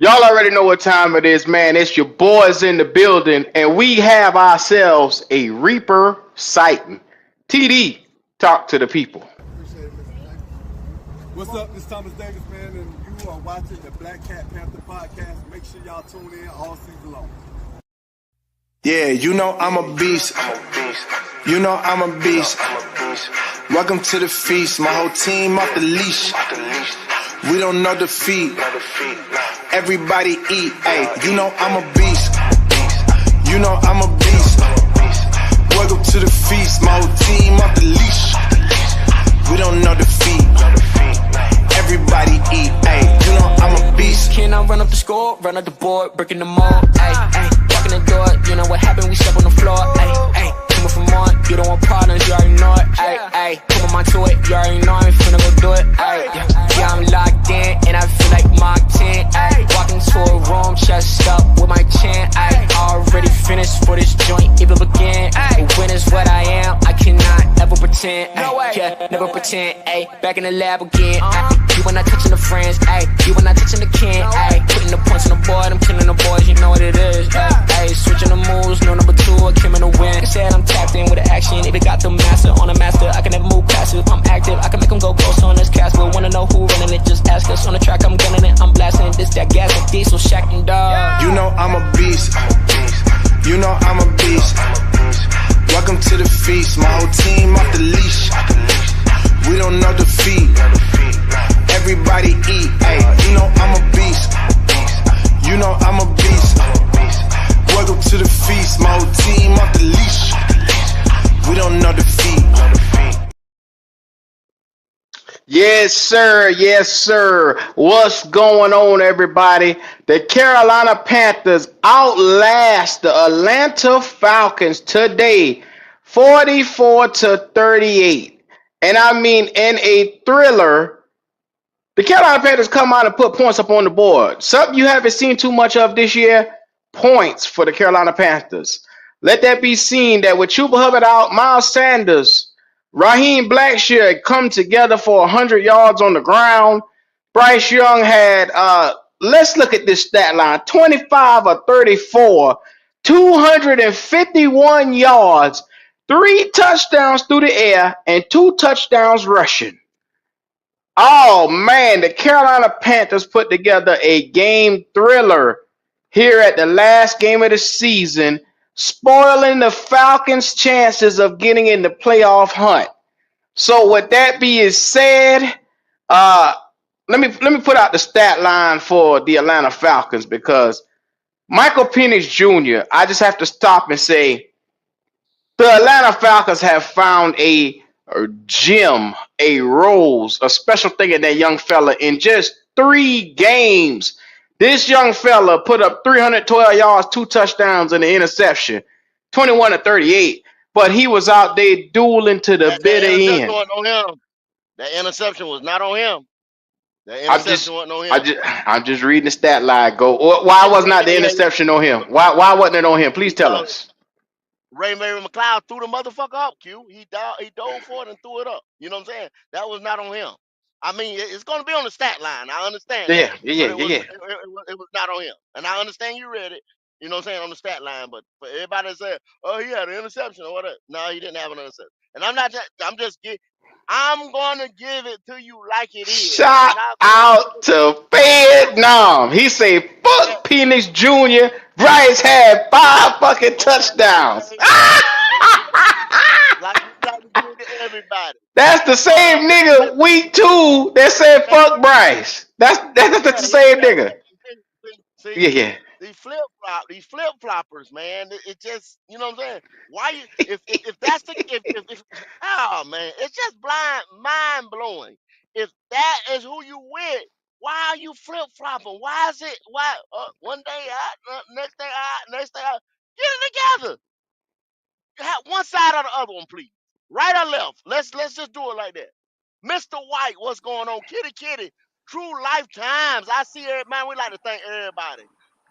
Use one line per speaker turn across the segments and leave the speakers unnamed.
Y'all already know what time it is, man. It's your boys in the building, and we have ourselves a Reaper sighting. TD, talk to the people.
Appreciate it, Mr. Davis. What's up? This is Thomas Davis, man, and you are watching the Black Cat Panther podcast. Make sure y'all tune in all season long.
Yeah, you know I'm a beast. You know I'm a beast. Welcome to the feast. My whole team off the leash. We don't know defeat. Everybody eat. Hey, you know I'm a beast. You know I'm a beast. Welcome to the feast. My whole team off the leash. We don't know defeat. Everybody eat. Hey, you know I'm a beast.
Can I run up the score, run up the board, breaking them all? Ay, ay, walking the door, you know what happened? We step on the floor. Ay, ay, coming from on, you don't want partners, you already know it. Ay, ay, put my mind to it, you already know I'm finna go do it. Ay, yeah, I'm locked in, and I feel like Mark 10. Ay, walking to a room, chest up with my chin. Ay, already finished for this joint, even begin. Ay, win is what I am, I cannot ever pretend. Ay, yeah, never pretend. Ay, back in the lab again. Ay, you when not touching the friends, ayy. You when not touching the kin, ayy. Putting the points on the board, I'm killing the boys, you know what it is, ayy. Switching the moves, no number two, I came in to win. Said I'm tapped in with the action, if it got the master on the master, I can never move passive. I'm active, I can make them go ghost on this cast, but wanna know who running it, just ask us. On the track, I'm gunning it, I'm blasting this, that gas, and diesel, Shack and dog.
You know I'm a beast. You know I'm a beast. Welcome to the feast. My whole team off the leash. We don't know defeat. Everybody eat, hey, you know I'm a beast. You know I'm a beast. Welcome to the feast, my whole team off the leash. We don't know defeat.
Yes, sir. Yes, sir. What's going on, everybody? The Carolina Panthers outlast the Atlanta Falcons today, 44-38. And I mean, in a thriller. The Carolina Panthers come out and put points up on the board. Something you haven't seen too much of this year, points for the Carolina Panthers. Let that be seen that with Chuba Hubbard out, Miles Sanders, Raheem Blackshear come together for 100 yards on the ground. Bryce Young had, let's look at this stat line, 25 or 34, 251 yards, 3 touchdowns through the air, and 2 touchdowns rushing. Oh man, the Carolina Panthers put together a game thriller here at the last game of the season, spoiling the Falcons' chances of getting in the playoff hunt. So with that being said, uh, let me put out the stat line for the Atlanta Falcons because Michael Penix Jr., I just have to stop and say the Atlanta Falcons have found a gem, a rose, a special thing in that young fella in just 3 games. This young fella put up 312 yards, 2 touchdowns, and an interception, 21-38. But he was out there dueling to the
That
bitter
interception
end.
wasn't on him. That interception was not on him. That
I'm just,
interception wasn't on him.
I'm just reading the stat line. Go. Why was not the interception on him? Why wasn't it on him? Please tell
Because
us.
Ray McLeod threw the motherfucker up, Q. He dove for it and threw it up. You know what I'm saying? That was not on him. I mean, it's going to be on the stat line. I understand that.
Yeah.
It was not on him. And I understand you read it, you know what I'm saying, on the stat line. But for everybody that said, oh, he had an interception or whatever. No, he didn't have an interception. And I'm going to give it to you like it is.
Shout out to Vietnam. He said, fuck Penix Jr. Bryce had 5 fucking touchdowns.
Like to give it to everybody.
That's the same nigga week 2 that said fuck Bryce. That's the same nigga.
See,
Yeah.
these flip floppers, man. It just, you know what I'm saying. Why you if that's the if oh man, it's just mind blowing. If that is who you with, why are you flip flopping? Why is it one day out, next day out, next day out? Get it together. Have one side or the other one, please. Right or left? Let's just do it like that. Mr. White, what's going on? Kitty, true lifetimes. I see it, man. We like to thank everybody.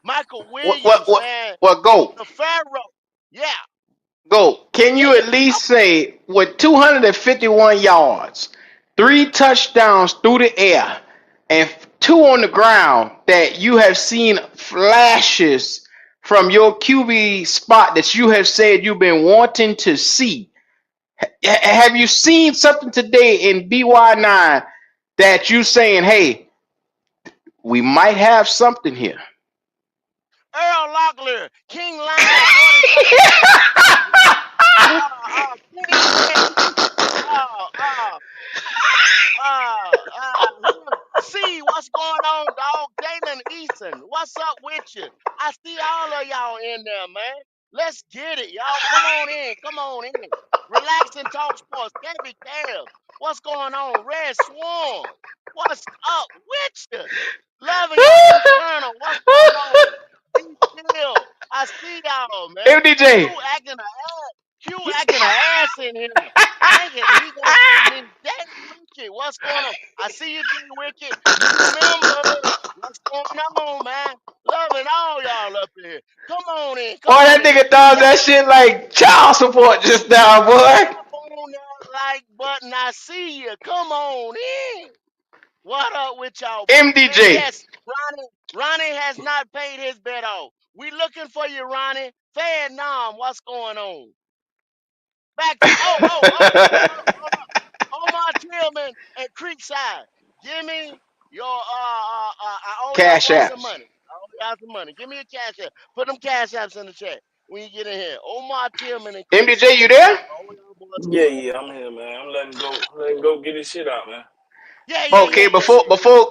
Michael Williams, man.
What go?
The Pharaoh. Yeah.
Go. Can you at least say with 251 yards, 3 touchdowns through the air, and two on the ground that you have seen flashes from your QB spot that you have said you've been wanting to see. Have you seen something today in BY9 that you saying, hey, we might have something here?
Earl Locklear, King Lion 47. Kenny Pickett. Uh, uh, see what's going on, dog. Jalen Eason, what's up with you? I see all of y'all in there, man. Let's get it, y'all. Come on in, come on in. Relax and talk sports. Kevin Cam, what's going on? Red Swan, what's up with you? Loving your internal, what's going on? Be still. I see y'all, man. Q
MDJ,
acting a ass. Q acting a ass in here. Thinking he gonna get me. Jay Wicked, what's going on? I see you, Jay Wicked. New member. What's going on, man? Loving all y'all up here. Come on in,
boy,
come
that
on in.
nigga does that
Y'all
shit like child support just now, boy.
tap on that like button. I see you. Come on in. What up with y'all? And
MDJ,
yes, Ronnie has not paid his bet off. We looking for you, Ronnie. Fed Nam, what's going on? Back to hold up. Omar Tillman and Creekside. Give me your I owe
Cash
y'all some
apps.
money. I owe y'all some money. Give me a cash app. Put them cash apps in the chat when you get in here. Omar Tillman and
MDJ,
Creekside.
you there?
I owe y'all boys some
Yeah,
money.
yeah, I'm here, man. I'm letting go get his shit out, man.
Okay,
Yes, sir.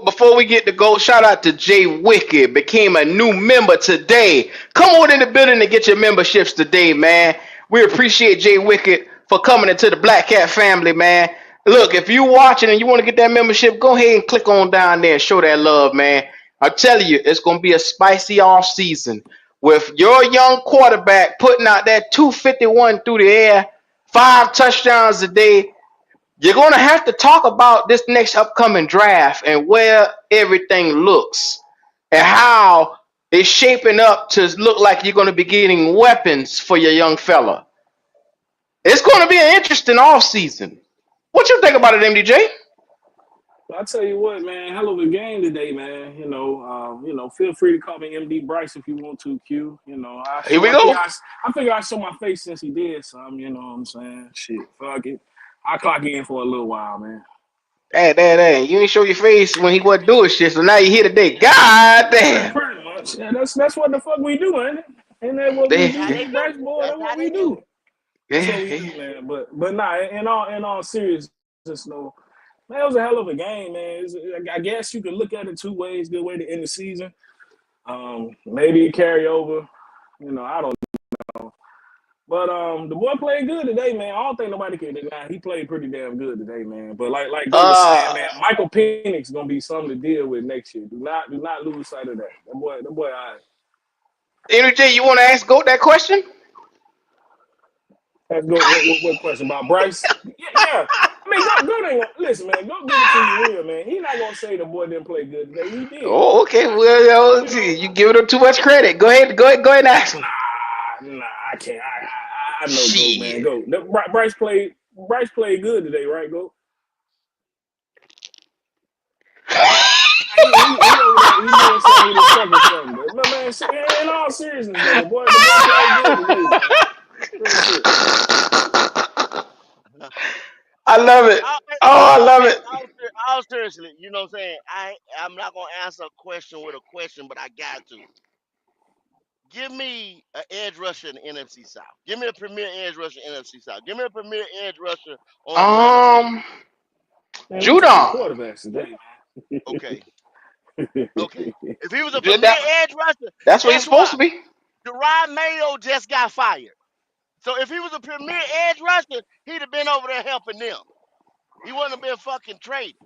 before we get to go, shout out to Jay Wicked, became a new member today. Come on in the building and get your memberships today, man. We appreciate Jay Wicked for coming into the Black Cat family, man. Look, if you're watching and you want to get that membership, go ahead and click on down there and show that love, man. I'm telling you, it's gonna be a spicy off season with your young quarterback putting out that 251 through the air, 5 touchdowns a day. You're going to have to talk about this next upcoming draft and where everything looks and how it's shaping up to look like you're going to be getting weapons for your young fella. It's going to be an interesting off season. What you think about it, MDJ?
But I tell you what, man, hell of a game today, man. Feel free to call me MD Bryce if you want to, Q.
Here we
I figure
go.
I show my face since he did some. You know what I'm saying? Shit, fuck it. I clock in for a little while, man.
Hey. You ain't show your face when he wasn't doing shit, so now you here today. God damn.
Pretty much. Yeah, that's what the fuck we do, ain't it? Ain't that what we
Yeah,
That's
do,
how they
big
do
Bryce
it.
boy?
That's
That's
how
what
they
we
do
do.
it.
That's
yeah,
what we
yeah.
do, man. But nah, in all seriousness, no. Man, it was a hell of a game, man. I guess you could look at it two ways. Good way to end the season. Maybe carry over. I don't know. But the boy played good today, man. I don't think nobody can deny he played pretty damn good today, man. But like Go was saying,
Uh,
man, Michael Penix gonna be something to deal with next year. Do not lose sight of that. That boy, all right.
MDJ, you want to ask Goat that question?
Let's go. What question about Bryce? Yeah. I mean, go ain't gonna listen, man. Go give it to you real, man. He not gonna say the boy didn't play good today. He did.
Oh, okay. Well,
You know,
you giving him too much credit. Go ahead and ask him.
nah, I can't. I know Go, man.
Shit.
Go. Bryce played good today, right? Go. He over there. He doing something with his truck or something. But man, in all seriousness though, the boy played good today, man. Real shit.
I love it.
All,
Oh, I
all,
love it.
all seriously, you know what I'm saying? I'm not gonna answer a question with a question, but I got to. Give me an edge rusher in the NFC South. Give me a premier edge rusher in the NFC South. Give me a premier edge rusher on the Browns team.
Um,
Man, we talking
Judon.
quarterbacks today,
Okay.
man.
Okay. If he was a premier
That,
edge rusher,
that's what he's
guess
supposed
what?
to be.
Gerard Mayo just got fired. So if he was a premier edge rusher, he'd have been over there helping them. He wouldn't have been fucking traded,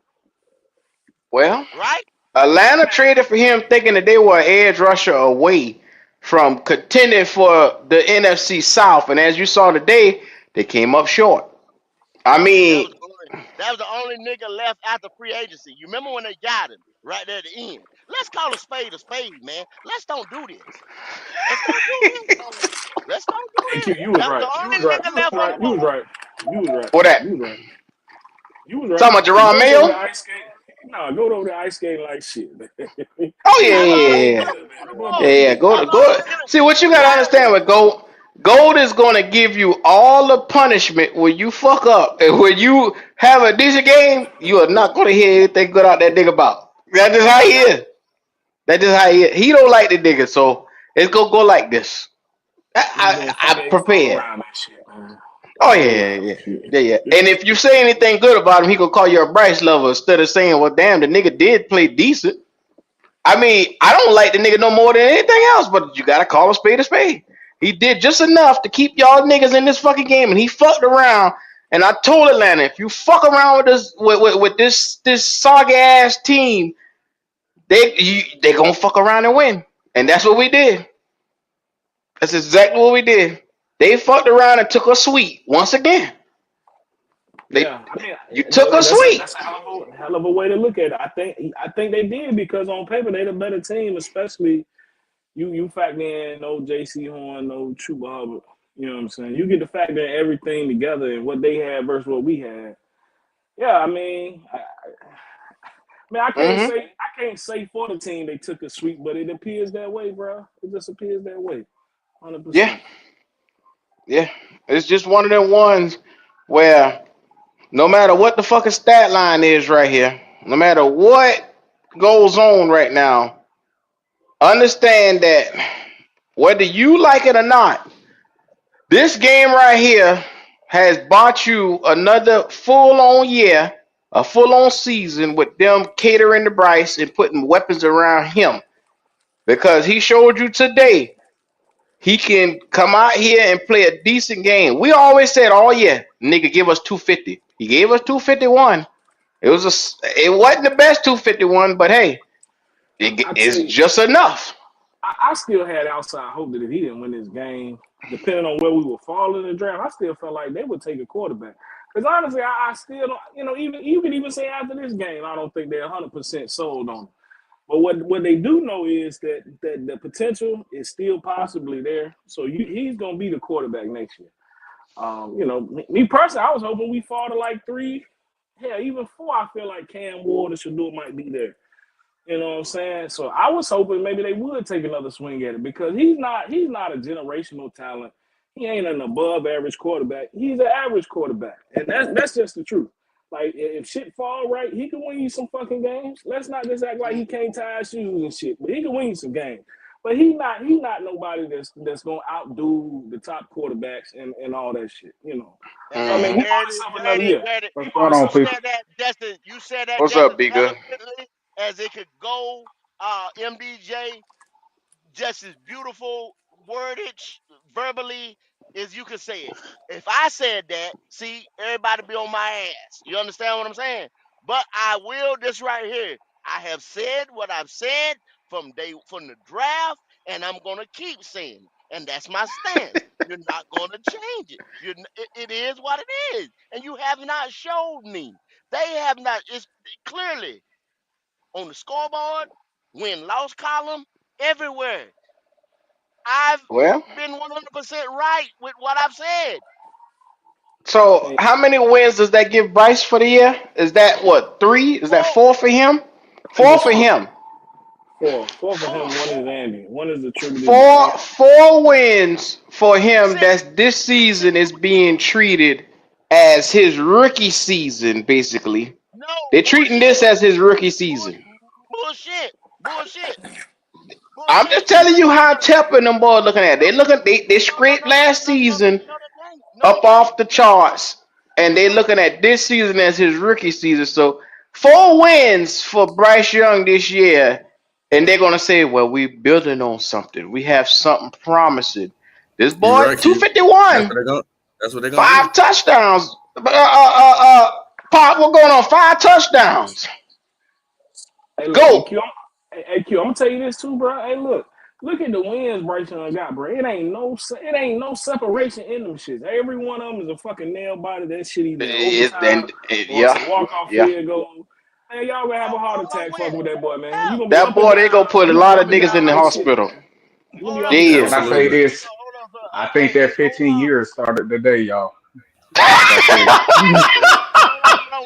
Well,
right?
Atlanta traded for him thinking that they were an edge rusher away from contending for the NFC South, and as you saw today, they came up short. I
And
mean,
that was the only nigga left after free agency. You remember when they got him right there at the end? Let's call a spade, man. Let's don't do this. Let's don't do this, man. Let's don't do
Hey, Q,
this.
you was
That was
right.
the
You was
only
right.
nigga
You was
left on
right.
the
You was
board.
right. You was right.
what that?
You was right. You was right.
Talking about
The
Jerron
boy came to
Mayo?
ice skate. No, go over there ice skating like shit, man.
Oh
That
How
yeah,
boy
long?
play
yeah,
good,
yeah.
man. That boy
Hold
Yeah,
on.
play
yeah.
good.
How long
Go.
they gonna?
See what you gotta understand with gold. Gold is gonna give you all the punishment when you fuck up, and when you have a decent game, you are not gonna hear anything good out that nigga about. That's just how he is. That's just how he is. He don't like the nigga, so it's gonna go like this.
Just doing fake
I
ass fall
prepared.
around that shit, man.
Oh
Fall
yeah,
around
yeah,
that shit.
yeah, yeah. And if you say anything good about him, he gonna call you a Bryce lover instead of saying, "Well, damn, the nigga did play decent." I mean, I don't like the nigga no more than anything else, but you gotta call a spade a spade. He did just enough to keep y'all niggas in this fucking game, and he fucked around. And I told Atlanta, if you fuck around with this with this soggy ass team, they gonna fuck around and win. And that's what we did. That's exactly what we did. They fucked around and took a sweep once again. They
Yeah, I mean,
you took a
that's
sweep.
a hell of a way to look at it. I think they did because on paper they the better team, especially you factor in no J.C. Horn, no Chuba Hubbard. You know what I'm saying? You get to factor in everything together and what they had versus what we had. Yeah, I mean, I
Hmm.
can't say for the team they took a sweep, but it appears that way, bro. It just appears that way, hundred
Yeah,
percent.
yeah. It's just one of them ones where no matter what the fucking stat line is right here, no matter what goes on right now, understand that whether you like it or not, this game right here has bought you another full on year, a full on season with them catering to Bryce and putting weapons around him. Because he showed you today he can come out here and play a decent game. We always said, "Oh yeah, nigga, give us 250." He gave us 251. It wasn't the best 251, but hey,
I tell
it's
you,
just enough.
I still had outside hope that if he didn't win this game, depending on where we were falling in the draft, I still felt like they would take a quarterback. Because honestly, I still don't, even you could even say after this game, I don't think they're 100% sold on it. But what they do know is that the potential is still possibly there. So he's gonna be the quarterback next year. Me personally, I was hoping we fall to like 3, hell, even 4. I feel like Cam Ward and Shador might be there. You know what I'm saying? So I was hoping maybe they would take another swing at it because he's not a generational talent. He ain't an above average quarterback. He's an average quarterback. And that's just the truth. Like if shit fall right, he can win you some fucking games. Let's not just act like he can't tie his shoes and shit. But he can win you some games. But he's not nobody that's gonna outdo the top quarterbacks and all that shit, you know. So I mean
Hmm.
he bought himself another year. He
What's
bought
going on,
himself
You
people?
said that, Destin. You said that,
What's up,
Destin,
B good?
eloquently as it could go. MDJ, just as beautiful wordage verbally as you could say it. If I said that, see, everybody be on my ass. You understand what I'm saying? But I will this right here. I have said what I've said from the draft, and I'm gonna keep saying it. And that's my stance. You're not gonna change it. It is what it is. And you have not showed me. They have not, it's clearly on the scoreboard, win loss column, everywhere. I've
Well,
been 100% right with what I've said.
so
And
how many wins does that give Bryce for the year? Is that what, 3? Is that
Four,
4 for him?
I think
4
it's
for
four.
him.
Four for him.
four,
One is Andy. One is attributed to
Four
Andy.
4 wins for him.
six,
That's this
six.
season is being treated as his rookie season, basically.
No,
They're treating this
bullshit.
as his rookie
Bull,
season.
bullshit. Bullshit.
I'm just
Bullshit.
telling you how
No,
Tepper and them boys looking at it.
no,
They
no, no,
scraped
no, no,
last
no, no,
season
no, they ain't. No,
up
they ain't.
off the charts, and they
No,
looking at this season as his rookie season. So 4 wins for Bryce Young this year, and they're gonna say, "Well, we building on something. We have something promising." This
You
boy,
right,
two
Q.
fifty
That's what
one,
they're going. That's what they're gonna do.
5 touchdowns. Pop, what going on? 5 touchdowns.
Hey, look,
Go.
Hey, Q, I'm gonna tell you this too, bro. Hey, look at the wins Bryce Young got, bro. It ain't no separation in them shits. Every one of them is a fucking nail biter. That shit either in overtime or it's
Yeah,
a walk off
yeah.
field goal. Man, y'all gonna have a heart
hold on,
attack fucking
when?
with that boy, man.
How?
You gonna be
That
up and
boy, they
down.
gonna put a
You gonna be
lot of
up and
niggas
down
in the
like shit,
hospital.
man. You gonna be
Hold
up
on,
and
They
down
Can
is.
I
like
say
Absolutely.
shit.
this?
hold on,
I think that 15
hold on.
years started today, y'all. Like I said.
Hold on,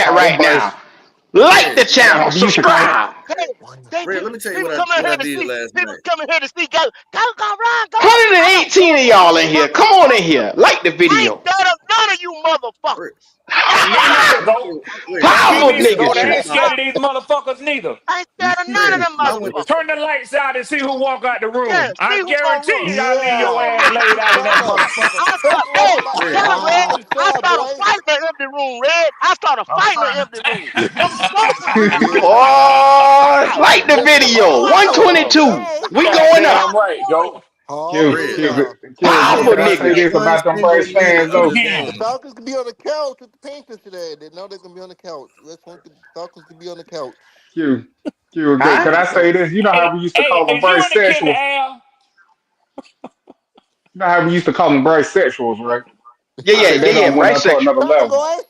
at
All right,
right
Bryce.
now. Like the
Red,
What
channel.
happened?
You used to call.
Subscribe.
Hey, see,
Red, let me tell you
people
what I
come in
what I
here to
did
see.
last
People
night.
come in here to see. Go run, go run. I don't
118
give
of
a
y'all in here. Come on in here. Like the
I ain't
video.
scared of none of you
Red,
motherfuckers.
Me neither, go.
Red,
Don't
I
me
Powerful
went
neither,
to the
go. They
nigga.
ain't
barbershop.
scared of these motherfuckers neither.
I ain't scared of none of
Red,
them
I went to
Turn
motherfuckers.
the lights out and see who walk out the
Yeah,
room.
see
I
who gonna
guarantee you,
run.
y'all leave
Who
your
Yeah.
gonna
ass
run?
laid out in
Tell
that
him.
motherfucker.
I
Tell
start,
him
hey,
about
Red.
tell him, Red.
good
I
job,
started
Bryce.
fighting the empty room, Red. I started
I'm
fighting the
trying
empty
to
room. Them folk was really
Yeah.
running.
Oh, like the
Let the
video.
hard work.
122.
Okay.
We going
goddamn
up.
right, go.
Red.
Hallelujah.
I
Powerful
didn't watch
nigga.
one single minute of this
The
game.
Falcons can be on the couch with the Panthers today. They know they're gonna be on the couch. Falcons can be on the couch.
Huh?
Hey, is you in the Kenny Al?
Yeah. Bryce sexual.
Tell him, boys.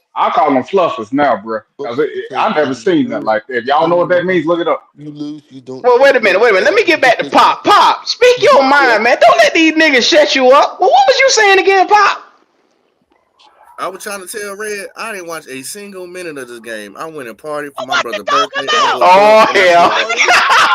Because when you lose, you don't
Well, wait a minute.
get
Let me get back to
decision.
Pop. Pop, speak your mind, man. Don't let these niggas shut you up. Well, what was you saying again, Pop?
I was trying to tell Red I didn't watch a single minute of this game. I went and partied for my
What you
brother's
talking
birthday. I
about?
was
Oh,
drunk and I
You
hell.
slept.
party?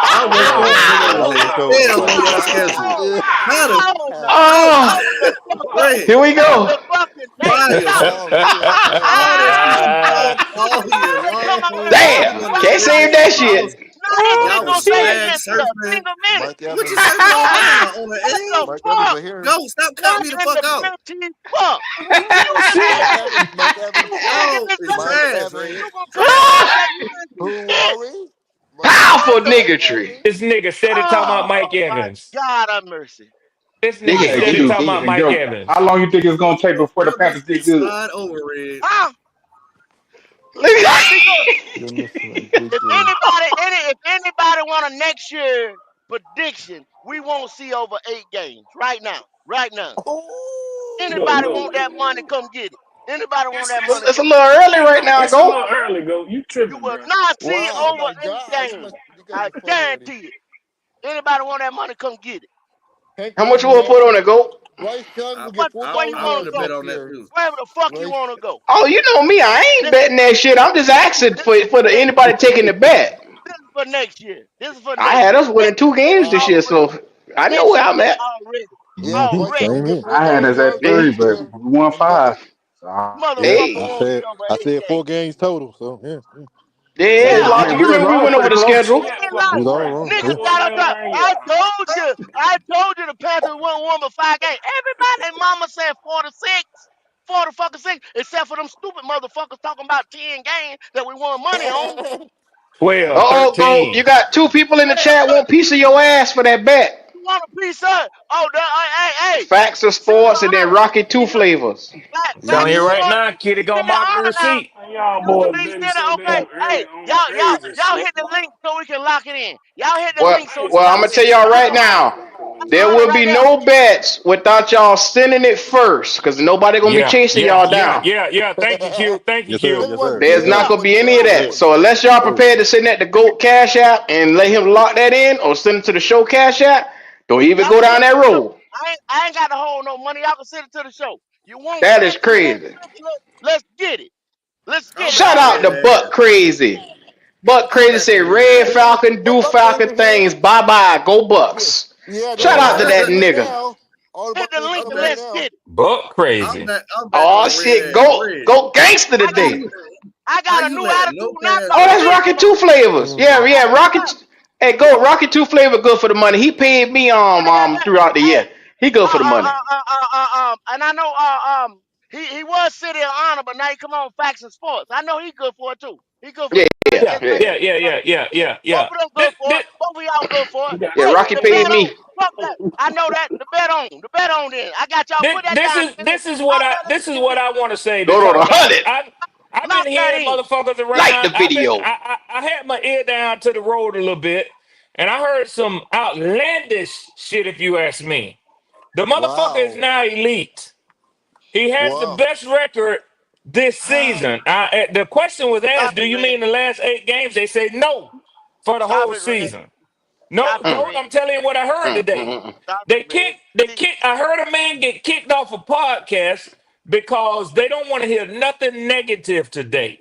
I woke up and it was
That
a
was so
hell on
funny.
y'all schedule.
Oh,
How the
Oh,
hold the fuck up.
Red?
here we
Hold
go.
the fucking hey,
Quiet
stop.
yourself.
Oh shit.
All that shit you
Hey,
talk all year
somebody come
long,
out here and
all
talk
Damn.
winter
about
Can't
not
save
season.
that
even
Y'all
gonna
was
shit.
not even
y'all
gonna
was
say
Shit.
flag
against a
surfing.
single minute.
Mike
What you
Evans.
surfing on now? On
What
the
the
M?
Mike Evans
fuck?
right here.
Go, stop cutting
What
me the
in
fuck
the
out.
pretty fuck? You just
Shit.
said
Mike
that.
Evans. Mike Evans.
You
Y'all
just
is
said
Mike
that.
trash, Red.
Evans.
You gonna come in here and say you didn't see
Who
shit?
worry? Mike
Powerful
Evans.
What the
Mike
niggatry.
Evans.
This nigga said it talking about Mike
oh my
Evans.
God of mercy.
This nigga
Nigga,
said it talking about
QD.
Mike Evans.
Your birthday slide over, Red.
Huh? Because
Goodness my good day.
if anybody want a next year prediction, we won't see over 8 games right now. Right now. Anybody
Go.
want that money, come get it. Anybody want that money,
It's a
come
little
get it.
early right now,
It's a
go.
little early, go. You
You
tripping,
will
bro.
not see
Wow,
over
my
eight
God,
games.
you guys
I
are funny already.
guarantee it. Anybody want that money, come get it.
Hank
How much you
Williams
want to put
Jr.
on it, go?
Bryce Young
I,
will get
What
I,
where you
4,000
I'm
wanna
yards
gonna bet
go?
next
on that
year.
too.
Wherever the fuck you
Bryce,
wanna go.
Oh, you know me. I ain't
This,
betting that shit. I'm just asking
this,
for
this,
anybody taking the bet.
this is for next year. This is for
I
next
had
year.
us winning 2 games this year,
Already.
so I know
Next
where
year
I'm at.
already.
yeah, Bryce Young
Already.
will get 4,000 yards
Hey,
next year. You got it.
Motherfucker
Yeah,
hey,
won't see over
I
8
said four
games.
games total. So yeah,
yeah,
Yeah,
logic. We went over the schedule.
you ain't
you was
lying.
all wrong. Yeah.
Niggas got up there. I told you the Panthers won one but 5 games. Everybody and mama said 4-6. 4 to 6, except for them stupid motherfuckers talking about 10 games that we won money on.
12,
Uh oh, go. You
13.
got 2 people in the chat want piece of your ass for that bet.
You want a piece of it? Oh, hey,
Facts of
send me
sports and then
honor.
Rocky Two
Can you,
Flavors.
Telling
Facts
you
of
right
Yeah.
sports.
now, kid, it
Send
gonna
me
mark the
honor now.
receipt. Y'all
Mr.
boys
B
been
said it.
so
Okay,
damn early
hey,
on the crazy
y'all
shit,
hit the
boy.
link so we can lock it in. Y'all hit the
Well,
link so we can
well, I'm
lock
gonna
it in.
tell y'all
That's
right
your honor.
now.
That's your
There
honor
will
right
be
there.
no bets without y'all sending it first, because nobody gonna be
Yeah,
chasing
yeah,
y'all
yeah,
down.
yeah, yeah. Thank you, Q. Thank you,
Yes,
Q.
sir.
Look,
Yes, sir.
There's
Yes,
not
sir.
look,
gonna be any of
look.
that. So unless y'all prepared to send that to Goat Cash App and let him lock that in, or send it to the show Cash App, don't even
Y'all
go
can send
down
it to
that
the show.
road.
I ain't got to hold no money. Y'all can send it to the show. You want
That is
50 cents?
crazy.
Let's get it. Let's
I'm
get it
Shout
backing
out
already.
to
Red
Buck
ass.
Crazy. Buck
I'm
Crazy
backing
said
Red
Red
ass.
See,
Falcon do
what
Falcon
crazy
things.
here?
Bye bye. Go
Yeah,
Bucks.
yeah. They're
Shout
on
out to
Buck
that
Crazy
nigga.
now. All the
Hit
Buck
the
Crazy
link
I'm
and
coming in
back.
let's
now.
get it.
Buck crazy.
I'm backing
Oh
on
shit.
Red ass.
Go
Red.
go gangster
I got
today.
How
a
you
new
letting no
attitude now
pass
because
Oh,
the
that's
rush?
link
Rocket
in my
Two Flavors.
Mm.
Yeah, Rocket.
look.
Hey, go Rocket Two Flavor. Good for the money. He paid me throughout the
Hey,
year. He good for the money.
and I know he was City of Honor, but now he come on Facts and Sports. I know he good for it too. He good for
Yeah,
it.
yeah,
Yeah,
yeah,
yeah, yeah, yeah, yeah, yeah,
Both
yeah.
of them good
This,
for
this,
it. Both of y'all good for it.
yeah.
Hey,
Rocky
the
paid
bet on.
me.
Fuck that. I know that. The bet on. The bet on then. I got y'all.
this,
Put that
this
down.
is
Nigga.
this is what
Lock
I
that
this is
in.
what I want to say
Go to the
because
100.
I've
Lock
been
that
hearing
in.
motherfuckers
Like
around.
the video.
I had my ear down to the road a little bit, and I heard some outlandish shit. If you ask me, the motherfucker is
Wow.
now elite. He has the
Wow.
best record this season. The question was
Stop
asked, "Do
it,
you
Red.
mean the last 8 games?" They said no for the
Stop
whole
it, Red.
season. No,
Stop it,
Mm,
Gold,
Red.
I'm telling you what I heard
mm,
today.
mm, mm.
Stop it,
They
Red.
kicked, they
See,
kicked. I heard a man get kicked off a podcast because they don't want to hear nothing negative today.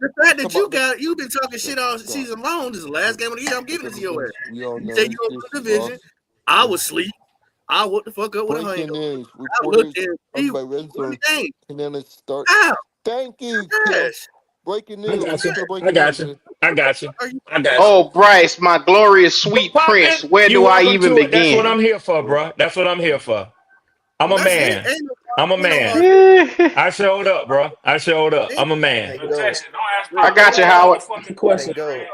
The fact that
Come on,
you've been talking shit all season long. This is the last game of the year. I'm giving it to your ass.
we all
You
know
say
it's
you gonna
just
win the division.
lost.
I was asleep. I woke the fuck up with a
Breaking
hangover.
news.
I looked
Reporters
and
on
he
by Red
won
Zone.
the game.
And then it start.
How?
Thank you, Kim.
Yes.
Breaking
I
news.
got you.
Still
I
breaking
got
news,
you.
man.
I got you.
Are you
I got you.
Oh, Bryce, my glorious sweet
Poppin',
prince. Where
you
do I
welcome
even
to it. That's what
begin?
I'm here for, bro. That's what I'm here for. I'm a
That's it.
man. I'm a
Ain't no
man.
argument.
I showed up, bro. I showed up.
Ain't
I'm a man.
Hey, go.
Texas, don't ask
I
Pop no
got you,
more
Howard.
motherfucking
Hey,
questions,
go.
man.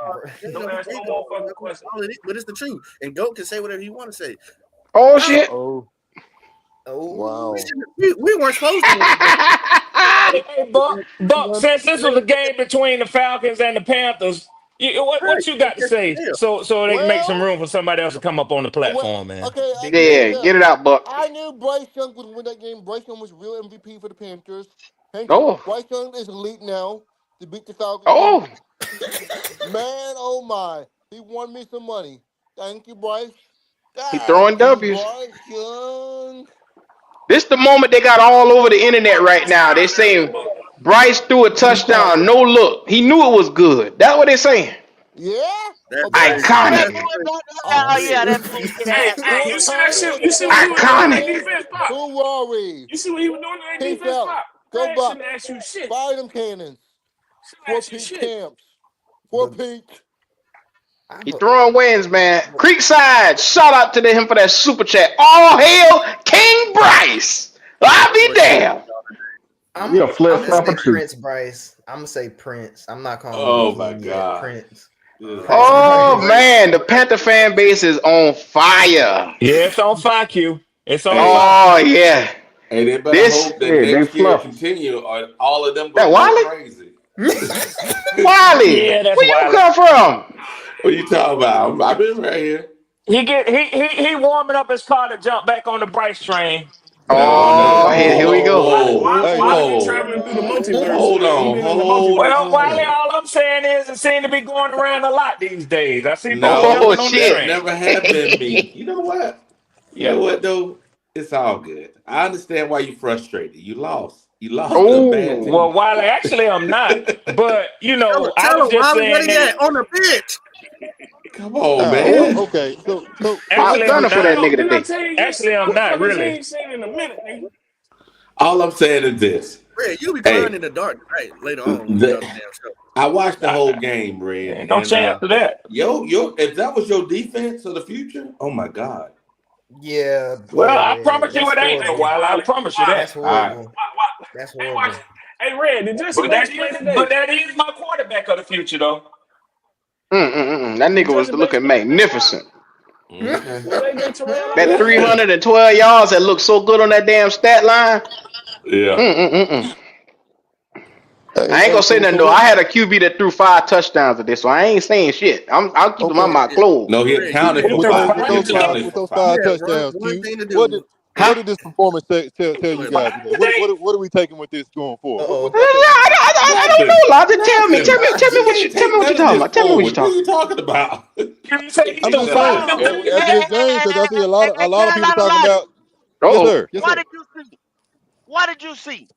ain't
Don't
no
ask no more fucking questions.
all it is, but it's the truth. And Goat can say whatever he want to say.
Oh
How?
shit.
Oh,
Oh,
wow.
We weren't supposed to win the game.
Hey, Buck, since this was a game between the Falcons and the Panthers,
Right.
what you got to say
Yeah.
so they can make some
Well,
room for somebody else to come up on the
well,
platform, man?
okay.
big
Yeah,
dog.
Yeah.
get it out, Buck.
I knew Bryce Young would win that game. Bryce Young was real MVP for the Panthers. Thank you.
Oh,
Bryce Young is elite now to beat the Falcons.
oh.
Man, oh my. He won me some money. Thank you, Bryce.
He throwing
Thank you,
W's.
Bryce Young.
This the moment they got all over the internet right now. They saying Bryce threw a touchdown, no look. He knew it was good. That's what they saying.
Yeah?
That's
Oh, boy.
crazy.
Oh,
Iconic.
that
That's
bull,
crazy.
oh
Okay.
yeah, that
That's
bullshit
Hey,
ass
hey,
nigga.
you see that shit? You see what he was doing in
Iconic.
that defense, Pop?
Don't worry.
You see what he was doing in that
Peace
defense,
out.
Pop?
Go
Man,
Buck.
shouldn't ask you shit.
Fire them cannons.
Shouldn't
For
ask you
Pete
shit.
Camps. For
but
Pete.
I'm
He
a,
throwing wins, man.
I'm a,
Creekside, shout out to him for that super chat. All hail King Bryce. I'll
That
be
boy said
damned.
He a
I'm
flip
gonna
flopper
say
too.
Prince Bryce. I'm gonna say Prince. I'm not calling him
Oh my
King yet.
god.
Prince.
This
Prince
guy.
Oh
Bryce.
man, the Panther fan base is on fire.
Yeah, it's on fire, Q. It's on
Hey,
fire.
Oh yeah.
hey, they better
This
hope that Yeah, they next year fluff. continue or all of them
that
gonna go
Wiley?
crazy.
Wiley,
Yeah, that's
where you
Wiley.
come from?
What you talking about? I've been right here.
He warming up his car to jump back on the Bryce train.
No, no.
Oh, here we go.
Whoa,
Hey,
Wiley been
whoa.
traveling through the multiverse.
Hold
He
on.
been in the
Hold
multiverse. Well, Wiley,
on.
all I'm saying is it seems to be going around a lot these days. I see folks
Oh
jumping
No,
on the
shit.
that
train.
never have been me. You know what? You know
Yeah.
what though? It's all good. I understand why you frustrated. You lost. You lost to a bad
Oh,
Well,
team.
Wiley, actually, I'm not. But I
Tell
was
him,
just
Wiley, where
saying
they
that.
at? On the bench.
Come on,
oh,
man.
okay. So
I was
Actually,
let's
gunning
I'm
get
for
this.
that
not.
nigga
Didn't I
today.
tell you Actually, yesterday? I'm
What,
not Fellas, you really. ain't seen in a minute, nigga.
All I'm saying is this.
Red, you be crying
Hey,
in the dark night later on when we get off the
the,
damn show.
I watched the
I,
whole game, Red,
ain't no
and
chance of that.
if that was your defense of the future, oh my God.
Yeah,
Well,
yeah,
I
yeah, yeah.
promise you
That's
it ain't no
horrible.
while. I promise you
That's
that.
All right.
horrible. That's
Hey, watch.
horrible.
Hey, Red, did Justin Bates play today? But that is my quarterback of the future, though.
That
Did
nigga was
Justin Bates
looking
play today, Pop?
magnificent.
Okay.
Was AJ Terrell out
That
there?
312 yards that looked so good on that damn stat line.
Yeah.
Mm-mm-mm-mm.
Hey,
I ain't
hey,
gonna say
so
nothing
so
though.
let's
I had a QB that threw 5 touchdowns at this, so I ain't saying shit. I'm keeping my
okay.
mouth closed.
No, he
Red, you
accounted
had
for
He
With
threw
those
five.
with
five.
He
those five
accounted
with
for
those
five.
five
one,
touchdowns,
one
Q.
thing to
What
do.
did
Huh?
what did this performance tell
Go
you
ahead,
guys
Bob.
Five
today?
today.
What are we taking with this going forward? What
Uh-oh.
y'all got?
I don't
Nothing.
know. Logic, tell me.
Nothing, Bob. You can't
Tell me
take
what you
none of
talking
this
about. Tell me what you
forward. What are
talking.
you talking about?
You say he
Can't
I'm
take
threw
just
none of
saying.
this
five
Hold on.
them
forward.
things.
After this game, because I see a lot of people
Ladder,
talking
ladder.
about. Yes,
Oh,
sir. Yes,
What
sir.
did you see? What did you see?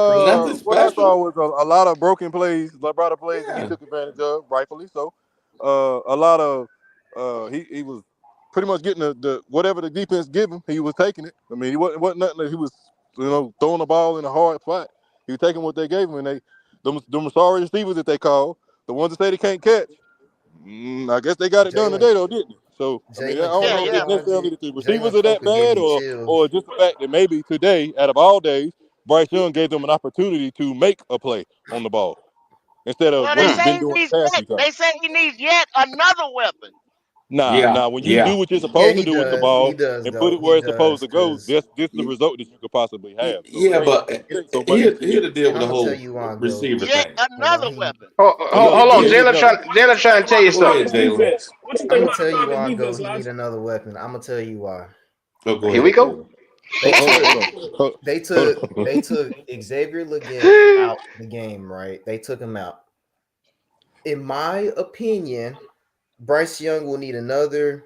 Nothing
Improvement.
What I saw
special.
was a lot of broken plays, vibrato plays that he
Yeah.
took advantage of, rightfully so. A lot of he was pretty much getting the whatever the defense gave him, he was taking it. I mean, he wasn't nothing that he was throwing the ball in a hard spot. He was taking what they gave him, and them sorry receivers that they call, the ones that say they can't catch. I guess they got it done
Jalen
today, though, didn't they? So I mean, I
Jalen
don't
Yeah,
know if
talking
yeah.
it's
Najee.
necessarily that the receivers
Jalen
are that
talking give
bad,
me chills.
or just the fact that maybe today, out of all days, Bryce Young gave them an opportunity to make a play on the ball instead of
Well,
what
they
he's
mm.
say
been
he
doing the
needs
past
yet.
few times.
They say he needs yet another weapon.
Yeah.
When you do
Yeah.
what you're
Yeah,
supposed to
he
do with the
does. He
ball
does
and put
go.
it
He
where it's supposed
does.
to go,
Cause
this is the result that you could possibly have. So
Yeah, but
it ain't so much to
here
see.
to deal
and
with
I'm
the
gonna tell
whole
you why go.
receiver
Yet
thing.
Hold on.
another
He
weapon.
Here,
Hold on.
He
here,
need another.
Jalen trying to tell you
What you
go
think
something.
ahead,
about the
Jalen.
defense? What you
I'm
think
gonna
about the
tell you
Falcons
why go.
defense,
He need
Lodge?
another weapon. I'm gonna tell you why.
Oh, go
Here we
ahead,
go.
Jalen.
They
Hold
took
on. Hold,
they
hold
took
on.
they took Xavier Leggett out the game, right? They took him out. In my opinion, Bryce Young will need another.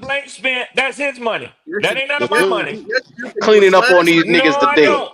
Blank spent, that's his money.
Yes,
That ain't none of
Yes,
my
sir.
money.
yes, you said he was
Cleaning up on
slashing.
these
No,
niggas
I
today.
don't.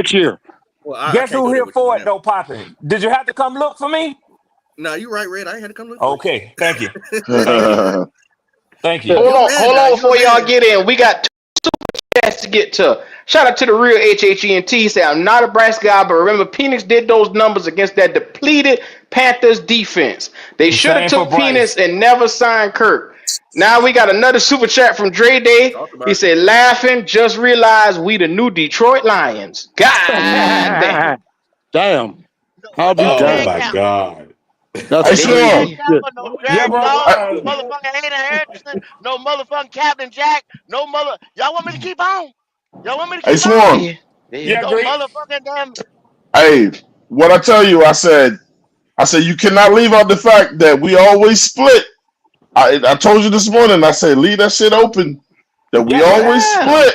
next year.
Well, I
Guess
can't
who
go there
here
with you
for
on
it
that one.
though, Poppy? Did you have to come look for me?
No, you're right, Red. I ain't had to come look for you.
Okay, thank you. Thank you. Thank you.
You're a man
Hold
now.
on
You're a
before y'all
man.
get in. We got to get to. Shout out to the real HHENT. He said, I'm not a Bryce guy, but remember, Penix did those numbers against that depleted Panthers defense. They
The
should have
same for
took
Bryce.
Penix and never signed Kirk. Now we got another super chat from Dre Day. He said, laughing, just realized we the new Detroit Lions. God damn.
Damn. I'll be
No
Oh
fan
damned.
my
captain.
God.
That's
Hey,
No
Swan.
crazy shit.
capper, no
Yeah,
Jared
bro.
Goff,
What happened?
motherfucking Hayden Hutchinson, no motherfucking Captain Jack, no mother. Y'all want me to keep on? Y'all want me to
Hey,
keep on?
Swan.
Yeah. Yeah.
Yeah,
No
agree.
motherfucking damn.
Hey, what I tell you, I said you cannot leave out the fact that we always split. I told you this morning. I said leave that shit open. That we
Yeah, bro.
always
Well,
split.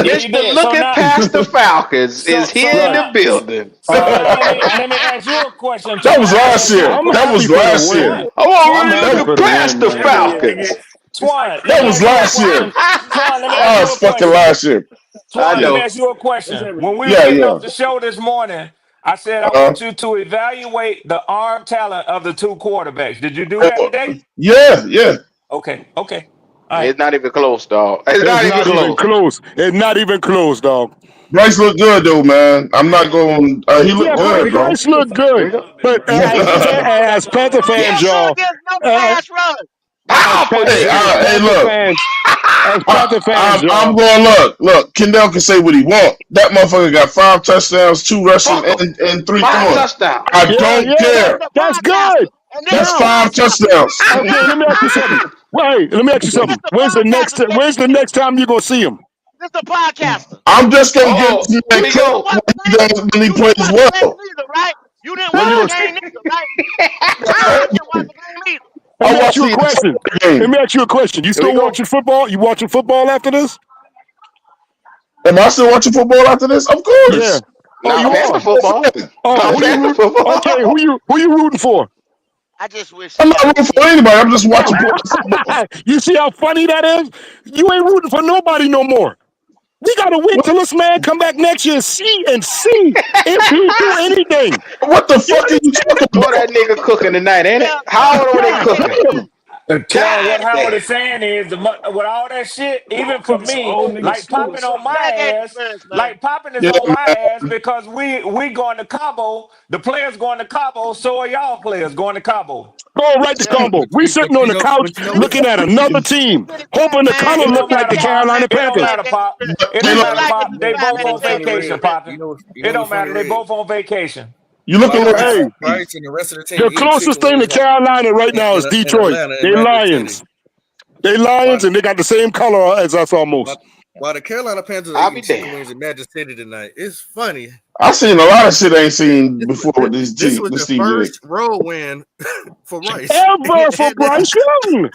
Yeah, you
Mr.
did. So
Looking
now,
past the Falcons is
so
here in
Right.
the
now,
building.
so now, let me ask you a question,
That
Twan.
was
Let me
last
ask you a
year.
I'm
That
happy
was
question.
for the
last
win.
year.
Twan,
I'm
I'm
already
happy
That,
looking
for the
past
win,
the
man.
Falcons.
Twan, let
that
me
was
ask you a
last year.
question. Twan, let me ask
Oh,
you
it's
a
fucking
question.
last year.
I
Twan, let me
know.
ask you a That's question. every When year. we were
Yeah,
getting
yeah.
off the show this morning, I said I
Uh,
want you to evaluate the arm talent of the two quarterbacks. Did you do that today?
yeah, yeah.
Okay, okay. All right.
It's not even close, dog. It's
It's
not even
not even
close.
close. It's not even close, dog.
Bryce looked good though, man. I'm not going. He
Yeah,
looked
No,
good,
he
bro.
Bryce
still
looked
fine. He
good,
could have been
but
better.
as Panther
He
fans,
didn't go
y'all,
against no
uh,
pass rush.
as
How
Panther,
Hey,
pathetic.
hey,
Panther
look.
fans, as Panther fans,
I'm
y'all.
going look. Kendall can say what he want. That motherfucker got 5 touchdowns, 2 rushing,
Fuck them.
and 3
5
throwing.
touchdowns.
I
Yeah,
don't
yeah,
This
care.
the
that's good.
podcaster, and this
That's
the
Now,
5
podcaster.
touchdowns.
okay, let me ask you something. Wait, let me ask you
This
something.
the
When's
podcaster steady
the
feeling.
next time you gonna see him?
This the podcaster.
I'm just gonna give
Uh-oh.
this
Here
man
we
credit
You
go.
wasn't
when
playing.
he
You didn't
plays
watch the game
well.
neither, right? You didn't
When
watch
you
the
gonna
game neither, right?
I,
You didn't watch the game neither.
Let
I
me ask
watched
you a
the
question.
entire
Let
game.
me ask you a question. You
Here we
still
go.
watching football? You watching football after this?
Am I still watching football after this? Of
Yeah.
course.
Oh,
Not
you
Panther
are.
football.
Oh,
Not
who you
Panther
root? Okay,
football.
who you rooting for?
I just wish
I'm
he
not
got his
rooting for
team.
anybody. I'm just watching football.
You see how funny that is? You ain't rooting for nobody no more. We gotta wait till this man come back next year and see if he do anything.
What the
You
fuck are you talking
Oh, that
about?
nigga cooking tonight, ain't it?
Tell
How are they
Red,
cooking?
Damn.
Twan, what
God
Howard
damn.
is saying is with all that shit, even for
Cooking some
me,
old nigga
like
stew or
popping on my
something.
Red ain't
ass,
experienced, man.
like popping is
Yeah,
on my
man.
ass because we going to Cabo, the players going to Cabo, so are y'all players going to Cabo.
go right to
Yeah.
combo. We sitting on the couch looking at another team,
Listen to Cat,
hoping the
man.
color
It
This
look
don't
nigga
like
matter,
the
Cat
Pop.
Carolina
ain't
It don't
Panthers.
matter,
ain't
Pop.
experienced.
It
Hey,
don't
Just
matter,
look,
like the
Pop.
nigga
They
Cat
both
ain't
on
experienced.
vacation, Poppy. It don't matter. They both on vacation.
looking like
Hey, the closest thing to Carolina right now is Detroit. They Lions. They
Why
Lions,
the,
and they got the same color as us
why,
almost.
why the Carolina Panthers are
I'll
eating
be
chicken
damned.
wings in Magic City tonight? It's funny.
I seen a lot of shit I ain't seen
This was
before with this
this
team.
was
This
the
team today.
first road win for Rice.
Ever for Bryce Young.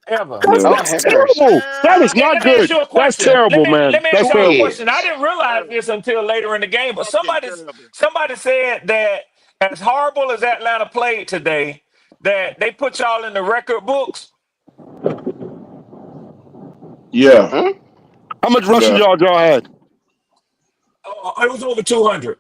Ever.
Yeah.
Lord
That's
have mercy.
terrible. That is
Hey,
not
let me ask
good.
you a
That's
question.
terrible, man.
Let me ask
That's
y'all a
terrible.
question. I
Twins.
didn't realize
Terrible.
this until later in the game, but
Fucking terrible.
somebody said that as horrible as Atlanta played today, that they put y'all in the record books.
Yeah.
Hmm?
How much rushing
Yeah.
yards y'all had?
It was over 200.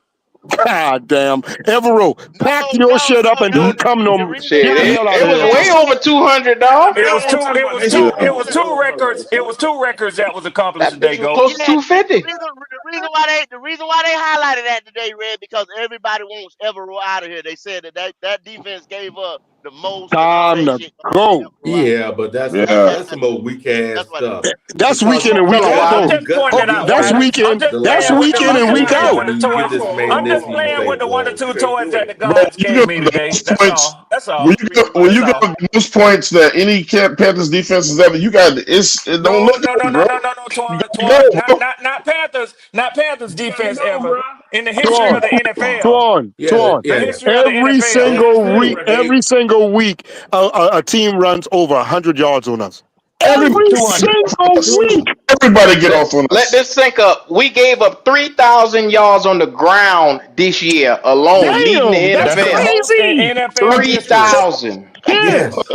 God damn. Evero,
No,
pack your
no,
shit up
no,
and
no.
don't come
The
no.
reason
Shit,
Get
why
the
they
hell out
it
of
was
here.
no,
way over 200, dog.
It was
Ain't
two.
talking
It
about
was
that
two.
shit.
Yeah.
It
Ain't
was
talking about
two
that.
records. It was two records that was accomplished
That
today.
bitch was
Go.
close to
yeah, the
250.
reason why they highlighted that today, Red, because everybody wants Evero out of here. They said that defense gave up the most and all
Time
that
to
shit.
go.
Evero out.
Yeah, but
Yeah.
that's some old weak ass
That's what it
stuff.
is.
That's
Because
weekend and
Tell
week
him,
how
out,
I'm
can
Wiley.
though.
you
just
gut
pointing
the
it out,
That's
Wiley.
defense
I'm
weekend.
the
just
That's
playing
last
with the.
two
weekend
I'm
and
just
weeks
week
playing
out.
and
with the
then you get
toys.
this man
I'm
this
just
and you
playing
say,
with the one or
well,
two
we couldn't
toys
do
that
it.
the
Bro,
gods
you
gave
give
me
the
today.
most points
That's all.
when
That's
you give
all.
the most points that any Panthers defense has ever, you got it don't
No,
look
no, no,
good,
no,
bro.
no, no, no,
You
Twan,
gotta
Twan,
go, bro.
not Panthers
You gotta
defense
go,
ever
bro.
in the history of
Come
the
on.
NFL.
Tuan,
Yeah,
Tuan.
The
yeah.
history of the NFL.
Hey,
Every single week, a team runs over 100 yards on us.
Everybody,
Every
200.
single week.
200.
everybody get
Let
off on
let
us.
this sink up. We gave up 3,000 yards on the ground this year alone, leading the
Damn, that's
That's the
NFL.
most in
crazy.
NFL history.
3,000.
Yeah.
yes.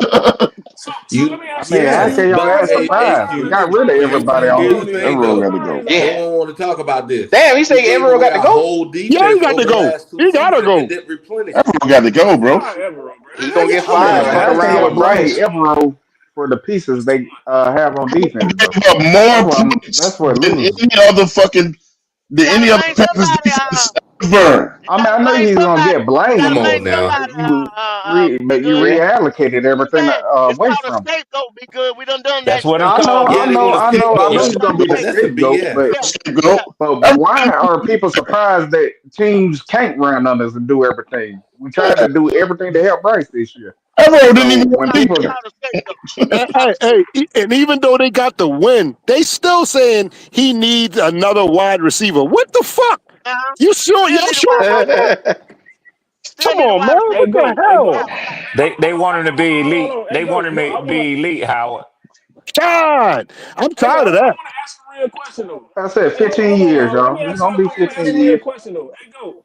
So let
You
me
I
ask you
mean,
this.
how
yes.
can your
But
ass
hey,
survive? We
Q,
got rid of everybody on
here's the
defense.
thing
Everyone got
though.
to go.
Yeah.
They don't want to talk about this.
Damn, he said
We gave
Everett
away
got to
our
go.
whole
Yeah, he
defense
got to
over the
go.
last two
He got to
seasons and
go.
didn't replenish it.
Everyone got to go, bro.
Fire Evero, bro.
He gonna get
I'm
fired
like,
or
But
hang
how
what the
can
around
y'all
with
hell?
blame
Bryce.
Evero for the pieces they have on defense though?
Give up
That's
more
what
points
that's what
than
loses.
any other fucking
You
than
gotta
any other
blame
Panthers
somebody.
defense ever.
I mean,
gotta
I know
blame
he's gonna
somebody.
get
You gotta
Come
blamed,
blame
on
but
now.
somebody. Be
you
good.
Yeah.
reallocated
You know what
everything
I'm saying? It's
away
called a
from him.
scapegoat. Be good. We done
That's
that
what
shit.
it's
I know,
called.
Yeah, they want a
I
scapegoat.
know
Yeah,
he's
That's
gonna be the
that's some
scapegoat,
BS.
but
yeah,
Scapegoat.
yeah.
why are people surprised that teams can't run on us and do everything? We tried
Yeah.
to do everything to help Bryce this year.
Evero didn't
So
even
when
want
people,
It's called a scapegoat.
Hey,
It's called
hey,
a scapegoat.
and even though they got the win, they still saying he needs another wide receiver. What the fuck? You sure?
Still
Y'all
need a
sure
wide
about
receiver.
that?
Still
Come
need a
on,
wide
man.
receiver.
Hey,
What the
go. Hey,
You
go.
hell?
have a wide
Hey,
They want him to be
hold
elite.
on. Hey,
They
go.
want him
Go.
to be elite, Howard.
God, I'm
Hey, go.
tired of
I
that.
want to ask a real question though.
I said,
Hey,
15
hold on,
years,
Howard. Let
y'all.
me
It's
ask you.
gonna be
I want to ask
15
you a real
years.
question though. Hey, go.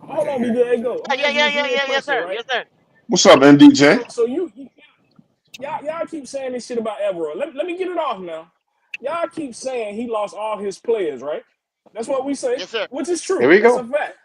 Hold on, be good. Hey, go. I'm
receiver.
gonna
Yeah,
ask you
yeah,
this
yeah,
real
yeah, yes,
question,
sir.
right?
Yes, sir.
What's up, NDJ?
So y'all keep saying this shit about Evero. Let me get it off now. Y'all keep saying he lost all his players, right? That's what we say,
Yes, sir.
which is
Here
true.
we
That's a
go.
fact.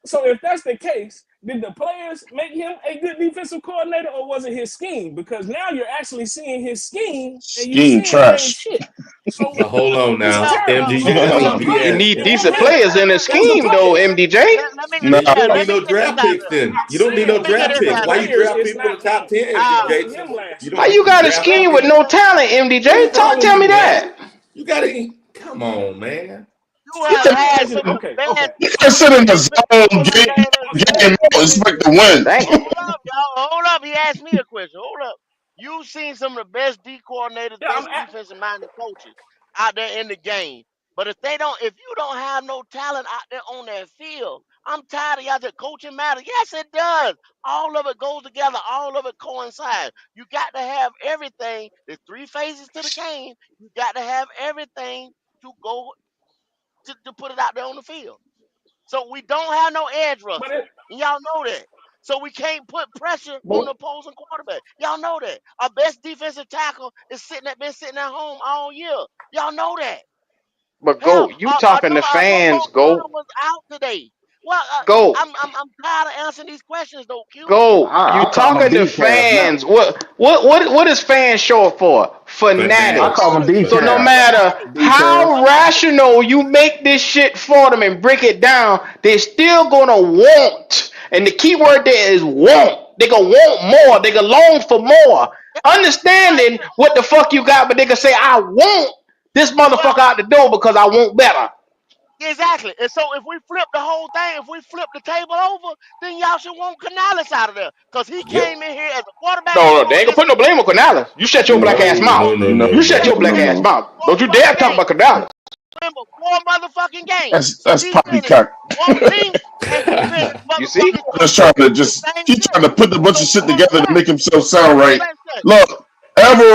So if that's the case, did the players make him a good defensive coordinator, or was it his scheme? Because now you're actually seeing his scheme, and you
Scheme
seeing it ain't
trash.
shit. So
Hold on
it's
now,
Well,
terrible.
MDJ.
So
That's
as
some
a
You
player,
BS.
need
it won't
decent
help
players in the
as a
scheme, though,
player.
MDJ.
let me
Nah.
You don't
let
need
me
no
get this
draft
out
picks
there.
then.
I'm
You don't need no
saying
Let me get
draft
as
this
a
picks.
out
Why
there.
you
players,
draft
it's
people in
not
the top 10,
benefiting
MDJ?
him last
You
year.
How
don't
you
need to
got a
draft
Let
scheme
people.
with
me
no talent,
What are you
MDJ?
calling
Tell
me,
me that.
man? You gotta come on, man.
You
You
have
tell-
Let me
had
ask you.
some of the
Okay,
best
okay.
You gotta sit in the
defensive
zone,
coordinators.
game mode, expect to win.
Damn.
Hold up, y'all. Hold up. He asked me a question. Hold up. You've seen some of the best D coordinators,
Yeah,
best defensive minded coaches out there in the game. But if you don't have no talent out there on that field, I'm tired of y'all just coaching matters. Yes, it does. All of it goes together. All of it coincides. You got to have everything. There's three phases to the game. You got to have everything to go to put it out there on the field. So we don't have no edge
but
rusher.
it,
And y'all know that. So we can't put pressure on
but
the opposing quarterback. Y'all know that. Our best defensive tackle is been sitting at home all year. Y'all know that.
But
Hell,
go. You talking to
our number
fans,
one corner
go.
was out today. Well,
Go.
I'm tired of answering these questions though, Q.
Go. You
I call them
talking to
decaf now.
fans. What is fans short for?
I
Fanatic.
Fanatics.
call them
So no
decaf.
matter
Fanatic.
Decaf.
how rational you make this shit for them and break it down, they still gonna want. And the key word there is want. They gonna want more. They gonna long for more. Understanding what the fuck you got, but they can say, I want this
Well,
motherfucker out the door because I want better.
exactly. And so if we flip the whole thing, if we flip the table over, then y'all should want Canales out of there. Because he
Yep.
came in here as a quarterback
No, no, they
guru
ain't
and
gonna put no blame on Canales. You shut your black ass
No,
mouth.
no, no,
No,
no,
You shut
no.
your
no,
black
no,
ass
no.
mouth.
four
Don't you dare
fucking
talk
games.
about Canales.
Remember, four motherfucking games.
That's
He finished
poppycock.
14th and he finished
You see?
motherfucking
Just
20th.
trying to
The
just
same
keep
shit.
trying to put a bunch
So
of shit
hold
together to
on.
make himself
Hold
sound
on,
right.
listen.
Look,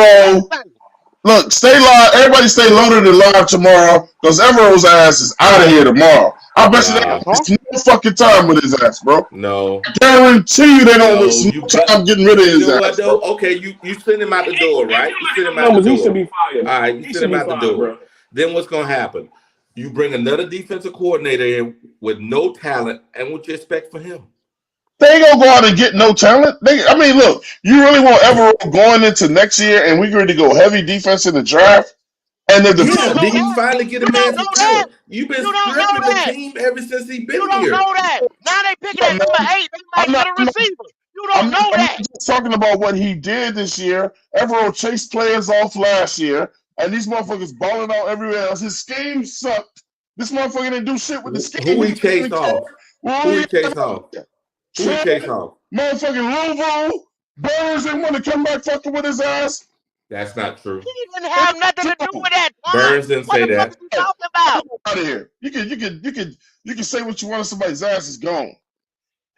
Listen.
Evero, look, stay live. Everybody stay loaded and live tomorrow because Evero's ass is out of here tomorrow. I bet you they
Nah,
don't
That's all.
waste no fucking time with his ass, bro.
no,
Guarantee you they don't
no.
waste
You
no
bet.
time getting rid of
You
his
know what
ass, bro.
though? Okay, you send him out the door,
if
right?
you
You
look
send
at
him
them
out the
numbers, he should
door.
be fired.
All right, you
He
send
should
him
be
out the
fired,
door.
bro.
Then what's gonna happen? You bring another defensive coordinator in with no talent, and what you expect for him?
They ain't gonna go out and get no talent. I mean, look, you really want Evero going into next year and we going to go heavy defense in the draft? And the
You don't
Yeah,
defense,
know
then you
that.
finally get
You
a man
don't
some
know that.
talent. You've been
You don't know
stripping the
that.
team ever since he
You
been
don't
here.
know that. Now they picking
I'm
at number
not,
8. They
I'm
might
not,
get a
I'm not,
receiver. You don't know
I'm not
that.
just talking about what he did this year. Evero chased players off last year, and these motherfuckers balling out everywhere else. His scheme sucked. This motherfucker didn't do shit with the scheme.
Who
He
he
didn't
chased
even care.
off?
Well,
Who
he
he chased off? Who he
Trent,
chased off?
motherfucking Louisville, Burns didn't want to come back fucking with his ass.
That's not true.
He didn't have nothing to do with that, Twan.
Burns didn't
What
say
the fuck
that.
are you talking about?
Out of here. You can say what you want. Somebody's ass is gone,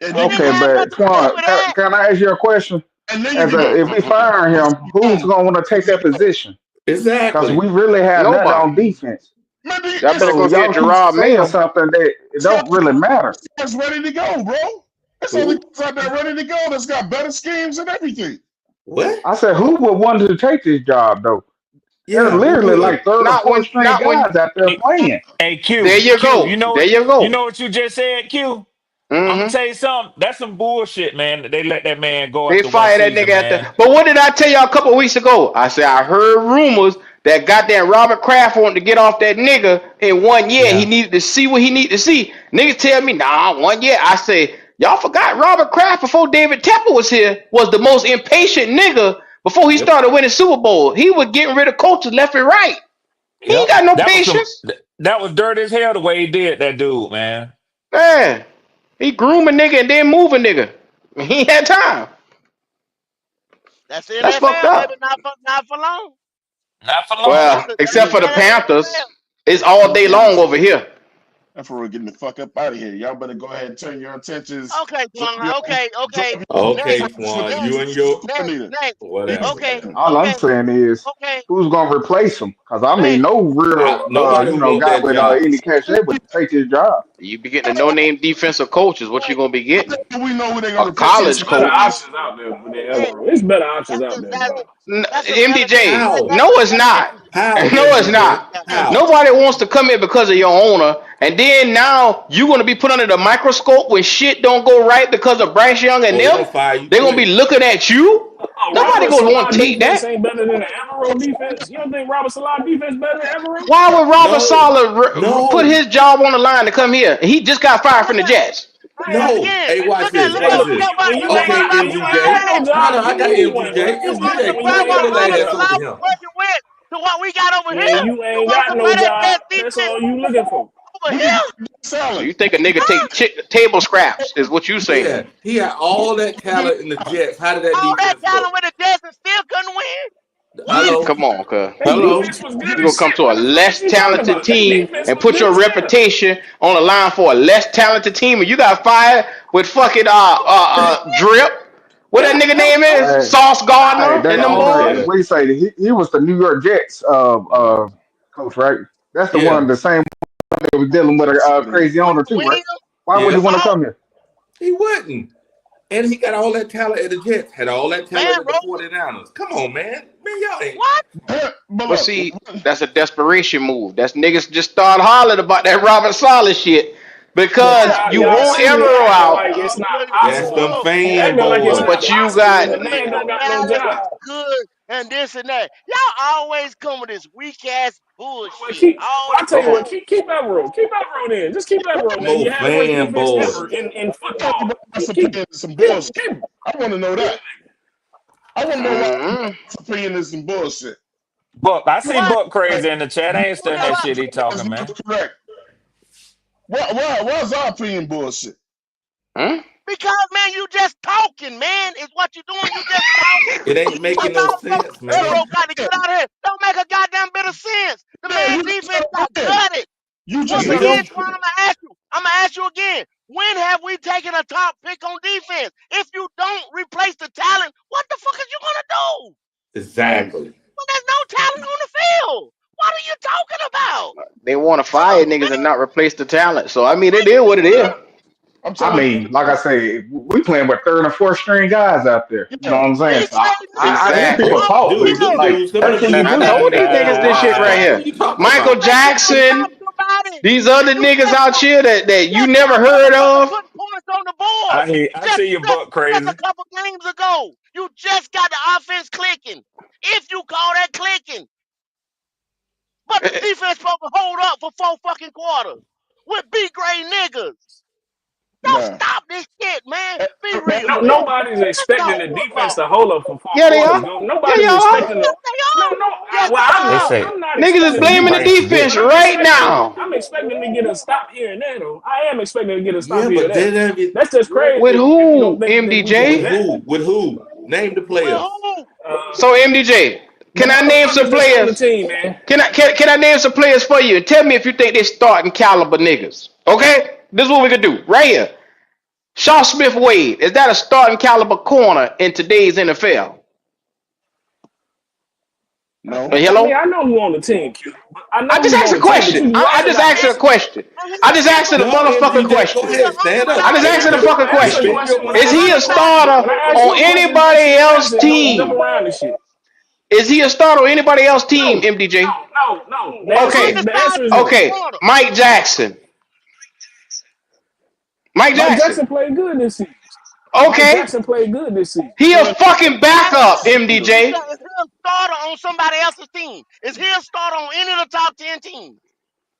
and
He
then you
didn't
Okay,
can
have
but
nothing to do
Twan,
with that.
can I ask you a question?
and then you
As
can
a, if we fire him, who's
go.
gonna want to take that position? Because
Exactly.
we really have nothing
Nobody.
on defense.
Maybe
Y'all better
So
go get
y'all keep
Gerard
saying
Mayo.
something that it don't really matter.
it's ready to go, bro. It's other
Who?
guys out there ready to go that's got better schemes and everything.
What?
I said, who would want to take this job though? They're
Yeah, who
literally
would?
like third or fourth string
Not when
guys out there
Hey,
playing.
hey,
there
Q,
you
Q,
go. There you
you
go.
know what you just said, Q? I'm gonna
Mm-hmm.
tell you something. That's some bullshit, man. That they let that man go
They
after one
fired that nigga
season,
at the.
man.
But what did I tell y'all a couple weeks ago? I said I heard rumors that goddamn Robert Kraft wanted to get off that nigga in 1 year. He
Yeah.
needed to see what he needed to see. Niggas tell me, nah, 1 year. I say, y'all forgot Robert Kraft before David Tepper was here was the most impatient nigga before he
Yep.
started winning Super Bowl. He was getting rid of coaches left and right. He ain't
Yep.
got no
That was some.
patience.
That was dirty as hell the way he did that dude, man.
Man, he groom a nigga and then move a nigga. He ain't had time.
That's the
That's fucked
NFL, baby.
up.
Not for long.
Not for long.
Well,
That's
except
the
for the
damn
Panthers,
NFL.
it's
That's
all
what
day
I'm trying to
long
say.
over here.
That for real, getting the fuck up out of here. Y'all better go ahead and turn your attentions.
Okay,
Drop
Twan.
your
Okay.
Okay,
Next,
flags for the
Swan, you
next,
and your
coordinator.
next.
whatever,
Okay,
man.
All I'm
okay,
saying is,
okay.
who's gonna replace him? Because I mean,
Next.
no real,
Nobody want
guy
that
with
job.
any cachet would take his job.
You be getting a no-name defensive coach is what you're gonna be getting.
We know who they're
A
gonna replace him
It's
college
with.
better
coach.
options out there than
Next.
ever. It's better options out there,
That's
dog.
a relegated.
MDJ,
How?
no, it's not.
Relegation.
How,
No, it's
MDJ?
not.
How?
Nobody wants to come here because of your owner, and then now you're gonna be put under the microscope when shit don't go right because of Bryce Young and
Oh, they're
them.
gonna fire you
They're gonna be
quick.
looking at you. Nobody
Robert
gonna want
Salah
to take
defense
that.
ain't better than the Avero defense. You don't think Robert Salah defense better than Avero?
Why would Robert
No,
Saleh put
no,
his job on the line to come here? He just got fired from
Look
the
at
Jets.
no.
again.
Hey, watch this.
Look
Hey,
at
Watch
look,
what
this.
when you ain't
Okay,
when you ain't
MGJ.
got no
Robert
Hold
job,
on, I
you
got
move one.
MGJ.
You
It's
want to
MGJ,
different when you
compare
get
ain't
what
your
got no
lady
Robert
ass
job.
over
Salah
here.
was working with to what we got over
When
here?
you
You
ain't
want to
got no
compare that
job,
best
that's
defense
all you looking for.
over
We can
here?
get
So
salad.
you think a nigga
Huh?
take table scraps is what you saying?
Yeah, he had all that talent in the Jets. How did that
All that
defense
talent
look?
with the Jets and still couldn't win? What?
We
Hello,
Come on, cuz.
They
hello.
defense was good
You
as
gonna come
shit.
to a
What the fuck is
less
you talking
talented
about? They
team
defense
and
was
put
good
your
as hell.
reputation on the line for a less talented team, and you got fired with fucking drip. What that nigga name is?
Hey,
Sauce
hey,
Gardner
they
and them
okay.
boys.
Yeah,
What do you say? He was the New York Jets coach, right? That's the one,
yeah.
the same one that was dealing with a crazy
With
owner
the
too, right?
Williams,
Why would he
Yeah,
want to
Saul,
come here?
he wouldn't. And he got all that talent at the Jets. Had all that talent
Van
at the
Roten,
49ers. Come on, man. Man, y'all ain't.
what?
but
But
look,
see, that's a desperation move. That's niggas just start hollering about that Robert Saleh shit
But
because
Yeah,
y'all,
you
y'all
want
sitting here
Evero
acting
out,
like it's not
That's them
possible.
fan
Acting like it's
but
not
boys.
but you
possible
got
when the
but
man
the
don't got no
talent
job.
is good and this and that. Y'all always come with this weak ass
Well,
bullshit all
I
the
tell you
okay.
what,
time.
keep Evero. Keep Evero then. Just keep Evero, man.
More
You had the worst
fan
defense
boys.
ever in
everybody
football. Keep him.
opinion is some
Keep him.
bullshit.
Keep him.
I want to know
Keep
that. I want to know why
Mm-hmm.
everybody's opinion is some bullshit.
Buck, I see
Why?
Buck crazy in the chat. I
You
ain't
know
studying
that
that
Why?
shit he
is
talking,
not
man.
correct. Why is our opinion bullshit?
Hmm?
Because man, you just talking, man. Is what you doing. You just talking.
It ain't making
That's
no
all
sense,
That's
Evero
man.
got to get out of here. Don't make a goddamn bit of sense. The
yeah,
man
you just
defense
gotta
got
win.
gutted.
You just
Once
We
gotta
again,
don't.
Twan, I'm gonna ask you again. When have we taken a top pick on defense? If you don't replace the talent, what the fuck is you gonna do?
Mm.
Exactly.
When there's no talent on the field, what are you talking about?
They want to fire
Talk,
niggas and
man.
not replace the talent. So I mean, it is what it is.
I'm
I
telling
mean, like I say, we playing with third and fourth string guys out there.
you,
You know
yeah.
what I'm saying?
We
So I,
played
I, I hear
niggas
people
Exactly.
over
talk, but
Dude, them
like
here.
dudes, some of
that's
them
what you
I
dudes
do.
ain't
told
even
these
playing
niggas
no
this shit right
football.
Man,
What are
here.
you talking
you
Michael
about?
think you can
Jackson,
stop somebody?
these other
You
niggas
just
out here that you
just
never
not
heard
motherfucking
of.
putting points on the board.
I
Just
see your
just
Buck
just a
crazy.
couple games ago. You just got the offense clicking. If you call that clicking. But the defense supposed to hold up for 4 fucking quarters with B grade niggas. Don't
Nah.
stop this shit, man.
Eh,
Be
man,
real,
No,
man.
nobody's
Let's
expecting
talk
the defense to
football.
hold up for four
Yeah, they
quarters.
are.
No,
Yeah,
nobody's
y'all are.
expecting
Yes,
it.
they
No,
are.
no.
Yes,
Well,
they
They
are.
say
I'm not
Niggas is
expecting
say
the
you
blaming the
defense,
Bryce
defense
but
bitch.
right now.
I'm expecting to get a stop here and there. Though I am expecting to get a stop
Yeah,
here and
but
there.
they don't get
That's just crazy
With
if you don't
who,
think that we can
with
do
MDJ?
that.
who? With who? Name the
Well,
players.
who?
Uh,
So MDJ,
the
can I name some
motherfuckers that's on the
players?
team, man.
Can I name some players for you and tell me if you think they starting caliber niggas? Okay, this is what we can do right here. Shaw Smith Wade, is that a starting caliber corner in today's NFL?
no.
I mean,
Hello?
I know who on the team, Q. I
I
know
just
who's
asked
on
a
the team, but
question.
you
I
also
just
got to
asked a
answer.
question.
And
I just asked it a
No,
motherfucking
MGJ, go
question.
he's an
ahead. Stand up.
I just
Speak
asked it a
your
fucking
I answer
question.
speak your
when I
Is
mind.
he a
ask you
starter
when I ask you
on
a question, make
anybody
sure you
else
answer it. Don't jump
team?
around and shit.
Is he a starter on anybody else team,
No,
MDJ?
no.
Okay.
The answer
undecided
is no.
Okay.
corner.
Mike Jackson. Mike
Mike
Jackson.
Jackson played good this season. Mike
Okay.
Jackson played good this season.
He a
He
fucking backup,
undecided.
MDJ.
Is he starter on somebody else's team? Is he a starter on any of the top 10 teams?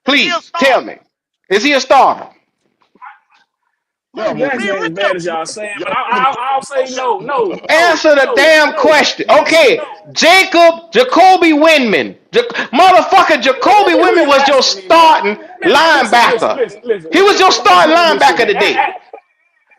Is he a
Please tell
starter?
me. Is he a starter?
Michael
Y'all want
Jackson
Be
ain't
real.
as bad as y'all saying, but
y'all want
I'll say no, no, no,
Answer the
no,
damn
no,
question.
yes,
Okay,
no.
Jacoby Windman. Motherfucker, Jacoby
Who
Windman
you
was your
asking me, man?
starting linebacker. He was your
Man,
starting
listen
linebacker
to me.
today.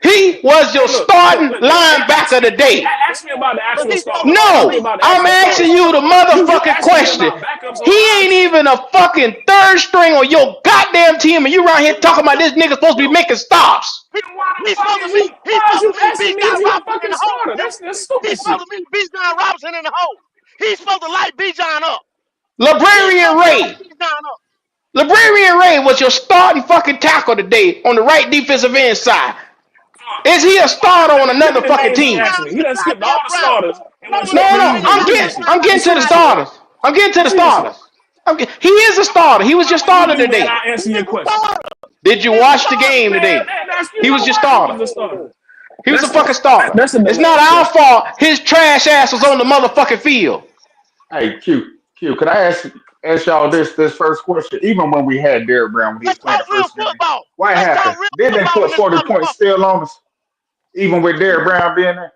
He was your
Hey, look,
starting
ask
linebacker
me,
today.
ask me about the
Was
actual
he supposed
starters.
to
Ask me
No,
about the
I'm
actual
asking
starters.
you the
You
motherfucking
asking me
question.
about backups on
He
our
ain't
team?
even a fucking third string on your goddamn team, and you around here talking about this nigga supposed to be making stops.
he,
Then why the
he's
fuck
supposed to
is
meet
you?
he's
Why is
supposed
you
to meet
asking
B.
me? Is
John
he a
Robinson in
fucking
the hole,
starter?
Q.
That's stupid
He's supposed
shit.
to meet B. John Robinson in the hole. He's supposed to light B. John up. He's
Librarian
supposed to light
Ray.
B. John up.
Librarian Ray was your starting fucking tackle today on the right defensive end side. Is he a starter on
Give me
another
the
fucking
names he
team?
asked
Brown
me.
is
He
a
done skipped all
goddamn
the
Brown.
starters and
Show
went
me the
straight to
No,
free
Librarian
I'm
agent. Let me
goddamn
getting
see.
I'm
Brown
getting
in
to
the
the
goddamn
starters.
book.
I'm getting to the
Send it to me.
starters. He is a starter. He was your
Whatever you
starter
do, man,
today.
I'll answer
He's
your
a
question.
starter.
Did you
He's a
watch the
starter.
game
Man,
today?
you
He was
know
your
why he was
starter.
the starter.
He was a fucking starter.
That's a
It's not
delayed
our
question.
fault his trash ass was on the motherfucking field.
Hey, Q, could I ask y'all this first question? Even when we had Derrick Brown when he was
Let's
playing
talk
the
real
first game,
football.
what
Let's talk
happened?
real
Didn't they
football in
put
this
40 points
motherfucker.
still on us, even with Derrick Brown being there?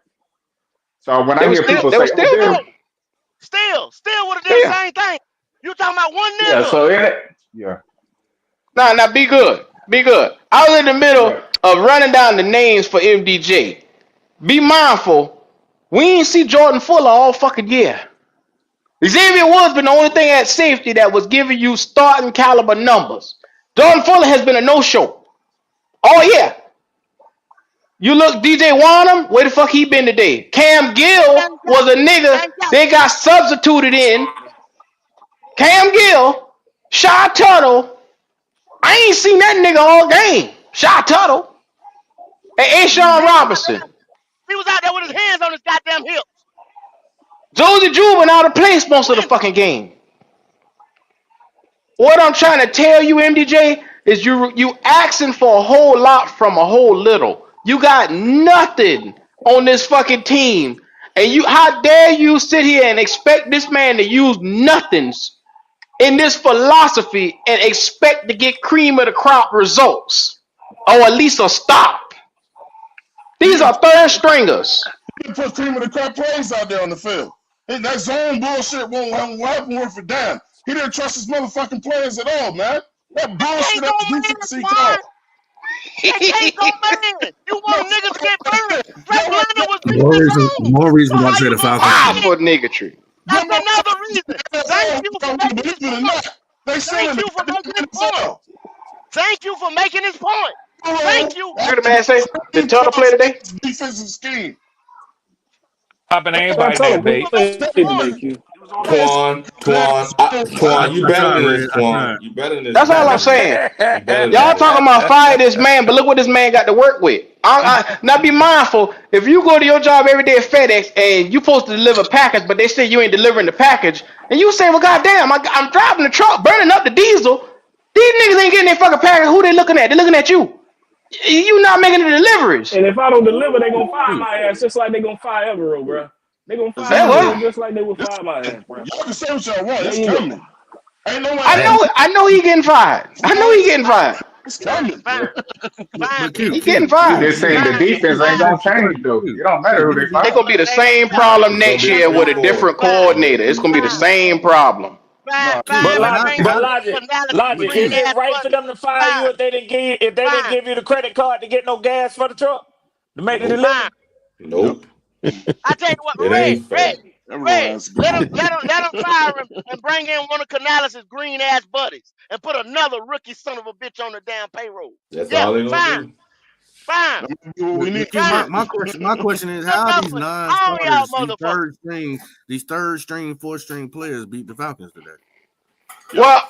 So when
They
I
was
hear
still
people
they was
say, "Oh,
still
No,
there.
Derrick,"
still would have did the
Still.
same thing. You talking about one
yeah,
nigga.
so yeah,
Now be good. Be good. I was in the middle
yeah.
of running down the names for MDJ. Be mindful. We ain't see Jordan Fuller all fucking year. Xavier Woods been the only thing at safety that was giving you starting caliber numbers. Jordan Fuller has been a no-show. Oh yeah. You look DJ Wanham, where the fuck he been today? Cam Gill was a nigga
Ain't got
they got substituted in. Cam Gill, Shy Tuttle. I ain't seen that nigga all game. Shy Tuttle and Ashawn Robinson.
he was out there with his hands on his goddamn hips.
Josie Jewell been out of place most of the
When
fucking game. What I'm trying to tell you, MDJ, is you asking for a whole lot from a whole little. You got nothing on this fucking team. And you how dare you sit here and expect this man to use nothings in this philosophy and expect to get cream of the crop results. Or at least a stop.
He
These
didn't,
are third stringers.
he didn't put cream of the crop plays out there on the field. That zone bullshit won't happen worth a damn. He didn't trust his motherfucking players at all, man. That
they can't
bullshit
go
ass
man,
defense he
Quan.
called.
They can't go man. You
No,
want niggas to get burned.
your
Drake
ass
London was beating
More
his
reason,
own.
more
So
reason why I
how
say
you
the
gonna
Falcons
say
Why
win.
it?
for niggatry?
your
That's another
motherfucking
reason. Thank
NFL
you for
whether you
making his
believe it or
point.
not. They still
Thank
in the
you for making his
goddamn
point.
NFL.
Thank you for making his point. Thank you.
You hear the man say? Did
Team
Tuttle play
plus
today?
defensive scheme.
Popping
Thank
everybody
Tell
that
him
you
who
for
bait.
making
played
his
today,
point.
Q. He was on the field.
Twan, you
I
better
tried,
than
Red.
this,
I
Twan.
tried.
You better than this,
That's all
Twan.
I'm saying.
You better than
Y'all
this.
talking about fire this man, but look what this man got to work with. Now be mindful. If you go to your job every day at FedEx and you supposed to deliver package, but they say you ain't delivering the package, and you say, "Well, goddamn, I'm driving the truck, burning up the diesel. These niggas ain't getting their fucking package. Who they looking at? They looking at you. You not making the deliveries.
And if I don't deliver, they gonna fire my ass just like they gonna fire Evero, bro. They gonna fire
That
Exactly.
Evero
what?
just like they would
It's
fire my
coming.
ass, bro.
Y'all can say what y'all want.
There
It's
you go.
coming. Ain't no way
I
Hey,
out.
know he getting fired. I know he getting
Fine,
fired.
It's
fine,
coming.
fine, fine,
but
Q.
He getting
I'm
fired.
just saying the
Fine,
defense ain't
fine.
gonna change though. It don't matter who
Let me
they
be,
It's
fire.
gonna be the
It ain't gonna
same
matter.
problem
It's gonna
next
be the
year with
same
a
Fine,
score.
different
It's
fine,
gonna be the
coordinator. It's
same
gonna be the
fine,
score.
same problem.
fine,
Nah, Q.
fine.
But
Let's
but
bring
logic,
in
but
how,
logic,
analysis
logic.
green
Is
Q,
it
ass
right for
buddy.
them to fire you
Fine,
if they didn't
fine,
give you the credit card to get no gas for the truck to make the
Nope.
delivery?
fine.
Yep.
Nope.
I tell you what,
It
Red,
ain't
Red,
fair.
Red.
Everyone's
Let him,
gone.
let him fire him and bring in one of Canales' green ass buddies and put another rookie son of a bitch on the damn payroll.
That's
Yeah,
all they're gonna
fine,
do.
fine,
That might be what we need.
but Q,
fine.
my question is how
Enough
these
of all y'all
non-starters,
motherfuckers.
these third string, fourth string players beat the Falcons today.
Yep.
Well,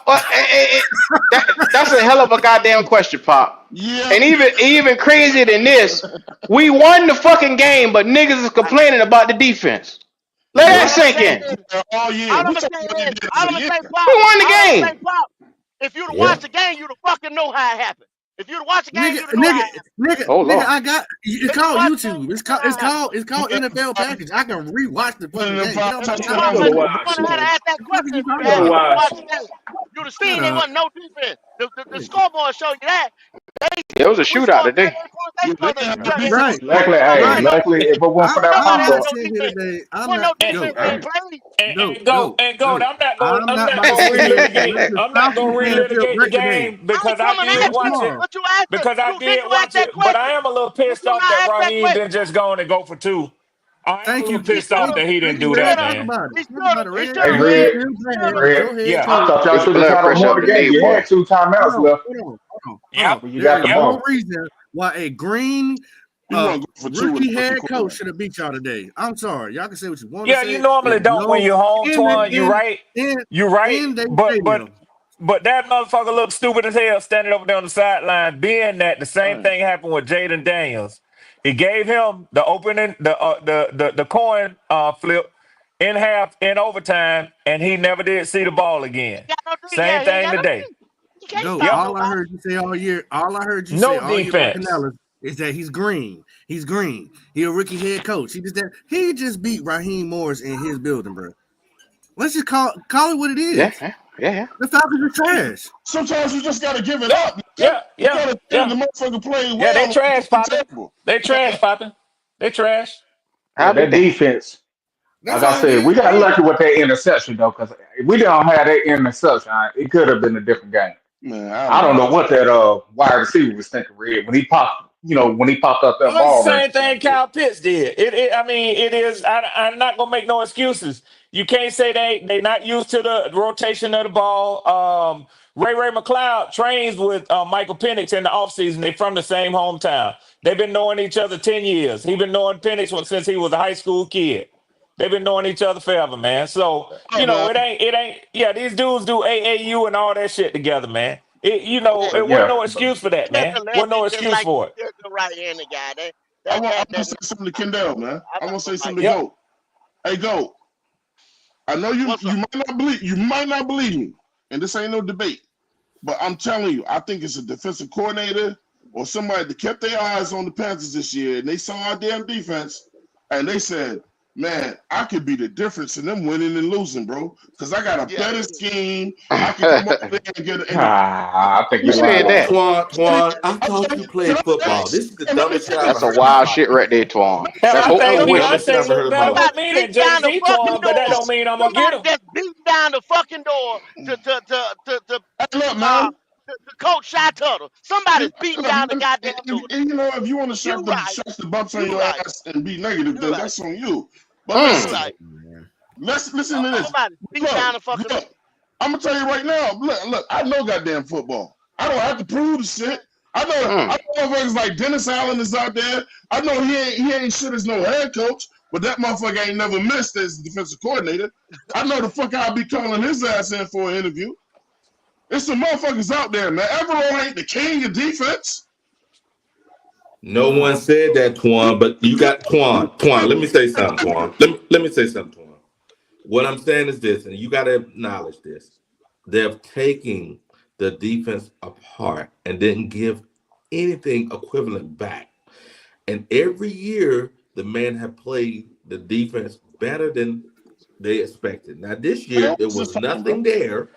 that's a hell of a goddamn question, Pop.
Yep.
And even crazier than this, we won the fucking game, but niggas is complaining about the defense. Let that
All
Yep.
I'm
sink
saying
in.
is,
All year.
all I'm
We
gonna
talking
say
about
is,
the end
all
of
I'm
the
gonna
year.
say,
We
Pop,
won the
all I'm gonna say,
game.
Pop. If you'd have
Yeah.
watched the game, you'd have fucking know how it happened. If you'd watch the game,
Nigga,
you'd know I am.
Oh Lord.
I got it's
If you
called
watch the game,
YouTube.
you know I am.
It's called NFL package. I can rewatch the fucking game. Get off my
You
time.
Tell me why.
wouldn't have had to ask that
What the fuck
question
are you
if you'd
talking
Tell
asked
me
if
about?
you
why.
watched the game. You'd have
Shut
seen there
up.
wasn't no defense. The scoreboard showed you that.
It was a
We
shootout
scored 38
today.
points. They scored 38
Right,
points.
right.
Luckily, if it wasn't for
There
that
wasn't
pop
there
I'm
was
not
up,
no
sitting here
defense.
today. I'm
Wasn't
not
no defense
go,
being
hey,
played.
go,
And goat.
go.
I'm
I'm
not
not
gonna
about to sit here and let
relitigate.
the
I'm not gonna
Falcons fans feel
relitigate the
great today.
game
I ain't
because I
coming
did
at
Coach
you,
watch it.
tomorrow.
but you asked
Because I
didn't
did
you ask
watch
that
it, but I
question?
am a little
Did
pissed
you
off
not
that
ask that
Raheem
question?
didn't just go on and go for 2. I am a
Thank
little
you.
He
pissed
should
off
have.
that he
Thank
didn't
you,
do
He
Red.
that,
should have.
Talk
man.
about it.
He
Talk
should
about
have.
it,
He
Red.
should
hey
have,
You
Red.
Red,
feel
He
bad,
should have.
but
Red,
go ahead,
Yeah,
I
too.
thought y'all
Get the
should have
blood
tried them
pressure
more
up
today.
today,
You
boy.
had 2
Hold
timeouts
on,
left
hold on, hold on, hold
yep,
on.
when you
There
got
is
the
yep.
no
ball.
reason why a green
You want to go for 2 with
rookie
a rookie
head coach
quarterback.
should have beat y'all today. I'm sorry. Y'all can say what you want to
Yeah, you
say.
normally
There's
don't when
no
you're home,
in the
Twan. You right. You right.
in their
But but
stadium.
but that motherfucker looked stupid as hell standing over there on the sideline. Being that the same
Right.
thing happened with Jaden Daniels. He gave him the opening, the coin flip in half in overtime, and he never did see the ball again.
He got no D.
Same
Yeah, he ain't
thing
got no
today.
D. He can't
Go.
stop
Yep.
All I
nobody.
heard you say all year. All I heard you say
No
all year about
defense.
Canales is that he's green. He's green. He a rookie head coach. He just beat Raheem Morris in his building, bro. Let's just call it what it
Yeah,
is.
yeah.
The Falcons are trash.
Sometimes you just got to give it
Yeah,
up. Man.
yeah,
You
yeah,
got to say
yeah.
the motherfucker playing
Yeah, they
well or
trash
playing
popping.
terrible.
They trash popping. They trash.
Yeah,
I'll be
that
damned.
defense.
That's
Like I
all it
said,
is.
we got lucky with that interception though, because if we don't have that interception, it could have been a different game.
Man, I
I
don't
don't
know.
know what that wide receiver was thinking, Red, when he popped. When he popped up that
Well, it's the
ball right
same thing
there.
Kyle Pitts did. I mean, it is. I'm not gonna make no excuses. You can't say they not used to the rotation of the ball. Ray McLeod trains with Michael Penix in the offseason. They from the same hometown. They've been knowing each other 10 years. He's been knowing Penix since he was a high school kid. They've been knowing each other forever, man. So
Oh, man.
it ain't. Yeah, these dudes do AAU and all that shit together, man. It wasn't
Yeah,
no excuse for that,
Just
man.
a
Wasn't no
lefty, just
excuse
like
for it.
the right-handed guy.
I'm
That
going to say something to Kendall, man.
I'm
I'm
not
going to say
gonna fight
something to
that.
Yep.
Go. Hey, Go. I know you
What's up?
might not believe me, and this ain't no debate, but I'm telling you, I think it's a defensive coordinator or somebody that kept their eyes on the Panthers this year, and they saw our damn defense, and they said, man, I could be the difference in them winning and losing, bro, because I got a
Yeah.
better scheme. I can come up there and get it.
I think
Who
you're
said
lying.
that?
Twan, I
I'm
thought
telling
you
you, can
played
I
football.
finish?
This is the
Can I
dumbest shit I've
finish?
That's
ever
some
heard in my
wild
life.
shit right there, Twan.
Hell,
That's
I
hope
That
think
was
for
the
Wilson.
dumbest shit I've
Beyonce
ever heard
looked
in my
better
life.
with
Somebody
me than
beating down the
JC
fucking
Twan, but that
door.
don't mean I'm gonna get
Somebody
him.
just beating down the fucking door to
Hey, look, man.
Coach Shy Tuttle. Somebody's beating
Look,
down the
man,
goddamn door.
if you want to
You right.
shut the bumps on
You
your
right.
ass and be negative,
You
then
right.
that's on you. But
You
Mm.
listen,
right.
let's listen to this.
Somebody's beating down the fucking door.
I'm gonna tell you right now. Look, I know goddamn football. I don't have to prove the shit. I know motherfuckers like Dennis Allen is out there. I know he ain't shit as no head coach, but that motherfucker ain't never missed as defensive coordinator. I know the fuck I'll be calling his ass in for an interview. There's some motherfuckers out there, man. Everett ain't the king of defense.
No one said that, Twan, but you got Twan. Twan, let me say something, Twan. Let me say something, Twan. What I'm saying is this, and you got to acknowledge this. They're taking the defense apart and didn't give anything equivalent back. And every year, the men have played the defense better than they expected. Now, this year, there was nothing there.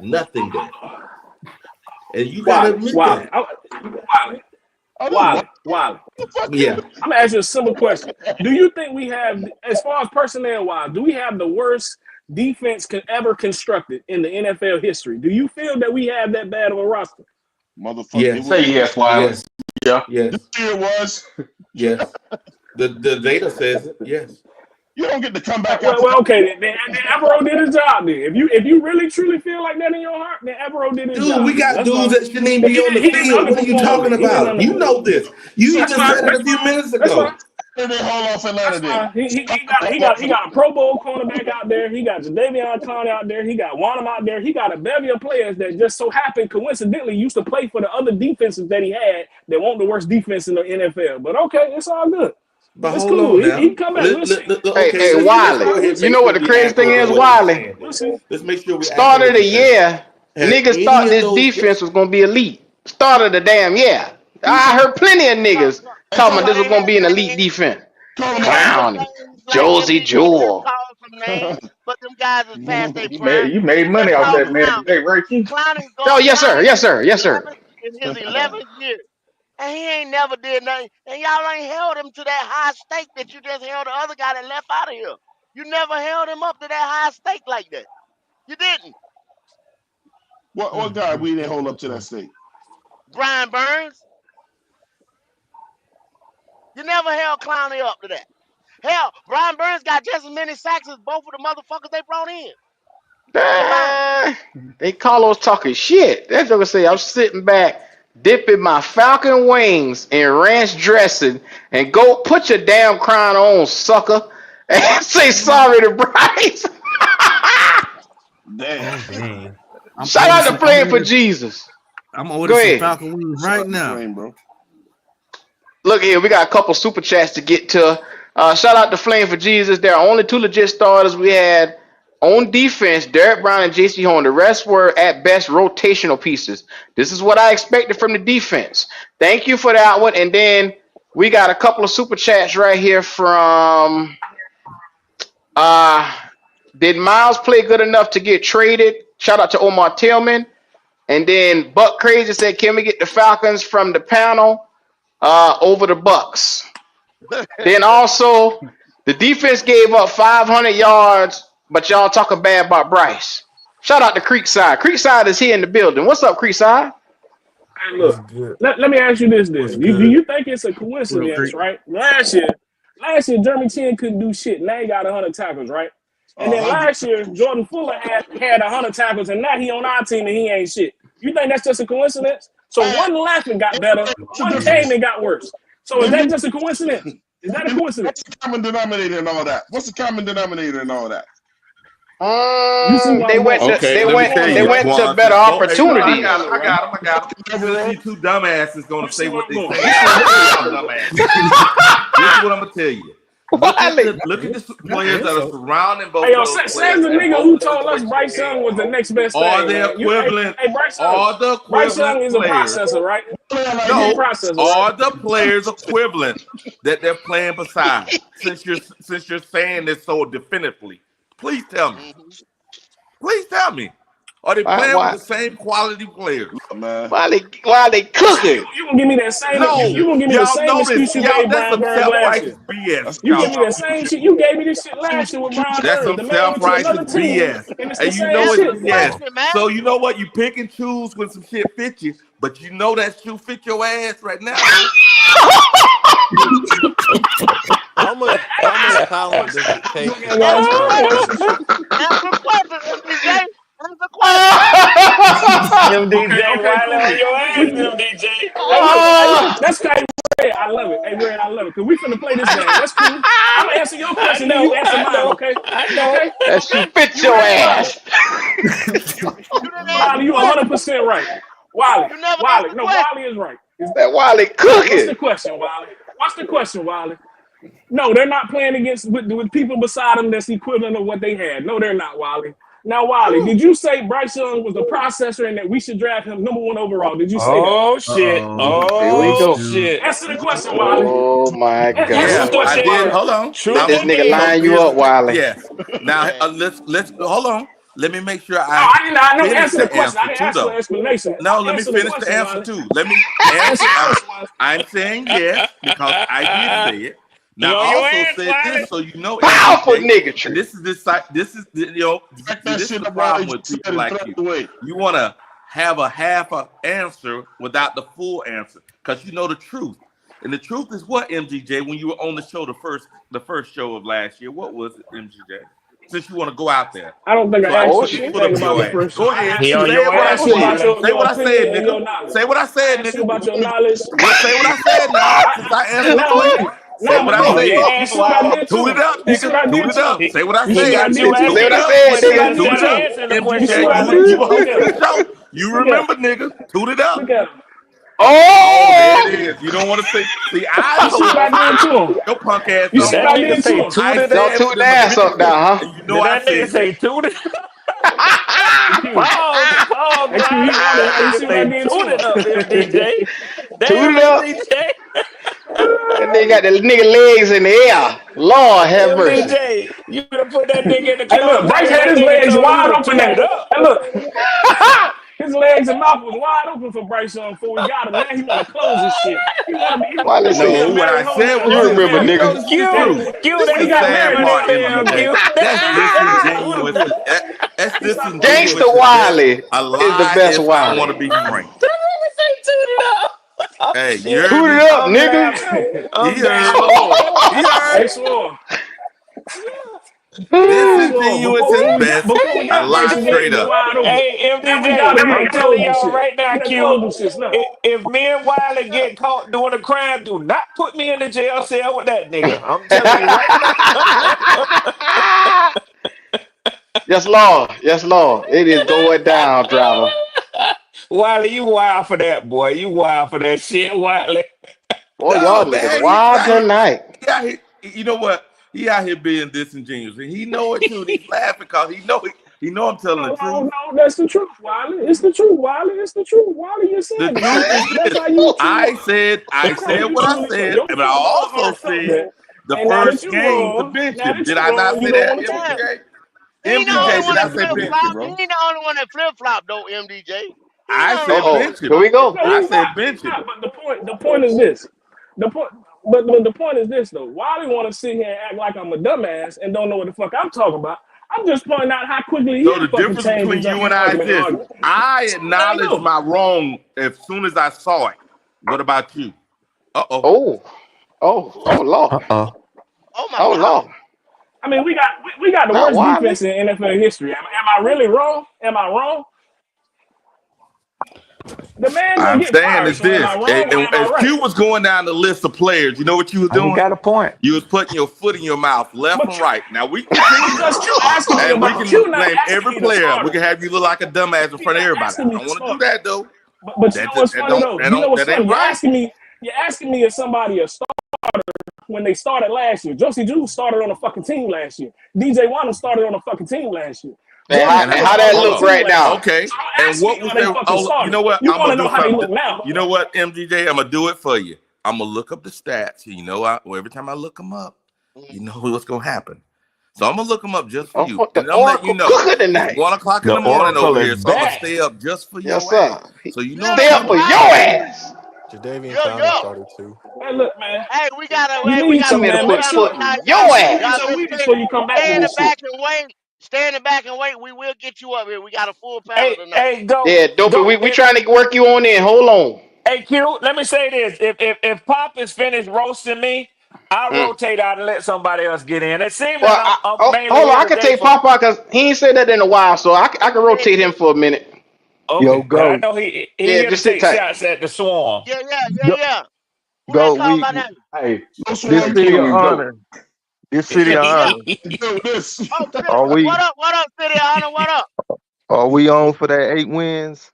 Nothing there. And you got to admit
Wiley.
that.
Wiley.
Yeah.
I'm gonna ask you a simple question. Do you think we have, as far as personnel wise, do we have the worst defense ever constructed in the NFL history? Do you feel that we have that bad of a roster?
Motherfucker.
Yes.
Say yes, Wiley.
Yes.
Yeah.
Yes.
This year was.
Yes. The data says it. Yes.
You don't get to come back
Well, okay. Then Evero did his job. Then, if you really truly feel like that in your heart, then Evero did his
Dude,
job.
we got
That's
dudes
fine.
that shouldn't even be on the
He didn't
field. What are you talking
underperform. He didn't
about? You
underperform.
know this. You
That's
even
fine.
said it a few minutes
That's
ago.
fine.
They haul off Atlanta
That's
then.
fine. He got a Pro Bowl cornerback out there. He got Jadeveon Clowney out there. He got Wanham out there. He got a bevy of players that just so happened coincidentally used to play for the other defenses that he had that weren't the worst defense in the NFL. But okay, it's all good.
But
It's
hold
cool.
on now.
He come back. We'll see.
Hey,
Let's
Wiley.
go ahead and
You
make
know
sure
what the
we
crazy thing
accurate
is,
with what we're
Wiley?
saying
We'll
then.
see.
Let's make sure we
Start
accurate
of
with
the
what we're saying.
year,
Have
niggas
any
thought
of
this
those
defense was gonna be elite. Start of the damn year. I heard plenty of niggas
Hey,
talking about
call
this
But
was
he
gonna
had
be an elite
names.
defense.
call
He
him out.
had some
Clowning.
names like
Josie
MPJ just
Jewell.
called some names, but them guys is past their
You
prime.
made
He
money
just
off
called
that man
Clowney.
today, right, Keith?
Clowney's
Oh
going.
yes, sir.
Clowney's
Yes, sir. Yes, sir.
in his 11th year, and he ain't never did nothing. And y'all ain't held him to that high stake that you just held the other guy that left out of here. You never held him up to that high stake like that. You didn't.
What guy we didn't hold up to that state?
Brian Burns. You never held Clowney up to that. Hell, Brian Burns got just as many sacks as both of the motherfuckers they brought in combined.
They Carlos talking shit. That joker say I'm sitting back, dipping my falcon wings in ranch dressing, and go put your damn crown on, sucker, and say sorry to Bryce.
Damn.
Oh dang! I'm
Shout
ordering
out to
some.
playing for Jesus.
I'm ordering
Go
some
ahead.
Falcon wings
Shout
right
out to
now.
Flame, bro.
Look here, we got a couple super chats to get to. Shout out to Flame for Jesus. There are only two legit starters we had on defense, Derek Brown and JC Horn. The rest were at best rotational pieces. This is what I expected from the defense. Thank you for that one. And then we got a couple of super chats right here from did Miles play good enough to get traded? Shout out to Omar Tillman. And then Buck Crazy said, can we get the Falcons from the panel over the Bucks? Then also, the defense gave up 500 yards, but y'all talking bad about Bryce. Shout out to Creekside. Creekside is here in the building. What's up, Creekside?
Hey,
What's
look,
good?
let me ask you this
What's
then. Do
good?
you think it's a
What up,
coincidence,
Creek?
right? Last year, Jeremy Chin couldn't do shit. Now he got 100 tackles, right? And then
100.
last year, Jordan Fuller had 100 tackles, and now he on our team and he ain't shit. You think that's just a coincidence? So
Hey,
one left and got better,
what's the
one came
difference?
and got worse. So is that just a coincidence? Is that a
What's
coincidence?
the common denominator in all that? What's the common denominator in all that?
You see where
They
I'm
went
going?
to
You
Okay,
see
they
let
where
me
I'm
went
tell
going,
they
though,
you,
right?
went to
Twan.
better
Hey, no, I
opportunities.
got
Though,
it. I
right?
got him. I got him. Since
Overall,
you two dumbasses gonna
You see
say
where
what
I'm
they
going?
say, I'm gonna say y'all dumbasses too. This is what I'm gonna tell you.
Wale.
Look at
Yeah,
the
I
players
guess
that are
so.
surrounding
Hey,
both
yo,
of those
says
players
the
at
nigga
both
who told us
situations
Bryce
they
Young was the
are.
next best
Are
thing,
the
man.
equivalent?
Hey, Bryce Young.
Are the
Bryce Young
equivalent
is a
players?
processor, right? He's a
No.
processor, right?
Are the players equivalent that they're playing beside? Since you're saying this so definitively, please tell me.
Mhm.
Please tell me. Are they
Why
playing with
why
the same quality players?
man.
why they
So you
cooking?
you gonna give me that same
No,
you gonna give me the
y'all
same
know this.
excuse you
Y'all,
gave
that's
Brian
some
Burns last
self-righteous
year?
BS.
You give
Y'all
me the
talking
same
about.
shit. You gave me this shit last year with Brian
That's
Burns.
some
The man went to
self-righteous
another team,
BS.
and it's the
And you
same
know it's
Answer
shit.
the
BS.
question, man.
So you know what? You pick and choose when some shit fit you, but you know that shoe fit your ass right now, though.
How much how
Answer
much
the
talent
question.
does it take to
Answer
stop
the
running?
question.
Answer the question.
Answer the question, MPJ. Answer the question.
Okay,
MDJ
okay,
Wiley on
cool.
your ass,
We,
MDJ.
hey, look, that's crazy. Red, I love it. Hey, Red, I love it. Cause we finna play this game. That's cool. I'm gonna answer your
I
question, then you
know,
answer
I
mine,
know,
okay?
I know.
Okay?
That shoe
Okay?
fit
You
your
ready, Wiley?
ass.
You didn't answer
Wiley,
the
you
question.
100% right. Wiley,
You never answered
Wiley.
the
No,
question.
Wiley is right.
That Wale
What's the
cooking.
question, Wiley? What's the question, Wiley? No, they're not playing against with people beside them that's equivalent of what they had. No, they're not, Wiley. Now, Wiley, did you say Bryce Young was the processor and that we should draft him #1 overall? Did you say that?
Oh shit!
Uh-oh.
Here we
Oh
go.
Shoot.
shit!
Answer the question, Wiley.
Oh my
Answer
Yeah,
the
God.
Truth or
I
question,
did.
dare?
Wiley.
Hold on.
Let
Truth
this
or
nigga
dare?
So
line you
here's
up,
the thing.
Wale.
Yes. Now
Man,
let's hold on. Let me make sure
No,
I
I didn't. I know.
finish
Answer the
the
question. I
answer
didn't
too,
ask for an
though.
explanation.
No, let me
Answer the
finish the
question,
answer
Wiley.
too. Let me
Answer
answer.
the
I'm,
question, Wiley.
I'm saying yes because I did say it.
He
Now,
on
I
your
also
ass,
said this,
Wiley.
so you know,
Powerful
MGJ, and
niggatry.
this is this side. This is
Back
see,
that
this is
shit
the
up all you
problem
just
with
said
people
and throw
like
it
you.
away.
You want to have a half a answer without the full answer because you know the truth. And the truth is what, MGJ? When you were on the show the first show of last year, what was it, MGJ? Since you want to go out there,
I don't think
so
I
I
asked
can
Oh
you
put my
shit.
foot
anything
up
about
your
the
ass.
first show.
Go ahead,
He on
say
your
what
I
I
asked
ass,
you
said.
about
Wiley.
Say
your
what I said,
opinion and
nigga.
your knowledge.
Say what I
I
said,
asked you
nigga.
about your knowledge.
Well, say what I said now, since I answered the
Now I'm
question.
a nigga.
Say
Now I'm a
what
He
I
on
nigga.
your
said.
You
ass,
see what I
Wiley.
did
Toot
to
it
him?
up,
You see
nigga.
what I
Toot
did
it
to him?
up.
He,
Say what I
You
he
see what I
said.
got you
did to
Say
him?
what
asking
I
Toot it
the
up.
said,
You see what I
question
nigga.
did
Toot
instead
it
of
to him?
up.
answering the
You
question,
see
MGJ,
what I
you
did
Wiley.
to
you
him?
were
Look
on
at him.
the show. You
Look at him.
remember, nigga. Toot it
Look
up.
at him.
Oh, there it
Oh,
is. You don't want to say. See, I
You see
told
what I did to him?
your punk ass
You
Did
see
on.
what
that
I
nigga
did to
say
him?
tooted
I
don't
it?
said it
toot
was
the
in the
ass up
picture,
now, huh?
and you know
Did
I
that nigga
said
say
that.
tooted? Pause,
Hey, Q, he
Riley.
running
That
now. You
nigga
see what I
say
did to
tune
him?
it up, MDJ.
Toot
Damn,
it up.
MDJ.
That nigga got the nigga legs in the air. Lord have mercy.
MDJ. You gonna put that nigga in the
Hey, look,
club
Bryce
game.
had
That
his
nigga
legs
told you
wide
to
open
tune
there.
it up.
Hey, look, his legs and mouth was wide open for Bryce Young before we got him. Now he want to close his shit. He want
Wiley
to be
said,
a
No, what I
married
said
whole
was
you
nigga.
this.
remember,
You know,
nigga.
this is the
Q,
truth.
Q,
This
When
is
he
they
the
got
told
sad
you
married,
that
part,
he
damn
stopped
MDJ.
Q.
That's disingenuous. That's
he stopped
disingenuous
Gangsta
as best
Wiley
a
is the
lie
best
if I want
Wiley.
to be frank.
That nigga say tune it up. Oh
Hey, you
shit.
heard
Toot
me?
it up,
I'm
nigga.
laughing.
He
I'm
Hey,
heard.
damn.
Swore.
He heard.
Hey, Swore. Hey, Swore.
Disingenuous is best
Before we
a
got
lie
Bryce's legs
straight
was
up.
wide open.
Hey,
Now we got
MDJ,
him. He
I'm
done
telling
closed his
y'all
shit.
right
He
now,
done
Q.
closed his shit now.
If me and Wiley get caught doing a crime, do not put me in the jail cell with that nigga. I'm telling you right now.
Yes, Lord. Yes, Lord. It is going down, driver.
Wiley, you wild for that, boy. You wild for that shit, Wiley.
Boy, y'all
No,
niggas
man,
wild tonight.
he out here. You know what? He out here being disingenuous, and he know it too. And he's laughing because he know I'm telling the truth.
No, that's the truth, Wiley. It's the truth, Wiley. It's the truth, Wiley. You
The
said it,
truth is
man. That's
this:
how you
I
truly.
said
That's how you
what I
truly feel.
said,
Your
and I
football
also
heart felt
said
that.
the
And now that
first
you
game to
wrong,
bench
now
him.
that
Did
you
I not
wrong,
say
you don't
that,
want to take
Yeah,
it.
MDJ?
he ain't the
MDJ,
only
did
one
I
that
say
flip
bench him?
flop. He
Bro?
ain't the only one that flip flop though, MDJ. He ain't the
I
only
said
one
Uh-oh.
that
bench
flip
Here
him.
we
flop.
go.
No,
I
he's
said
not.
bench
He's
him.
not. But the point is this. The point, but the point is this though. Wiley want to sit here and act like I'm a dumbass and don't know what the fuck I'm talking about. I'm just pointing out how quickly
So
he'll
the
fucking
difference
change and
between
jump
you
in
and
the
I is
argument and
this:
argue.
I
That's all I
acknowledged
know.
my wrong as soon as I saw it. What about you? Uh-oh.
Oh. Oh, Lord.
Oh my
Oh,
God.
Lord.
I mean, we got the
Not
worst
Wiley.
defense in NFL history. Am I really wrong? Am I wrong? The man gonna
I'm
get
saying
fired.
is
So am
this:
I wrong or am I
as
right?
Q was going down the list of players, you know what you was
He
doing?
got a point.
You was putting your foot in your mouth, left
But
and right. Now we can see,
because Q asking me
and we
about
can
Q not
name
asking
every
me to
player. We
start
can
him.
have you look like a dumbass in
He
front of
not
everybody.
asking
I
me
don't
to
want to do
start.
that though.
But you know what's funny though? You know what's
That ain't
funny?
right.
You're asking me if somebody a start when they started last year. Josie Juice started on a fucking team last year. DJ Wano started on a fucking team last year.
And
Jordan
how,
And
and
Howard
how
started
that
on
hold
a
look
up.
team
right
last year.
now?
Okay.
So don't
And
ask me
what was
are they
their?
fucking
Oh, you
starters.
know what?
You
I'm
want
gonna
to know
do
how they
something.
look now.
You know what, MGJ? I'm gonna do it for you. I'm gonna look up the stats. You know, every time I look them up, you know what's gonna happen. So I'm gonna look them up just for
Oh,
you,
what the
and I'm letting you
Oracle
know
cooker
it's
tonight?
1 o'clock in
The
the morning
Oracle
over
is
here. So I'm gonna
back.
stay up just for
Yes,
your ass.
sir.
So you know I'm
Yeah,
Stay up
coming
for
to
your
get you.
hey,
ass.
Jadavian
yo,
Clowney
yo.
started too.
Hey, look, man.
Hey,
You
we
need
got
to,
Come
to
here to
slow
man. Make
put
down on
sure,
foot
the
in
time.
your
sit in
ass.
your
Y'all just
week before you come back
stay
with
in the
this shit.
back and wait. Stay in the back and wait. We will get you up here. We got a full panel
Hey,
tonight.
hey, go,
Yeah, dopey.
go.
We trying to work you on in. Hold on.
Hey, Q, let me say this. If Pop is finished roasting me, I'll
Mm.
rotate out and let somebody else get in. It seems
Well,
that I'm mainly
hold on.
here
I can
today
take
for.
Papa because he ain't said that in a while, so I can rotate him for a minute.
Yo,
Okay, because I
go,
know he
Yeah,
here to
just sit
take
tight.
shots at the Swarm.
go,
Yeah. Who that
go.
call my name?
Hey,
No
This
Swarm
city of
King, go.
honor. This city of
Yeah.
honor.
Yo, this.
Oh, City.
Are we?
What up, City Honor? What up?
Are we on for that 8 wins?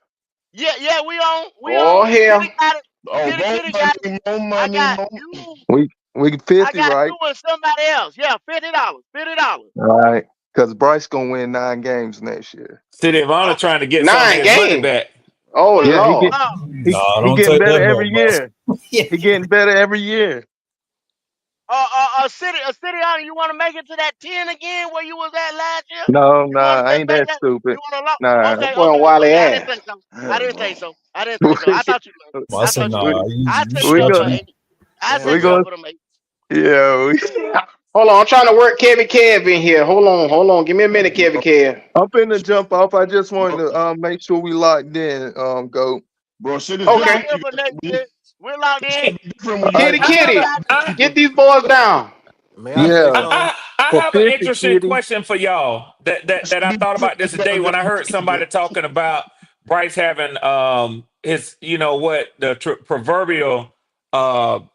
Yeah, we on. We
Oh
on.
hell.
Kitty got it.
Oh, more
Kitty got it.
money, more
I
money,
got
more money.
you.
We
I
50,
got
right?
you and somebody else. Yeah, $50. $50.
All right. Because Bryce gonna win 9 games next year.
City of Honor
Okay.
trying to get some of
9
his money
games.
back.
Oh
Yeah, he
Lord.
get
Oh,
Nah,
he
don't
getting
take
better
that
every
milk, boss.
year. He getting better every year.
City Honor, you want to make it to that 10 again where you was at last year?
No,
You want
nah,
to
I
just
ain't
make
that
that?
stupid.
You want to lock?
Nah.
That
Okay,
boy on Wiley
I didn't
ass.
think so. I didn't think so. I didn't think so. I thought you would.
Well, I
I
say
thought you
we
would.
nah.
I
You
set you
we
up
stretch
for
go
you.
8. I
we
set you up
go
for them 8.
yeah,
Hold on, I'm trying to work Kevin Kev in here. Hold on. Give me a minute, Kevin Kev.
I'm finna jump off. I just wanted to make sure we locked in, go.
Bro, shit is
We
Okay.
locked
different.
in for next
When you,
year. We're locked in.
shit is different when you
All right.
Kitty,
when
I
kitty.
got
Get these boys down.
May I say
Yeah.
something?
I
For
have an
50,
interesting
kitty.
question for y'all that I
shit
thought
is
about this today
different.
when I heard somebody talking about Bryce having his the proverbial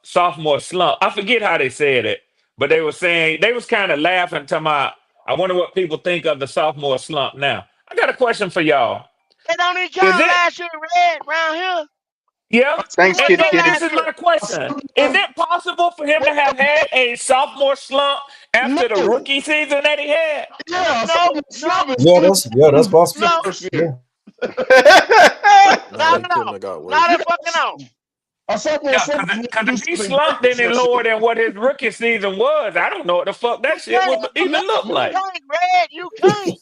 sophomore slump. I forget how they said it, but they were saying they was kind of laughing, talking about I wonder what people think of the sophomore slump now. I got a question for y'all.
They don't even
Is
count
it
last year red round here.
Yeah.
He
And
Thanks,
wasn't
kitty
so
there
kitty.
this
last
is
year.
my question. Is it possible for him to have had a sophomore slump
No.
after the rookie season that he had?
Yeah,
No,
sophomore
no,
slump is
Yeah, that's possible.
the
no,
first
Yeah.
year.
Nah,
not
he
at
couldn't
all.
have got
Not
worse.
at fucking all.
A sophomore
Yeah,
slump is when
because
you do
if he
something
slumped
great
any
freshman
lower
year.
than what his rookie season was, I don't know what the fuck
You
that shit
can't.
would even look
You
like.
can't, Red. You can't.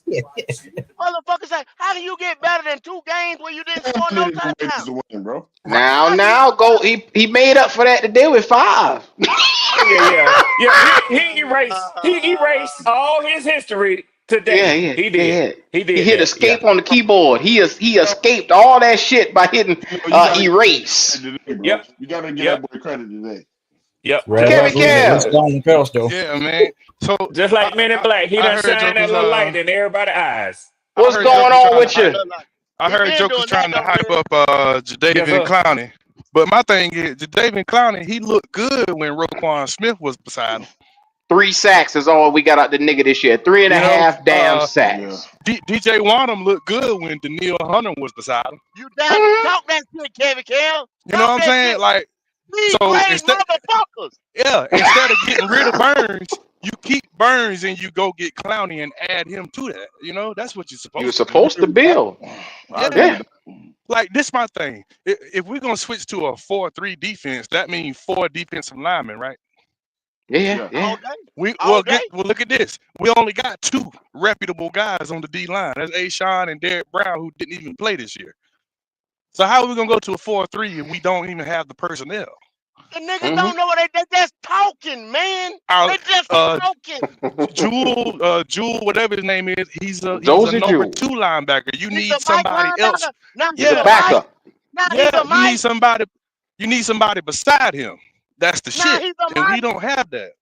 Motherfucker say, how can you get better than 2 games where you didn't score no
Needed the Raiders
touchdown?
to win, bro.
Now,
How can you
now,
get
go. He made up for that today with 5.
Oh yeah. He erased
better?
all his history
Yeah,
today.
yeah,
He
yeah,
did.
yeah.
He
He
did
hit
that. Yeah.
escape on the keyboard. He escaped all that shit by hitting
You gotta get
erase.
credit today, bro.
Yep.
You gotta get that
Yep.
boy credit today.
Yep. Just
Kevin
like Men in
He's
Black.
Kev,
gone in the past though.
Yeah, man. So
Just like Men in Black. He
I
done
heard
shine that
jokers.
little light in everybody's eyes.
I
what's
heard
going
jokers
on
trying to
with
I
hype.
you?
look like
I
he
heard
been
jokers
doing that
trying to
though,
hype
Red.
up
Yes,
Jadavion
sir.
Clowney. But my thing is, Jadavion Clowney, he looked good when Roquan Smith was beside him.
3 sacks is all we got out the nigga this year. Three and a
You know,
half damn
Yeah.
sacks.
DJ Wanham looked good when Daniil Hunter was beside him.
You damn
Mhm.
talk that shit, Kevin Kel.
You know
Talk
what I'm
that
saying?
shit.
Like,
These
so
great motherfuckers.
instead of getting rid of Burns, you keep Burns and you go get Clowney and add him to that. You know, that's what you're
You were
supposed to do.
supposed to build.
I agree
Yeah.
with that.
Like, this my thing. If we're gonna switch to a 4-3 defense, that means 4 defensive linemen, right?
Yeah,
Yeah.
All
yeah.
day. All day.
Look at this. We only got 2 reputable guys on the D line. That's Ashawn and Derek Brown, who didn't even play this year. So how are we gonna go to a 4-3 if we don't even have the personnel?
The niggas
Hmm.
don't know what they just talking, man.
Our
They just
uh
talking.
Jewel, whatever his name is, he's a
Josie
number
Jewell.
2 linebacker. You
He's
need
a Mike
somebody else.
linebacker. Now
He's
he's
a
a
Yeah,
Mike.
backup.
Now he's
yeah.
a Mike.
You need somebody beside him. That's the
Now
shit.
he's a
And we
Mike.
don't have that.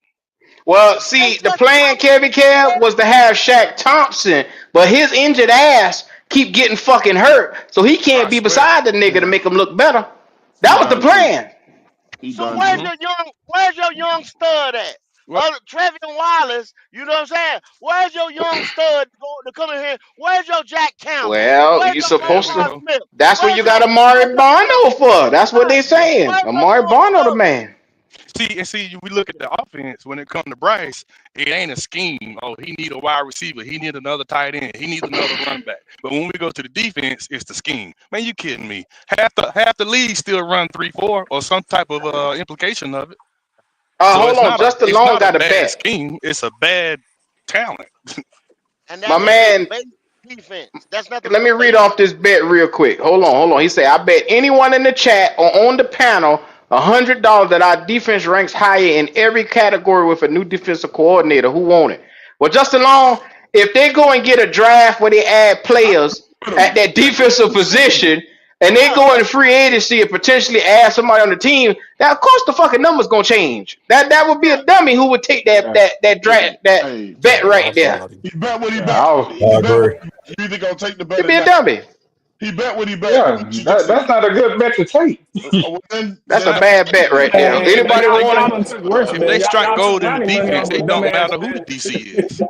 Well,
They
see, the
just
plan, Kevin
talking.
Kev, was to have Shaq Thompson, but his injured ass keep getting fucking hurt, so he can't
I
be
swear.
beside the nigga to
Yeah.
make him look better.
He
That was the
done too.
plan.
He
So
done
where's
too.
Mm-hmm.
your young stud at?
Well,
Trevion Wallace, you know what I'm saying? Where's your young stud to come in here? Where's your Jack Campbell?
Well,
Where's
you
your
there
supposed
we
Roquan
to.
go.
Smith?
That's what
Where's
you
your
got Amari Bono for. That's what they
Where's
saying.
your
Amari Bono, the man.
See, we look at the offense when it comes to Bryce, it ain't a scheme. Oh, he need a wide receiver. He need another tight end. He needs another run back. But when we go to the defense, it's the scheme. Man, you kidding me? Half the league still run 3-4 or some type of implication of it. So
Hold on. Justin
it's
Long
not a
got a
bad
bet.
scheme. It's a bad talent.
And
My
that's a
man,
base defense. That's nothing
let
but
me
a
read
base.
off this bet real quick. Hold on. He said, I bet anyone in the chat or on the panel $100 that our defense ranks higher in every category with a new defensive coordinator. Who want it? Well, Justin Long, if they go and get a draft where they add players at that defensive position and they
Yeah.
go in free agency and potentially add somebody on the team, now of course the fucking numbers gonna change. That would be a dummy who would take that
Yeah,
draft that
Hey,
bet
Yeah,
right
I
there.
saw it.
he bet what he
yeah,
bet.
I
He bet what
agree.
you either gonna take the bet
It'd
or
be a
not.
dummy.
He bet what he bet.
yeah.
What you just said.
That's not a good bet to take.
Well,
That's a
then
bad bet right there.
If
Man,
they
Anybody
y'all,
if
want
y'all
it?
done took worse
if
bet.
they strike
Y'all took
gold in the
Ronnie money
defense,
off a
it don't
dumbass
matter who the
bet.
DC is.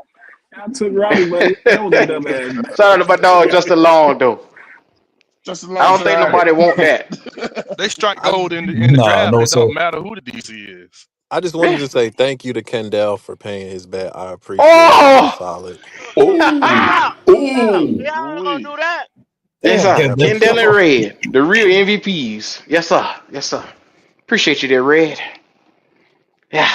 Y'all took Ronnie money. That was a dumbass bet.
Sorry to my dog Justin Long though.
Justin
I
Long
don't
said,
think
All right.
nobody want that.
They strike
I
gold in the
Nah,
draft.
no
It
sir.
don't matter who the DC is.
I just wanted
Yeah.
to say thank you to Kendall for paying his bet. I appreciate it. That was
Oh
solid.
Ooh,
Yeah. Yeah.
ooh.
Yeah. I'm gonna
"Wait,
do that.
yes,
Damn,
sir.
That
Kendall.
was
Kendall and
solid.
Red, the real MVPs. Yes, sir. Yes, sir. Appreciate you there, Red. Yeah.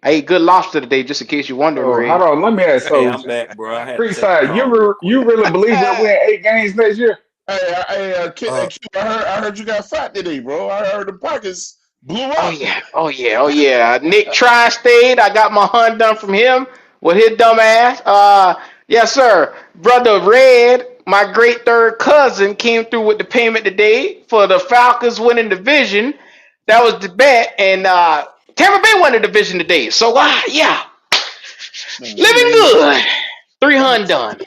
I ate good lobster today, just in case you're wondering,
So hold
Red.
on, let me ask.
Hey,
So
I'm back, bro. I had to take a
Creekside,
call real
you
quick.
really believe we'll win 8 games next year?
Hey,
Uh,
Q, I heard you got fat today, bro. I heard the pockets blew
Oh
up.
yeah. Oh yeah. Oh yeah. Nick Tri-State. I got my hunt done from him with his dumb ass. Yes, sir. Brother Red, my great third cousin, came through with the payment today for the Falcons winning division. That was the bet, and Tampa Bay won the division today. So yeah,
Man,
living
hey,
good.
he
300 done.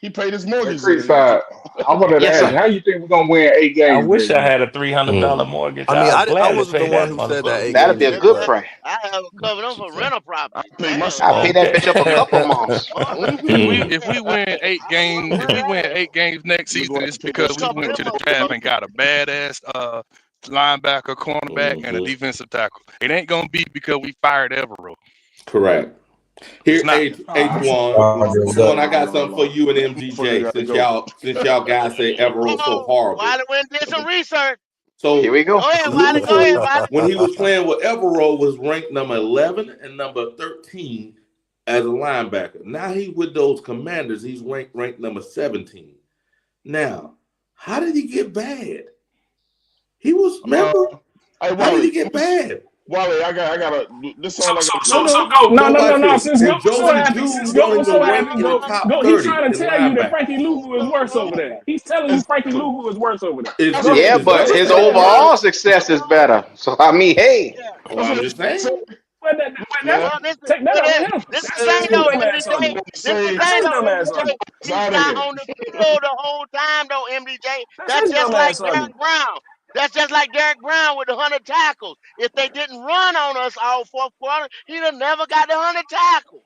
he paid his
Hey,
mortgage today. That's
Creekside, I wanted to
Yes,
ask
sir.
you, how you think we're gonna win 8
I
games
wish
next
I
year?
had a $300
Mm.
mortgage.
I mean,
I'd
I
gladly
wasn't the
pay
one
that
who said that
motherfucker.
8
That'll be
games
a
was
good
Nigga,
clutch.
price.
I have covered them for rental
I
property.
paid my
Damn.
I'll pay that
Okay.
bitch up a couple months.
Fuck.
Mhm.
Mm.
If we win eight
I
games,
wouldn't
if we
worry
win
about it.
8 games next
I'm gonna go
season,
ahead
it's
and take
because
that
A
we
shit
couple of
went
them
to the
back.
draft
motherfuckers.
and got a badass linebacker, cornerback, and a defensive tackle. It ain't gonna be because we fired Evero.
Correct. Here,
It's not.
Twan, I got something for you and MGJ. Since y'all guys say Evero's so horrible.
Wiley went and did some research.
So
here we go.
Go ahead, Wiley. Go ahead, Wiley.
When he was playing with Evero, was ranked number 11 and number 13 as a linebacker. Now he with those Commanders, he's ranked number 17. Now, how did he get bad? He was remember. How did he get bad?
Wally, I got this.
So go. Since go so happy, go. He's trying to tell you that Frankie Luvu is worse over there. He's telling you Frankie Luvu is worse over there.
Yeah, but his overall success is better. So I mean, hey,
I'm just saying.
Take that out of him.
This is the thing, though. He's not on the field the whole time, though, MDJ. That's just like Derek Brown. That's just like Derek Brown with the 100 tackles. If they didn't run on us all fourth quarter, he'd have never got the 100 tackles.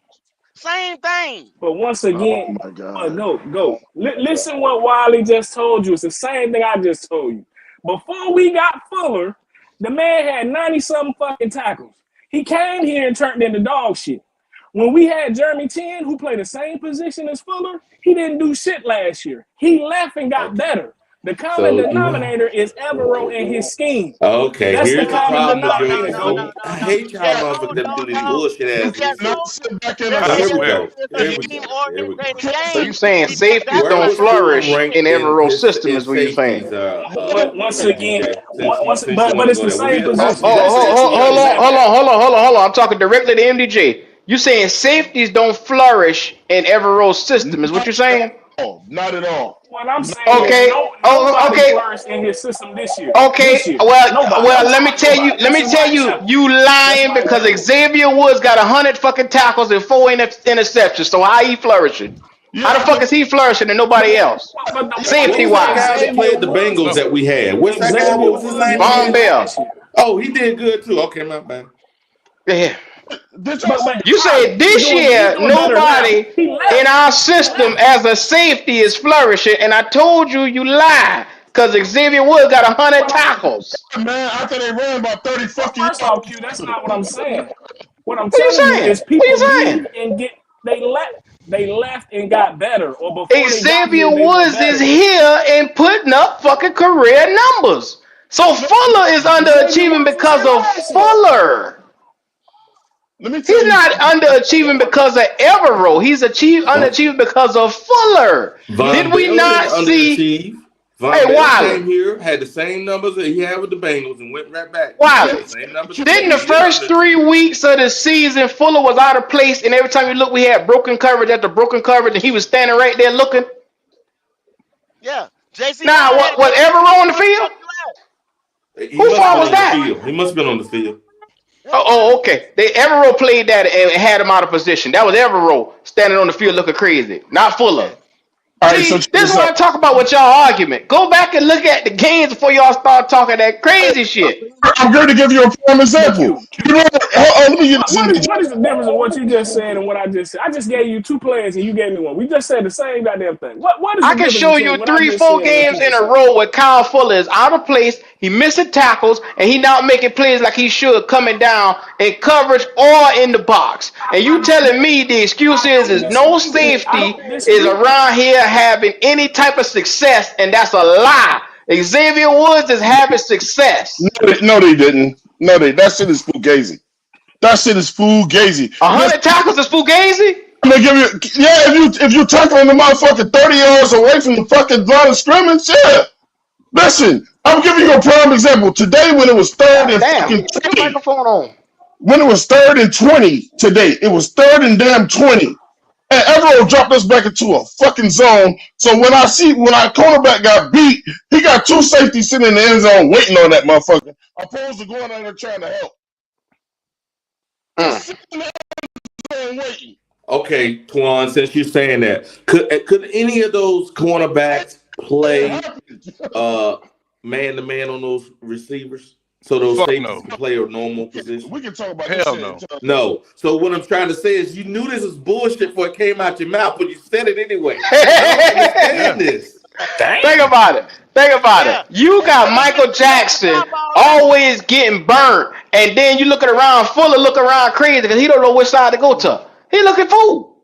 Same thing.
But once again, go. Listen what Wiley just told you. It's the same thing I just told you. Before we got Fuller, the man had 90-something fucking tackles. He came here and turned into dog shit. When we had Jeremy Chin, who played the same position as Fuller, he didn't do shit last year. He left and got better. The common denominator is Evero and his scheme.
Okay,
that's
here's
the common denominator.
No. I hate y'all motherfuckers that do these bullshit ass.
So you saying safeties don't flourish in Evero's system is what you're saying?
But once again, but it's the same position.
Hold on. I'm talking directly to MDJ. You saying safeties don't flourish in Evero's system is what you're saying?
Oh, not at all.
What I'm saying is nobody flourished in his system this year.
Okay. Well, let me tell you, you lying because Xavier Woods got 100 fucking tackles and 4 interceptions. So how he flourishing? How the fuck is he flourishing and nobody else? Safety wise.
Guys played the Bengals that we had. What's that guy? What was his name?
Von Bell.
Oh, he did good too. Okay, my bad.
Yeah. You said this year nobody in our system as a safety is flourishing, and I told you you lied because Xavier Woods got 100 tackles.
Man, after they ran about 30 fucking.
First off, Q, that's not what I'm saying. What I'm telling you is people leave and they left and got better. Or before
Xavier Woods is here and putting up fucking career numbers. So Fuller is underachieving because of Fuller. He's not underachieving because of Evero. He's underachieving because of Fuller. Did we not see?
Hey, Wiley came here, had the same numbers that he had with the Bengals, and went right back.
Wiley, didn't the first 3 weeks of the season Fuller was out of place, and every time you look, we had broken coverage after broken coverage, and he was standing right there looking.
Yeah, JC.
Now, was Evero on the field? Who fault was that?
He must have been on the field.
Oh, okay. Evero played that and had him out of position. That was Evero standing on the field looking crazy, not Fuller. All right, so this is what I talk about with y'all argument. Go back and look at the games before y'all start talking that crazy shit.
I'm going to give you a prime example.
What is the difference of what you just said and what I just said? I just gave you 2 players and you gave me one. We just said the same goddamn thing. What is the
I can show you 3-4 games in a row where Kyle Fuller is out of place. He missing tackles and he not making plays like he should coming down in coverage or in the box. And you telling me the excuse is no safety is around here having any type of success, and that's a lie. Xavier Woods is having success.
No, they didn't. That shit is fugazi.
100 tackles is fugazi?
I'm gonna give you, if you tackling the motherfucker 30 yards away from the fucking line of scrimmage, yeah. Listen, I'm giving you a prime example. Today, when it was third and fucking 20,
microphone on.
When it was 3rd and 20 today, it was 3rd and damn 20. And Evero dropped us back into a fucking zone. So when our cornerback got beat, he got 2 safeties sitting in the end zone waiting on that motherfucker, opposed to going out there trying to help. Sitting in the end zone waiting.
Okay, Twan, since you're saying that, could any of those cornerbacks play man to man on those receivers? So those safeties can play a normal position?
We can talk about
this. No. So what I'm trying to say is you knew this was bullshit before it came out your mouth, but you said it anyway. I don't understand this.
Think
Damn.
about it. Think about it.
Yeah.
You
And
got
he
Michael
gets the
Jackson
foul ball now.
always getting burnt, and then you looking around, Fuller looking around crazy because he don't know which side to go to. He looking fool.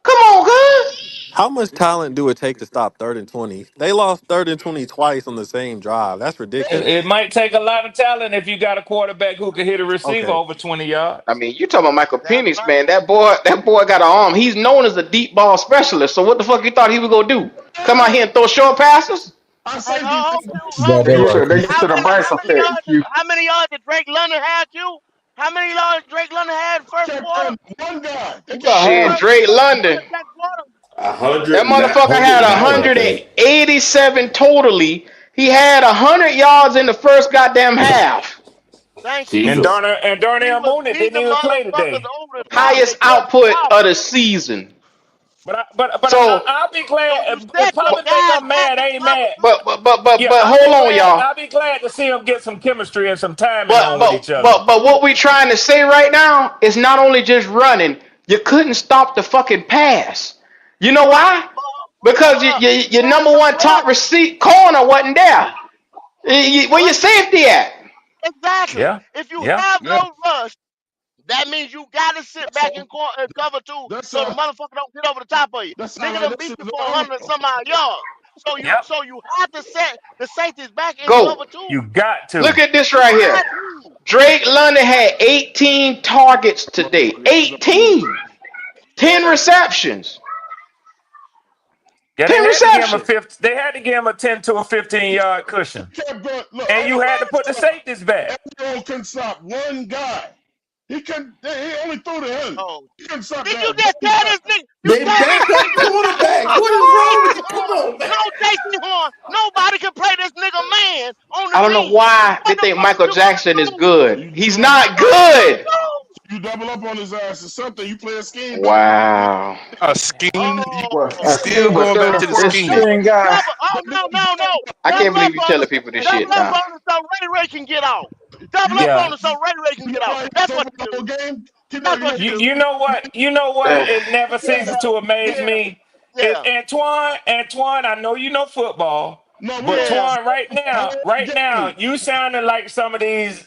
Come on, cuz.
How much talent do it take to stop 3rd and 20? They lost 3rd and 20 twice on the same drive. That's
It
ridiculous.
might take a lot of talent if you got a quarterback who can hit a receiver
Okay.
over 20 yards.
I mean, you talking about Michael
Damn
Penix,
right.
man? That boy got an arm. He's known as a deep ball specialist. So what the fuck you thought he was gonna do? Come out here and throw short passes?
I
Hey,
say defense.
hold
They used
on.
to the Bryce effect. You
How many yards did Drake London have you? How many yards Drake London had first
kept
quarter?
running one guy. They kept
about
Shit,
half.
Drake London.
That quarter.
100,
That motherfucker had
109, I think.
187 totally. He had 100 yards in the first goddamn half.
Thank you.
And
Jesus.
Darnell
Was
Mooney didn't
beating
even play
motherfuckers
today.
over the top and
Highest
they kept him
output
out.
of the season. So,
I'll be
So
glad.
you
If
set your
Papa think
guys
I'm
back
mad,
and
I ain't
cover
mad.
two.
Yeah,
but hold on, y'all.
I'll be glad to see him get some chemistry and some timing
But
on with
but
each other.
but but what we trying to say right now is not only just running. You couldn't stop the fucking pass. You know why? Because your
That's
number
a
one top
run.
receipt corner wasn't there. Where your
What?
safety at?
Exactly.
Yeah,
If you
yeah.
have
Yeah.
no rush, that means you got to sit back
So
and cover two
that's
so the motherfucker don't get over the top of you.
that sound
Nigga
like
done
that
beat
shit
you
is
for
an
100 and some odd yards.
Yep.
So you have to set the safeties back in
Go.
cover two.
You got
Look
to.
at this
You
right here.
have to.
Drake London had 18 targets today.
motherfucker. He's on mute.
18. 10 receptions.
Yeah,
10 receptions.
they had to give him a 10 to a 15-yard cushion.
Kept going. Look,
And you had to put the safeties back.
Everyone couldn't stop one guy. He couldn't. He only threw to him.
Oh,
He couldn't stop
did you
that
just
one
tell
guy.
this nigga? You
They
told this
backup
nigga.
quarterback.
No,
What is wrong with
JC
you? Come
Horn.
on, man.
No, JC Horn. Nobody can play this nigga man on the
I don't know
team.
why they
What the
think
fuck
Michael
you gonna
Jackson is
do?
So
good.
you
He's
double up.
not
What you gonna
good.
do?
You double up on his ass or something. You play a scheme better.
Wow.
A scheme.
Well,
You
a
still
scheme, but
going back
third
to
and
the
fourth
This
scheme.
string guy.
Double. Oh
But
no, no, no.
I can't
Double up
believe you
on
telling
us.
people this shit
Double up
now.
on us so Ray can get off. Double up
Yeah.
on us so Ray can
you know
get off.
why he
That's
was
what
over
you
the whole
do.
game?
That's what you do.
You know what? You know what? It never ceases to amaze
Yeah,
me.
yeah,
Antoine, I know you know football,
No, we
but
don't
yeah.
Twan,
whole
right now,
game.
you sounding like some of these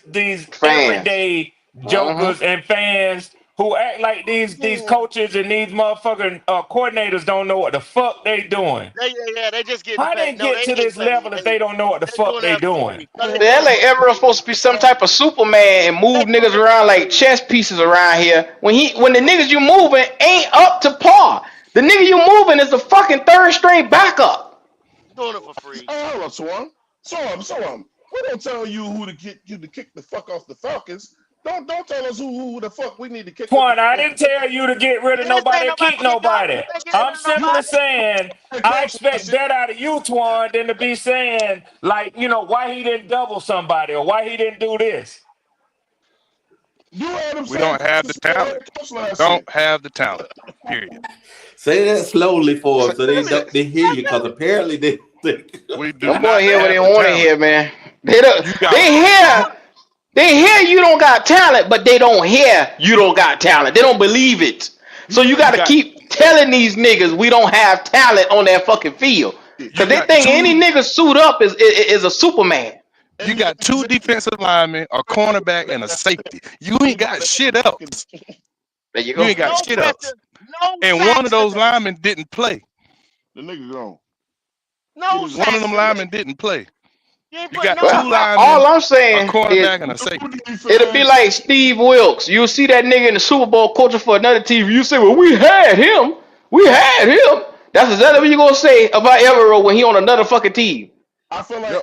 Fans.
everyday
Uh-huh.
jokers and fans who act like these
Yeah.
coaches and these motherfucking coordinators don't know what the fuck they doing.
Yeah. They just getting
How
paid.
they
No,
get
they
to
ain't
this
paid.
level if they don't know what the
They
fuck
doing
they
that for
doing?
free. 'Cause they
They're
know
like
motherfuckers
everyone's
ain't
supposed to be some type of Superman and
they
move
doing
niggas
that
around
for
like
free.
chess pieces around here. When the niggas you moving ain't up to par. The nigga you moving is a fucking third string backup.
Doing it for free.
Hey, hold up, Swan. We don't tell you who to get you to kick the fuck off the Falcons. Don't tell us who the fuck we need to kick up
Twan, I
off
didn't
the
tell you to get rid of
They ain't say
nobody or
nobody
keep
to get up.
nobody.
They get rid
I'm
of
simply
nobody.
saying
Hey,
I
close
expect
question.
better out of you, Twan, than to be saying, like, why he didn't double somebody or why he didn't do this.
You had him
We
saying
don't have the talent.
head coach last year.
Don't have the talent. Period.
Say that slowly for them so they
Really?
don't they hear you because apparently they
We do
Them boy
not
hear what they
have the
want to
talent.
hear, man. They don't.
You got
They hear you don't got talent, but they don't hear you don't got talent. They don't believe it. So you got
you
to
got
keep telling these niggas we don't have talent on that fucking field,
you
cause they
got
think any
two
nigga suit up is a Superman.
you
And
got two defensive linemen, a cornerback, and a safety. You ain't got shit else.
There you
You
go.
ain't got
No
shit else.
pressure, no
And one of
sacks
those
today.
linemen didn't play.
the nigga gone. Get
No
his
One of
sacks
them
today.
linemen didn't play.
You ain't
You
put
got
no
two
Well,
pressure.
linemen,
all I'm
a
saying is
cornerback, and a safety.
it'll be
defense.
like Steve Wilkes. You'll see that nigga in the Super Bowl coaching for another team. You say, "Well, we had him. We had him." That's exactly what you gonna say about Evero when he on another fucking team.
Yep.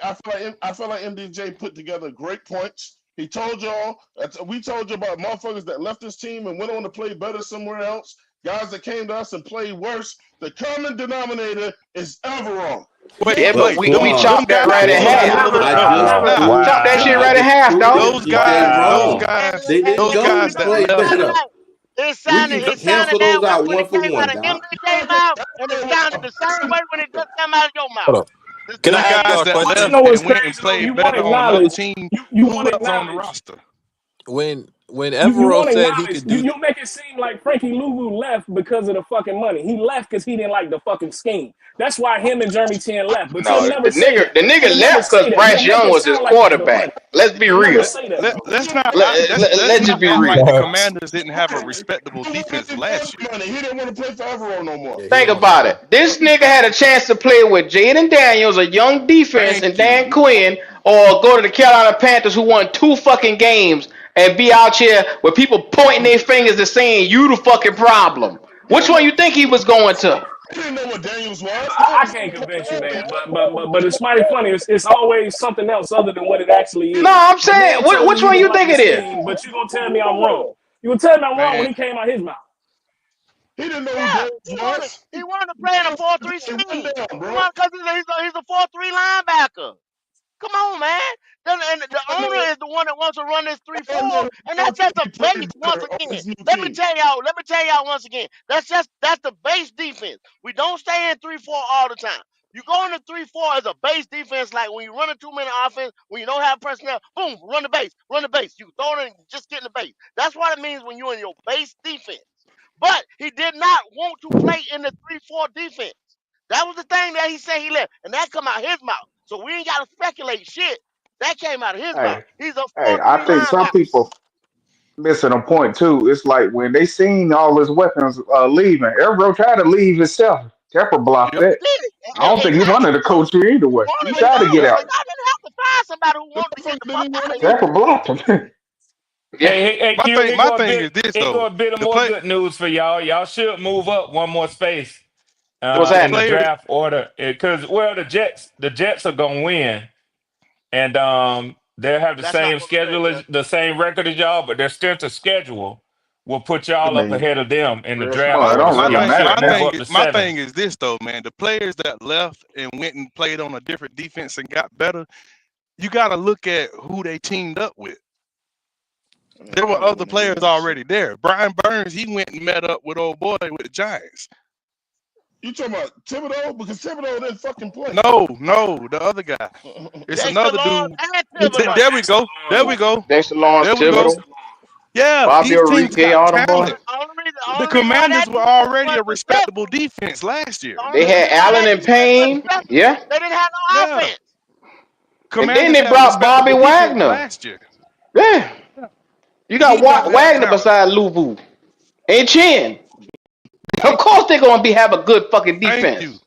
I feel like MDJ put together great points. He told y'all, we told you about motherfuckers that left his team and went on to play better somewhere else. Guys that came to us and played worse. The common denominator is Everall.
Wait,
Yeah, but
But
wait.
we
Twan,
Them
chopped that
guys
right in
was a
Twan,
hell
half.
of a
I just
nah.
Chopped that shit
I
right in
just
half,
proved
dog.
Those
that you said
guys, those
wrong.
And,
guys,
They
and
didn't
those
you know,
go
guys
to
that
play
left.
better.
it
We
sounded
can
it
cancel
sounded
those
that way
out
when
one
it
for
came out
one,
of
Doc.
MDJ mouth, and it sounded the same way when it just came out of your
Hold
mouth.
up.
The
Can I
Them
ask
same
guys
y'all a
that
But
question?
you
left
know what's
and went and
crazy though?
played
You want
better
to
on another
acknowledge.
team
You want
blew
to
us on the
acknowledge.
roster.
When When
You
Evero
won't
said he
acknowledge.
could do,
You make it seem like Frankie Louvu left because of the fucking money. He left because he didn't like the fucking scheme. That's why him and Jeremy Chin left. But you'll
No,
never say that.
the nigga
You'll never
left
say
because
that. You'll
Bryce
make
Young
it
was his
sound like it's the money.
quarterback. Let's be
You'll never
real.
say that though.
Let's not let's
Let's just
not
be
act
real.
like the Commanders didn't have a respectable
He
defense
didn't
last year.
want money. He didn't want to play for Evero no more.
yeah, he
Think
didn't want
about
to.
it. This nigga had a chance to play with Jaden Daniels, a young defense,
Thank
and Dan
you.
Quinn, or go to the Carolina Panthers, who won 2 fucking games, and be out here with people pointing their fingers and saying you the fucking problem.
He
Which
didn't
one
know.
you think he was going to?
He didn't know what Daniels was.
I can't convince you, man. But it's mighty funny. It's always something else other than what it actually
No,
is.
I'm
The
saying,
man told
which
you he
one
didn't
you
like
think
the
it is?
scheme, but you gonna tell me I'm wrong. You gonna tell me I'm wrong when
Man,
he came out his mouth.
He didn't know who
Yeah,
Daniels was.
he wanted to play in a 4-3
Run
scheme.
down,
He
bro.
wanted because he's a 4-3 linebacker. Come on, man. And the
I
owner
know.
is the one that wants to run this
I
3-4,
know.
and that's just a
He
base
played
once
better on
again.
his new
Let me
team.
tell y'all once again. That's the base defense. We don't stay in 3-4 all the time. You go into 3-4 as a base defense, like when you run a 2-minute offense, when you don't have personnel, boom, run the base, run the base. You throw it in, just get in the base. That's what it means when you're in your base defense. But he did not want to play in the 3-4 defense. That was the thing that he said he left, and that come out his mouth. So we ain't got to speculate shit. That came out of his mouth.
Hey,
He's a
hey,
4-3
I think some
linebacker.
people missing a point too. It's like when they seen all his weapons leaving, Everett tried to leave himself. Pepper blocked
yep.
that.
He did it.
I don't think he
Exactly.
wanted to coach here either
He
way. He
wanted to
tried to
go.
get
So
out.
y'all didn't have to find somebody who
The
wanted to get the
motherfucker
fuck
didn't
out
want
of
to go.
here.
Pepper blocked him.
Yeah.
Hey, Q,
My thing is this
here go
though.
a bit of
The
more
play
good news for y'all. Y'all should move up one more space
What's
the
in the
happening?
players
draft order because the Jets are gonna win, and they'll have the
That's not
same
going to affect
schedule as
us.
the same record as y'all, but their strength of schedule will put
I
y'all up
mean,
ahead of them in the
real
draft
smart. It
my
order.
don't
So
my
really
y'all
thing
matter
should
my
move
now.
thing
up
is
to
my
7.
thing is this though, man. The players that left and went and played on a different defense and got better, you got to look at who they teamed up with.
Man,
There
I
were
don't
other
want to hear
players
that shit.
already there. Brian Burns, he went and met up with old boy with the Giants.
You talking about Thibodeau? Because Thibodeau didn't fucking play.
No, the other guy. It's
Dexter
another
Lawrence
dude.
and
You talking
Thibodeau.
about
There we
Dexter
go. There we
Lawrence?
go.
Dexter Lawrence,
There we go.
Thibodeau,
Dexter
Yeah,
Bobby
these teams
Enrique,
got
all them boys.
talent. The
The only reason why
Commanders
that
were
defense
already a
was
respectable
successful.
defense last year.
The
They
only
had
reason why
Allen
that
and
defense was
Payne.
successful.
Yeah.
They didn't have no
Yeah.
offense.
And then
Commanders
they
had a
brought Bobby
respectable defense
Wagner.
last year.
Yeah. You got
He don't have
Wagner
talent.
beside Luvu and Chin. Of course they're gonna have a good fucking
Thank you.
defense.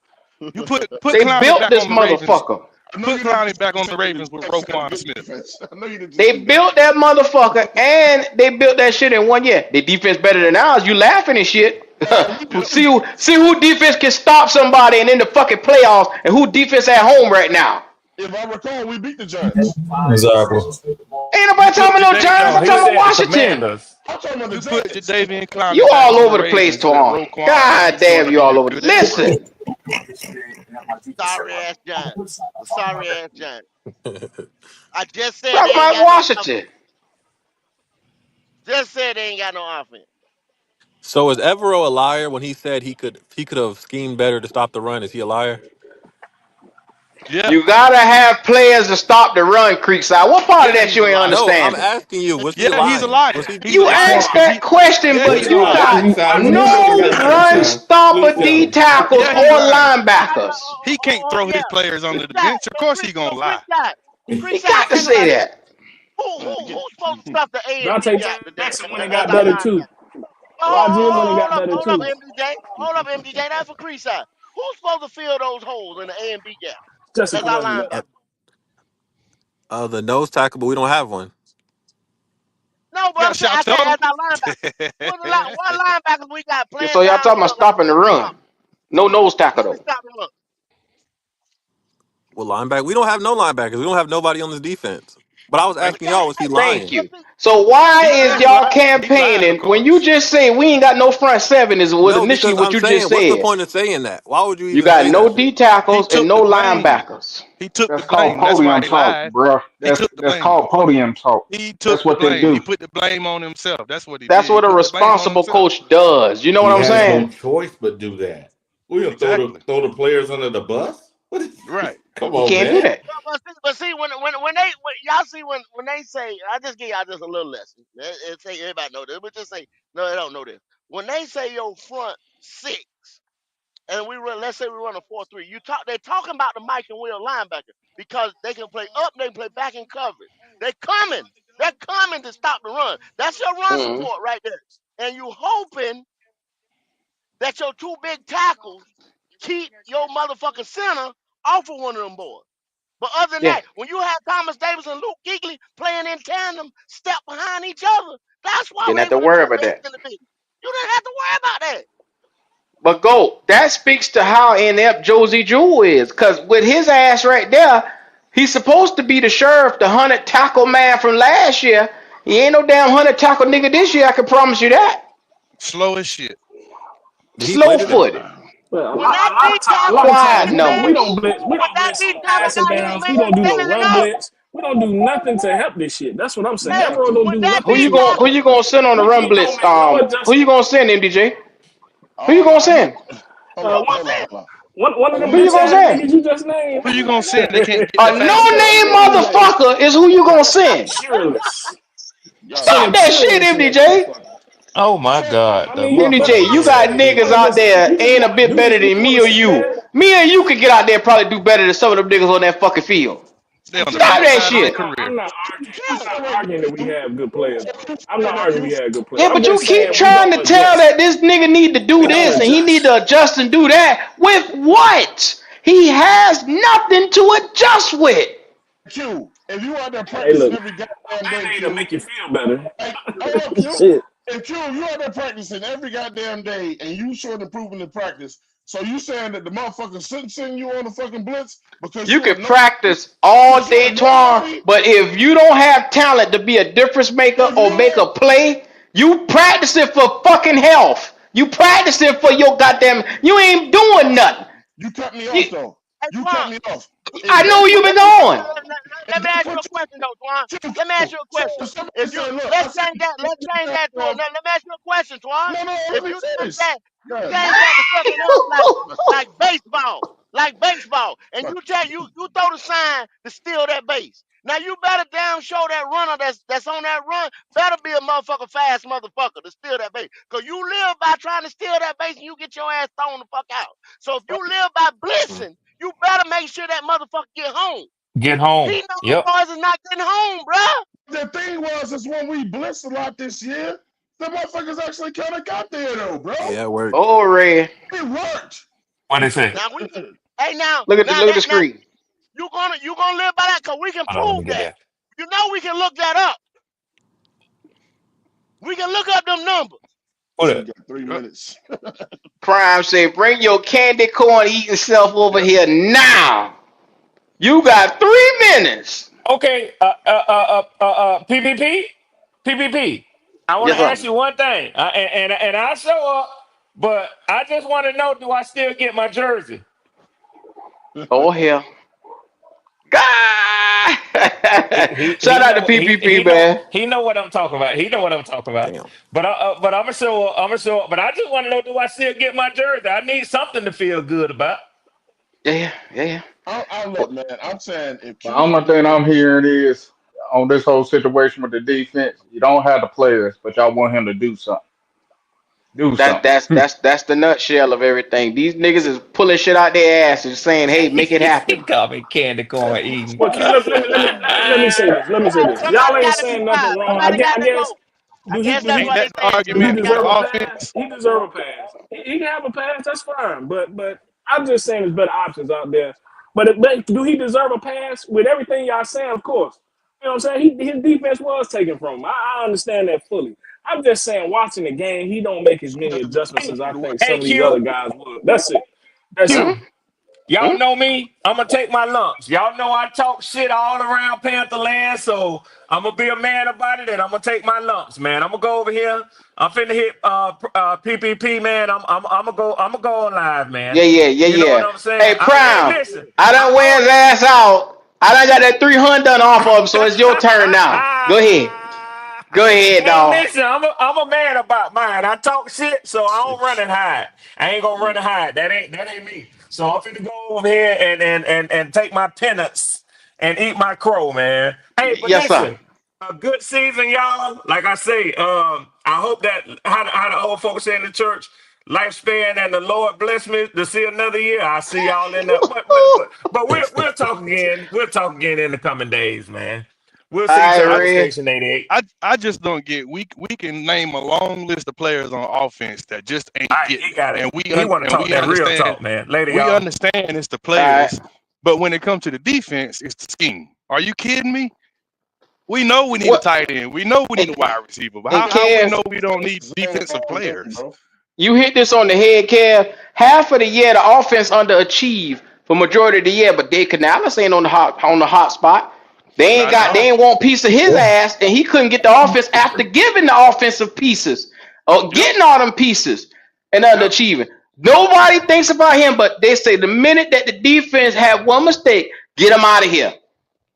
You put
They
Clowney
built
back
this
on the Ravens.
motherfucker.
I know
Put
you didn't
Clowney
just
back on
say
the
that the
Ravens with
Jets had a
Roquan
good
Smith.
defense. I know you didn't just
They
do that.
built that motherfucker and they built that shit in 1 year. The defense better than ours. You laughing and shit.
Man, we beat the
see who defense can stop somebody and in the fucking playoffs and who defense at home right now.
If I recall, we beat the Giants.
Exactly.
Ain't
You
nobody
put
talking about no
Jadavion
Giants.
No,
I'm
he
talking about
said the
Washington.
Commanders.
I'm talking about the
you put
Giants.
Jadavion
You
Clowney back
all
on the
over the place,
Ravens with
Tom.
Roquan, and
God
he's going
damn,
to
you
be
all
a
over.
good
Listen,
quarterback.
Sorry ass Giants. The sorry ass Giants. I just said they
talking
ain't
about
got no
Washington.
offense. Just said they ain't got no offense.
So is Evero a liar when he said he could have schemed better to stop the run? Is he a liar?
Yeah,
You gotta have players to stop the run, Creekside. What part of
yeah,
that
he's
you
a
ain't
liar.
No, I'm
understanding?
asking you. Was he
Yeah, he's a
lying? Was
liar.
he?
He's a
You
liar
asked
because
that
he.
question,
Yeah,
but
he's a
you
liar.
got
Creekside,
He's
we
a
need you to
liar.
no
stop it
run
sometime.
stopper
Please
D
stop.
tackles
Yeah, he's
or
lying.
linebackers.
He can't throw his
Yeah.
players
Creek
under the
side.
bench. Of course, he gonna lie.
He
Creek side,
got to
think
say
about this.
that.
Who's supposed to stuff the A and B
Dante
gap today
Jackson went and
as
got
our
better
linebacker?
too. YG went and got better
Hold up,
too.
MDJ. Hold up, MDJ. That's for Creekside. Who's supposed to fill those holes in the A and B gap
Jesse
as our
Columbia.
linebacker?
The nose tackle, but we don't have one.
No, but
You
I'm
got
saying I said
Chantel.
as our linebacker. What linebackers we got playing
So y'all talking about
downfield like
stopping the
Kobe
run.
Thomas?
No nose tackle
Let me
though.
stop him up.
Well, linebacker. We don't have no linebackers. We don't have nobody on this defense. But I was asking y'all, was he
Exactly.
Thank
lying?
But
you.
see,
So why
He
is
he
y'all
lied. He lied, of
campaigning when you
course.
just say we ain't got no front seven is was
No,
initially
because
what
I'm
you just
saying, what's the
said.
point of saying that? Why would you
You
even
got
say that
no D
shit?
He
tackles and
took
no
the blame.
linebackers.
He took the
That's called
blame. That's why
podium
he
talk,
lied.
bro.
He took the
That's
blame.
called podium talk.
He took
That's
the
what they
blame. He
do.
put the blame on himself. That's what he
That's
did. He
what a
put the blame on
responsible
himself.
coach does. You know what
He
I'm
has
saying?
no choice but do that. We gonna
Exactly.
throw the players under the bus?
Right.
Come
You
on,
can't do
man.
that.
But see y'all see when they say, I just give y'all just a little lesson. It say everybody know this, but just say no, they don't know this. When they say your front six, and we run, let's say we run a 4-3, they're talking about the Mike and Will linebacker because they can play up, they can play back in coverage. They're coming to stop the run. That's your run
Mm.
support right there. And you hoping that your two big tackles keep your motherfucking center off of one of them boys. But other than
Yeah.
that, when you have Thomas Davis and Luke Kuechly playing in tandem, step behind each other, that's why
Didn't
we're
have to
able to
worry
do
about
best
that.
in the league. You didn't have to worry about that.
But go, that speaks to how inept Josie Jewell is. Cause with his ass right there, he's supposed to be the sheriff, the 100 tackle man from last year. He ain't no damn 100 tackle nigga this year, I can promise you that.
Slow as shit.
Did he play
Slow
today?
footed.
But
When that D
a
tackle
lot of
Quiet
times
got his
number.
we
man,
don't blitz. We
when
don't
that
blitz
D
on
tackle
passing
got his
downs. We
man
don't do no
standing
run
up,
blitz. We don't do nothing to help this shit. That's what I'm saying.
hey,
That bro don't
when
do
that
Who
nothing
D
you
to
going who
tackle,
you gonna send on the run
he don't
blitz?
make no
Who you
adjustment.
gonna send, MDJ? Who you
Oh,
gonna
I know.
send?
Hold
Uh,
on,
one,
hold on, hold on.
one of
Hold
them
Who
on.
you
bitch
gonna
ass
send?
niggas you just named.
Who you gonna send that can't get
A
that
no
fast
Send
break?
name
send MJ.
motherfucker is who you gonna send.
Cheerless.
Y'all
Stop
Sending
that
crazy.
shit,
cheerless in that
MDJ.
motherfucker.
Oh my
So,
God,
I
the
mean, but
motherfucker
MDJ,
that's what
you
I'm
got
cheerless.
saying.
niggas out there
You just
ain't a
want to
bit
do
better
this. You
than
just want
me
to
or
sit
you.
there.
Me and you could get out there and probably do better than some of them niggas on that fucking field.
They
and
on the
Stop
Q,
backside
that
of their
shit.
career.
I'm not arguing. I'm
yeah.
not
so wait,
arguing that we
Q,
have good players, bro.
so
I'm not
that
arguing
Q,
we have good players.
Yeah,
I'm
but you
just
keep
saying we
trying
don't
to tell
adjust.
that this nigga need to do
We don't
this and he need
adjust.
to adjust and do that. With what? He has nothing to adjust with.
Q, if you out there
Hey,
practicing
look,
every goddamn day,
Band-Aid will
Q,
make you feel better.
like, hold up, Q.
Shit.
If Q, if you out there practicing every goddamn day and you showing improvement in practice, so you saying that the motherfucker shouldn't send you on the fucking blitz because
You
you a
can
no,
practice all
because you
day,
a
Twan,
nobody?
but if you don't have talent to be a difference maker
If
or
you
make a
don't,
play, you practice it for fucking health. You practice it for your goddamn. You ain't doing nothing.
you cut me
You,
off though.
Hey,
You cut
Twan,
me off.
I
If they
know
put
you've been
let me
going.
let
if
me
they
ask you a
put
question though, Twan.
you,
Let me ask you a
so
question.
if somebody
If you
say, look, I
let's
said,
change that, let's change that to let me ask you a question, Twan.
no, no,
If
let me
you change
finish.
that, you
God
change that to something else like baseball, and
damn.
you throw the sign to steal that base. Now you better damn show that runner that's on that run better be a motherfucker fast motherfucker to steal that base. Cause you live by trying to steal that base and you get your ass thrown the fuck out. So if you live by blitzing, you better make sure that motherfucker get home.
Get
He
home.
know them
Yep.
boys is not getting home, bruh.
The thing was, is when we blitzed a lot this year, the motherfuckers actually kind of got there though, bro.
Yeah, it worked.
Oh, Red.
It worked.
What they say?
Now we can. Hey, now,
Look at the
now
screen.
you gonna live by that because we can
Hold on, let me
prove
get
that.
that.
You know we can look that up. We can look up them numbers.
What
So we
up?
got 3 minutes.
Prime say, bring your candy corn eating self over
Yep.
here now. You got 3 minutes.
Okay. PPP. PPP. I want
Yes,
to
sir.
ask you one thing, and I show up, but I just want to know: do I still get my jersey?
Oh, hell. God.
He
Shout out to
know
PPP, man.
he know what I'm talking about. He know what I'm talking about.
Damn.
But I'm gonna show up. I'm gonna show up. But I just want to know: do I still get my jersey? I need something to feel good about.
Yeah, yeah.
I look, man. I'm saying if
The
Q,
only thing I'm hearing is on this whole situation with the defense, you don't have the players, but y'all want him to do something. Do
That
something.
that's that's that's the nutshell of everything. These niggas is pulling shit out their ass and saying, "Hey, make it
He
happen."
called me candy corn eating.
Well, Q, let me say this. Let me say this. Y'all
Somebody
ain't
got to be
saying nothing
quiet.
wrong.
Somebody got
I
to
guess
go. I guess that's
Ain't
what they
that the
saying.
do he
argument
Somebody
with
got
the
deserve
to
a
go.
pass?
offense?
He deserve a pass. He can have a pass. That's fine. But I'm just saying there's better options out there. But do he deserve a pass? With everything y'all saying, of course. You know what I'm saying? His defense was taken from him. I understand that fully. I'm just saying, watching the game, he don't make as many adjustments as I think some
Hey
of these other
Q,
guys would. That's it. That's it.
Q. Y'all know me. I'm gonna take my lumps. Y'all know I talk shit all around Panther land, so I'm gonna be a man about it, and I'm gonna take my lumps, man. I'm gonna go over here. I'm finna hit PPP, man. I'm gonna go live, man.
Yeah, yeah, yeah,
You know what
yeah.
I'm saying?
Hey, Prime,
Listen.
I
I
done wear his
already.
ass out. I done got that 300 done off of him, so it's your turn now. Go ahead. Go ahead,
Hey,
dog.
listen, I'm a man about mine. I talk shit, so I don't run and hide. I ain't gonna run and hide. That ain't me. So I'm finna go over here and take my penance and eat my crow, man. Hey, but
Yes, sir.
listen, a good season, y'all. Like I say, I hope that how the old folks say in the church, lifespan and the Lord bless me to see another year. I'll see y'all in the but we'll talk again. We'll talk again in the coming days, man. We'll see each
Hi,
other
I
on
Red.
Station 88.
I just don't get we can name a long list of players on offense that just ain't
All right,
getting
he
it,
got it.
and
He want to talk
we
that real
understand
talk, man. Later, y'all.
it's the
All right.
players, but when it comes to the defense, it's the scheme. Are you kidding me? We know we need a
What?
tight end. We know we
And,
need a wide receiver. But
and
how we
Kev,
know we don't need
Same
defensive
all game,
players?
bro.
you hit this on the head, Kev. Half of the year, the offense underachieved for majority of the year, but Dave Canales ain't on the hot spot.
Not at all.
They ain't want piece of his ass, and he couldn't get the offense after giving the offensive pieces, or
Yep.
getting all them pieces and
Yep.
underachieving. Nobody thinks about him, but they say the minute that the defense had one mistake, get him out of here.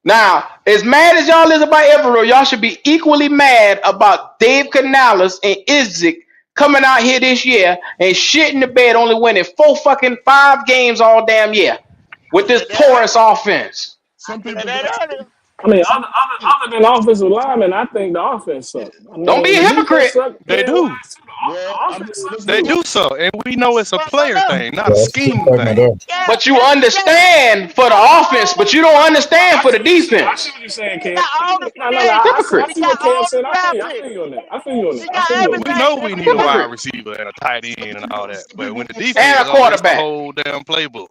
Now, as mad as y'all is about Evero, y'all should be equally mad about Dave Canales and Izzik coming out here this year and shit in the bed, only winning 5 games all damn year
I
with this
said that
porous
earlier.
offense.
I
Some
said
people
that
got
earlier.
I mean,
some
other than offensive linemen, I think the offense sucked. I
Don't be
mean,
a
the defense
hypocrite.
sucked
They
player
do.
wise too.
well,
The
I'm
offense sucked
listen
They
to
too.
do so. And we know it's a
But
player
look,
thing, not
Yeah,
a
that's a good
scheme
statement
thing.
there.
yeah,
But you
yeah, yeah.
understand for the
Got
offense,
all
but you don't understand
I
for
see
the
what you're saying. I see
defense.
what you're saying,
he
Kev.
got all the
No,
free
no, no.
agents.
I
Hypocrite.
He
see
got
what Kev
all the
said.
draft
I
picks.
feel you on that. I feel you on
He
that. I
got
feel you on
We
that.
everything
know
that
we
he
need a
wants.
wide
Hypocrite.
receiver and a tight end and all that.
some
But
people
when the
gonna say
defense
And a
go, it's the
quarterback.
whole damn playbook.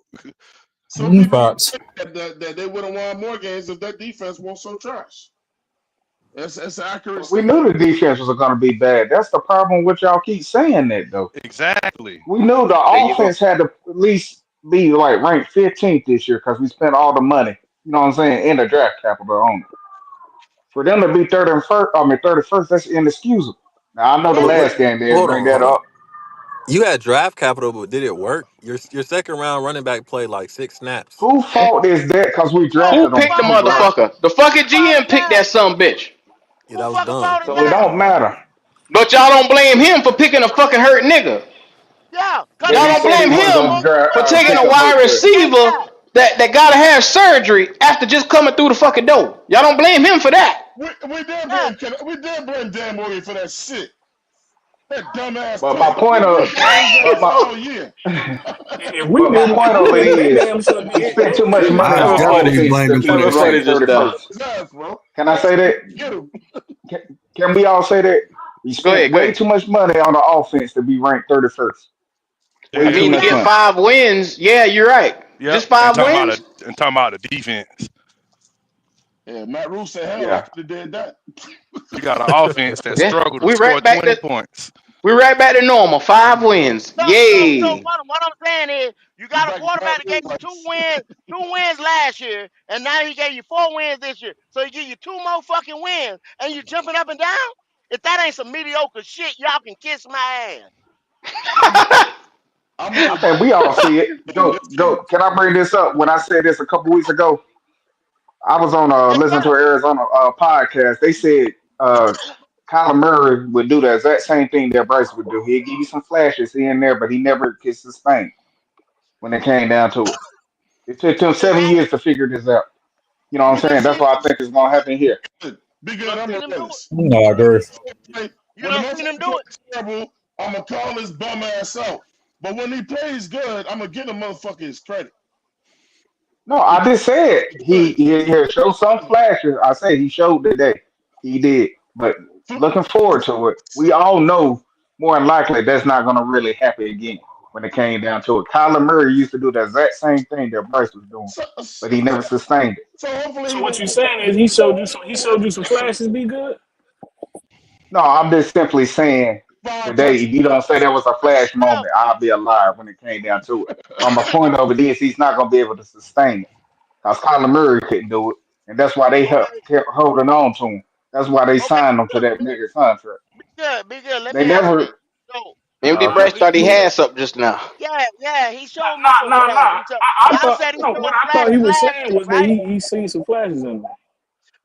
some people gonna
Facts.
say that they would have won more games if that defense wasn't so trash. That's an accurate
We
statement.
knew the defense was going to be bad. That's the problem with y'all keep saying that though.
Exactly.
We knew the
There you go.
offense had to at least be like ranked 15th this year because we spent all the money. You know what I'm saying in the draft capital on it. For them to be 31st, that's inexcusable. Now I know the
It
But what?
last
is.
game they
Hold
bring
on,
that
hold on.
up.
You had draft capital, but did it work? Your second round running back played like 6 snaps.
Who fault is that? Because we
Yeah,
Who
drafted
who
them
picked the
fault
too,
is that?
bro.
motherfucker? The fucking
Who fault is
GM picked
that?
that some bitch.
Yeah,
Who
that was
fucking
dumb.
fault is
So it
that?
don't matter.
But y'all don't blame him for picking a fucking hurt nigga.
Yeah, cause
But
Y'all
he
that
don't
said he
blame
nigga
wasn't
was
going to
him
supposed to
for taking
pick
a
a
win.
wide
hurt player.
That
receiver
guy.
that gotta have surgery after just coming through the fucking door. Y'all don't blame him for that.
Yeah,
We did blame Dan Morgan for that shit. That dumbass
But my
pick.
point
He
of,
got his
but
ass
my,
all year.
If we
but my
did it,
point of it
they
is,
damn sure
we
did.
spent too much money
I
on
definitely
offense
blamed
to
him for
be
that
Ever
shit.
funny
ranked
just
thirty
now.
first.
His ass, bro.
Can I say that?
Get him.
Can, can we all say that? We
Go
spent
ahead, go
way
ahead.
too much money on the offense to be ranked 31st. Way
I
too
Hell
mean, to
much
yeah.
get
money.
5 wins, yeah, you're right.
Yep.
Just five
And
wins.
talking about the defense.
Yeah, Matt Rule said, hell, I
Yeah.
could have did that.
We got an offense that
Yeah,
struggled to score 20 points.
we right back to normal. 5 wins.
so
Yay.
what I'm saying is, you
We
got a
back to bad
quarterback that gave you
boys.
2 wins last year, and now he gave you 4 wins this year. So he give you 2 more fucking wins, and you jumping up and down. If that ain't some mediocre shit, y'all can kiss my ass.
I'm gonna
I
agree
think we all see it.
in this game.
Can I bring this up? When I said this a couple weeks ago, I was on
Yes,
listen to
sir.
an Arizona podcast. They said Kyler Murray would do the exact same thing that Bryce would do. He'd give you some flashes here and there, but he never could sustain when it came down to it. It took him
It
7 years to figure this out. You know what
You
I'm
done
saying? That's
seen
what I think is going to happen here.
it. Be
you
good.
done
I'm
seen him do it.
honest.
No, I agree.
You
When the
done seen him
motherfucker
do it.
plays terrible, I'm gonna call his bum ass out. But when he plays good, I'm gonna give the motherfucker his credit.
No,
He
I just said
good.
he showed some flashes. I say he showed today. He did. But looking forward to it, we all know more than likely that's not going to really happen again when it came down to it. Kyler Murray used to do the exact same thing that Bryce was doing,
So,
but he never sustained it.
so hopefully
So
he
what
don't
you
get
saying is he showed you some flashes. Be good.
No, I'm just simply saying
five
today, if you
touchdowns.
don't say there was a flash
Yeah,
moment, I'll be a liar when it came down to it. But my point over this, he's not going to be able to sustain it because Kyler Murray couldn't do it. And that's why they
okay,
kept holding on to him. That's why they
okay.
signed him to that nigga contract.
Be good, be good. Let
They
me ask you this.
never,
So,
MD
okay.
Bryce thought he
you
had something just now.
yeah, yeah, he showed me some
Nah.
flashes.
I
Y'all
thought
said he
no. What
showed
I thought he
flashes
was
last
saying
year,
was that
right?
he seen some flashes in there.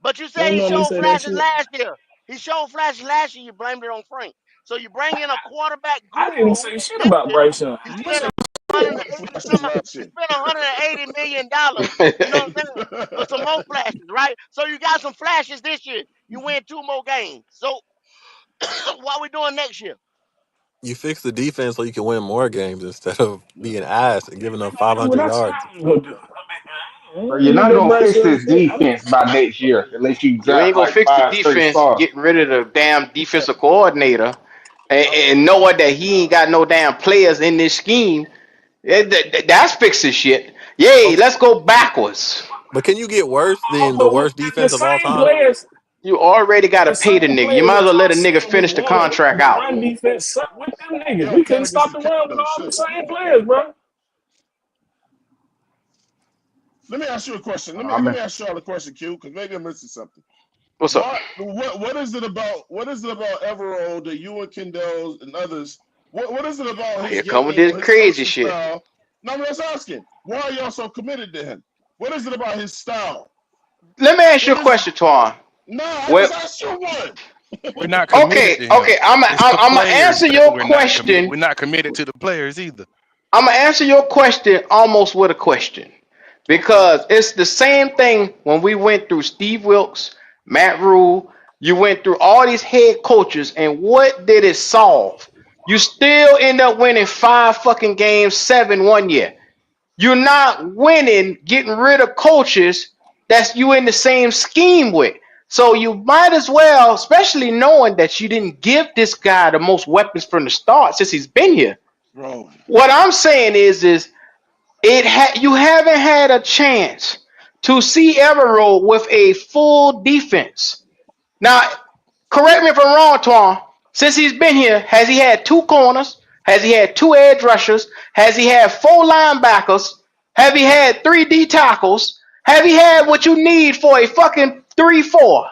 But you said
Don't
he
normally
showed
say that
flashes
shit.
last year. He showed flashes last year. You blamed it on Frank. So you bring in a quarterback
I didn't
guru
say shit
this
about
year.
Bryce Young.
You
You
spend
said
money
had no
you
flashes
spent
last
you
year.
spent $180 million. You know what I'm saying? For some more flashes, right? So you got some flashes this year. You win 2 more games. So what we doing next year?
You fix the defense so you can win more games instead of being ass and giving up
What
500
I said
yards.
I was gonna do. I
Bro,
ain't
you're
look
not
at
gonna
Bryce
fix
Young
this
shit. I know
defense by next year unless you
You
draft
ain't gonna
like
fix the
5 straight
defense
starters.
getting rid of the damn defensive coordinator
Okay.
and knowing that he ain't got no damn players in this scheme. That's fixing shit. Yay,
Okay,
let's go backwards.
but can you get worse than the
but
worst
the
defense of all
same
time?
players,
You already gotta
the
pay the
same
nigga. You
players
might as
that
well
y'all
let a nigga
said was
finish the
won
contract
the
out.
run defense sucked with them
He
niggas. We
don't
couldn't
count against
stop
the
the
cap
run with
though.
all them
Shit.
same players, bro.
Let me ask you a question. Let
I
me
mean,
ask y'all a question, Q, because maybe I'm missing something.
What's up?
What is it about Evero that you and Kendall and others? What is it about his
Here come with
game
this
or his
crazy
coaching
shit.
style? No, I'm just asking. Why are y'all so committed to him? What is it about his style?
Let me ask you
What
a
is?
question, Twan.
No, I
Well,
just asked you one.
We're not committed
okay,
to him.
okay. I'm
It's the
I'm gonna
players
answer
that
your
we're not committed.
question.
We're not committed to the players either.
I'm gonna answer your question almost with a question
Okay.
because it's the same thing when we went through Steve Wilkes, Matt Rule. You went through all these head coaches, and what did it solve? You still end up winning 5 fucking games, 7 1 year. You're not winning, getting rid of coaches that's you in the same scheme with. So you might as well, especially knowing that you didn't give this guy the most weapons from the start since he's been here.
Bro,
What I'm saying is you haven't had a chance to see Everett with a full defense. Now, correct me if I'm wrong, Twan. Since he's been here, has he had 2 corners? Has he had 2 edge rushers? Has he had 4 linebackers? Have he had 3 D tackles? Have he had what you need for a fucking 3-4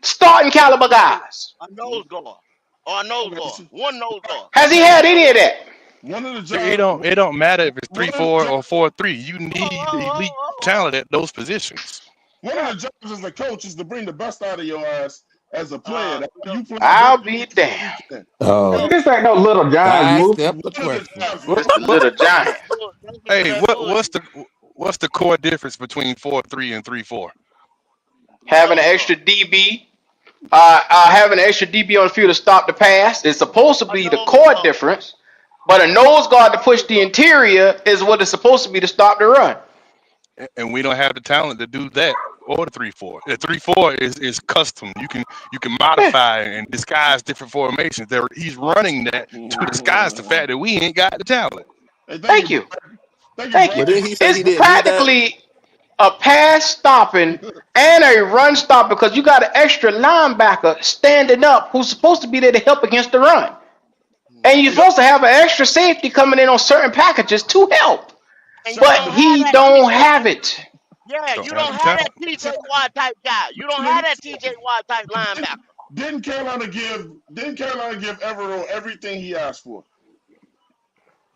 starting caliber guys?
A nose guard. Or a nose
okay.
guard. One nose guard.
Has he had any of that?
One of the
It
jobs.
don't it don't matter if it's
One
three
of the
four
jobs.
or 4-3. You
Oh,
need
oh, oh,
elite
oh, oh.
talent at those positions.
One of
Yeah.
the jobs as a coach is to bring the best out of your ass as a player. That's why
No,
you play better
I'll
than
be
you
damned.
can.
nigga,
no.
Oh,
this ain't no little giants move.
sidestep the
One of the
question.
jobs,
What
man.
It's the
what
little
That's
giant.
some bull. That's some
hey,
good ass
what's
bullshit.
the core difference between 4-3 and 3-4?
Having an
Nose
extra
guard.
DB, having an extra DB on the field to stop the pass is supposed to
A
be the
nose
core
guard.
difference, but a nose guard to push the interior is what it's supposed to be to stop the run.
And we don't have the talent to do that or the 3-4. The 3-4 is custom. You can
Yeah.
modify and disguise different formations. He's running that to disguise the fact that we ain't got the talent.
Hey, thank
Thank
you,
you.
Brian. Thank you,
Thank
Brian.
you.
But then he say
It's
he didn't need that.
practically a pass stopping and a run stop because you got an extra linebacker standing up who's supposed to be there to help against the run. And you're
Hey,
supposed to have an extra safety coming in on certain packages to help.
And you
shout
But
out
don't
to
have
he
that
don't
TJ.
have it.
Yeah,
Don't
you
have
don't
the
have that
talent.
TJ
shout
Watt type guy. You don't
let me
have that
say
TJ
something.
Watt type linebacker.
Didn't Carolina give Evero everything he asked for?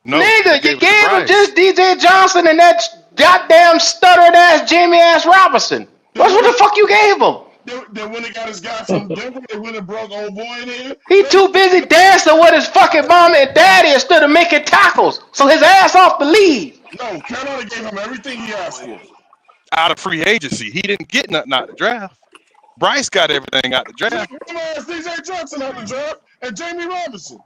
No, they
Nigga, you
gave it to
gave him
Bryce.
just DJ Johnson and that goddamn stuttered ass Jamie ass Robinson.
Then
That's
when
what
he
the fuck you gave him.
when they got his guy from Denver, they went and brought old boy in here.
He
They
too busy dancing with his fucking mama and daddy instead of making tackles. So his ass off the lead.
no Carolina gave him everything he asked for.
Out of free agency. He didn't get nothing out the draft. Bryce got everything out the
Took
draft.
him ass DJ Johnson out the draft and Jamie Robinson.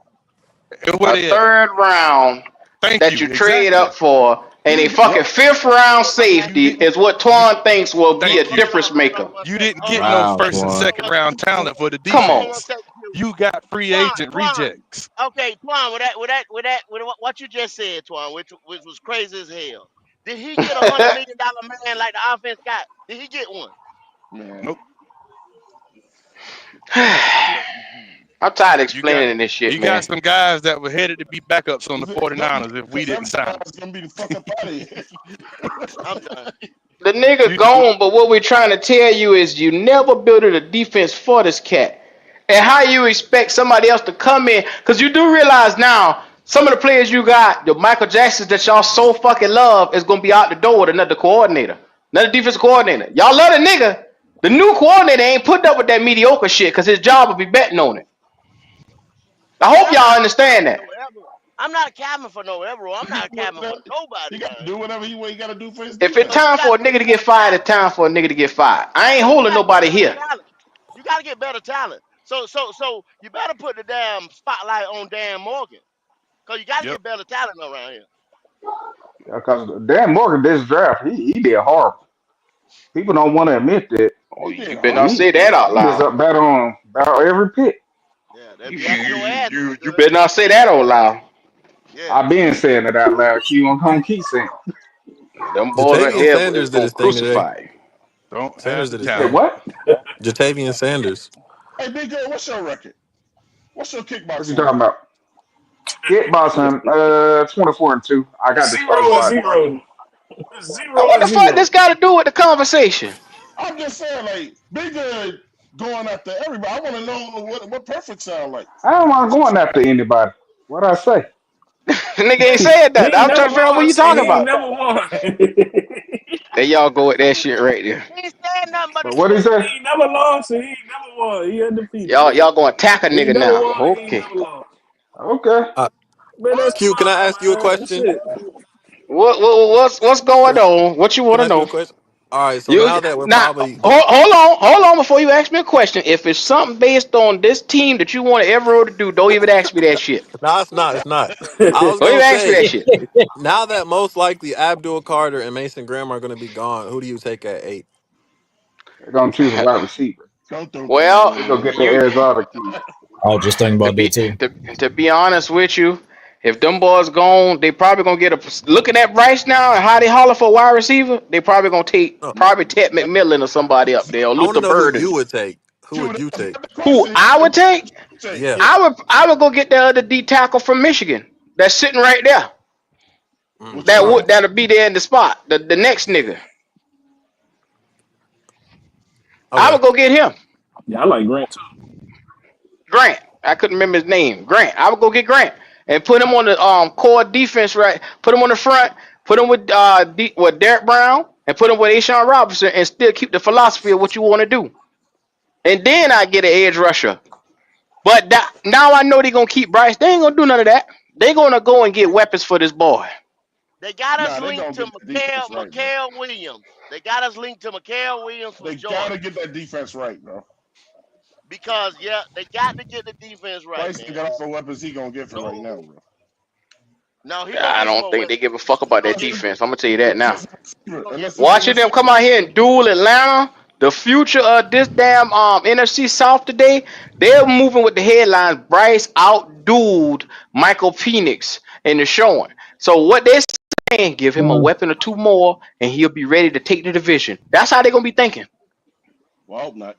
And where
A
they at?
third round
Thank
that
you.
you trade
Exactly.
up for and
You
a
didn't get
fucking
no.
fifth round
You
safety
didn't.
is what
You
Twan thinks will be a
thank you.
difference maker.
One
You
second.
didn't
Hold
get
on.
no
wow,
first and
Twan.
Hold on
second
one
round
second.
talent for the
Come
Hold on
on.
one
defense.
second.
You got free agent
Twan.
rejects.
Okay, Twan, with what you just said, Twan, which was crazy as hell. Did he get $100 million man like the offense got? Did he get one?
Man,
Nope.
I'm tired of
You got
explaining this shit,
you got
man.
some guys that were headed to be backups on the
no,
49ers if we
because
didn't
them
sign them.
guys gonna be the fuck up out of here.
I'm done.
The nigga
You
gone, but what we're trying to tell you is you never built a defense for this cat. And how you expect somebody else to come in? Because you do realize now, some of the players you got, the Michael Jacksons that y'all so fucking love, is going to be out the door with another coordinator, another defensive coordinator. Y'all love the nigga. The new coordinator ain't putting up with that mediocre shit because his job will be betting on it. I hope
Yeah,
y'all understand that.
whatever. I'm not capping for no Evero. I'm
He
not
do
capping for
whatever he
nobody
got to
down
do
here.
whatever he got to do for his
If it's
So
defense.
you
time
got
for
to
a
get
nigga to get
better
fired, it's
talent.
time for a nigga to get fired. I ain't
You
holding
got to get
nobody
better
here.
talent. You got to get better talent. So you better put the damn spotlight on Dan Morgan, cause you got to
Yep.
get better talent around here.
Because Dan Morgan, this draft, he did horrible. People don't want to admit that.
Oh,
He did
you better
But
not
horrible.
say that out
he was
loud.
up about every pick.
Yeah, they
You
be acting your ass.
you better not say that out loud.
Yeah.
I've been saying it out loud. Keep on keep saying it.
Them boys right
Jatavian
there
Sanders
is
did
gonna
his thing today.
crucify you.
Don't have
Sanders
the
did his
You said
thing.
talent.
what?
Jatavian Sanders.
Hey, Big Girl, what's your record? What's your
What you
kickboxing
talking
record?
about? Kickboxing, 24-2. I got
Zero and
disqualified twice.
zero.
Now,
Zero
what
and
the fuck
zero.
this got to do with the conversation?
I'm just saying, like, Big Girl going after everybody. I want to know what perfect sound like.
I don't want going after anybody. What I say?
Nigga ain't said
He
that.
ain't
I'm
never
trying to figure out what you
lost and
talking
he ain't
about.
never won.
There y'all go with that shit right there.
He ain't saying nothing but the
But what he
truth.
say?
He ain't never lost and he ain't never won. He undefeated.
Y'all gonna attack a
He ain't
nigga
never
now.
won and he ain't
Okay.
never lost.
Okay.
Man, that's
Q, can I ask you a
fine, man. That's
question?
it.
What's going on? What you want
Can I
to
ask you a
know?
question? All right, so
You
now that we're
now
probably
hold on before you ask me a question. If it's something based on this team that you want Evero to do, don't even ask me that shit.
no, it's not. It's not. I was
Don't
gonna
even ask me
say
that shit.
now that most likely Abdul Carter and Mason Graham are going to be gone, who do you take at 8?
They're gonna choose a wide receiver.
Don't throw Q in
Well,
They
there,
go
man.
get the
you
Arizona kid.
I was just thinking
to
about
be
that too.
to be honest with you, if them boys gone, they probably gonna get a. Looking at Bryce now and how they holler for a wide receiver, they probably gonna take
No,
probably Ted McMillan or somebody up there or
I want to
Luther
know who
Burden.
you would take. Who
Q,
would you
that's
take?
not the
Who
question.
I would take?
Take,
Yeah.
yeah.
I would go get the other D tackle from Michigan that's sitting right there.
Which
That
one?
would that'll be there in the spot. The next nigga. I
Okay.
would go get him.
Yeah, I like Grant too.
Grant. I couldn't remember his name. Grant. I would go get Grant and put him on the core defense. Right. Put him on the front. Put him with Derek Brown and put him with Ashawn Robinson and still keep the philosophy of what you want to do. And then I get an edge rusher. But now I know they're gonna keep Bryce. They ain't gonna do none of that. They're gonna go and get weapons for this boy.
They got us
Nah, they
linked
gonna
to
get that defense right, bro.
Mikael Williams. They got us linked to Mikael Williams from
They
Georgia.
gotta get that defense right, bro.
Because yeah, they got to get the defense right,
Bryce ain't
man.
got all the weapons he gonna get for right now,
No,
bro.
no, he gonna
I
get some
don't
more
think they
weapons.
give a fuck about
He
that
gonna get
defense. I'm gonna tell you that now.
he gonna get
Unless
some
it's a
more
Watching them
weapons.
receiver.
come out here and duel Atlanta, the future of this damn NFC South today, they're moving with the headlines. Bryce outdueled Michael Penix in the showing. So what they're saying, give him a weapon or two more, and he'll be ready to take the division. That's how they're gonna be thinking.
Well, I hope not.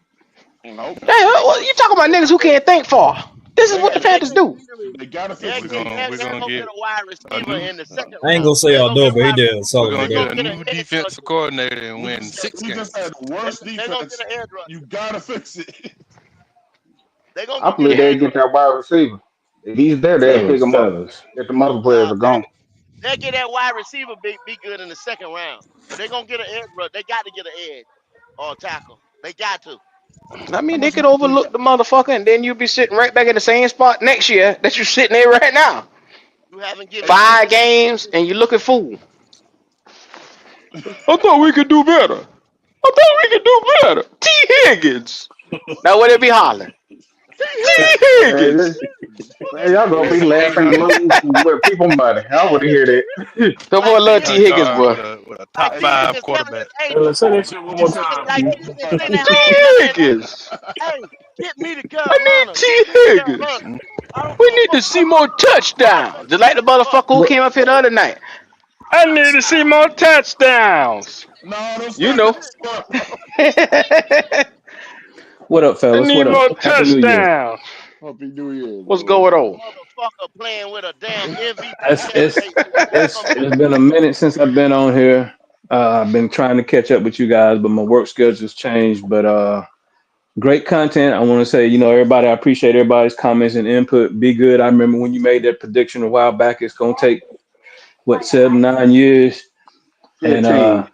I hope
Hey,
not.
They
what
gonna
you talking about niggas who
they
can't think for? This is
They
what the
gotta
they
Panthers
gonna
do.
they gotta fix
We're
it.
gonna we're
they're
gonna
gonna get
get
a wide
a
receiver
new
in the second
I ain't
round.
gonna say
They're gonna
Aldor,
get a
but he
wide
did a
we're
solid
gonna
they're
get
today.
gonna
a
get an
new
edge
defensive
rusher.
coordinator and
We
win
just had,
6
we just
games.
had the worst
They're gonna get
defense.
an edge
You
rusher.
gotta fix it.
They're gonna
I
go get
believe
an
they
edge
get
rusher.
that wide receiver. If he's there, they'll pick him up.
Fellas.
If the other players
Nah,
are gone.
they get that wide receiver be good in the second round. But they're gonna get an edge rusher. They got to get an edge or a tackle. They got to.
I
How
mean, they
much
could
money they got?
overlook the motherfucker, and then you'll be sitting right back in the same spot next year that you're sitting there right now.
You haven't given
Hey,
Q.
5 games, and you're looking fool. I thought we could do better. I thought we could do better. T. Higgins. Now, where they be hollering? T.
Man,
Higgins.
man, y'all gonna be
Hey, hey,
laughing and losing with people money. I want to hear that.
The boy
Like
love
T.
T.
young
Higgins,
guard
boy.
with a
Like
top
T.
hey,
five
Higgins telling
quarterback.
his
Hey, let's
agent.
say that shit one
you
more
said
time.
Like T. Higgins sitting at
T.
home telling his agent,
Higgins.
"Hey, get me to
I need
Carolina. Get
T.
me to
Higgins.
Carolina. I don't
We
give a
need
fuck
to see
what
more
quarterback
touchdowns. Just
you
like the
give me.
motherfucker who
What
came up here the other night. I need to see more touchdowns.
no, don't
You
start
know.
that stuff, bro.
I
what up, fellas?
need
What up?
more
Happy New Year.
touchdowns.
Happy New Year,
What's
man.
going on?
Motherfucker playing with a damn MVP
It's it's
candidate
it's
from
it's been a minute since I've been on here. I've been trying to catch up with you guys, but my work schedule's changed. But great content. I want to say, everybody, I appreciate everybody's comments and input. Be good. I remember when you made that prediction a while back. It's gonna take what 7-9 years and
15.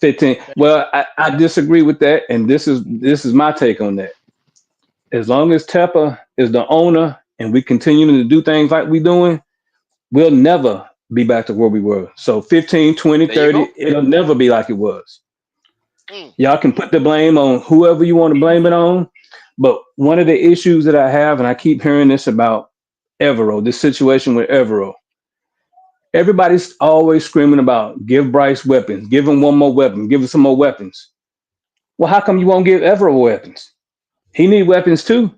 15. Well, I disagree with that, and this is my take on that. As long as Tepper is the owner and we continue to do things like we doing, We'll never be back to where we were. So 15, 20,
There you
30,
go.
it'll never be like it was.
Mm.
Y'all can put the blame on whoever you want to blame it on. But one of the issues that I have, and I keep hearing this about Evero, this situation with Evero, everybody's always screaming about give Bryce weapons, give him one more weapon, give him some more weapons. Well, how come you won't give Evero weapons? He need weapons too.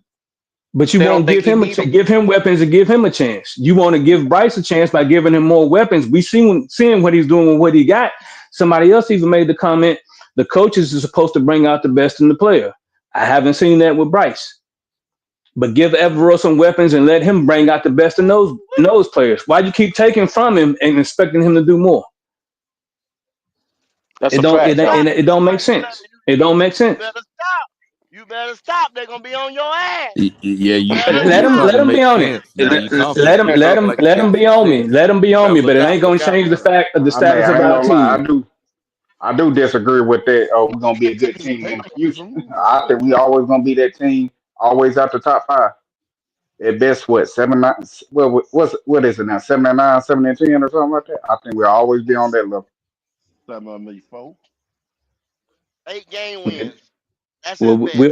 But you
They don't
won't
think
give
he
him
need them.
give him weapons and give him a chance. You want to give Bryce a chance by giving him more weapons. We seeing what he's doing with what he got. Somebody else even made the comment: the coaches are supposed to bring out the best in the player. I haven't seen that with Bryce. But give Evero some weapons and let him bring out the best in those players. Why do you keep taking from him and expecting him to do more?
That's
It
a
don't
fact,
it,
y'all.
it, it don't make
You better,
sense. It don't make
you
sense.
better stop. You better stop. They're gonna be on your ass.
Yeah,
You
you
better
you
Let
you
him
stop.
let
talking
him be
make
on it.
sense now. You talking
Let him
you
let
talking
him
like a
let him be
captain
on me.
said.
Let him be on
Better
me. But
look
it
out,
ain't gonna
look out
change the
for him.
fact of the
I mean,
status
I
of
ain't
our
gonna lie.
team.
I do disagree with that. Oh, we're gonna be a good
Taking some
team in
paper
the
away
future.
from me.
I think we always gonna be that team, always out the top five. At best, what 7-9? Well, what is it now? 7-9, 7-10, or something like that. I think we'll always be on that level.
Something on me, folks.
8 game wins. That's
Well,
his best.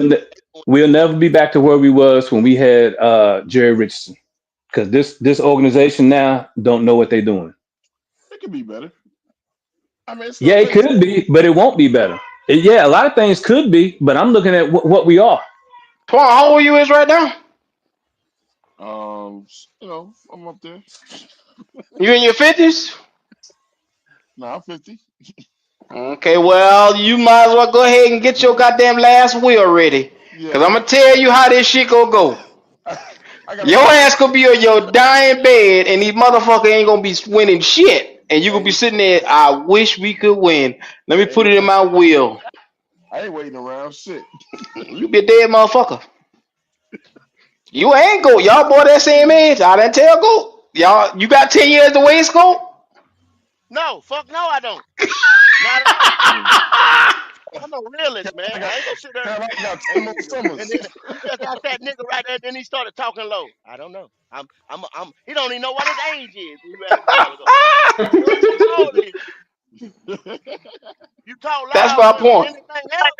we'll never be back to where we was when we had Jerry Richardson, because this organization now don't know what they're doing.
It could be better. I mean, it's
Yeah,
still
it
take.
could be, but it won't be better. Yeah, a lot of things could be, but I'm looking at what we are.
Twan, how old you is right now?
I'm up there.
You in your 50s?
Nah, I'm 50.
Okay, well, you might as well go ahead and get your goddamn last will ready.
Yeah,
Cause I'm gonna tell you how this shit gonna go.
I, I got a
Your
lot.
ass gonna be on your dying bed, and these motherfuckers ain't gonna be winning shit. And you gonna be
Hey,
sitting there, I wish we could win. Let me
hey,
put
look,
it in my will.
I ain't waiting around. Shit.
You be a dead motherfucker. You ain't go. Y'all boy that same age. I didn't tell go. Y'all, you got 10 years to waste go?
No, fuck no, I don't. Not at all.
Mm.
I'm a realist, man.
I got,
I ain't gonna sit there
I got
and
10 more summers.
then you just ask that nigga right there, then he started talking low. I don't know. He don't even know what his age is when you ask him a while ago. He don't even know how old he is. You talk
That's
loud
my
with
point.
anything else,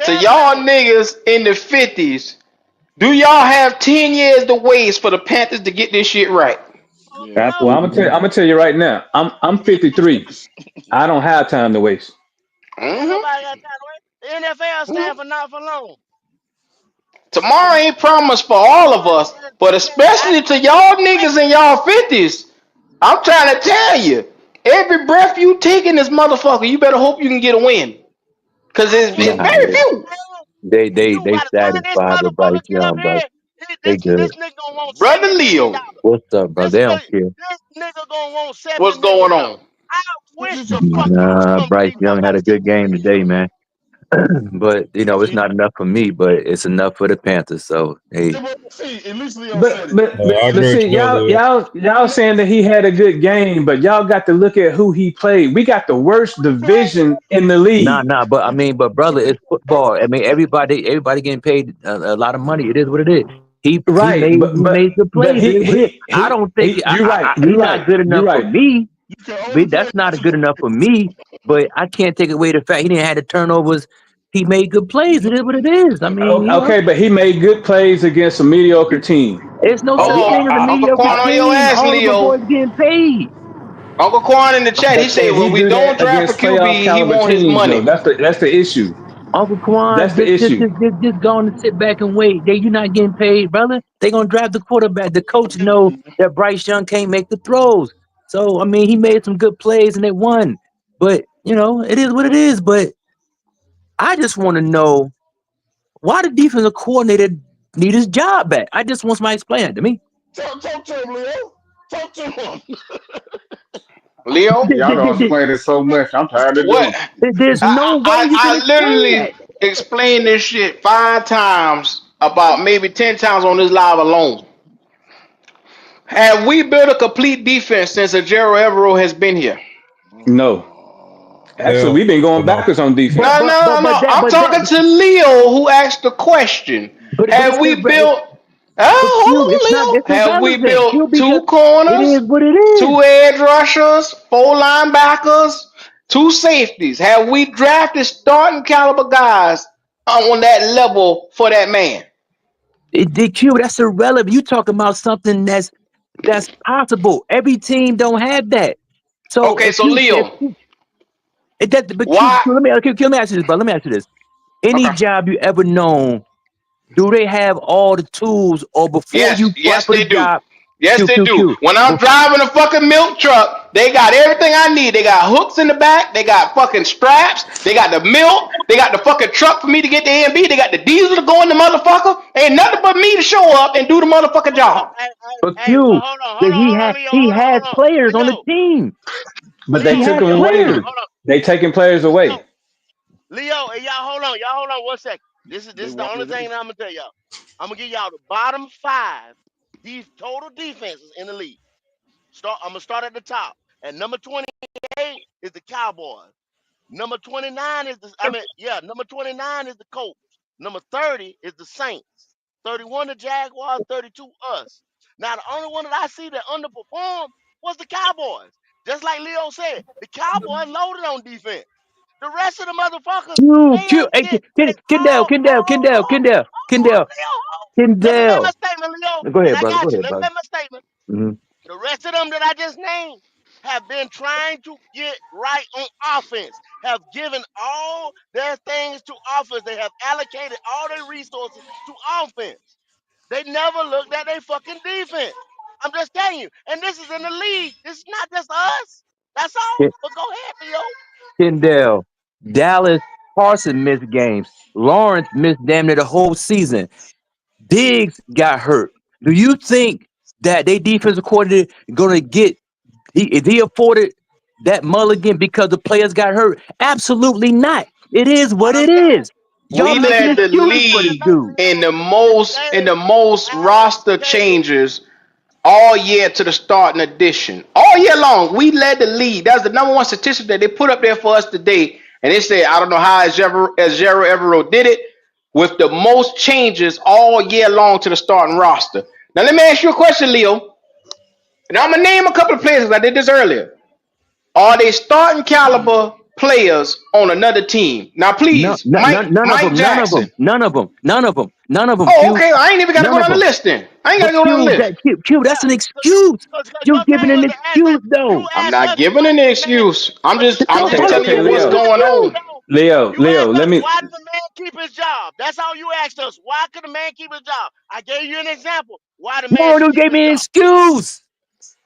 To
tell me
y'all
that.
niggas in the 50s, do y'all have 10 years to waste for the Panthers to get this shit right?
Fuck
Yeah.
Well,
no.
I'm gonna tell you right now. I'm 53. I don't have time to waste.
Ain't
Mm-hmm.
nobody got time to wait. The NFL stand
Mm-hmm.
for not for long.
Tomorrow ain't promised for all of us, but especially to y'all niggas in y'all 50s. I'm trying to tell you, every breath you take in this motherfucker, you better hope you can get a win. Cause
I
it's
wish
Nah,
we
very
could
few.
win.
they
You
they
by the time this
satisfied with Bryce
motherfucker get up
Young, bro.
here,
They
this
good.
nigga gonna want
Brother
70 million
Leo,
dollars.
What's up, bro? They don't care.
This nigga gonna want
what's
70
going
million
on?
dollars. I
Who's
wish
this
the
your
fuck
partner?
I was
Nah,
gonna
Bryce
believe
Young had
nobody
a good
70
game
million
today,
dollars.
man. But it's
See,
not enough for me. But it's enough for the Panthers. So hey,
see, at least Leo said
But
it.
but but,
I
but
agree with
see,
you, Leo.
y'all saying that he had a good game, but y'all got to look at who he played. We got the worst division in the league.
nah. But I mean, but brother, it's football. I mean, everybody getting paid a lot of money. It is what it is. He
Right,
made he made good
but
plays. It is what it is. I don't think
you're right.
he's
You're
not
right.
good
You're
enough for
right.
me.
You can only
But
play
that's not good
basketball.
enough for me. But I can't take away the fact he didn't have the turnovers. He made good plays. It is what it is. I mean,
Okay, but he made good plays against a mediocre team.
it's no such
Oh,
thing as a
Uncle
mediocre
Quan on your
team.
ass,
All of the
Leo.
boys getting paid.
Uncle Quan in the chat, he
But
said,
can
when
he
we
do
don't
that
draft a
against playoff
QB, he
caliber
want his
teams? Though
money.
that's the issue.
Uncle
That's
Quan,
the issue.
just going to sit back and wait. You're not getting paid, brother. They gonna draft the quarterback. The coach know that Bryce Young can't make the throws. So I mean, he made some good plays and they won. But it is what it is. But I just want to know why the defensive coordinator need his job back. I just want somebody to explain it to me.
Talk to him, Leo. Talk to him.
Leo,
Y'all don't explain it so much. I'm tired of
what?
doing
There's no way you can
I
explain that.
literally explained this shit 5 times, about maybe 10 times on this live alone. Have we built a complete defense since Ajero Evero has been here?
No, actually,
Hell
we've been going
no.
backwards on
But
No,
defense.
but
no,
but
no,
but
no.
that
I'm
but that
talking to Leo who asked the question.
but it's
Have
still
we built?
But
Oh,
Q, it's not.
hold
It's
on, Leo. Have we
irrelevant. Q,
built
because
two
it is
corners,
what it is.
two edge rushers, four linebackers, two safeties? Have we drafted starting caliber guys on that level for that man?
It did Q. That's irrelevant. You talking about something that's possible. Every team don't have that. So
Okay,
if
so
you if
Leo,
you, it, that but Q,
why?
Let me ask you this, bro. Let me ask you this. Any
Okay.
job you ever known, do they have all the tools, or before
Yes,
you apply
yes
for the
they do.
job,
Yes
Q
they
Q
do.
Q.
When I'm driving a fucking milk truck, they got everything I need. They got hooks in the back. They got fucking straps. They got the milk. They got the fucking truck for me to get the A and B. They got the diesel to go in the motherfucker. Ain't nothing but me to show up and do the motherfucking job.
But
Well,
Q,
hold on, Leo,
he has
hold on,
players on the
Leo,
team.
But they
He
Leo,
took
has
him
Leo,
away.
players.
hold on,
They taking players
Leo,
away.
Leo, and y'all hold on 1 second. This
They
is the
want
only
rid of
thing
him.
that I'm gonna tell y'all. I'm gonna give y'all the bottom five, these total defenses in the league. I'm gonna start at the top. And number 28 is the Cowboys. Number 29 is number 29 is the Colts. Number 30 is the Saints. 31 the Jaguars, 32 us. Now the only one that I see that underperformed was the Cowboys. Just like Leo said, the Cowboys loaded on defense. The rest of the motherfuckers, they
Q.
ain't
Hey,
get they all
Kendall,
Leo, let me make my
Kendall.
statement, Leo,
Go
and
ahead,
I
brother. Go
got you.
ahead,
Let me
brother.
make my statement.
hmm
The rest of them that I just named have been trying to get right on offense, have given all their things to offense. They have allocated all their resources to offense. They never looked at their fucking defense. I'm just telling you. And this is in the league. This is not just us. That's all. But go ahead, Leo.
Kendall, Dallas, Carson missed games. Lawrence missed damn near the whole season. Diggs got hurt. Do you think that they defensive coordinator gonna get is he afforded that mulligan because the players got hurt? Absolutely not. It is
What
what
I'm
it
saying,
is.
what
Y'all
We
I'm
making
led
saying,
the
excuses for this
league
dude.
in the most
they
roster changes all year to the starting edition. All year long, we led the league. That's the number one statistic that they put up there for us today. And they said, I don't know how Jero Evero did it with the most changes all year long to the starting roster. Now, let me ask you a question, Leo. And I'm going to name a couple of players. I did this earlier. Are they starting caliber players on another team? Now,
No,
please,
none of
Mike
them. None of
Jackson.
them. None of them. None of them. None of them.
Oh,
Q.
okay. I ain't even got to go
None of
down the
them.
list then. I ain't got
But
to go down the list.
Q. That's an excuse.
because
You're
your
giving
thing
an
was to ask
excuse
you
though.
I'm
asked
not
us
giving
why
an
did the man
excuse. I'm just
That's
telling
Okay,
you
an
what's
Leo.
going
excuse.
on.
You
Leo,
asked
let
us
me
why did the man keep his job? That's all you asked us. Why could the man keep his job? I gave you an example. Why the man
No,
should
you
keep
gave
his
me an
job.
excuse.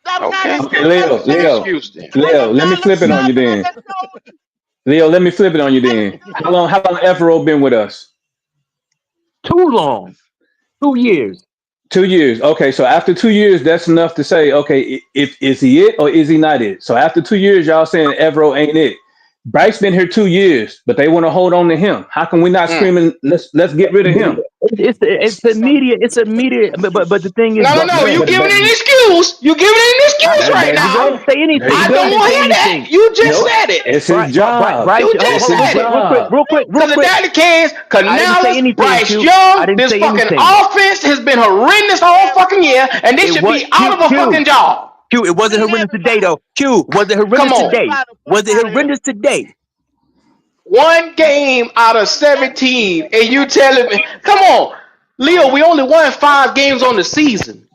That was not an
Okay,
okay,
excuse. Let
Leo,
him
that's an
finish.
Leo,
excuse then.
Leo, let me
Let
flip
him
it on you
finish. I
then.
just told you.
Leo, let me flip it on you
Let him
then.
finish.
How long Evero been with us?
Too long. 2 years.
2 years. Okay, so after 2 years, that's enough to say, okay, if is he it or is he not it? So after 2 years, y'all saying Evero ain't it. Bryce been here 2 years, but they want to hold on to him. How come we not
Mm.
screaming? Let's get rid of him.
It's immediate. It's immediate. But the thing is,
No, no,
But
no.
but
You
but,
giving
but
an excuse. You giving an excuse right
there you
I
now.
didn't
go.
say
There you
anything.
I
I
don't
go.
didn't
want
say
to hear that.
anything.
You just
Nope,
said it.
it's his job.
Bryce,
You
It's
just
hold on,
his
said it.
job.
real
Because if
quick.
that the case,
I didn't say
Canales,
anything,
Bryce
Q. I
Young,
didn't
this
say
fucking
anything.
offense has been horrendous all
Man,
fucking year, and they
It
should
was
be out of a fucking job.
Q. It wasn't
leave
horrendous today,
everybody.
though. Q, was it
Come
horrendous
Leave
on.
today?
everybody the fuck
Was it
out of here.
horrendous today?
One game out of
That,
17, and you telling me, come on, Leo, we only won 5 games on the season.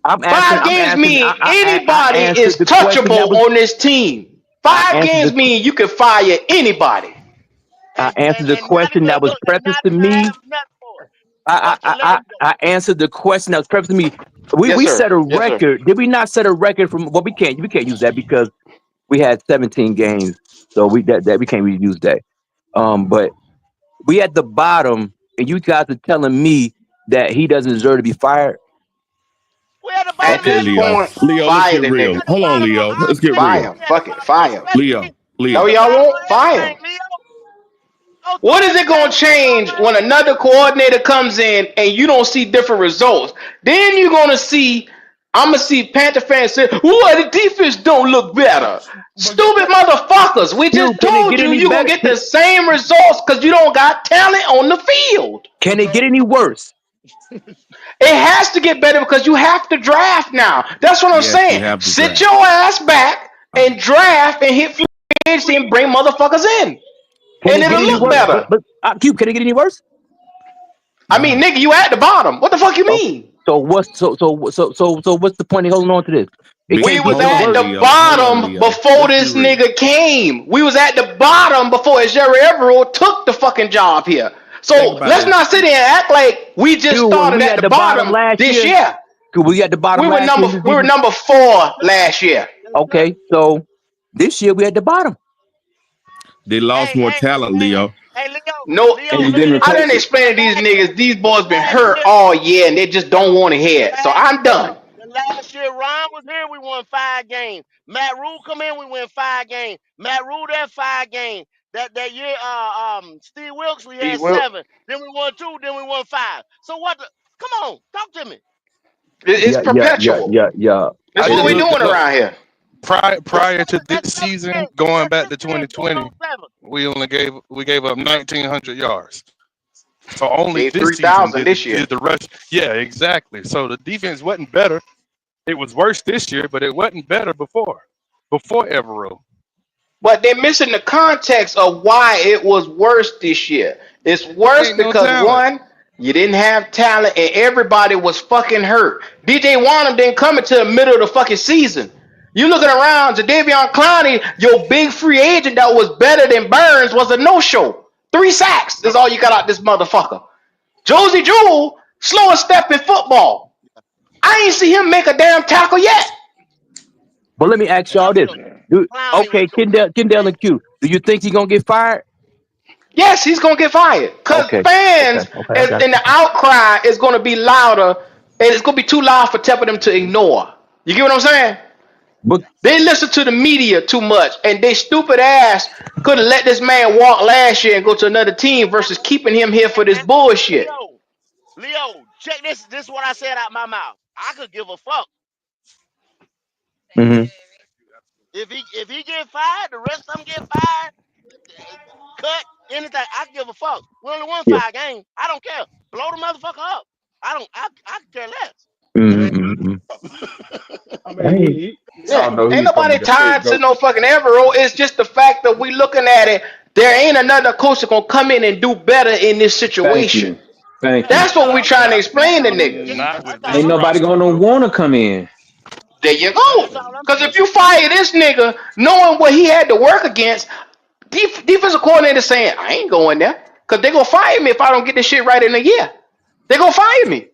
I'm asking.
5 games mean
I
anybody
answered
is
the question that
touchable
was.
on this team.
I
Five
answered
games
the.
mean you can fire anybody.
I
and, and,
answered the
and not
question
even
that was
look and
prefaced
not
to
even
me.
have nothing for it. But to let him go.
I answered the question that was prefaced to me.
Yes,
We
sir.
set a
Yes, sir.
record. Did we not set a record from? Well, we can't use that because we had 17 games, so we can't really use that. But we at the bottom, and you guys are telling me that he doesn't deserve to be fired.
We at the
At
bottom
Okay,
this
everywhere.
Leo.
point,
Hold
Leo,
on.
let's
fire
get
the
We
real.
nigga.
at the
Hold on,
bottom of
Leo.
our
Let's get
schedule.
real.
Fire him.
We at the
Fuck it.
bottom of the
Fire him.
schedule.
Leo,
We
No,
at
Leo.
the
y'all
bottom of
won't fire him.
everything, Leo. Go
What
through
is it
everything
going to
we just
change when
already
another coordinator comes in and you don't see different results? Then you're going to see, I'm going to see Panther fans say, "Why the defense don't look better?"
But
Stupid motherfuckers. We
Q,
just
can it
told
get
you
any
you're going
better?
to get the same results because you don't got talent on the field.
Can
but
it
y'all
get any worse?
It has to get better because you have to draft now. That's what I'm
Yes, you
saying.
have to
Sit
draft.
your ass back
Okay.
and draft and hit free agency and bring motherfuckers in,
Can
and
it get
it'll
any
look
worse?
better.
But Q, can it get any worse?
I mean,
No.
nigga, you at the bottom. What the fuck you
Oh,
mean?
so what's the point of holding on to this? It
We
can't get
was
no
Hold on,
at
worse.
the
Leo. Hold on,
bottom
Leo.
before
Let's be
this
real.
nigga came. We was at the bottom before Jerry Evero took the fucking job here.
Think
So
about
let's
this.
not sit here and act like we just
Q, was
started
we
at
at
the
the bottom
bottom
last
this
year?
year.
Q, we at the bottom last year in this
We were
season?
number 4 last year.
Okay, so this year we at the bottom.
They lost more talent, Leo.
Hey, Leo,
No,
Leo,
And you
listen
didn't
to
I
this.
replace
done
it.
explain to these niggas. These boys been hurt all year and they just don't want to hear it. So I'm done.
The last year Ron was here, we won 5 games. Matt Rule come in, we win 5 games. Matt Rule that 5 games. That year, Steve Wilkes, we
Steve
had
Wilkes.
7. Then we won 2. Then we won 5. So what? Come on, talk to me.
It's perpetual.
Yeah.
This is
Hey,
what we
look,
doing
look.
around here.
Prior to this
That's 7
season,
games.
going
That's
back
7
to
games. Going
2020,
on 7.
we gave up 1,900 yards. So only
Gave
this season
3,000 this year.
did the rest. Yeah, exactly. So the defense wasn't better. It was worse this year, but it wasn't better before Evero.
But they're missing the context of why it was worse this year. It's worse
Ain't no
because
talent.
one, you didn't have talent and everybody was fucking hurt. DJ Warner didn't come into the middle of the fucking season. You looking around, Jadeveon Clowney, your big free agent that was better than Burns was a no-show. 3 sacks is all you got out this motherfucker. Josie Jewell, slowest step in football. I ain't see him make a damn tackle yet.
But let me ask y'all this.
Clowney was
Okay, Kendall and Q, do you think he's gonna get fired?
Yes, he's gonna get fired because
Okay,
fans
I got
and
you.
the outcry is gonna be louder, and it's gonna be too loud for them to ignore. You get what I'm saying?
But
They listen to the media too much, and they stupid ass could have let this man walk last year and go to another team versus keeping him here for this bullshit.
Leo, check this. This is what I said out my mouth. I could give a fuck
hmm
if he get fired. The rest of them get fired, cut anything. I can give a fuck. We only won
yeah.
5 games. I don't care. Blow the motherfucker up. I don't. I could care less.
Mm-hmm.
I mean, we
Yeah,
all know
ain't
he's gonna be
nobody
the head
tied to
coach.
no fucking Evero. It's just the fact that we looking at it. There ain't another coach that gonna come in and do better in this
Thank
situation.
you. Thank you.
That's what we trying to
Not
explain to niggas.
not with
That's
this
Ain't
all I'm
nobody
saying.
roster,
gonna
bro.
want to come in.
There you go.
That's all I'm
Because
saying.
if you fire this nigga, knowing what he had to work against, defensive coordinator saying, I ain't going there. Because they going to fire me if I don't get this shit right in a year. They going to fire me.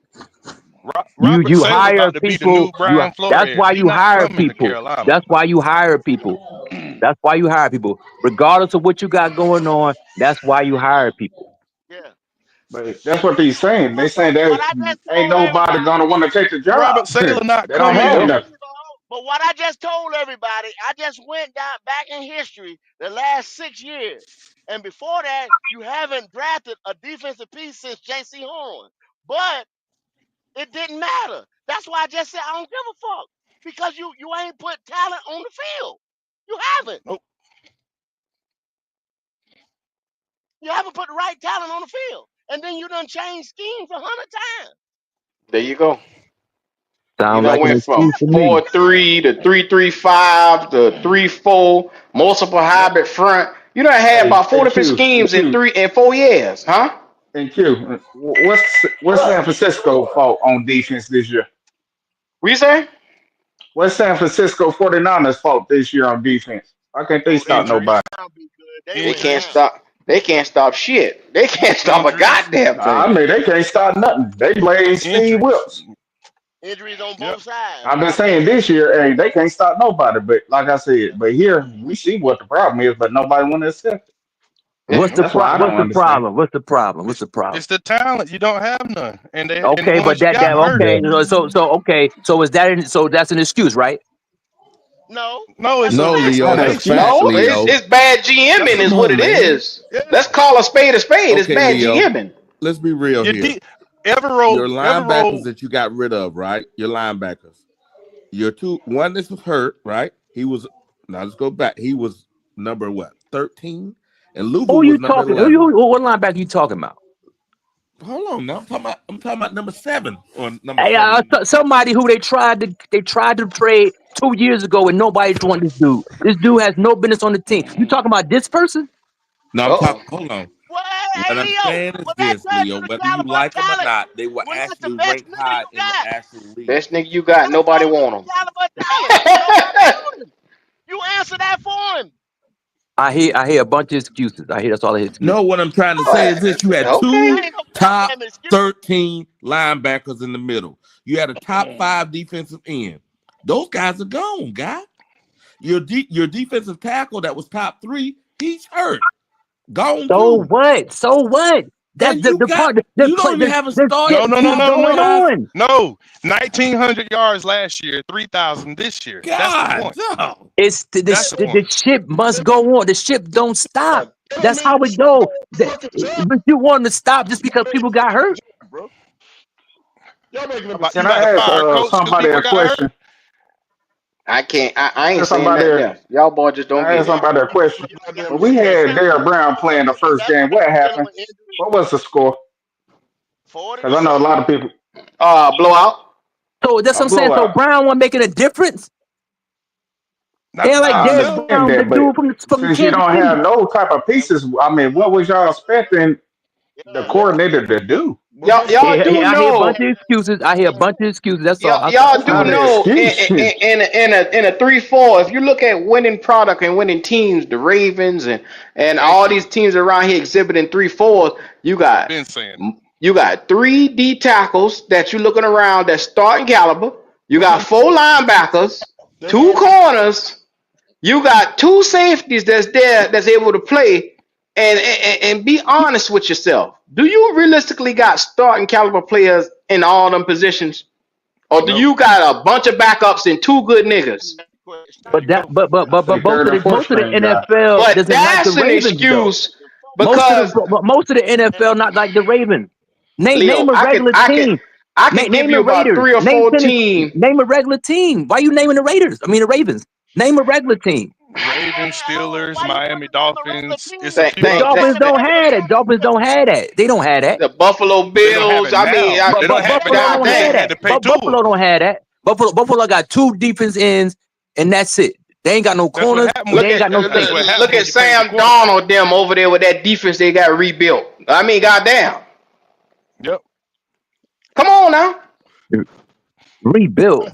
Robert
You
Sale
hire
about to be the
people.
new Brian
That's
Flores.
why
He
you
not
hire
coming to
people.
Carolina.
That's why you hire people. That's why you hire people. Regardless of what you got going on, that's why you hire people.
Yeah.
But that's what they're saying. They saying
What
there
I just
ain't
told
nody
everybody.
gonna want to take the job.
Robert Sale not
They don't
coming,
have
bro.
nothing.
But what I just told everybody, I just went down back in history the last 6 years. And before that, you haven't drafted a defensive piece since J.C. Horn. But it didn't matter. That's why I just said I don't give a fuck. Because you ain't put talent on the field. You haven't.
Nope.
You haven't put the right talent on the field. And then you done changed schemes 100 times.
There you go. You
Sounds
done
like an
went from
excuse to me.
4-3 to 3-3-5 to 3-4, multiple hybrid front. You done had
Hey,
about 4 different schemes in
Q,
3 and 4 years, huh?
and Q. What's San Francisco fault on defense this year?
What you say?
What's San Francisco 49ers fault this year on defense? Why can't they
Oh, they
stop
right
nobody?
Injuries.
now be good. They
They
win
can't
Injuries.
now.
stop. They can't stop shit. They can't stop a
Injuries.
goddamn
I
thing.
mean, they can't stop nothing. They blame Steve
Injuries.
Wilkes.
Injuries on
Yep.
both sides.
I've been saying this year, hey, they can't stop nobody. But like I said, but here we see what the problem is, but nobody want to accept it.
Yeah.
That's why I don't
What's the
understand.
problem? What's the problem? What's
It's
the problem?
it's the talent. You don't have none, and the
Okay, but
ones you
that
got hurt.
okay. So is that so that's an excuse, right?
No, but
No,
that's
it's
a
an
No,
fact.
Leo,
Not an
that's a
excuse.
fact,
No,
Leo.
it's bad GMing is
Come
what
on,
it
man.
is. Let's
Yeah.
call a spade a spade. It's
Okay,
bad
Leo,
GMing.
let's be real
Your
here.
D, Evero,
Your linebackers
Evero.
that you got rid of, right? Your linebackers. Your one that was hurt, right? He was, now let's go back. He was number what? 13? And
Who
Louisville
you
was number
talking?
11.
What linebacker you talking about?
Hold on, now I'm talking about number 7 or number
Hey,
7.
somebody who they tried to trade 2 years ago, and nobody's want this dude. This dude has no business on the team. You talking about this person?
No, I'm
Uh-oh.
talking. Hold on.
Well,
What
hey,
I'm
Leo,
saying is
was that
this,
judging
Leo.
the
Whether you
caliber of
like them or
talent?
not, they will
Was that the
actually
best
rank
nigga
high
you
in the
got?
actual league.
Best nigga you got,
That
nobody
shows you
want
the
him.
caliber of talent. Nobody want him. You answer that for him.
I hear a bunch of excuses. I hear that's all I hear
No,
excuses.
what I'm trying to say
Uh,
is this: you had
okay.
two
That ain't no
top
goddamn excuse.
13 linebackers in the middle. You had a top 5 defensive end. Those guys are gone, guy. Your defensive tackle that was top 3, he's hurt, gone
So
too.
what? So what? That's
And you
the
got
part. The
you
play.
don't even have a
The
starting
shit
No,
keep going
defensive guy.
on.
no. 1,900 yards last year, 3,000 this year. That's the
God,
point.
no.
It's
That's the
the
point.
ship must go on. The ship don't stop.
That don't
That's
mean
how
you
it
should
go.
go fucking job.
But you want to stop just because people got hurt?
Bro. Y'all making a
About
mistake.
you
Can
about
I
to
ask
fire a coach because
somebody
people
a
got hurt?
question?
I can't. I
I
ain't
ask
saying
somebody.
nothing else. Y'all boy just don't
I
get
ask
it.
somebody a question.
Goddamn
When we
mistake.
had Derrick Brown playing the first
That's
game, what
dealing
happened?
with injury.
What was the score?
40
Because
to
I know a
7.
lot of people
Blowout.
So that's
a
what I'm saying. So
blowout.
Brown wasn't making a difference.
Not
And like
I
without
Derek
him.
understand
Brown, the
that, but
dude from
since you
Kansas
don't
City.
have no type of
That,
pieces, I mean, what was y'all expecting the
yeah.
coordinator to do?
What's
Y'all
your
y'all
point?
Yeah,
do
yeah, I hear a
know.
bunch of excuses. I hear a bunch of excuses. That's all.
Y'all
That's
That's all
do
not
I
an
hear.
know
excuse.
in a 3-4, if you look at winning product and winning teams, the Ravens and
Thank
all
you.
these teams around here exhibiting 3-4s,
Been saying it.
you got 3 D tackles that you looking around that starting caliber. You
What's
got
your
4 linebackers,
That's
2
already
corners. You got 2 safeties that's there that's able to play. And be honest with yourself. Do you realistically got starting caliber players in all them positions? Or do
No.
you got a bunch of backups and 2 good niggas?
Question.
But that,
No.
I say third and fourth
most of the
string guy.
NFL
But
doesn't like the
that's an
Ravens though.
excuse because
Most of the NFL not like the Ravens.
Leo,
Name a regular team.
I can give
Name
you
the
about
Raiders.
3 or
Name
4
Tennessee.
teams.
Name a regular team. Why you naming the Raiders? I mean the Ravens. Name a regular team.
Ravens, Steelers,
Why you
Miami
putting them a regular
Dolphins. It's a
team?
few
The
Thank,
others.
Dolphins
Miami
don't
regular
have that. Dolphins don't have that. They don't have that.
the Buffalo
They don't have
Bills.
it
I mean,
now. They don't have it
Buffalo
now
don't
because they
have
goddamn.
had
that.
to pay Tua.
Buffalo don't have that. Buffalo got 2 defense ends, and that's it. They ain't got no
That's what
corners,
happened
and
when
they
Look
ain't
at
got no
that's
safety.
what happens
look
when
at
you pay the
Sam
quarterback.
Darnold them over there with that defense they got rebuilt. I mean, goddamn.
Yep.
Come on now.
Rebuild.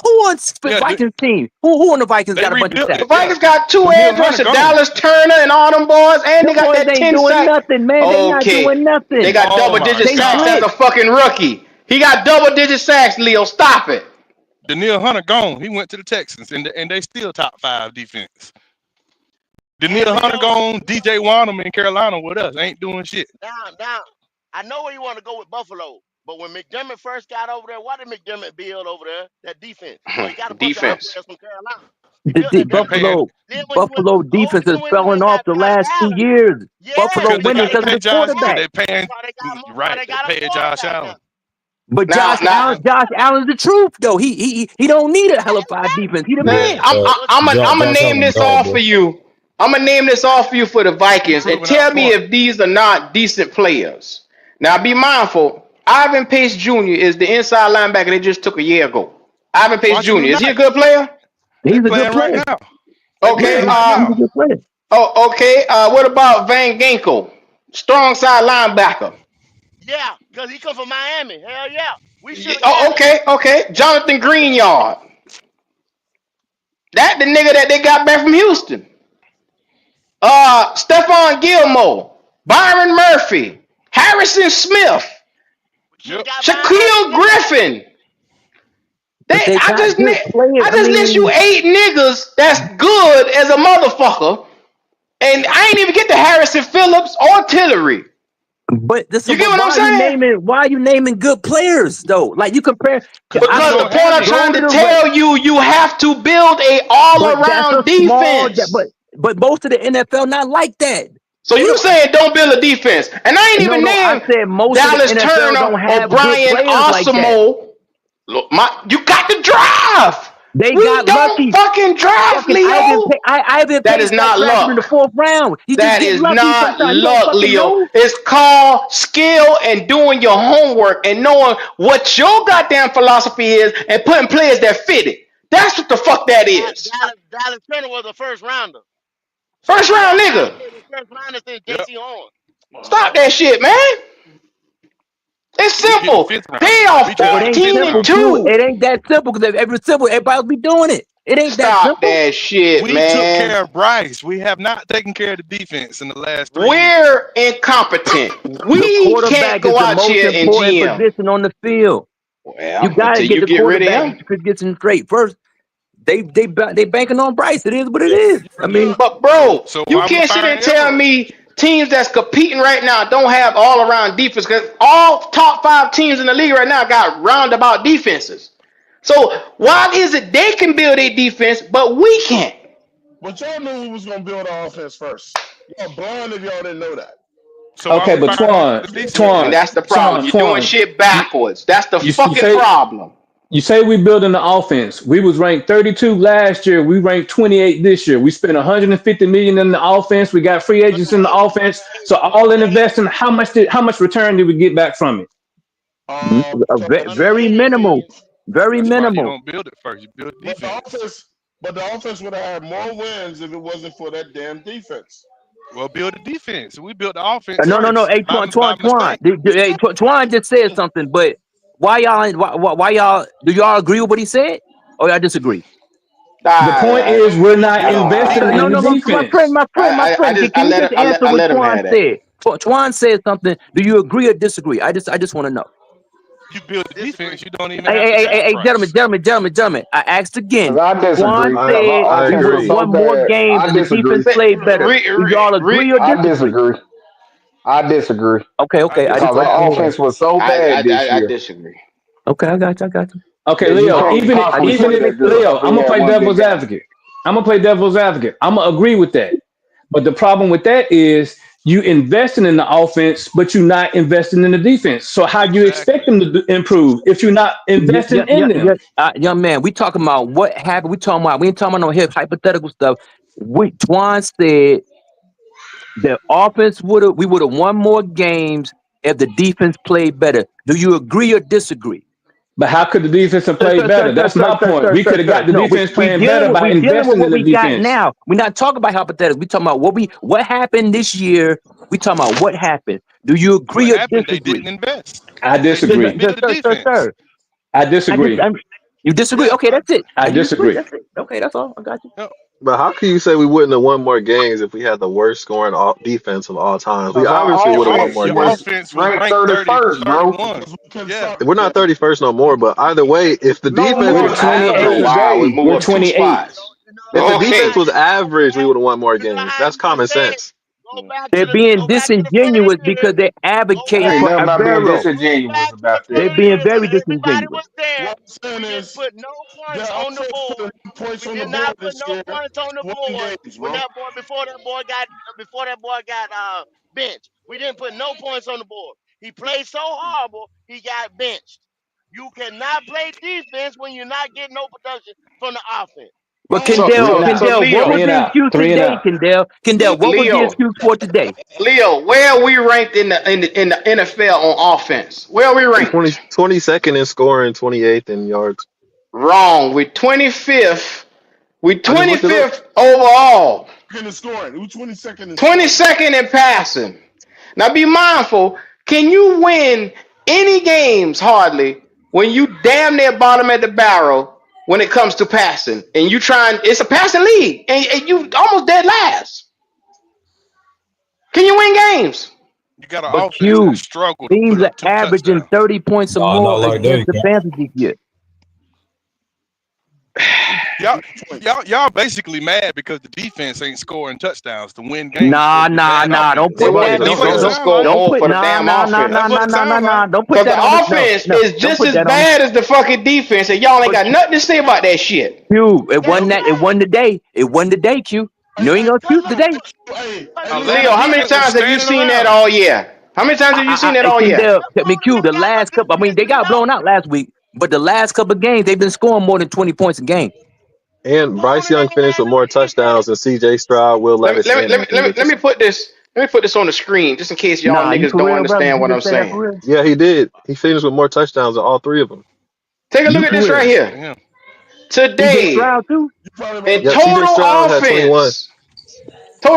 Who on the
Yeah,
Vikings team? Who on the Vikings
they
got a bunch of
rebuilt
The
stats?
it. Yeah.
Vikings got 2
Daniil
edge
Hunter
rushers,
gone.
Dallas Turner and all them boys, and they
Them
got
boys
that
ain't
10
doing
sack.
nothing, man. They not
Okay.
doing
They
nothing.
got
Oh
double
my
digit
They
sacks as
split.
a
God.
fucking rookie. He got double digit sacks, Leo. Stop it.
Daniil Hunter gone. He went to the Texans, and they still top 5 defense.
Hey,
Daniil Hunter
Leo.
gone. DJ Wanham in Carolina with us ain't doing shit.
Now, I know where you want to go with Buffalo, but when McDermott first got over there, what did McDermott build over there? That defense. Well, he got a bunch of
Defense.
upgrades from Carolina. He built that
And
defense.
paying
Buffalo defense is
Then when he
falling
went
off
got
the
Josh
last two
Allen,
years.
yeah,
Buffalo
because they
now
winning
got
they
to
because of
got
pay
the
more
Josh. Because
quarterback.
they
talent.
paying
That's why they got more. Now
right.
they
They
got a
pay Josh
quarterback
Allen.
now.
But
Now, now,
Josh Allen's the truth though. He don't need a hell of 5 defense. He the
man,
man.
Well,
I'm gonna
Josh
name
Allen
this
dog,
off for
bro.
you. I'm gonna name this off for you for the
He
Vikings and
proving our
tell me
point.
if these are not decent players. Now, be mindful. Ivan Pace Jr. is the inside linebacker they just took a year ago. Ivan Pace
Washington
Jr. Is he a
United.
good player?
They
He's a good
playing right
player.
now. They
Okay.
playing right
He's
now.
a good player.
Oh, okay. What about Van Ginkel? Strong side linebacker.
yeah, because he come from Miami. Hell yeah, we should have
Oh,
got him.
okay, okay. Jonathan Greenyard. That the nigga that they got back from Houston. Stephon Gilmore, Byron Murphy, Harrison Smith,
We should have
Yep.
got Byron Murphy
Shaquille
then.
Griffin.
But they got good players.
I
I
just list you
mean,
8 niggas that's good as a motherfucker, and I ain't even get to Harrison Phillips or Tillery.
but this
You get
but
what I'm saying?
why are you naming good players though? Like you compare
Because we
Because the
don't
point
have
I'm
any.
trying
go to
to
the
tell you, you have to build a all
but that's a
around
small
defense.
but most of the NFL not like that.
So
They
you
don't
saying don't build a defense, and I ain't
no
even
no I
named
said most of the
Dallas
NFL
Turner
don't
or
have good
Brian
players like that.
Osimo. Look, you got to drive.
They
We
got
don't
lucky.
fucking draft,
Fucking
Leo.
Ivan
That
Pace
is
got
not
drafted in the
luck.
4th round. He just
That
get
is
lucky
not
sometimes. He don't
luck,
fucking
Leo.
know.
It's called skill and doing your homework and knowing what your goddamn philosophy is and putting players that fit it. That's what the fuck that is.
Dallas Turner was a first rounder.
First round
Dallas
nigga.
Turner was first rounder since
Yep.
J.C. Horn.
Stop that shit, man. It's
We picked the
simple.
fifth rounder.
They are
We
It
drafted the
ain't
fifth
14 and
simple,
rounder.
Q.
2.
It ain't that simple because if it was simple, everybody would be doing it. It ain't that
Stop
simple.
that shit,
We took
man.
care of Bryce. We have not taken care of the defense in the last 3 years.
We're incompetent.
The
We can't
quarterback is
go
the
out
most
here and
important
GM.
position on the field. You
Well,
got to
until
get
you
the
get rid of
quarterback
him.
to get some straight. First, they banking on Bryce. It is what it is. I mean,
But bro,
So
you
why we
can't sit there and
firing
tell
everyone?
me teams that's competing right now don't have all around defense because all top 5 teams in the league right now got roundabout defenses. So why is it they can build a defense but we can't?
But y'all knew who was gonna build the offense first. Y'all blind if y'all didn't know that.
So why
Okay,
we
but
firing the
And
defense?
that's the problem. You're doing shit
You,
backwards. That's the
you
fucking
say
problem.
you say we building the offense. We was ranked 32 last year. We ranked 28 this year. We spent 150 million in the offense. We got free
But
agents in the offense. So all in investing, how much return did we get back from it?
From the
very
trade,
minimal. Very
That's why you
minimal.
don't build it first. You build
but the
defense.
offense, but the offense would have had more wins if it wasn't for that damn defense.
Well, build a defense. We built the offense
No.
first
Hey,
by
Twan.
mistake.
Hey, Twan just said something, but why y'all, do y'all agree with what he said? Or y'all disagree?
The point is we're not
I don't.
investing in the
No,
defense.
my friend. Can you just answer
I
what
let him
Twan
have that.
said? Twan said something. Do you agree or disagree? I just want to know.
You build the
Disagree.
defense. You don't even have to draft
Hey,
Bryce.
gentlemen. I asked
Because
again.
I
Twan
disagree. Because
said
our
I
we
offense
would have
was
agree.
so
won more
bad.
games
I
and the
disagree.
defense played better. Do y'all agree or
I
disagree?
disagree. I disagree.
I
Okay. I just
Because
disagree
want to
our
as
know that.
well.
offense was so bad this
I
year.
disagree.
Okay, I got you.
Okay,
Yeah, you
Leo,
can't
I
possibly
just
even
want
say
to
if
make
that
sure.
Leo, I'm
we
gonna
had
play
one good
devil's
game.
advocate. I'm gonna play devil's advocate. I'm gonna agree with that. But the problem with that is you investing in the offense, but you're not investing in the defense. So how do you expect
Exactly.
them to improve if you're not investing in them?
Young man, we talking about what happened. We ain't talking about no hypothetical stuff. Twan said the offense we would have won more games if the defense played better. Do you agree or disagree?
But how could the defense have played better? That's my point. We could have got the
No,
defense
we
playing better by
dealing with
investing in
what
the
we got
defense.
now. We're not talking about hypotheticals. We talking about what happened this year. We talking about what happened. Do you
What
agree or
happened? They
disagree?
didn't invest.
I
They didn't
disagree.
build a defense.
Sir.
I disagree.
You disagree?
Yeah.
Okay, that's it.
I
You disagree?
disagree.
That's it. Okay, that's all. I got you.
Yeah.
But how can you say we wouldn't have won more games if we had the worst scoring defense of all times? We
Because
obviously
our
would have won
offense
more
Your
was
games.
offense was
ranked
ranked 30
31st, bro.
31.
Because we couldn't
Yeah.
stop the
We're not
damn.
31st no more, but either way, if the
No
defense
We're
was
more.
Oh
28th
average,
wow, we
today.
move
We're
up 2
28th.
spots.
if the
You know
defense
Okay.
how
was
you just
average, we
said.
would have won more
You know
games.
how
That's
you just
common
said.
sense.
They're being
Go back to the first
disingenuous
year.
because they're
Go
There
advocating
ain't
back.
for
nothing about being
Aguero.
Go
disingenuous
back to the
about that.
They're
first
being
year when
very
everybody
disingenuous.
was there.
What I'm saying
We didn't
is,
put no points
their
on the
offense
board.
put no points
We
on the
did
board
not put
this
no
year
points on the
to win
board
games,
when
bro.
before that boy got benched. We didn't put no points on the board. He played so horrible, he got benched. You cannot play defense when you're not getting no production from the offense.
But
Oh,
Three
Kendall,
and out.
what was
Three
Leo,
and
the
out.
excuse
Three and
today,
out.
Kendall, what was the
Leo,
excuse for today?
Leo, where are we ranked in the NFL on offense? Where are we
20,
ranked?
22nd in scoring, 28th in yards.
Wrong. We're 25th. We're
I just looked it up.
25th overall.
in the scoring. Who's 22nd in scoring?
22nd in passing. Now be mindful. Can you win any games hardly when you damn near bottom at the barrel when it comes to passing and you trying? It's a passing league and you almost dead last. Can you win games?
You got an
But
offense that
Q,
struggled to
teams
put
are
up 2
averaging
touchdowns.
30 points or
No, not
more
like that.
against the Panthers this year.
Y'all,
Points.
y'all basically mad because the defense ain't scoring touchdowns to win games for your bad
Don't
offense.
They
put
want the
that.
That's what it
defense to
sounds
score
like.
more for the damn
That's what it
offense.
sounds like.
Don't put
Because the
that on the
offense
no.
is
Don't
just
put
as
that on
bad as the fucking defense, and y'all ain't
but
got nothing to say about that shit.
Q. It
That's
wasn't
Nope.
that. It
right.
wasn't today. It wasn't today. Q.
Hey,
You ain't
hey,
gonna
But
excuse
look,
today.
hey,
but
Atlanta
Leo,
look,
how many
defense was
times have you
standing
seen that
around.
all year? How many times have you seen that
It
all
can
year?
tell
them
me
boys
Q.
ain't
The
got no
last couple. I mean,
defense,
they got
Leo.
blown out last week. But the last couple of games, they've been scoring more than 20 points a game.
And Bryce Young finished with more touchdowns than C.J. Stroud, Will
Let me
Levis,
let me
and
let me
Anthony
let me let me
Richardson.
put this. Let me put this on the screen just in case y'all
Nah, you
niggas
for
don't
real, brother?
understand
You
what I'm
just say that
saying.
for real?
Yeah, he did. He finished with more touchdowns than all three of them.
Take a look
You
at
for
this right
real?
here.
Damn.
CJ
Today,
Stroud too?
You probably would
in
have
Yep,
put
C.J.
total
Stroud had 21.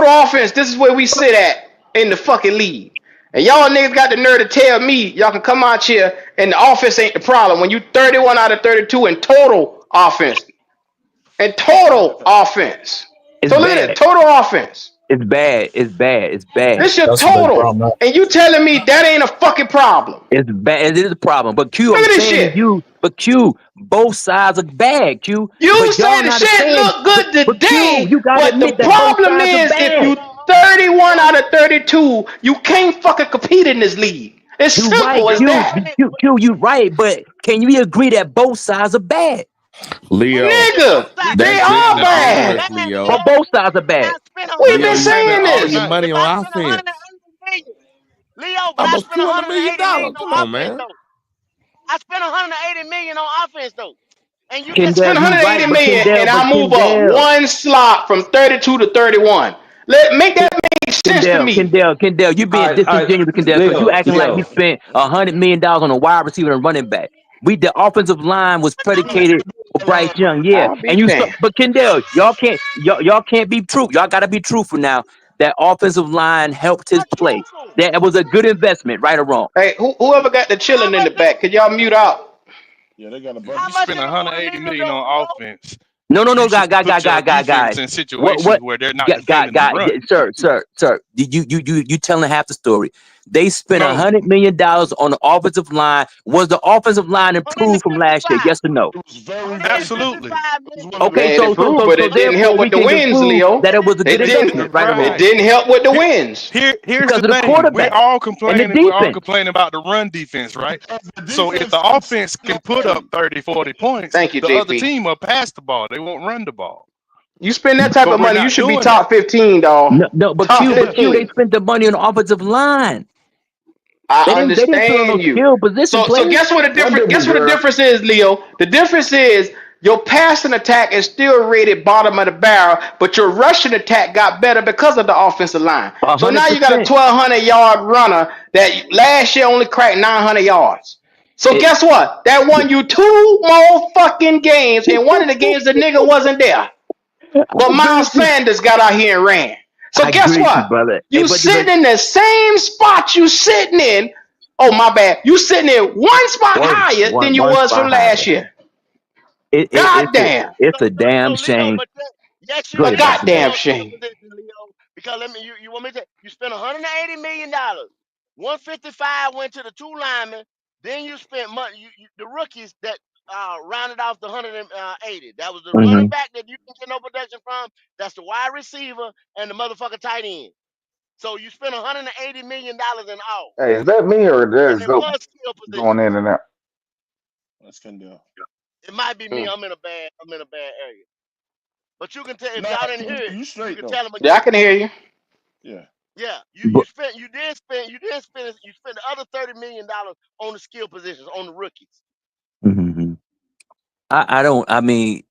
offense, this is where we sit at in the fucking league. And y'all niggas got the nerve to tell me y'all can come out here and the offense ain't the problem when you 31 out of 32 in total offense. In total offense.
It's
So look at it,
bad.
total offense.
It's bad. It's bad. It's bad.
This your
That's a big
total.
problem.
And you telling me that ain't a fucking problem.
It's bad. It is a problem. But Q,
Look
I'm
at this
saying to
shit.
you, but Q, both sides are bad, Q.
You
But
say
y'all
the
not
shit
saying,
look good
but Q,
today,
you gotta
but the
admit that both
problem
sides are
is if
bad.
you 31 out of 32, you can't fucking compete in this league. It's
You right,
simple as
Q.
that.
Q, you right. But can you agree that both sides are bad?
Who
Leo,
said both
Nigga,
sides?
they
that's
Both
just
are
not
sides are
bad.
honest,
bad,
Leo.
Or
Leo.
both sides are
If I
bad?
spend
We've
Leo,
been
you
180
spent
saying
all
million,
your
this.
money
if
on
I spend
offense.
180 million, Leo, but I
Almost
spent
$200 million.
180 million
Come
on
on,
offense
man.
though. I spent 180 million on offense though, and you just
Kendall,
Spend
said
you
both
180
right,
sides
but
are
million
bad.
Kendall,
and
but
I move up
Kendall,
one slot from 32 to 31. Make that make sense to me.
Kendall, you being
All right,
disingenuous, Kendall, because you
Leo,
acting like we
Leo.
spent $100 million on a wide receiver and running back. The offensive line was predicated with Bryce Young, yeah.
I'll be
And
damned.
but Kendall, y'all can't be true. Y'all gotta be truthful now. That offensive line helped his
That's
play.
truthful.
That was a good investment, right or wrong.
Hey, whoever got the
How
chilling in
much
the
did
back, could y'all mute out?
Yeah, they got a
If
how
you
bunch
much
spend
did it move the
180
needle
million
though,
on
Leo?
offense,
No,
you should put your defense
guy.
in
What?
situations where they're not defending the
Guy,
run.
sir. You telling half the story. They spent
No,
$100 million on the offensive line. Was the offensive line improved from last year?
155.
Yes or no?
It was very good.
absolutely.
155
It was
million.
one of the
Okay,
Yeah, it
best.
improved, but
so
it didn't help
therefore we
with the
can
wins,
conclude
Leo.
that it was a good
It didn't.
investment, right or
It
wrong?
Right.
didn't help with the
Here,
wins.
here's
Because
the
of the
thing. We're
quarterback
all
and the
complaining. We're all
defense.
complaining about the run defense, right?
Because the
So if
defense
the
kept
offense
sitting
can
on
put up
30.
30, 40 points,
Thank you,
the other
JP.
team will pass the ball. They won't run the ball.
You spend that type
But
of
we're
money, you
not
should be
doing that.
top 15, dog.
No, but
Top
Q, they
15.
spent the money on the offensive line.
I
They didn't put on
understand
those
you.
skill position
So
players.
Under me,
guess what the
girl.
difference is, Leo? The difference is your passing attack is still rated bottom of the barrel, but your rushing attack got better because of the offensive line. So now you got a
100%.
1,200 yard runner that last year only cracked 900 yards. So
It,
guess what? That won you two more fucking games, and one of the games the nigga wasn't there.
I
But
agree
Miles
with you.
Sanders got out here and ran. So
I
guess
agree with you,
what?
brother. Hey,
You sitting in the same spot you sitting in. Oh my bad. You sitting in one spot higher than you
one
was
spot
from
higher.
last year.
It, it
God
it's a
damn.
it's a
So
damn
Leo,
shame.
but yes, you
Go
A
ahead,
did
Doctor.
spend
goddamn
on skill
shame.
position, Leo. Because you want me to you spent 180 million dollars. 155 went to the two linemen. Then you spent money. The rookies that rounded off the 180. That was the running
Hmm.
back that you can get no production from. That's the wide receiver and the motherfucker tight end. So you spent 180 million dollars in all,
Hey, is that me or
and
there's
it
go
was skill
going
position.
in and out?
That's Kendall.
It might be me.
Mm.
I'm in a bad area. But you can tell if
Nah,
y'all didn't hear it,
you
you
straight
can
though.
tell them
Yeah, I
again.
can hear you.
Yeah.
Yeah, you
But
spent you spent the other $30 million on the skill positions on the rookies.
mhm. I don't. I mean,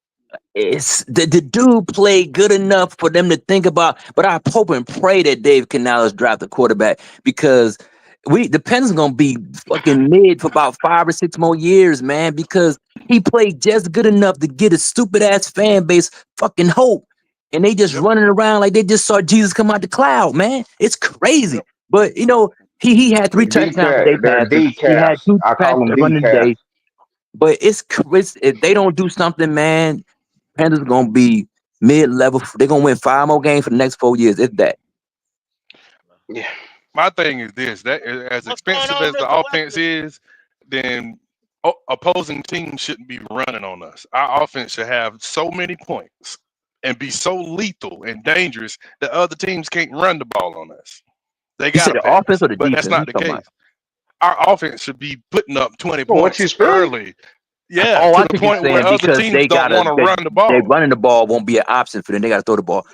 it's the dude played good enough for them to think about. But I hope and pray that Dave Canales draft a quarterback because the Panthers gonna be fucking mid for about 5 or 6 more years, man. Because he played just good enough to get a stupid ass fan base fucking hope, and they just
Yep.
running around like they just saw Jesus come out the cloud, man. It's crazy.
Yep.
But he had
They're
3 touchdowns today
decaf. They're
passing. He had
decafs.
two
I call
passes
them
running
decaf.
today. But if they don't do something, man, Panthers gonna be mid-level. They're gonna win 5 more games for the next 4 years. It's that.
Yeah.
My thing is this: that as
What's going
expensive
on,
as the
Mr.
offense
Wesley?
is, then opposing teams shouldn't be running on us. Our offense should have so many points and be so lethal and dangerous that other teams can't run the ball on us. They
You
got
said
to
the offense
pass,
or the
but that's
defense?
not
You
the
talking about?
case. Our offense should be putting up 20
For what you
points
spend?
early. Yeah,
Oh,
to
I
the
think you're
point where
saying
other
because
teams don't want to run the
they
ball.
running the ball won't be an option for them. They gotta throw the ball.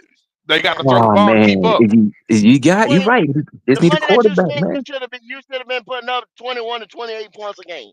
They got to throw the
Oh
ball and keep
man,
up.
you
20
right. You just
the
need a
money that you
quarterback,
spent,
man.
you should have been putting up 21 to 28 points a game.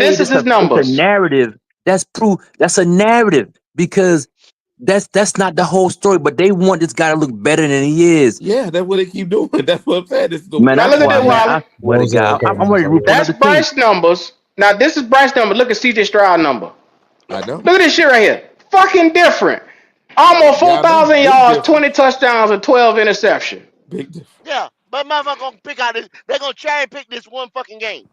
say
This is his
it's a
numbers.
narrative. That's proof. That's a narrative because That's not the whole story. But they want this guy to look better than he is.
Yeah, that's what they keep doing. That's what I'm saying. It's the
Man,
Now
that's
look at
winning
why,
this,
man.
game.
Wally.
I swear to
Those are
God,
okay,
I'm ready to root for
That's
another team.
Bryce numbers. Now this is Bryce number. Look at CJ Stroud number.
I know.
Look at this shit right here. Fucking different. Almost
Yeah, I know.
4,000
Big
yards, 20
difference.
touchdowns, and 12 interception.
Big difference.
Yeah, but motherfucker gonna pick out this. They're gonna cherry pick this one fucking game.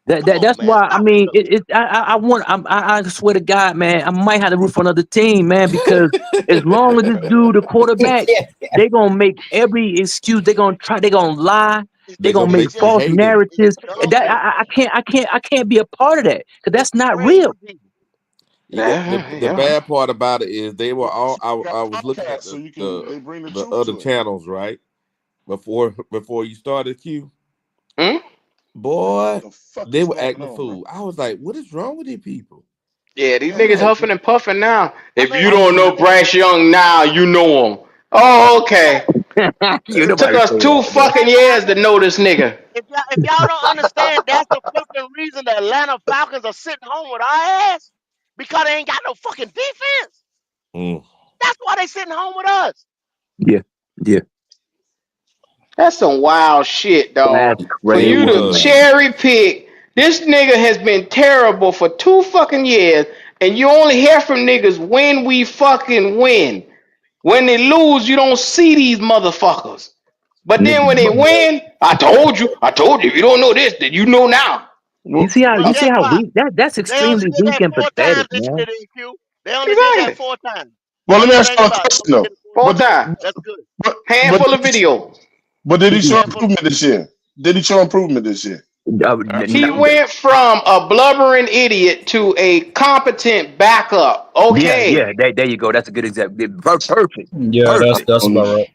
That,
Come
that
on,
that's
man.
why I
Stop it.
mean I want I swear to God, man, I might have to root for another team, man, because as long as this dude the quarterback, they gonna make every excuse. They gonna lie. They
They're
gonna
gonna
make
It's
make you
just
false
hate him.
it's
narratives. And that
dumb.
I can't be a part of that because
It's
that's not real.
crazy.
You got the
Yeah.
bad part about it is they were all. I was looking
Podcast,
at
so you can
the
they bring the
the
truth
other
to it.
channels right before you started Q.
Hmm?
Boy,
The fuck
they
is
were
going
acting a
on, bro?
fool. I was like, what is wrong with these people?
Yeah, these
Yeah,
niggas
man.
huffing and puffing now.
I
If
mean,
you
I
don't
I
know
mean,
mean,
Bryce Young now, you know him. Oh,
yeah.
okay.
You
It took
nobody
us
say
2
that, man.
fucking
But
years to know this nigga.
if y'all don't understand, that's the fucking reason the Atlanta Falcons are sitting home with our ass because they ain't got no fucking defense.
mm,
That's why they sitting home with us.
Yeah, yeah,
That's some wild shit, dog.
that's
For
it
you
crazy,
to
was.
man.
cherry pick, this nigga has been terrible for 2 fucking years, and you only hear from niggas when we fucking win. When they lose, you don't see these motherfuckers. But then when they win, I told you, if you don't know this, then you know now.
You
Well,
see how
But guess what?
that's
They only
extremely
did
weak
that
and
4 times
pathetic,
this
man.
year, DQ. They only did that
Exactly.
4 times.
well, let
That's
me
the
ask
thing
y'all a
about it. They
question
only
though.
did it 4
4
times.
times.
That's good.
But but
Handful of video.
did he show
Handful of
improvement this year? Did he show improvement this year?
He
Absolutely.
went from a blubbering idiot to a competent backup.
Yeah.
Okay.
There you go. That's a good example. Perfect,
Yeah,
perfect,
that's about right.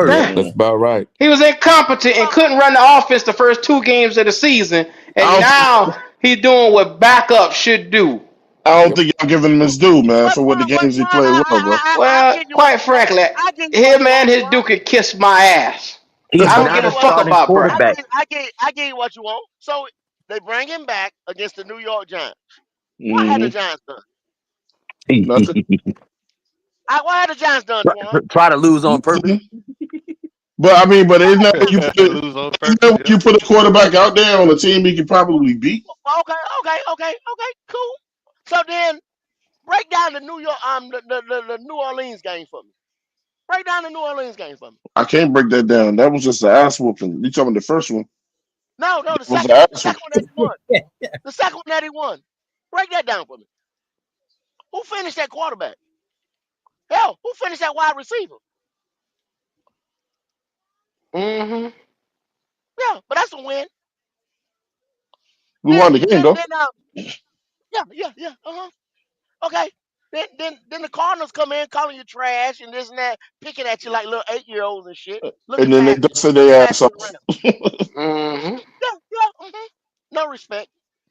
Yeah.
perfect.
That's
Mm-mm.
about right.
He was incompetent and
well,
couldn't run the offense the first 2 games of the season, and
I don't think
now he's doing what backup should do.
I don't
Yep.
think y'all giving him his due, man,
what
for what the
Twan,
games he played well, bro.
I
Well,
give you what
quite frankly,
I give you what
him
you
and
want,
his
Twan.
dude could kiss my ass.
He's
I
I
don't
give
give
not
a
you
a
what
fuck
starting
about Bryce.
quarterback.
I give you what you want. So they bring him back against the New York Giants. What had the
Mm-hmm.
Giants done?
Nothing.
What had the Giants done, Twan?
Try to lose on purpose.
Nothing. But I mean, but
What
isn't
had
that
the
when
Giants
you
done?
put it?
Lose on
Isn't
purpose.
that when
Yep.
you put a quarterback out there on a team he can probably beat?
Cool. So then break down the New York the New Orleans game for me. Break down the New Orleans game for me.
I can't break that down. That was just an ass whooping. You talking about the first one?
No, the
That was an
second one. The
ass
second
whooping.
one that he won. The second one that he won. Break that down for me. Who finished that quarterback? Hell, who finished that wide receiver?
Mm-hmm.
Yeah, but that's a win.
We
Then
won the game
then
though.
then yeah. Uh-huh. Okay. Then the Cardinals come in calling you trash and this and that, picking at you like little 8-year-olds and shit, looking
And then they
past you,
dusted their ass
passing
off.
around.
Mm-hmm.
Yeah. No respect.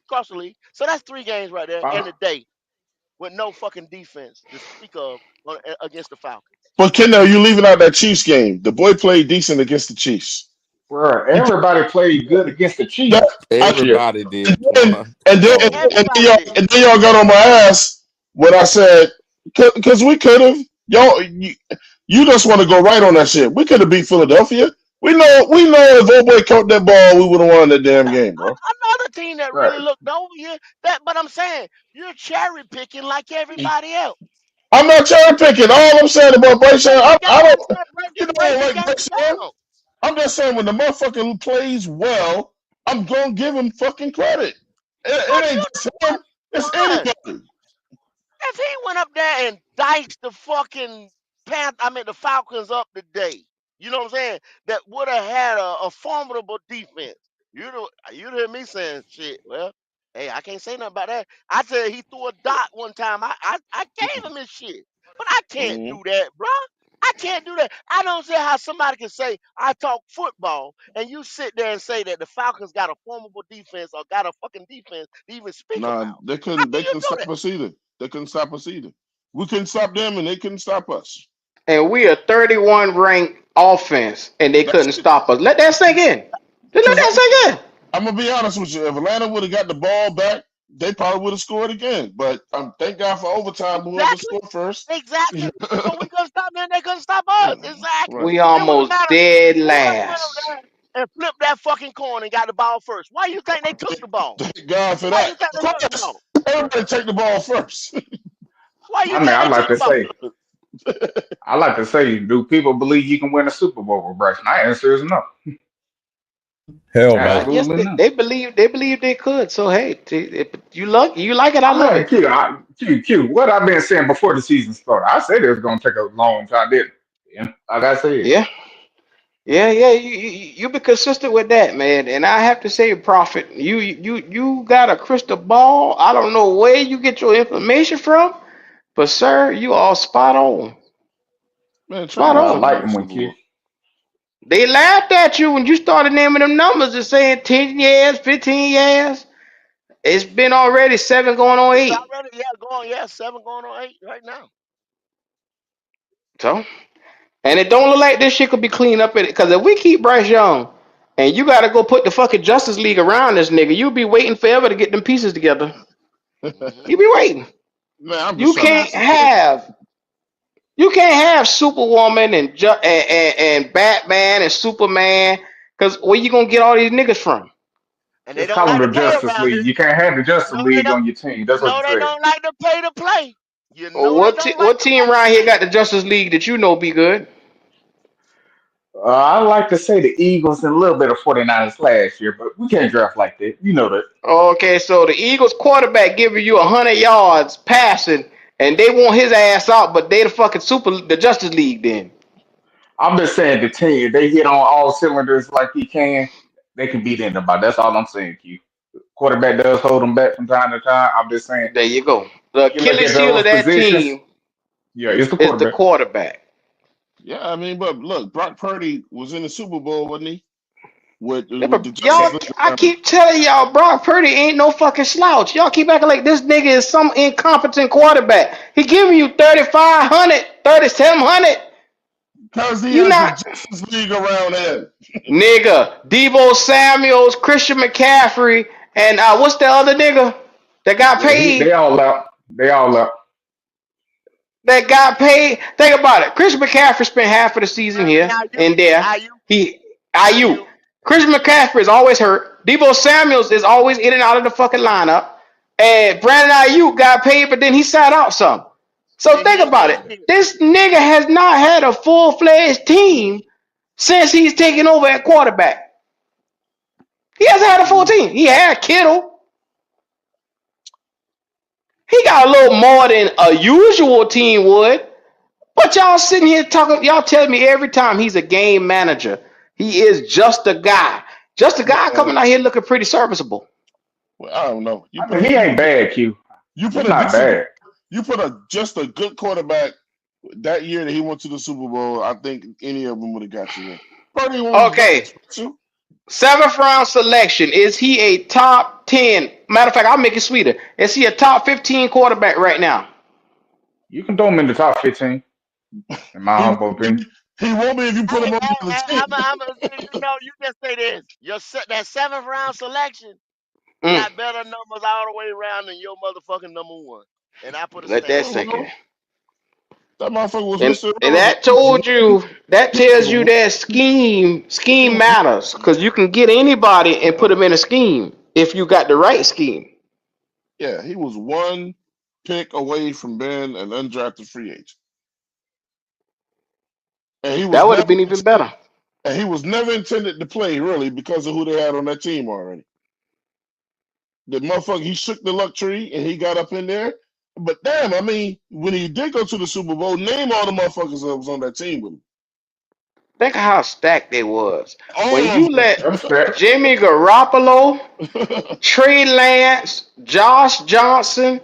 Across the league. So that's 3 games right there and a day with no fucking defense to speak of against the Falcons.
But Kendall, you leaving out that Chiefs game. The boy played decent against the Chiefs.
Bro,
He
everybody played good against the
that
Chiefs
I,
this year.
Everybody
and
did,
then
Twan.
and then
Come on.
Everybody did.
and then y'all got on my ass when I said because we could have you just want to go right on that shit. We could have beat Philadelphia. We know if old boy caught that ball, we would have won that damn game, bro.
Another team that
Right.
really looked over you. But I'm saying you're cherry picking like everybody else.
I'm not cherry picking. All I'm saying about Bryce Young,
Break it
I
down.
don't. You know, I
Break
don't
the
like
game
Bryce Young.
down.
I'm just saying when the motherfucker plays well, I'm gonna give him fucking credit. It
But you
ain't just him.
know
It's
what?
anybody.
If he went up there and diced the fucking the Falcons up today, you know what I'm saying? That would have had a formidable defense. You'd hear me saying shit. Well, hey, I can't say nothing about that. I said he threw a dot one time. I gave him his shit. But I can't
Mhm.
do that, bro. I can't do that. I don't see how somebody can say I talk football and you sit there and say that the Falcons got a formidable defense or got a fucking defense to even speak
Nah,
about.
they
How
couldn't.
can
They
you
couldn't
do
stop
that?
us either. They couldn't stop us either. We couldn't stop them, and they couldn't stop us.
And we are 31 ranked offense, and they
That's
couldn't
it.
stop us. Let that sink in. Just let
Because
that sink in.
I'm gonna be honest with you. If Atlanta would have got the ball back they probably would have scored again. But thank God for overtime. Whoever
Exactly.
scored first.
Exactly. So we couldn't stop them. They couldn't stop us. Exactly.
Right.
We
It wouldn't
almost
matter
dead
whoever went over
last.
there and flipped that fucking corner and got the ball first. Why you think they took the ball?
Thank God for
Why you
that.
think
Of
they took the
course,
ball?
everybody take the ball first.
Why you
I mean,
think
I
they
like
took the
to
ball?
say, do people believe you can win a Super Bowl with Bryce? My answer is no.
Hell no.
Yes,
Absolutely not.
they believe they could. So hey, you like it. I
I
love
mean,
it.
Q, what I've been saying before the season started, I said it was going to take a long time, didn't it? Yeah, like I said.
Yeah, yeah. You be consistent with that, man. And I have to say, Prophet, you got a crystal ball. I don't know where you get your information from, but sir, you all spot on.
Man, Trey
Spot
I
Lance
on.
won
like
the
him when
Super
Q.
Bowl.
They laughed at you when you started naming them numbers and saying 10 years, 15 years. It's been already 7 going on
It's
8.
already 7 going on 8 right now.
So, and it don't look like this shit could be cleaned up in it. Because if we keep Bryce Young and you got to go put the fucking Justice League around this nigga, you'll be waiting forever to get them pieces together.
Hmm.
You be waiting.
Man, I'm
You
just trying to
can't
see.
have you can't have Superwoman and Batman and Superman. Because where you gonna get all these niggas from?
And they
Just
don't
call them
like
the
to pay
Justice
around
League.
here.
You can't have the
You
Justice
know they
League
don't.
on your team.
You
That's what
know
you
they
said.
don't like to pay to play. You
Or
know they don't like
what
to pay
team
to
around here
play.
got the Justice League that you know be good?
I like to say the Eagles and a little bit of 49ers last year, but we can't draft like that. You know that.
Okay, so the Eagles quarterback giving you 100 yards passing, and they want his ass out, but they the Justice League then.
I'm just saying the team, if they hit on all cylinders like he can, they can beat anybody. That's all I'm saying, Q. Quarterback does hold them back from time to time. I'm just saying,
There you go. The
you look
Achilles
at
heel of
those
that
positions,
team
yeah, it's the
is the
quarterback.
quarterback.
Yeah, I mean, but look, Brock Purdy was in the Super Bowl, wasn't he?
Yeah,
With the
but
Justice
y'all,
League
I
around him.
keep telling y'all, Brock Purdy ain't no fucking slouch. Y'all keep acting like this nigga is some incompetent quarterback. He giving you 3,500, 3,700.
Because he
You
has the
not,
Justice League around him.
nigga. Debo Samuels, Christian McCaffrey, and what's the other nigga that got
Yeah, they
paid?
all out. They all out.
That got paid. Think about it. Christian McCaffrey spent half of the season
And
here and there.
Ayuk,
He IU.
Ayuk,
Christian McCaffrey is always hurt. Debo Samuels is always in and out of the fucking lineup. And Brandon Ayuk got paid, but then he sat out some. So
and he
think
ain't
about
playing
it.
shit.
This nigga has not had a full-fledged team since he's taken over at quarterback. He hasn't had a full team. He had Kittle. He got a little more than a usual team would. But y'all sitting here talking, y'all tell me every time he's a game manager. He is just a guy. Just a guy
Man,
coming out here looking pretty serviceable.
well, I don't know.
I mean, he ain't bad, Q.
You put
He's
a
not
decent
bad.
you put a just a good quarterback that year that he went to the Super Bowl. I think any of them would have got you there. Purdy was nothing
Okay,
special.
7th round selection. Is he a top 10? Matter of fact, I'll make it sweeter. Is he a top 15 quarterback right now?
You can throw him in the top 15, in my
He
humble
won't be,
opinion.
he won't be if you put
Hey,
him on
hey,
the other
hey,
team.
you just say this. That 7th round selection
Mm,
got better numbers all the way around than your motherfucking number one. And I put a
let
stamp
that
on
sink in.
Well, that motherfucker was
And
listed
and
around as
that told you that scheme
he
matters because you can get anybody and put them in a scheme if you got the right scheme.
yeah, he was one pick away from being an undrafted free agent. And he was
That would have
never
been even better.
and he was never intended to play really because of who they had on that team already. The motherfucker, he shook the luck tree and he got up in there. But damn, I mean, when he did go to the Super Bowl, name all the motherfuckers that was on that team with him.
Think of how stacked they was. When
All
you let
I'm set.
Jimmy Garoppolo,
of
Trey Lance, Josh Johnson,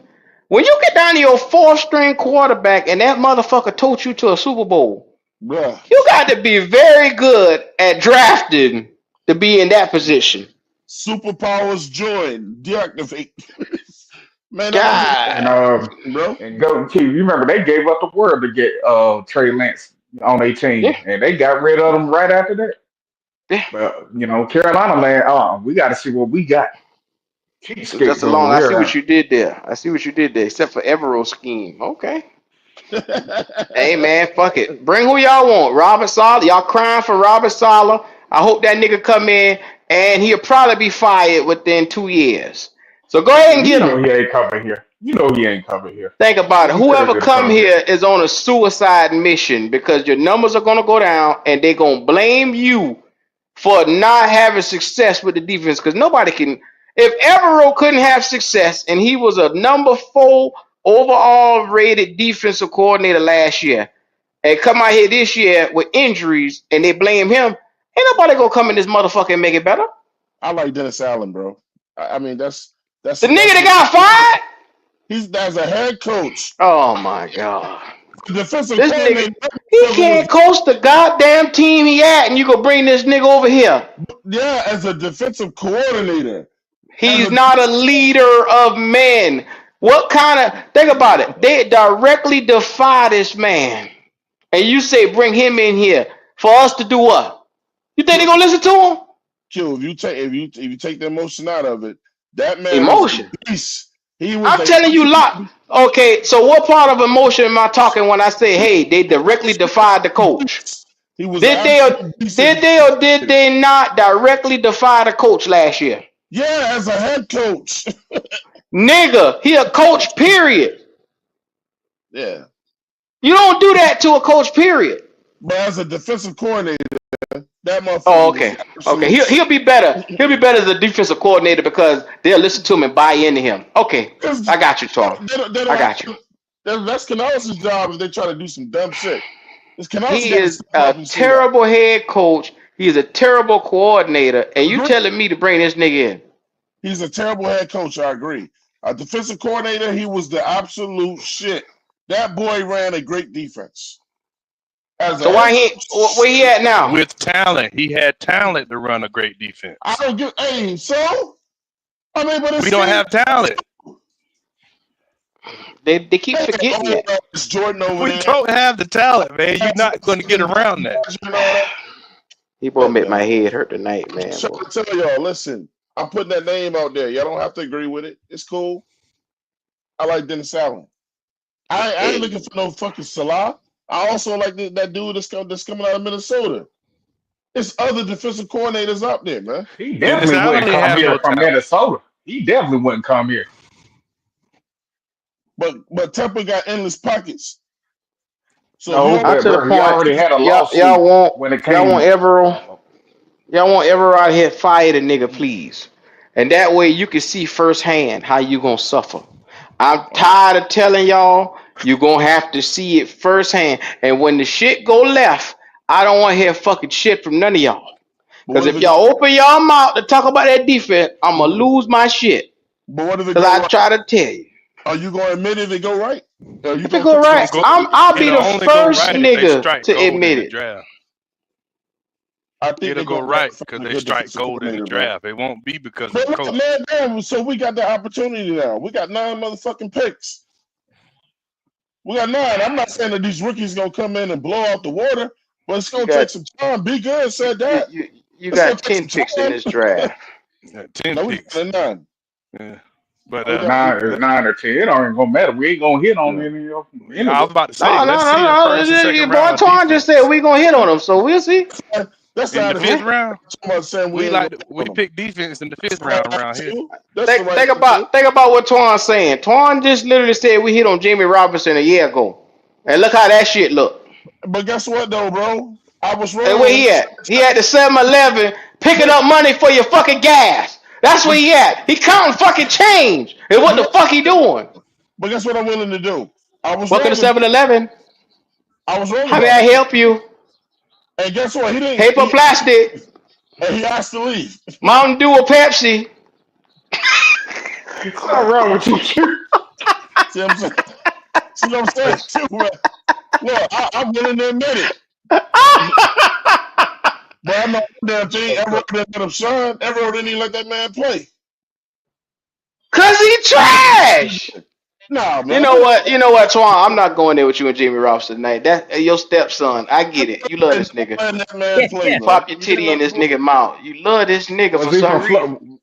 when you get down to your 4th string quarterback and that motherfucker took you to a Super Bowl,
them. Bruh.
you got to be very good at drafting to be in that position.
Superpowers join. Deactivate. Man, that
And
God,
bro.
go Q. You remember they gave up the world to get Trey Lance on their
yeah,
team, and they got rid of him right after that.
yeah.
But Carolina man, we got to see what we got. Cheapskate
Just
from
along. I see
where?
what you did there. I see what you did there. Except for Evero scheme. Okay. Hey man, fuck it. Bring who y'all want. Robert Sala. Y'all crying for Robert Sala. I hope that nigga come in and he'll probably be fired within 2 years. So go ahead and
You
get him.
know he ain't coming here. You know he ain't coming here.
Think about it.
He said
Whoever
he'll
come
come here.
here is on a suicide mission because your numbers are gonna go down and they're gonna blame you for not having success with the defense. Because nobody can. If Evero couldn't have success and he was a number 4 overall rated defensive coordinator last year and come out here this year with injuries and they blame him, ain't nobody gonna come in this motherfucker and make it better.
I like Dennis Allen, bro. I mean,
The nigga
that's
that
what
got fired.
he's as a head coach,
Oh my god.
defensive
This nigga,
coordinator.
he
Never was,
can't coach the goddamn team he at, and you gonna bring this nigga over here.
yeah, as a defensive coordinator, as
He's
a
not a leader of men. What kind of think about it? They directly defy this man, and you say bring him in here for us to do what? You think they gonna listen to him?
Q. If you take the emotion out of it, that man was a
Emotion.
beast. He was
I'm
a
telling you, lot. Okay, so what part of emotion am I talking when I say, hey, they directly defied the coach?
he was an
Did they or
absolute beast.
did they not directly defy the coach last year?
Yeah, as a head coach.
Nigga, he a coach, period.
Yeah,
You don't do that to a coach, period.
but as a defensive coordinator, that
Oh,
motherfucker was
okay. Okay.
absolute
He'll
shit.
be better. He'll be better as a defensive coordinator because they'll listen to him and buy into him. Okay.
Because
I got you, Tom.
they
I
don't have
got you.
that's Canales' job if they try to do some dumb shit. This Canales
He
got to
is
step
a
up and see that.
terrible head coach. He's a terrible coordinator. And you
Agree.
telling me to bring this nigga in.
He's a terrible head coach. I agree. A defensive coordinator, he was the absolute shit. That boy ran a great defense. As a
So why
head
he where
coach,
he at now?
With talent, he had talent to run a great defense.
I don't get. Hey, so I mean, but it's
We don't
scheme.
have talent.
They keep forgetting that.
It's Jordan over
We
there.
don't have the talent, man. You're not going to get around that.
He boy made my head hurt tonight, man.
I'm trying to tell y'all, listen, I'm putting that name out there. Y'all don't have to agree with it. It's cool. I like Dennis Allen. I ain't looking for no fucking Salah. I also like that dude that's coming out of Minnesota. There's other defensive coordinators out there, man.
He definitely wouldn't come here from Minnesota. He definitely wouldn't come here.
But Temple got endless pockets. So
No,
Not
but
to the
bro, he
point.
already had a
Y'all
lawsuit
want
when it
y'all want
came.
Evero out here fire the nigga, please. And that way you can see firsthand how you gonna suffer. I'm tired of telling y'all you gonna have to see it firsthand. And when the shit go left, I don't want to hear fucking shit from none of y'all. Because if y'all open y'all mouth to talk about that defense, I'm gonna lose my shit.
But what if it
Because
go
I
right?
try to tell you.
Are you gonna admit if it go right? Are you
If it
gonna
go
fix
right,
it?
I'll be
It'll
the
only go
first
right if they
nigga
strike
to
gold in
admit
the
it.
draft.
I think
It'll
they're
go
gonna
right
find
because
a
they
good
strike
defensive
gold in the
coordinator, bro.
draft. It won't be because of
But
the
look,
coach.
man, damn, so we got the opportunity now. We got 9 motherfucking picks. We got 9. I'm not saying that these rookies gonna come in and blow out the water, but it's
You
gonna
got
take some time. Be good, said
you
that.
you, you
It's gonna
got
take
10
some
picks in
time.
this draft.
10
No, we
picks.
got a 9.
Yeah. But
Oh,
It's 9 or 10. It don't even gonna matter. We ain't gonna hit on any of
I was
them.
about to say,
No, no,
let's see a
no,
first and second
no. Boy,
round of
Twan just said
defense.
we gonna hit on him, so we'll see.
That's
In the
not
fifth round,
somebody saying we ain't gonna hit
we
on them.
pick defense in the fifth round around here.
That's the right
Think
attitude.
about what Twan's saying. Twan just literally said we hit on Jamie Robinson a year ago, and look how that shit look.
But guess what though, bro? I was
And
wrong
where
when
he at? He at the 7-Eleven picking up money for your fucking gas. That's where he at. He counting fucking change. And what the fuck he doing?
But guess what I'm willing to do? I was
Welcome to
wrong.
7-Eleven.
I was wrong
How may
about
I
it.
help you?
And guess what? He didn't.
Paper, plastic,
And he asked to leave.
Mountain Dew or Pepsi.
What's wrong with you?
See what I'm saying? See what I'm saying too, man? Look, I'm willing to admit it. But I know damn thing. Everyone didn't let him shine. Everyone didn't even let that man play.
Cause he trash.
Nah,
You
man.
know what? You know what, Twan? I'm not going there with you and Jamie Robinson tonight. That your stepson. I get it. You love this nigga.
Letting that man play,
You
man.
pop your
You didn't
titty
let
in
him
this
play.
nigga mouth. You love this nigga
Was
for
he
some
from
reason.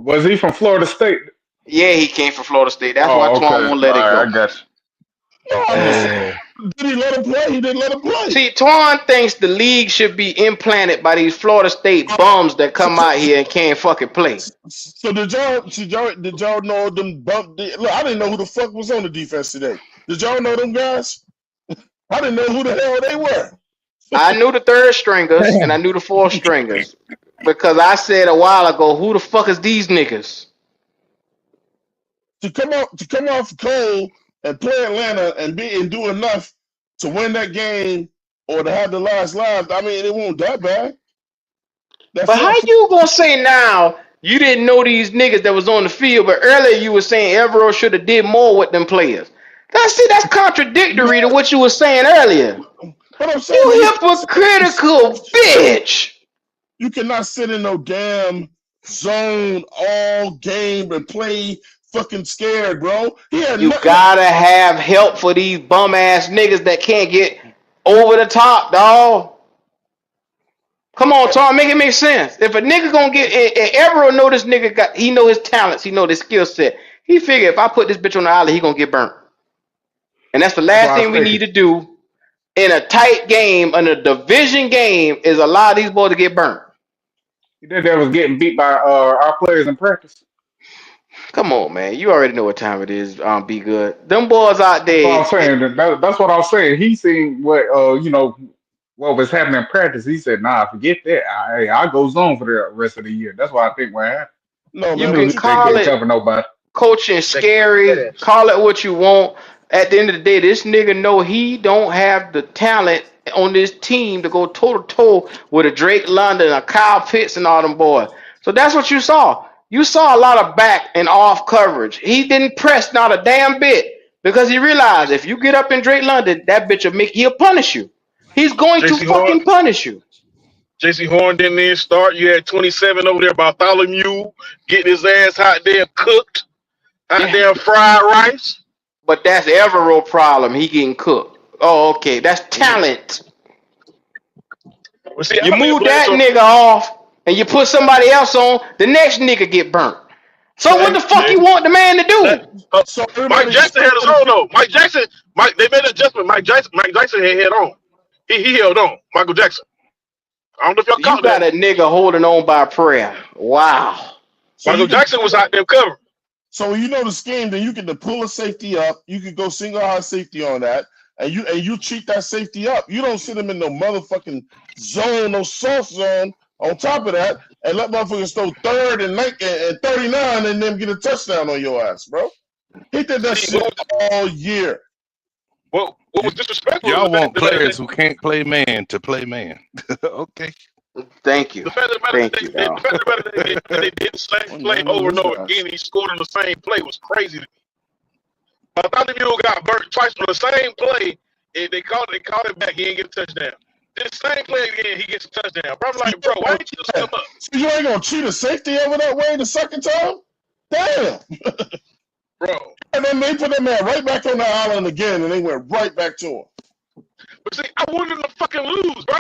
Was he from Florida State?
Yeah, he came from Florida State. That's why
Oh,
Twan
okay.
won't
All
let it
right, I
go.
got
No, I'm just saying.
you.
Did he let him play? He didn't let him play.
See, Twan thinks the league should be implanted by these Florida State bums that
So,
come out here and can't fucking play.
so did y'all know them bump? Look, I didn't know who the fuck was on the defense today. Did y'all know them guys? I didn't know who the hell they were.
I knew the third stringers and I knew the fourth stringers because I said a while ago, who the fuck is these niggas?
To come off Cole and play Atlanta and do enough to win that game or to have the last laugh. I mean, it won't that bad. That
But how
flop.
you gonna say now you didn't know these niggas that was on the field, but earlier you were saying Evero should have did more with them players. That's contradictory to what you were saying earlier.
But I'm saying, man,
You hypocritical bitch.
you cannot sit in no damn zone all game and play fucking scared, bro. He had
You
nothing.
gotta have help for these bum ass niggas that can't get over the top, dog. Come on, Tom, make it make sense. If a nigga gonna get and Evero know this nigga he know his talents, he know his skill set. He figure if I put this bitch on the island, he gonna get burnt. And that's the
That's
last
why I
thing we
say
need to do in a tight game, in a division game, is allow these boys to get burnt.
you think they was getting beat by our players in practice.
Come on, man. You already know what time it is. Be good. Them boys out
That's what
there.
I'm saying. That's what I was saying. He seen what what was happening in practice. He said, "Nah, forget that. I go zone for the rest of the year." That's what I think what happened.
No,
He
You
man.
knew
can
What
he,
you
they
call
couldn't
it
cover nobody.
coaching scary, call it what you want. At the end of the day, this nigga know he don't have the talent on this team to go toe to toe with a Drake London, a Kyle Pitts, and all them boys. So that's what you saw. You saw a lot of back and off coverage. He didn't press not a damn bit because he realized if you get up in Drake London, that bitch he'll punish you. He's going to
JC Horn.
fucking punish you.
JC Horn didn't even start. You had 27 over there, Bartholomew getting his ass out there cooked, out
Yeah,
there fried rice.
but that's Evero problem. He getting cooked. Oh, okay. That's talent.
Well, see,
You
I don't even
move
blame
that
so.
nigga off and you put somebody else on, the next nigga get burnt. So what
so
the fuck
Man,
you want the man to
that,
do?
so
Mike
everybody
Jackson had his own though. They made an adjustment. Mike Jackson had head on. He held on. Michael Jackson. I don't know if y'all
So you
caught that.
got a nigga holding on by prayer. Wow.
so you
Michael
can
Jackson was out there covering.
so when you know the scheme, then you can pull a safety up. You can go single high safety on that, and you cheat that safety up. You don't sit him in no motherfucking zone, no soft zone. On top of that, and let motherfuckers throw third and 39, and then get a touchdown on your ass, bro. He did that
See,
shit all year.
what was disrespectful was
Y'all
the fact
want players
that
who can't play man to play man. Okay.
Thank you.
the fact of the matter is
Thank you,
the
dog.
fact of the matter is they did the same play over and over again. He scored on the same play. It was crazy to me. Bartholomew got burnt twice on the same play, and they called it back. He didn't get a touchdown. This same play again, he gets a touchdown. Bro, I'm like, bro, why didn't you just step up,
So you ain't gonna cheat a safety over that way the second time? Damn.
bro?
And then they put that man right back on the island again, and they went right back to him.
But see, I wanted them to fucking lose, bro.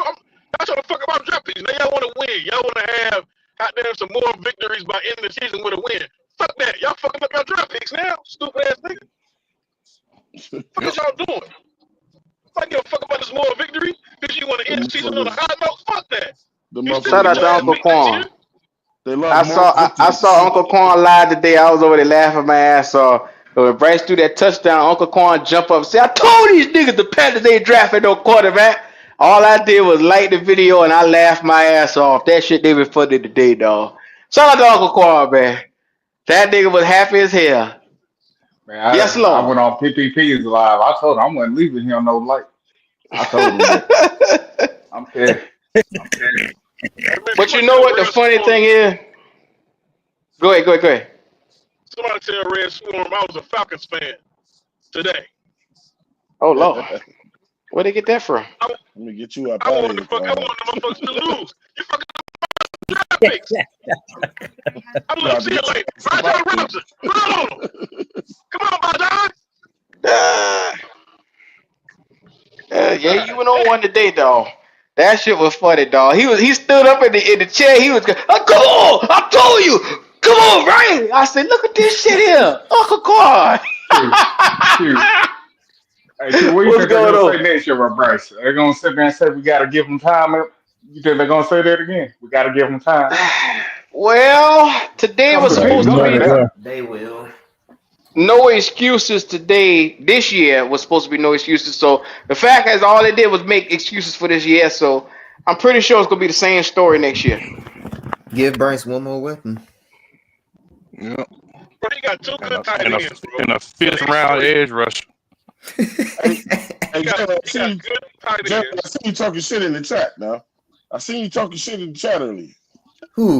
I'm trying to fuck about draft picks. Now y'all want to win. Y'all want to have out there some more victories by end of the season with a win. Fuck that. Y'all fucking up your draft picks now, stupid ass nigga. What
Yep.
is y'all doing? If I give a fuck about this moral victory because you want to end the season on a high note, fuck that.
The
You still
Shout
get
out
your
to
motherfuckers,
ass
Uncle
beat next
Quan.
year.
they love more
I
victories.
saw Uncle Quan live today. I was over there laughing my ass off. When Bryce threw that touchdown, Uncle Quan jump up and say, I told these niggas the Panthers ain't drafting no quarterback. All I did was like the video and I laughed my ass off. That shit they been funny today, dog. Shout out to Uncle Quan, man. That nigga was happy as hell.
Man,
Yes,
I
Lord.
went on PPP's live. I told him I wasn't leaving him no light. I told him that. I'm pissed.
Hey, man,
But you know what the funny thing is? Go ahead.
Somebody tell Red Swarm I was a Falcons fan today.
Oh, Lord. Where'd they get that from?
Let me get you up
I
out of
wanted
here,
the
Quan.
motherfuckers to lose. You fucking draft picks. I'm
Tried
gonna
to
see you
get
later.
you
Rajon Robinson. Run on him. Come on, Rajon.
Yeah, you went on one today, dog. That shit was funny, dog. He stood up in the chair. He was going, come on, I told you. Come on, Bryce. I said, look at this shit here. Uncle Quan.
Shoot. Hey, Q, what do you
What's
think they're
going
gonna say
on?
next year about Bryce? They're gonna sit there and say we gotta give him time. You think they're gonna say that again? We gotta give him time.
Well, today
Come
was
to
Yeah,
Vegas
supposed
you
to
know
right
they
be
will.
now.
They will.
no excuses today. This year was supposed to be no excuses. So the fact is, all they did was make excuses for this year. So I'm pretty sure it's gonna be the same story next year.
Give Bryce one more weapon.
Yeah.
Bro, he got two
And
good
a
tight
and a
ends, bro.
and a
At
fifth
least
round
three.
edge rusher.
Hey,
He
hey,
got
Jalen,
he got good tight
Jalen, I
ends.
see you talking shit in the chat now. I seen you talking shit in the chat earlier.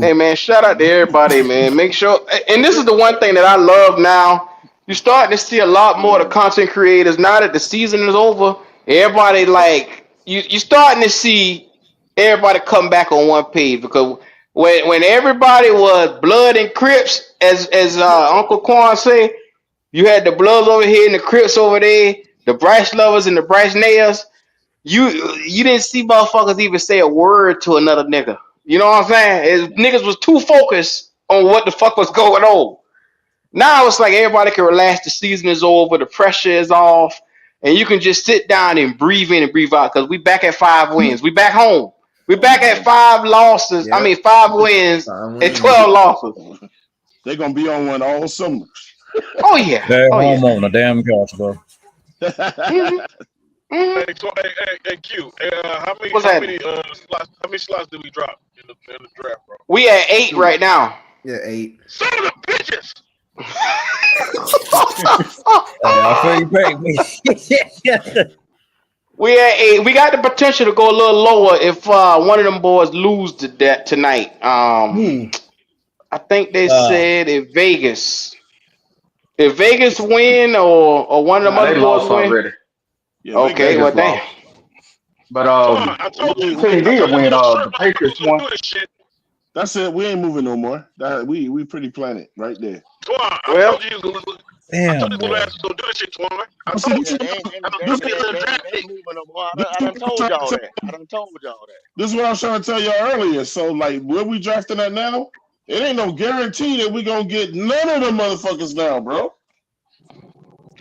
Hey
Who?
man, shout out to
You.
everybody, man. Make sure, and this is the one thing that I love now. You're starting to see a lot more of the
Yeah.
content creators now that the season is over. Everybody like you starting to see everybody come back on one page because when everybody was blood and Crips, as Uncle Quan say, you had the Bloods over here and the Crips over there, the Bryce lovers and the Bryce nayers. You didn't see motherfuckers even say a word to another nigga. You know what I'm saying? Niggas was too focused on what the fuck was going on. Now it's like everybody can relax. The season is over. The pressure is off, and you can just sit down and breathe in and breathe out. Because we back at 5 wins. We back home. We back at 5 losses. I
Yep.
mean 5 wins
Fine
and
wins.
12 losses.
They're gonna be on one all summer.
Oh yeah.
They're
Oh yeah.
home on the damn couch, bro.
hmm hmm
Hey, Q.
What's
How
happening?
many slots did we drop in the draft, bro?
We at 8
Two.
right now.
Yeah, 8.
Son of a bitches!
Hey, I feel you paying me.
We at 8. We got the potential to go a little lower if one of them boys lose to that tonight.
Who?
I think they
uh,
said if Vegas win or one of them
Nah,
other
they
boys
lost
win.
already.
Yeah,
Okay,
Vegas.
well
Vegas
damn.
lost. But
Twan, I told
one
you,
team
I
did
told you
win.
little
The
shrimp motherfucker
Patriots
was gonna
won.
do this shit.
That's it. We ain't moving no more. That we pretty planet right there.
Twan,
Well,
I told
damn
you little
boy.
ass was gonna do this shit, Twan. I
But see,
told
this
you.
Yeah,
is
they ain't
this,
This is a
they
draft
ain't
pick.
moving no more.
this
I
is
done
what I'm
told
trying to
y'all
tell.
that. I done told y'all that.
This is what I was trying to tell y'all earlier. So like, where we drafting at now? It ain't no guarantee that we gonna get none of the motherfuckers now, bro.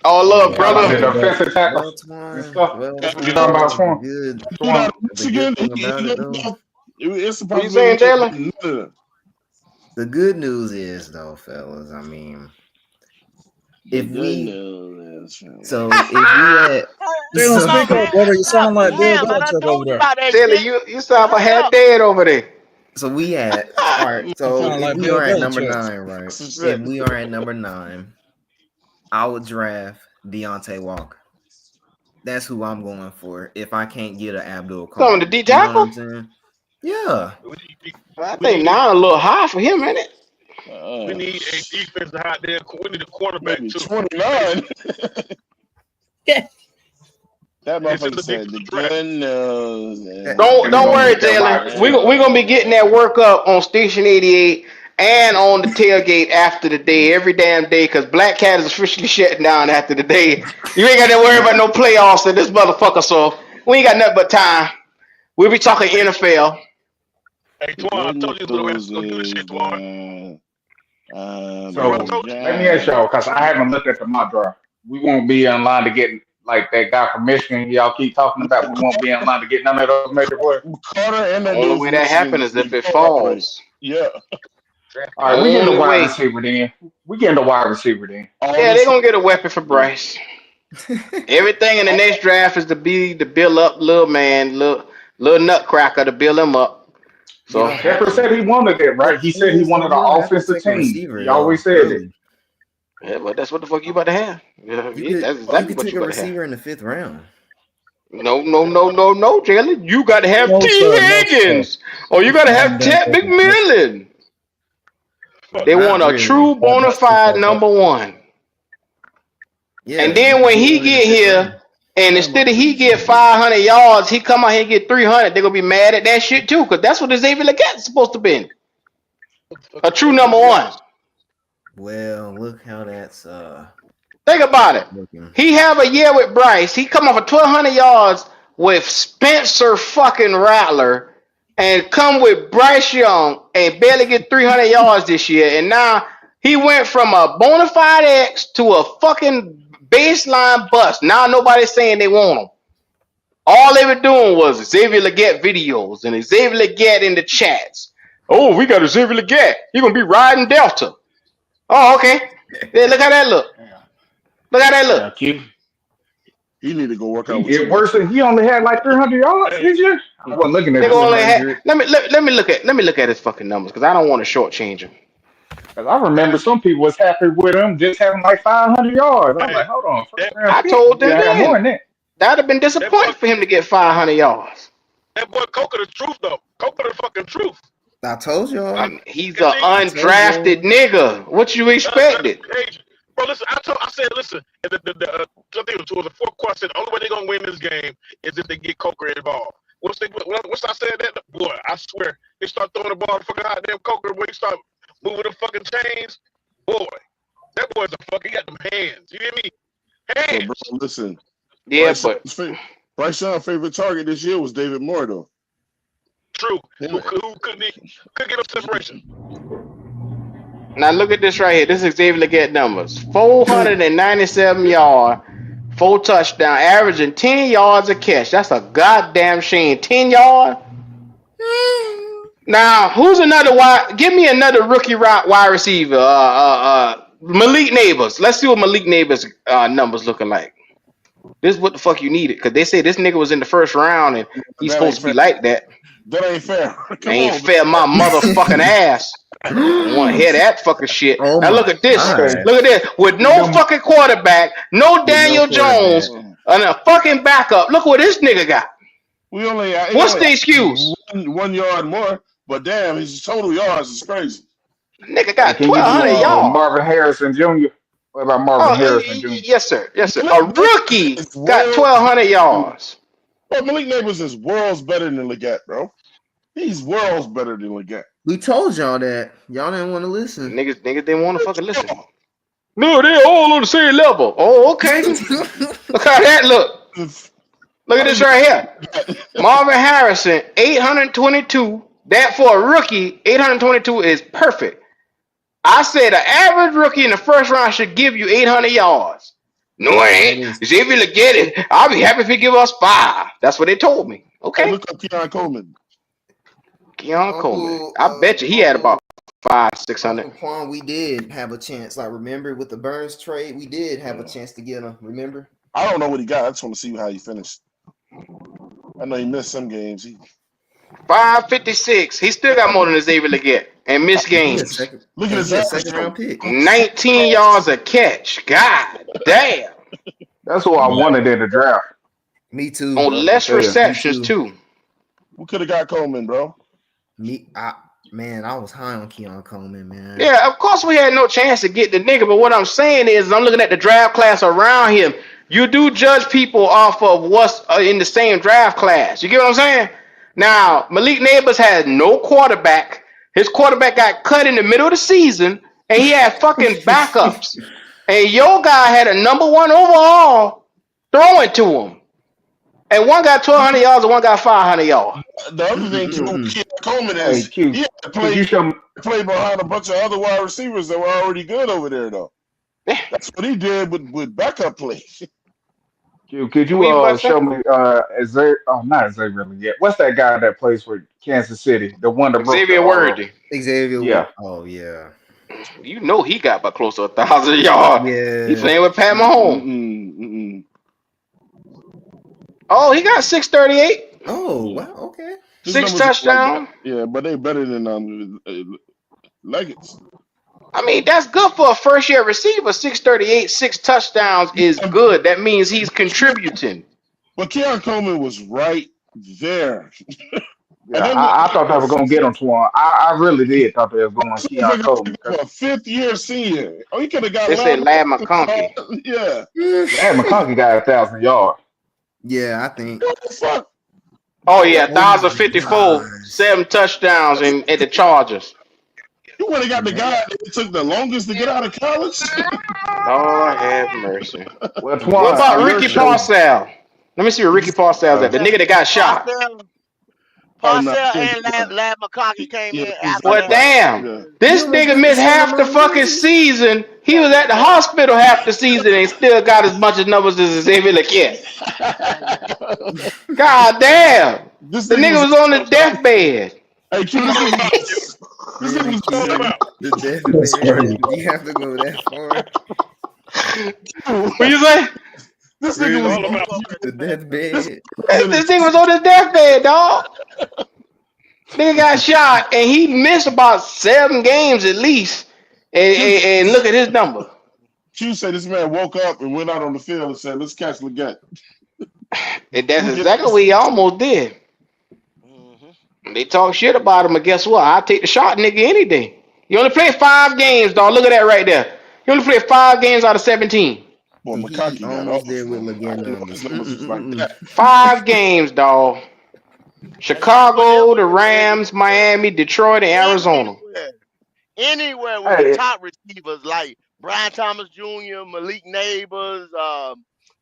all
You
love,
talking about
brother.
the
But
defensive tackles
Well,
and
Twan.
stuff?
Well,
That's what you're
And
talking about,
Twan.
Twan?
dude out
Twan?
of
The good
Michigan,
thing
he
about it
gonna
though.
go. It's a
What you
possibility
saying,
we don't
Jalen?
get none of them.
The good news is though, fellas. I mean,
The
if
good
we
news is,
so if we had
they don't
so
speak
Man,
up, brother. You sound like Bill
damn, I done
Belichick over
told you
there.
about that
Jalen,
shit.
you sound like
Hurry
half
up.
dead over there.
so we had all right.
You
So
sound
if
like
we
Bill
are at number
Belichick.
9, right?
some
If
shit.
we are at number 9, I would draft Deontay Walker. That's who I'm going for. If I can't get an Abdul
Some of the
Carr,
D
you know what
tackle.
I'm saying? Yeah.
I
We
think
need
9 a little high for him, ain't it?
we need a defense out there. We need a quarterback
Maybe
too.
29. That
It's in
motherfucker
the
said
defensive
the
draft.
good news
Don't
And we're
don't
gonna
worry,
get that wide
Jalen. We
receiver.
we gonna be getting that work up on Station 88 and on the tailgate after the day, every damn day, because Black Cat is officially shutting down after the day. You ain't got to worry about no playoffs in this motherfucker, so we ain't got nothing but time. We'll be talking
Hey,
NFL.
hey,
The
Twan, I
good
told you little ass
news
was gonna do this shit,
is
Twan. Remember I
So
the
told you?
let me ask y'all,
draft.
because I haven't looked at the mock draft. We won't be in line to get like that guy from Michigan y'all keep talking about. We won't be in line to get none of those major players.
Carter and
The
that
only
dude
way
from
that
Michigan
happens
get
is if it
ignored already.
falls.
Yeah.
All right, we getting the
Only
wide
way.
receiver then. We getting the wide receiver then.
All
Yeah, they're
this.
gonna get a weapon for Bryce. Everything in the next draft is to be to build up little man, little nutcracker to build him up.
You
So
don't have
Shepard
to.
said he wanted it,
The
right? He said
thing
he
is though,
wanted
you
an
don't have to
offensive
take a
team.
receiver
He
though
always said that.
early.
yeah, but that's what the fuck you about to have.
You
Yeah,
could
that's
you
exactly
could
what
take
you
a
about to have.
receiver in the 5th round.
No, Jalen. You got to have
No,
T.
sir. No, sir.
Higgins, or you got to
I'm
have
done
Ted
fucking with you.
McMillan.
Well,
They want
not
a
really.
true bona
That's too
fide
fucked up.
number one. And
Yeah, you
then
could
when
get
he
one in the
get
5th
here,
round.
and instead of he get 500 yards, he come out here and get 300. They're gonna be mad at that shit too, because that's what Xavier Leggett's supposed to be. A true number one.
Well, look how that's
Think about it.
looking.
He have a year with Bryce. He come off of 1,200 yards with Spencer fucking Rattler. and come with Bryce Young and barely get 300 yards this year, and now he went from a bona fide X to a fucking baseline bust. Now nobody's saying they want him. All they were doing was Xavier Legette videos and Xavier Legette in the chats. Oh, we got a Xavier Legette. He gonna be riding Delta. Oh, okay. Yeah, look how that look. Look how that look.
Q.
He need to go work
He
out with
get
you.
worse. He only had like 300 yards this year. I wasn't looking at
They
the
only had,
300.
let me look at his fucking numbers because I don't want to shortchange him.
Because I remember some people was happy with him just having like 500 yards. I was like, hold on, first round
I
pick.
told
You
them
gotta have more
then
than that.
that'd have been disappointing for him to get 500 yards.
That boy Coker the truth though. Coker the fucking truth.
I told y'all.
He's an undrafted nigga. What you expected?
Bro, listen, I said, listen, I think it was towards the fourth quarter. I said the only way they're gonna win this game is if they get Coker involved. Once I said that, boy, I swear they start throwing the ball fucking out damn Coker when he start moving the fucking chains. Boy, that boy's a fucking got them hands. You hear me? Hands.
But bro, listen.
Yeah,
Bryce Young's favorite target this year was David Moore though.
True. Who couldn't get up separation?
Now look at this right here. This is Xavier Legette numbers. 497 yards, 4 touchdowns, averaging 10 yards a catch. That's a goddamn shame. 10 yards? Now, who's another give me another rookie wide receiver. Malik Neighbors. Let's see what Malik Neighbors numbers looking like. This is what the fuck you needed. Because they say this nigga was in the first round and he's supposed to be like that.
That ain't fair.
Ain't fair my motherfucking ass. I want to hear that fucking shit.
Oh
now look at this.
God.
Look at this. With no fucking quarterback, no Daniel Jones, and a fucking backup. Look what this nigga got.
We only
What's the excuse?
1 yard more, but damn, his total yards is crazy.
Nigga got
Can
1,200
you do,
yards.
Marvin Harrison Jr.? What about Marvin Harrison Jr.?
Yes, sir. Yes, sir. A rookie got 1,200 yards.
Well, Malik Neighbors is worlds better than Legette, bro. He's worlds better than Legette.
We told y'all that. Y'all didn't want to listen.
Niggas didn't want to fucking listen. No, they're all on the same level. Oh, okay. Look how that look. Look at this right here. Marvin Harrison, 822. That for a rookie, 822 is perfect. I said an average rookie in the first round should give you 800 yards. No, it ain't. Xavier Legette, I'll be happy if he give us 5. That's what they told me. Okay.
Look up Keon Coleman.
Keon Coleman. I bet you he had about 500-600.
Quan, we did have a chance. Like, remember with the Burns trade, we did have a chance to get him. Remember?
I don't know what he got. I just want to see how he finished. I know he missed some games.
556. He still got more than Xavier Legette and missed games.
Look at his
second round pick.
19 yards a catch. God damn.
That's who I wanted in the draft.
Me too.
On less receptions too.
We could have got Coleman, bro.
I was high on Keon Coleman, man.
Yeah, of course we had no chance to get the nigga, but what I'm saying is I'm looking at the draft class around him. You do judge people off of what's in the same draft class. You get what I'm saying? Now, Malik Neighbors has no quarterback. His quarterback got cut in the middle of the season, and he had fucking backups. And your guy had a number 1 overall throwing to him. And one got 1,200 yards and one got 500 yards.
The other thing too, Keon Coleman is he had to play behind a bunch of other wide receivers that were already good over there, though. That's what he did with backup play.
Could you show me not Xavier yet? What's that guy that plays for Kansas City? The one that
Xavier Worthy.
Xavier.
Yeah.
Oh yeah.
You know he got about close to 1,000 yards.
Yeah.
He playing with Pat Mahomes. Oh, he got 638.
Oh wow. Okay.
6 touchdowns.
Yeah, but they better than Leggett's.
I mean, that's good for a first-year receiver. 638, 6 touchdowns is good. That means he's contributing.
But Keon Coleman was right there.
Yeah, I thought they were going to get him, Twan. I really did thought they were going to Keon Coleman.
A 5th-year senior. Oh, he could have got.
They said Lad McConkey.
Yeah.
Lad McConkey got 1,000 yards.
Yeah, I think.
What the fuck?
Oh yeah, 1,054, 7 touchdowns at the Chargers.
You would have got the guy that took the longest to get out of college.
Lord have mercy.
Well, Twan,
what about Ricky Parcell? Let me see where Ricky Parcell's at. The nigga that got shot.
Oh no,
Parcell and Lad McConkey came
yeah,
in
he's
after
like
Well,
that.
that.
damn.
Yeah.
This
You ever
nigga
see the
missed half the
sentimental
fucking
jerseys?
season. He
Yeah,
was at the
yeah,
hospital half the season and still got as much as numbers as Xavier Leggett. God damn.
This
The
nigga
nigga
was
was on his deathbed.
hey Q, this nigga was this
Really,
nigga was
Q, the
That's
deathbed.
funny.
Do you have to go that far?
What you say?
this nigga
Really,
was
the
this
deathbed.
was in
This
his
nigga was on his deathbed, dog. Nigga got shot and he missed about 7 games at least. And look at his number.
Q said this man woke up and went out on the field and said, "Let's catch Leggett."
And that's
We get
exactly what he almost did. They talk shit about him, but guess what? I'll take the shot, nigga, any day. You only played 5 games, dog. Look at that right there. You only played 5 games out of 17.
boy
He
McConkey got
almost there
off,
with
man. I
Leggett
didn't know his
numbers.
numbers was like that.
5 games, dog.
and you can put him
Chicago,
with
the Rams, Miami, Detroit, and Arizona.
anywhere with the
Hey,
top receivers like Brian Thomas Jr., Malik Neighbors,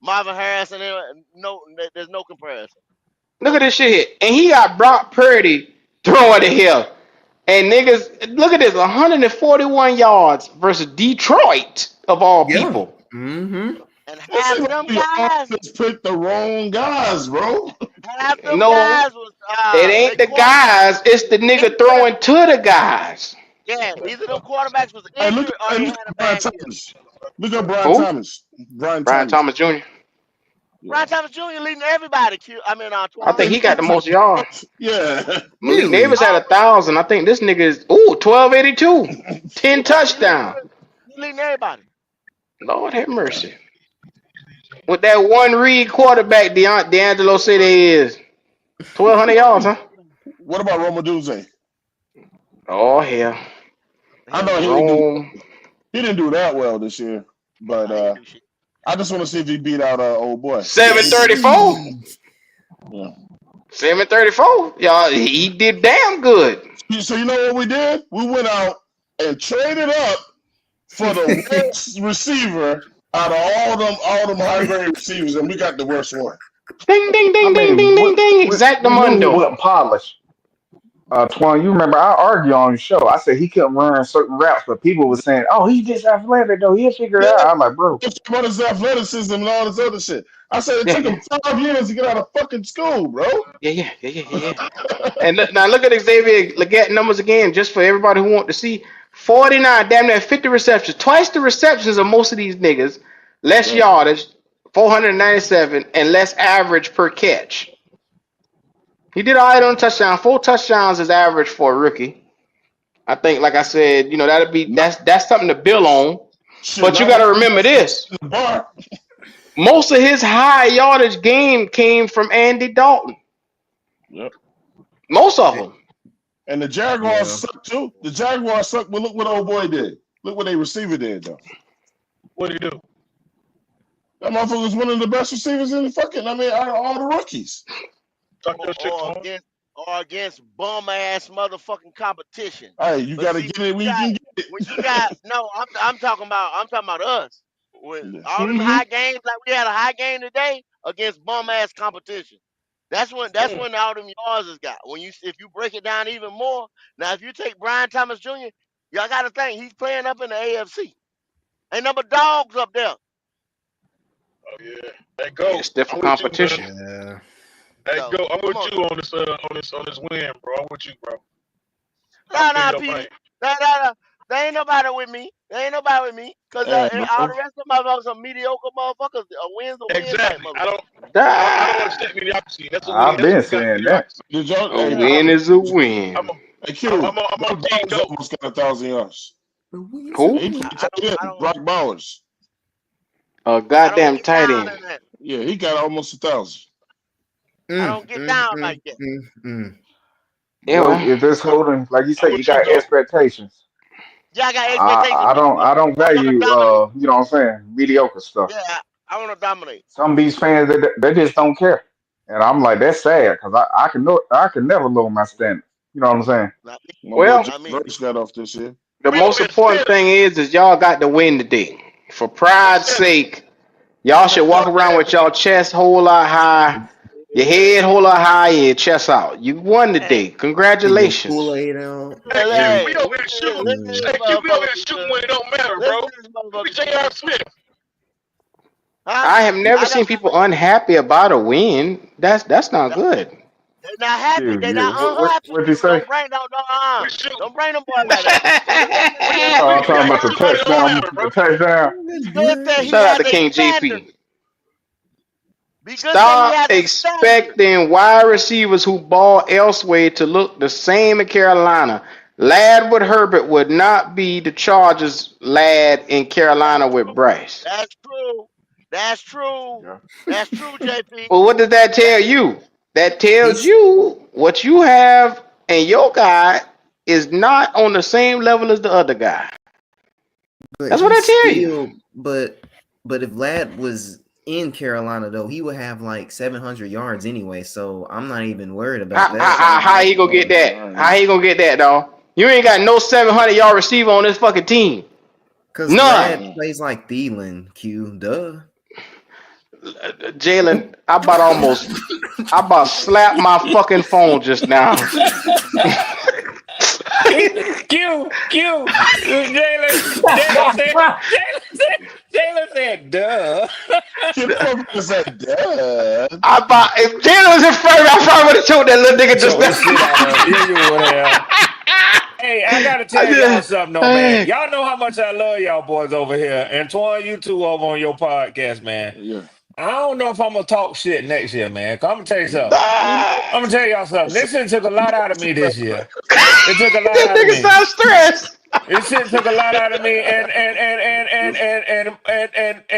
Marvin Harrison. There's no comparison.
Look at this shit here. And he got Brock Purdy throwing to him. And niggas, look at this, 141 yards versus Detroit, of all
Yeah.
people.
And
It
half
seemed
them
like the
guys,
offense picked the wrong guys, bro.
half them
No,
guys was
it
they
ain't the
quarterback
guys, it's the nigga
anywhere.
throwing to the guys.
Yeah, either them quarterbacks was
Hey,
injured or they
look
had a
at Brian
bad year.
Thomas. Look at Brian
Who?
Thomas. Brian
Brian
Thomas.
Thomas Jr.
Brian Thomas Jr. leading everybody.
I
Twan.
think he got the most yards.
Yeah.
Malik
Really?
Neighbors had 1,000. I think this nigga is 1282. 10
Yeah, he
touchdowns.
leading everybody.
Lord have mercy. With that one read quarterback, D'Angelo said he is 1,200 yards, huh?
What about Romaduzzi?
Oh hell.
I know
Rome.
he didn't do that well this year, but I just want to see if he beat out old boy.
734.
Yeah.
734. Y'all, he did damn good.
So you know what we did? We went out and traded up for the worst receiver out of all them high grade receivers, and we got the worst one.
Ding ding
I
ding ding
mean,
ding ding ding.
we knew he
Exactamundo.
wasn't polished. Twan, you remember I argued on the show. I said he couldn't run certain routes, but people were saying, "Oh, he's just athletic though. He'll figure it out."
Yeah,
I'm like, bro,
it's about his athleticism and all this other shit. I said it took him 5 years to get out of fucking school, bro.
Yeah. And now look at Xavier Leggett numbers again, just for everybody who want to see. 49, damn near 50 receptions. Twice the receptions of most of these niggas. Less yardage, 497, and less average per catch. He did all right on touchdown. 4 touchdowns is average for a rookie. I think, like I said, that's something to build on. But you got to remember this. Most of his high yardage game came from Andy Dalton.
Yep.
Most of them.
And the Jaguars suck too. The Jaguars suck, but look what old boy did. Look what they receiver did though.
What did he do?
That motherfucker was one of the best receivers in the fucking, out of all the rookies.
Or against bum ass motherfucking competition.
Hey, you gotta get it when you can get it.
When you got I'm talking about us. When all them high games, like we had a high game today against bum ass competition. That's when all them yards is got. If you break it down even more, now if you take Brian Thomas Jr., y'all gotta think he's playing up in the AFC. Ain't number dogs up there.
Oh yeah, that go.
It's different competition.
Yeah.
Hey, go. I'm with you on this win, bro. I'm with you, bro.
Nah, Petey. There ain't nobody with me. Cause all the rest of them motherfuckers are mediocre motherfuckers. A win's a win.
Exactly. I don't accept mediocrity. That's a win.
I've been saying that.
A win is a win.
I'm on Team Go.
Almost got 1,000 yards.
Who?
Brock Bowers.
A goddamn tight end.
Yeah, he got almost 1,000.
I don't get down like that.
Yeah, well,
if it's holding, like you say, you got expectations.
Yeah, I got expectations.
I don't value, you know what I'm saying, mediocre stuff.
Yeah, I want to dominate.
Some of these fans, they just don't care, and I'm like, that's sad because I can never lower my standards. You know what I'm saying?
Well,
Bryce got off this year.
The most important thing is y'all got to win today. For pride's sake, y'all should walk around with y'all chest whole lot high Your head hold up high, your chest out. You won
Hey,
today.
He get
Congratulations.
Kool-Aid out.
Hey, Q,
hey,
we over here shooting.
listen to this
Hey, Q, we over
motherfucker,
here shooting when it don't matter,
listen
bro.
to this
We
motherfucker,
J.R.
Q.
Smith.
Huh?
I have never
I got
seen people unhappy about a win. That's not good.
They're not happy.
Q,
They're
yeah.
not unhappy.
What'd you
Q.
say?
Don't bring
We shoot.
don't bring them boys like that. Listen
We
to
in
this.
the
Oh, I'm
lead. We
talking
out
about
here
the
shooting when it don't
touchdown.
matter, bro.
The touchdown.
Be good that he
Shout out
has
to
a
King
standard.
JP.
Be good that he
Stop
has a standard.
expecting wide receivers who ball elsewhere to look the same in Carolina. Lad with Herbert would not be the Chargers lad in Carolina
That's
with
true.
Bryce.
That's true. That's true.
Yeah.
That's true, JP.
Well, what does that tell
That's
you? That tells
He's
you what you have and your guy is not on the same level as the other guy.
but
That's what
he's
I tell you.
still but if Lad was in Carolina though, he would have like 700 yards anyway. So I'm not even worried about
How,
that.
how, how he gonna get that? How he gonna get that, dog? You ain't got no 700-yard receiver on this fucking team.
Cause Lad
None.
plays like Thielen, Q. Duh.
Jalen, I about slapped my fucking phone just now.
Jalen said, duh.
Kid motherfucker said, "Dad."
If Jalen was in front of me, I probably would have told that little nigga just
Choke
now.
the shit out of him. Yeah, you would have. Hey, I gotta
I
tell y'all
just,
something though, man. Y'all know how much I love y'all boys over here. Antoine, you two over on your podcast, man.
Yeah.
I don't know if I'm gonna talk shit next year, man. 'Cause I'm gonna tell you something.
ah,
I'm gonna tell y'all something. This shit took a lot out of me this year. It took a lot
this
out of
nigga
me.
sound stressed.
This shit took a lot out of me, and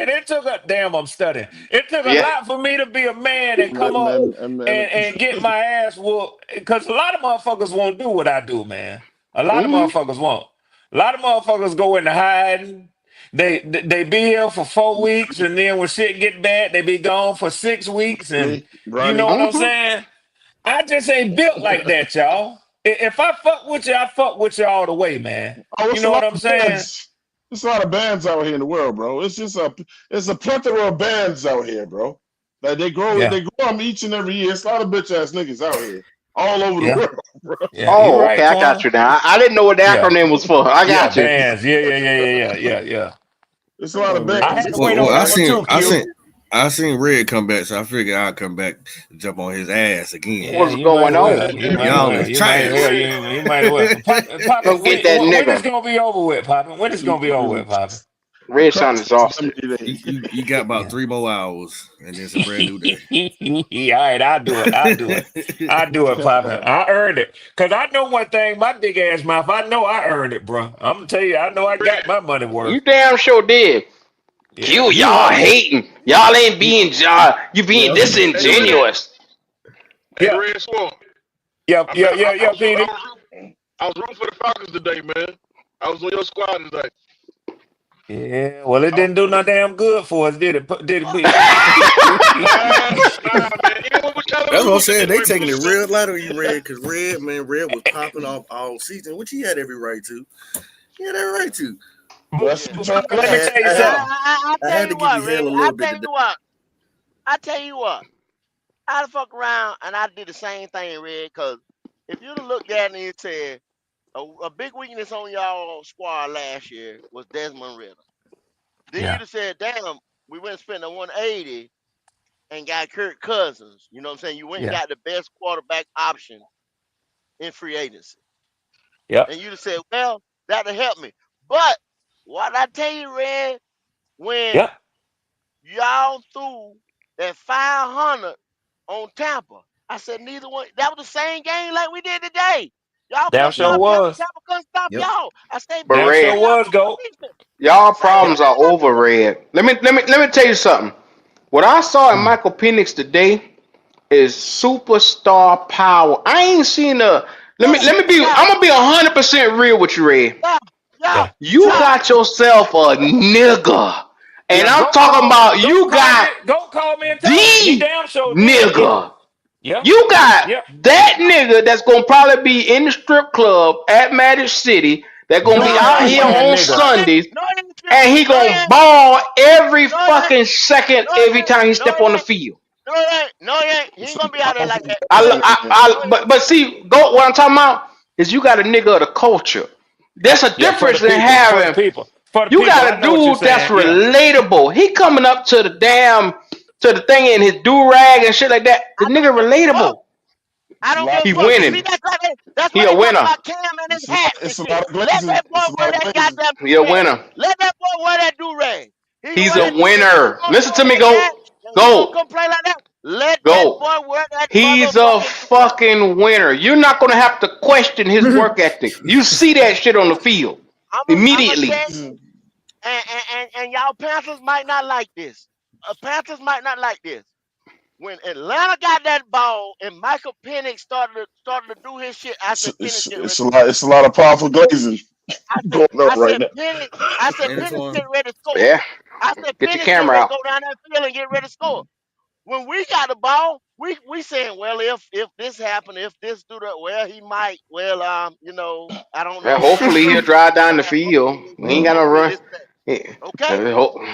it took a damn. I'm studying. It took a
Yeah.
lot for me to be a man and come up
And
and get my ass whooped. Because a lot of motherfuckers won't do what I do, man. A lot of
Hmm.
motherfuckers won't. A lot of motherfuckers go into hiding. They be here for 4 weeks, and then when shit get bad, they be gone for 6 weeks, and
me,
you know
Ronnie.
what I'm
Hmm.
saying? I just ain't built like that, y'all. If I fuck with you, I fuck with you all the way, man.
Oh,
You
it's a
know what
lot
I'm
of
saying?
bands. There's a lot of bands out here in the world, bro. It's a plethora of bands out here, bro. Like
Yeah,
they grow them each and every year. It's a lot of bitch ass niggas out here, all over the
yeah,
world, bro.
yeah. You
Oh, okay,
right,
I got
Twan.
you now. I didn't know what the
Yeah,
acronym was for. I
yeah.
got you.
Bands. Yeah.
It's a
Come
lot of
on,
bands.
I
Red.
had to
Just
wait
Well,
on
chill
I
that
out.
one
seen,
too,
I
Q.
seen, I seen Red come back, so I figured I'd come back, jump on his ass again.
Yeah,
What's
you might
going
as well.
on?
You
Hey,
might
man,
as
Y'all
well.
is
You might as well.
trash.
You might as well.
Come
Poppin',
get that
when this
nigga.
gonna be over with, Poppin'? When this gonna be over with, Poppin'?
the
Red sound
crossface
exhausted.
coming today.
You got about
Yeah.
3 more hours, and it's a brand new day.
All right, I'll do it. I'll do it, Poppin'. I earned it. Cause I know one thing, my big ass mouth, I know I earned it, bro. I'm gonna tell you, I know I got my money
You
worth.
damn sure did.
Yeah,
Q,
you
y'all
heard me.
hating. Y'all ain't
You,
being you being
Yeah.
Hey, Red.
disingenuous.
Hey,
yeah,
Red Swan.
yeah,
I
yeah,
mean,
yeah, yeah, Petey.
I was rooting for the Falcons today, man. I was on your squad today.
Yeah, well, it
I,
didn't do no damn good for us, did it? Did it,
nah, man. Even when we kind of
That's what I'm
lose, it
saying.
didn't
They
really
taking it
boost up.
real light on you, Red, because Red was popping off all season, which he had every right to. He had every right to.
But,
That's
Yeah.
the
but
trying
let me tell you
I had
something.
I
I
tell
had to
you
give
what,
you hell
Red.
a
I
little bit
tell
today.
you what. I tell you what. I'd fuck around and I did the same thing, Red, because if you'd have looked at it and you said a big weakness on y'all squad last year was Desmond Ritter. Then you'd
Yeah,
have said, damn, we went and spent a 180 and got Kirk Cousins. You know what I'm saying? You went and
yeah,
got the best quarterback option in free agency.
yep,
And you'd have said, well, that'll help me. But what I tell you, Red, when
yep.
y'all threw that 500 on Tampa, I said neither one. That was the same game like we did today. Y'all
Damn
couldn't
sure
stop Tampa.
was.
Tampa couldn't stop
Yep.
y'all. I said,
But
damn,
Damn
sure
sure
Red,
y'all
was,
come on
go.
defense.
y'all
Same
Yep.
problems are
thing I do.
over, Red. Let me tell you something. What I saw in
Mm.
Michael Penix today is superstar power. I ain't seen a
Yeah,
let me be
yeah,
I'm gonna be 100% real with you, Red.
yeah, yeah,
Yeah.
You
yeah.
got yourself a nigga. And
Yeah,
I'm talking about you got
Go call me and tell him. He
the
damn sure did. Yeah,
nigga.
yeah,
You got
yeah.
that nigga that's gonna probably be in the strip club at Magic City. That gonna
No,
be
Damn
he
out
sure
ain't.
here
bring a
on
No,
nigga.
he ain't.
Sundays,
No, he ain't.
and he
No, he
gonna
ain't.
ball every
No, he ain't.
fucking second
No, he
every
ain't.
time he
No,
step
he
on the
ain't.
field.
No, he ain't. No, he ain't. He ain't gonna be out there like that. No, he ain't.
But see, go. What I'm talking about is you got a nigga of the culture. There's a
Yeah, for the
difference in
people, for the
having.
people, for the
You
people. I
got a
know what you're
dude that's
saying. Yeah.
relatable. He coming up to the thing in his do rag and shit like that. The
I
nigga
don't give a fuck.
relatable.
I
It's a
don't
lot
give a
He
of
fuck. You
glazing.
see,
winning.
that's
He
why
a
they talk
winner.
about Cam and his hats and
It's a
shit.
lot of
Let
glazing.
that
It's
boy
a
wear
lot of
that
glazing.
goddamn
He
do
a
rag.
winner.
Let that boy wear that do rag. He can
He's
wear
a
that do rag. If he
winner.
gonna
Listen
show
to me.
his hat and he gonna
Go,
come play like that, let that
go.
boy wear that
He's a
motherfucking do rag.
fucking winner. You're not gonna have to question his work ethic. You see that shit on the field
I'ma
immediately.
tell you, and y'all Panthers might not like this. Panthers might not like this. When Atlanta got that ball and Michael Penix started to do his shit, I said Penix getting ready to score.
It's a lot of powerful glazing going on
I
right
said
now.
Penix, I said
And
Penix
Twan.
getting ready to score.
Yeah,
I said
get your
Penix getting
camera
ready to
out.
go down that field and get ready to score. When we got the ball, we saying, well, if this happened, if this do that, well, he might. Well, I don't
Yeah,
know.
hopefully he'll drive down the field. We ain't got no
Hopefully
run.
this that.
Yeah.
Okay,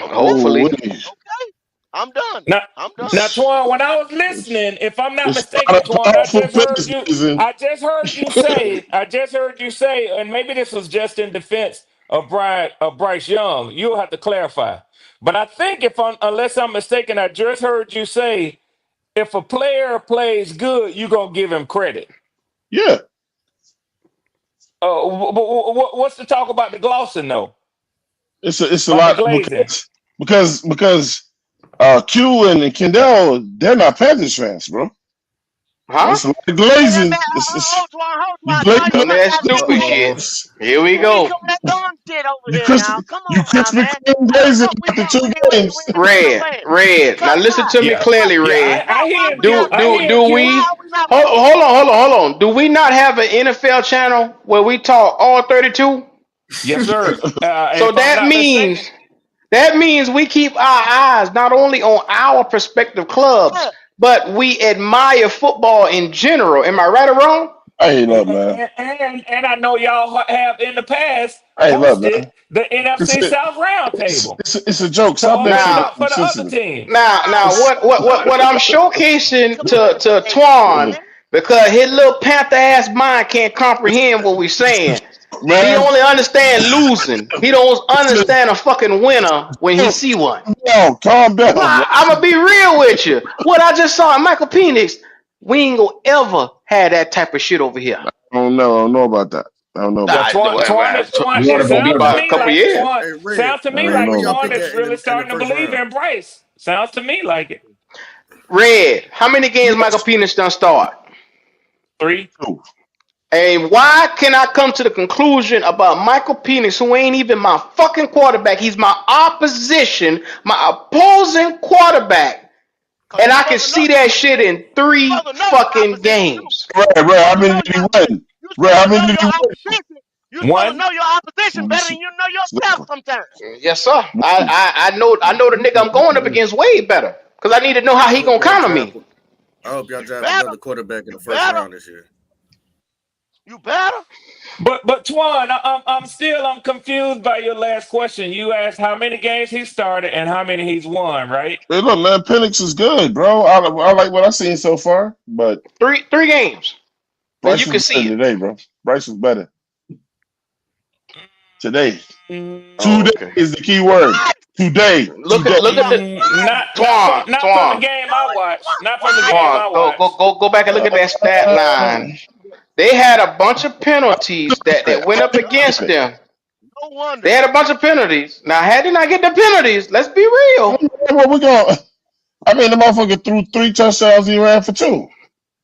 okay,
Oh,
Hopefully.
okay. I'm done.
Now,
I'm done.
now,
it's,
Twan, when I was listening, if I'm not
it's a
mistaken,
lot of
Twan,
powerful players glazing.
I just heard you say, and maybe this was just in defense of Bryce Young. You'll have to clarify. But I think unless I'm mistaken, I just heard you say if a player plays good, you're gonna give him credit.
Yeah,
What's the talk about the glossing though?
it's a
About the
lot
glazing?
because Q and Kendall, they're not Panthers fans, bro.
Huh?
It's a lot of
Hey, that
glazing.
man,
It's
hold
you
on, Twan, you
Some of
glazing.
might
that
not be.
stupid
Hey,
shit. Here we
you ain't
go.
some of that dumb shit over
You
here
Chris,
now. Come
you
on now,
Christmas
man.
Clean
Why the
glazing
fuck we
after
think
two
we
games.
independent
Red,
fans?
red. Now
Cause
listen
why?
to me
Yeah,
Cause what?
clearly,
yeah.
Red.
I
Why
hear him,
we
Q.
not
I
winning?
hear him,
Do
Q.
we
Why are we not
hold,
winning?
hold on. Do we not have an NFL channel where we talk all 32?
Yes, sir.
So
If I'm not mistaken.
that means we keep our eyes not only on our prospective clubs,
Yeah.
but we admire football in general. Am I right or wrong?
Hey, look, man.
And I know y'all have in the past
Hey, look,
hosted
man.
the
It's
NFC
a,
South Roundtable
it's a joke.
to
Stop
open
making
it
Now,
up
it
for the other
sensitive.
teams.
now,
It's,
what I'm showcasing
Come on,
to
hey,
Twan
man.
because his little panther ass mind can't comprehend what we're saying. He
man.
only understand losing. He don't
It's a,
understand a fucking winner when he see one.
calm down,
Nah,
bro.
I'm gonna be real with you. What I just saw in Michael Penix, we ain't gonna ever have that type of shit over here.
I don't know about that. I don't know
Yeah,
about that.
Well,
Water
It
gonna be
sounds to
about a
back.
me
couple
like
years.
Twan.
Hey, Red,
Sounds to
I
me
don't
Red,
like
where
know
y'all
about
Twan
pick
that.
is
at
really
in the
starting to
first
believe
round?
in Bryce. Sounds to me like it.
Red, how many games Michael Penix done start?
3.
Cool.
And why can I come to the conclusion about Michael Penix, who ain't even my fucking quarterback? He's my opposition, my opposing quarterback.
Cause
And
you
I can
supposed to know
see
your
that shit in
you
three
supposed to know your
fucking
opposition too.
games.
You
Red, how
supposed to
many
know
did
your
he
opposition.
win?
You
Red,
supposed
how
to know
many did
your
he win?
opposition. You supposed to
One.
know your opposition better than you know yourself sometimes.
Yes, sir. I know the nigga I'm going up against way better. Cause I need to know how
I
he
hope
gonna
y'all
counter
draft.
me.
I hope y'all
You
draft
better.
another quarterback in
You
the first
better.
round this year.
You better.
But Twan, I'm confused by your last question. You asked how many games he started and how many he's won, right?
Hey, look, man, Penix is good, bro. I like what I've seen so far, but
Three games. And you
Bryce
can
was better
see it.
today, bro. Bryce was better today.
Oh,
Today
okay.
is the key word.
What?
Look at the
Not from the
Twan.
game I watched. Not from the game
Why?
I
Twan.
watched.
Go back and look at that stat line. They had a bunch of penalties that went up against them.
No wonder.
They had a bunch of penalties. Now, had they not get the penalties, let's be real.
Well, we going I mean, the motherfucker threw 3 touchdowns. He ran for 2,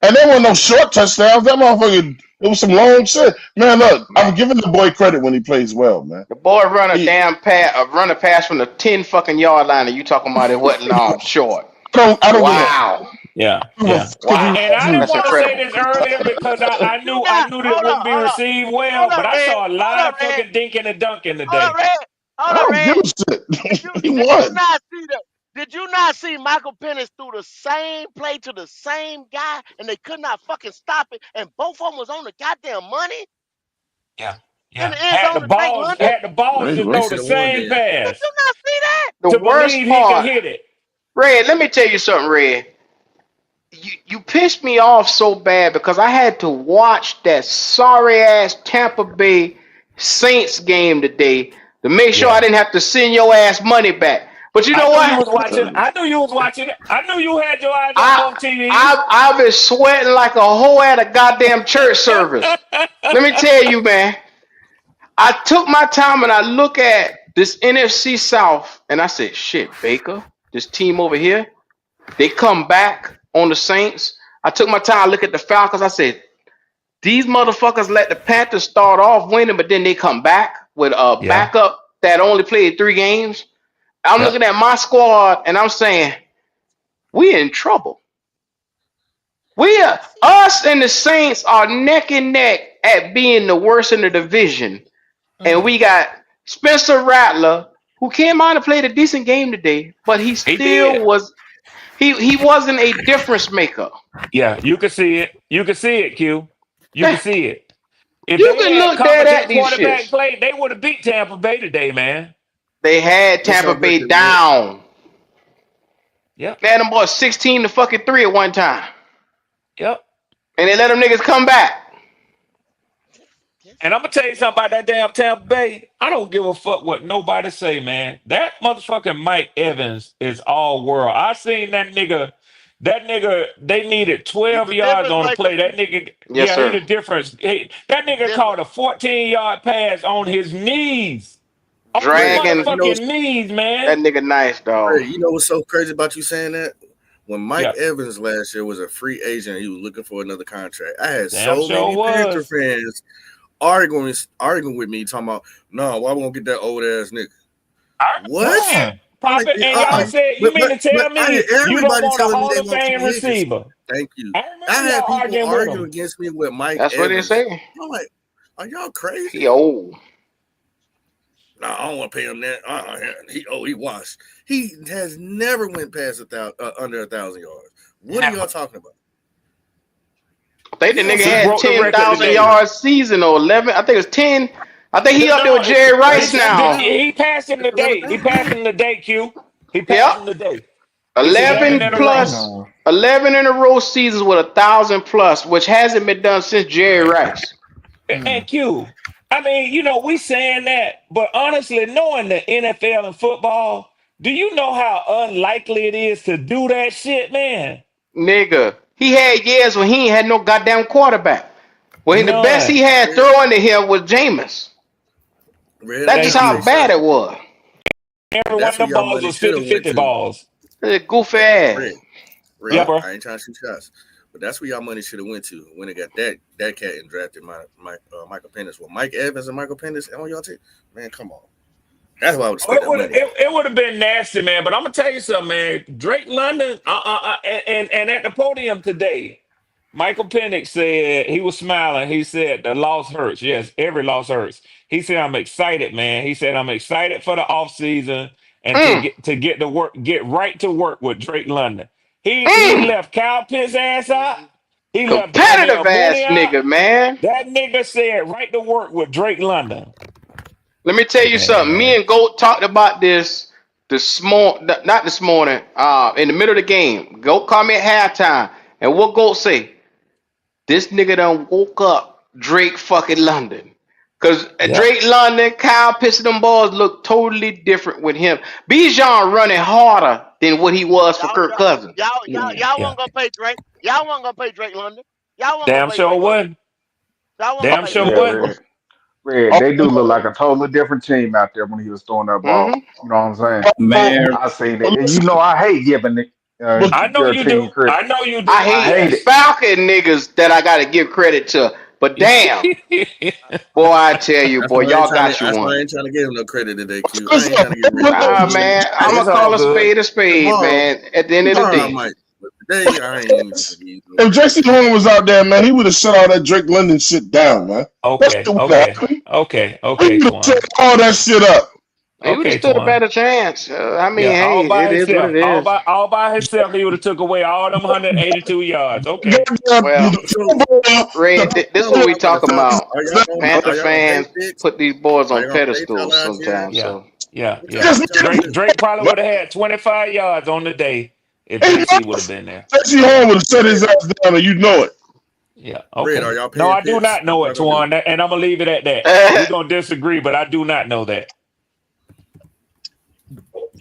and there were no short touchdowns. That motherfucker, it was some long shit. Man, look,
Man,
I'm giving the boy credit when he plays well, man.
the boy run a
He,
damn run a pass from the 10 fucking yard line, and you talking about it wasn't short.
I don't give a,
Wow.
Yeah,
I don't give a
yeah.
fuck if he
Wow.
And I didn't
That's
want to say
incredible.
this earlier because
Did
I
you
knew I
not?
knew that it wouldn't be received well,
Hold
but
up,
I
Red.
saw a lot
Hold
of
up, Red.
fucking dinking and dunking
Hold up,
today.
Red.
I
Hold up,
don't give
Red.
a shit. He
Did you
won.
not see that? Did you not see Michael Penix threw the same play to the same guy and they could not fucking stop it and both of them was on the goddamn money
Yeah,
in
yeah.
the end zone to make money?
Had the balls
Hey,
to
They
throw
bro.
the
should have won
same
then.
Did
pass
you not see that?
The
to
worst
believe he could
part,
hit it.
Red, let me tell you something, Red. you pissed me off so bad because I had to watch that sorry ass Tampa Bay Saints game today to make sure I
Yeah.
didn't have to send your ass money back. But you
I
know
knew you
what?
was watching. I knew you was watching it. I knew you had your eyes on
I
both TVs.
I've been sweating like a hoe at a goddamn church service. Let me tell you, man. I took my time and I look at this NFC South and I said, shit, Baker, this team over here, they come back on the Saints. I took my time, look at the Falcons. I said, these motherfuckers let the Panthers start off winning, but then they come back with a
Yeah.
backup that only played 3 games. I'm
Yep.
looking at my squad and I'm saying, we in trouble. Us and the Saints are neck and neck at being the worst in the division. And we got Spencer Rattler, who came out and played a decent game today, but he
He
still
did.
was he wasn't a difference maker.
Yeah, you could see it. You could see it, Q. You could
Yeah,
see it. If
you
they
can
had
look dead at
competent
these
quarterback
shits.
play, they would have beat Tampa Bay today, man.
They had
What's
Tampa
your
Bay
record, Red?
down.
Yep.
They had them boys 16 to fucking 3 at one time.
Yep.
And they let them niggas come back.
And I'm gonna tell you something about that damn Tampa Bay. I don't give a fuck what nobody say, man. That motherfucking Mike Evans is all world. I seen that nigga. That nigga, they needed
He's
12
a
yards
difference
on the
maker.
play. That nigga,
Yes,
yeah, he
sir.
the difference. That nigga caught
Difference.
a 14-yard pass on his knees. On his
Red,
Dragging
you know,
motherfucking knees,
that
man.
nigga nice, dog.
Red, you know what's so crazy about you saying that? When Mike
Yeah,
Evans last year was a free agent, he was looking for another contract. I had
damn
so
sure
many Panther
was.
fans arguing with me, talking about, no, why won't get that old ass nigga?
I,
What?
man,
I'm
pop
like,
it. And y'all said, you mean to
but
tell
I
me
did
you don't
everybody
want a
telling me
Hall
they
of
want
Fame
two inches.
receiver?
Thank you.
I
I
remember
had
y'all
people
arguing with
arguing
him.
against me with Mike
That's what they
Evans.
say.
I'm like, are y'all crazy?
He old.
No, I don't want to pay him that. He washed. He has never went past under 1,000 yards. What are
Never.
y'all talking about?
I think the nigga
He
had
broke the record
10,000
today.
yards season or 11. I think it was 10. I think he
No,
up there
no,
with Jerry Rice
It's
now.
he passed him
it's 11
today. He
now.
passed him today, Q. He passed
Yep.
him today. It's 11
11
in a row.
plus,
No.
11 in a row seasons with 1,000 plus, which hasn't been done since Jerry Rice.
And Q. I mean, we saying that, but honestly, knowing the NFL and football, do you know how unlikely it is to do that shit, man?
Nigga, he had years when he ain't had no goddamn quarterback. When the best he
None.
had throwing to him was Jameis.
Red,
That's
I'm
just
Thank
trying to
how
say
you.
bad
something.
it was.
Every
And
one
that's
of
where
them
y'all
balls
money
was
should have went
50-50
to.
balls.
That goofy ass.
Red,
Yeah,
Red,
bro.
I ain't trying to shoot shots. But that's where y'all money should have went to when they got that cat and drafted Michael Penix. Well, Mike Evans and Michael Penix on y'all team. Man, come on. That's why I would have spent
It
that
would
money.
it would have been nasty, man. But I'm gonna tell you something, man. Drake London, and at the podium today, Michael Penix said he was smiling. He said the loss hurts. Yes, every loss hurts. He said I'm excited, man. He said I'm excited for the offseason and to
Mm,
get to work, get right to work with Drake London. He
mm.
left Kyle Pitts ass out. He left
Competitive
Darnell Mooney
ass
out.
nigga, man.
That nigga said right to work with Drake London.
Let me tell you something. Me
Man,
and Goat talked about this morning, not this morning, in the middle of the game. Goat called me at halftime. And what Goat say? This nigga done woke up Drake fucking London. Cause
yep.
Drake London, Kyle Pitts, them balls look totally different with him. Bijan running harder than what he was for
Y'all,
Kirk Cousins.
y'all
Yeah.
wasn't gonna pay Drake. Y'all wasn't gonna pay Drake London. Y'all wasn't gonna
Damn
pay
sure
Drake London.
would.
Y'all wasn't gonna
Damn
pay
sure
Drake
Yeah,
London.
would.
Red, they do look like a totally different team out there when he was throwing that
Mm-hmm.
ball. You know what I'm saying?
Oh,
Man,
I seen
but
it. And you
listen,
know I hate giving
but
I know
your
you do.
team credit.
I know you
I
do.
hate
I hate
these
it.
Yes.
Falcon niggas that I gotta give credit to. But damn, boy, I tell you,
That's
boy,
why I ain't
y'all
trying to.
got you
That's why I
one.
ain't trying to give him no credit today, Q. I
listen,
ain't trying to give him any credit.
Ah, man, I'm
It's
gonna
all
call
good.
a spade,
Tomorrow,
man. At the end of the
tomorrow I
day,
might. But today I ain't even gonna give you no
if
credit.
Jason Horn was out there, man, he would have shut all that Drake London shit down, man. That
Okay.
shit would have
Okay.
happened.
Okay.
He
Okay,
would have shut
Twan.
all that shit up.
he would have
Okay,
stood a
Twan.
better chance. I mean,
Yeah, all
hey,
by
it is what
himself.
it is.
All by himself, he would have took away all them 182 yards. Okay.
Goddamn,
Well,
So
Ray, this is what we
y'all about to
talking
talk?
about. Panther
Are y'all gonna pay
fans
Pitts?
put these boys
Are
on
y'all gonna pay
pedestals
Tyler Algier?
sometimes.
Yeah.
So
Yeah.
What y'all
Yeah.
Just
what y'all gonna do?
Drake probably would have had 25 yards on the day if
He
JC would have
was.
been there.
Jesse Horn would have shut his ass down, and you know it.
Yeah.
Red, are
Okay.
y'all
No,
paying
I do
Pitts?
not know
What
it,
y'all gonna do?
Twan, and I'm gonna leave it at that. We're gonna disagree, but I do not know that.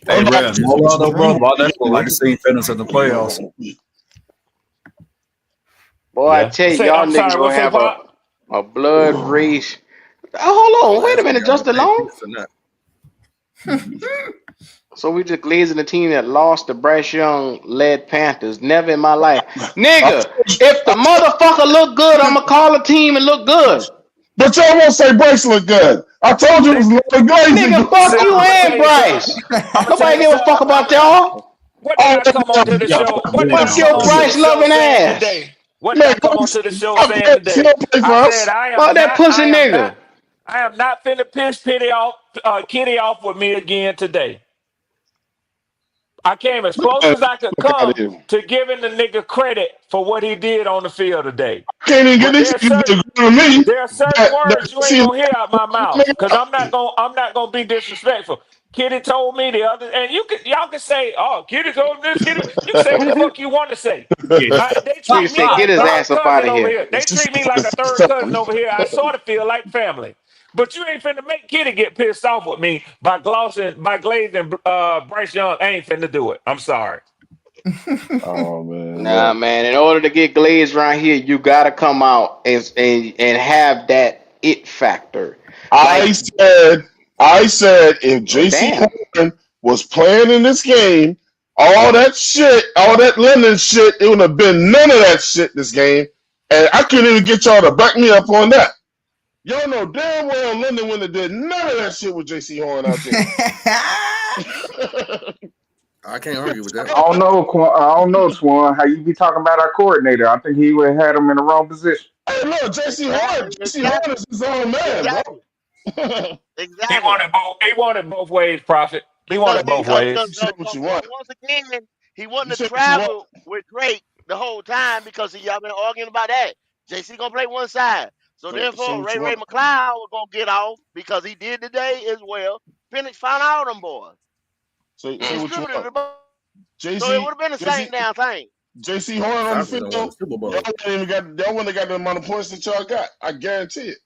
I'm
Hey,
not.
Rev, no love, no brother. But that look like the same fitness in the playoffs.
Boy, I
Yeah.
tell you,
Say,
y'all
I'm
niggas
sorry.
gonna
What say,
have
Pop?
a blood race. Hold on,
I'm
wait a
asking
minute,
y'all
just
gonna pay
alone.
Pitts or not.
So we just glazing the team that lost to Bryce Young led Panthers. Never in my life, nigga. If the motherfucker look good, I'ma call a team and look good.
But y'all won't say Bryce look good. I told you it was Lloyd Glazing.
Nigga, fuck
See,
you
I'm gonna
and
tell you something.
Bryce.
I'm gonna tell
Nobody
you
give a fuck
something.
about y'all.
What did
Oh,
I come onto the
You gotta
show?
put
What
the
did I
blame
Fuck
on
come
your
onto
Bryce.
the
Bryce
show
loving
saying
ass.
today? What did
man,
I come onto the show
fuck
saying
Bryce. He
today?
don't play for
I said
us.
Fuck that pussy nigga.
I am not finna piss pity off Kitty off with me again today. I came as close
Man,
as I could
fuck out of
come
here.
to giving the nigga credit for what he did on the field today.
Can't even get
But
this nigga to agree with me
there are certain
that
words you ain't
see
gonna hear out my mouth,
nigga
cause
up.
I'm not gonna be disrespectful. Kitty told me the other, and y'all can say, "Oh, Kitty told me this." Kitty, you can say what the fuck you want to say.
Yeah.
They
Nigga
treat me
said,
like
get his
third
ass up out
cousin
of
over
here.
here. They
Just
treat me
for
like
the
a third
first
cousin
time.
over here. I sort of feel like family. But you ain't finna make Kitty get pissed off with me by glazing Bryce Young. I ain't finna do it. I'm sorry.
Oh man,
Nah,
look.
man. In order to get glazed around here, you gotta come out and have that it factor.
I
Like,
said, I said, if
well,
JC
damn.
Horn was playing in this game, all that shit, all that London shit, it would have been none of that shit this game. And I couldn't even get y'all to back me up on that. Y'all know damn well London wouldn't have did none of that shit with JC Horn out there.
I can't argue with that.
I don't know, Twan. How you be talking about our coordinator? I think he would have had him in the wrong position.
Hey, look,
Exactly.
JC Horn is his own man, bro.
Exactly.
He
Exactly.
wanted both. He wanted both ways, Prophet. He
Because
wanted
he,
both
because,
You
because,
ways.
say
because,
what
because
you want.
once again, he
You
wanted to
say what you want.
travel with Drake the whole time because y'all been arguing about that. JC gonna play one side. So
Say
therefore,
what
Ray
you
Ray
want.
McLeod was gonna get off because he did today as well. Penix found out them boys.
Say what you
Distributed
want.
the ball. So it would
JC,
have been the same
JC,
damn thing.
JC Horn on the
Falcons
field.
don't win the Super
Y'all
Bowl.
wouldn't even got y'all wouldn't have got the amount of points that y'all got. I guarantee it.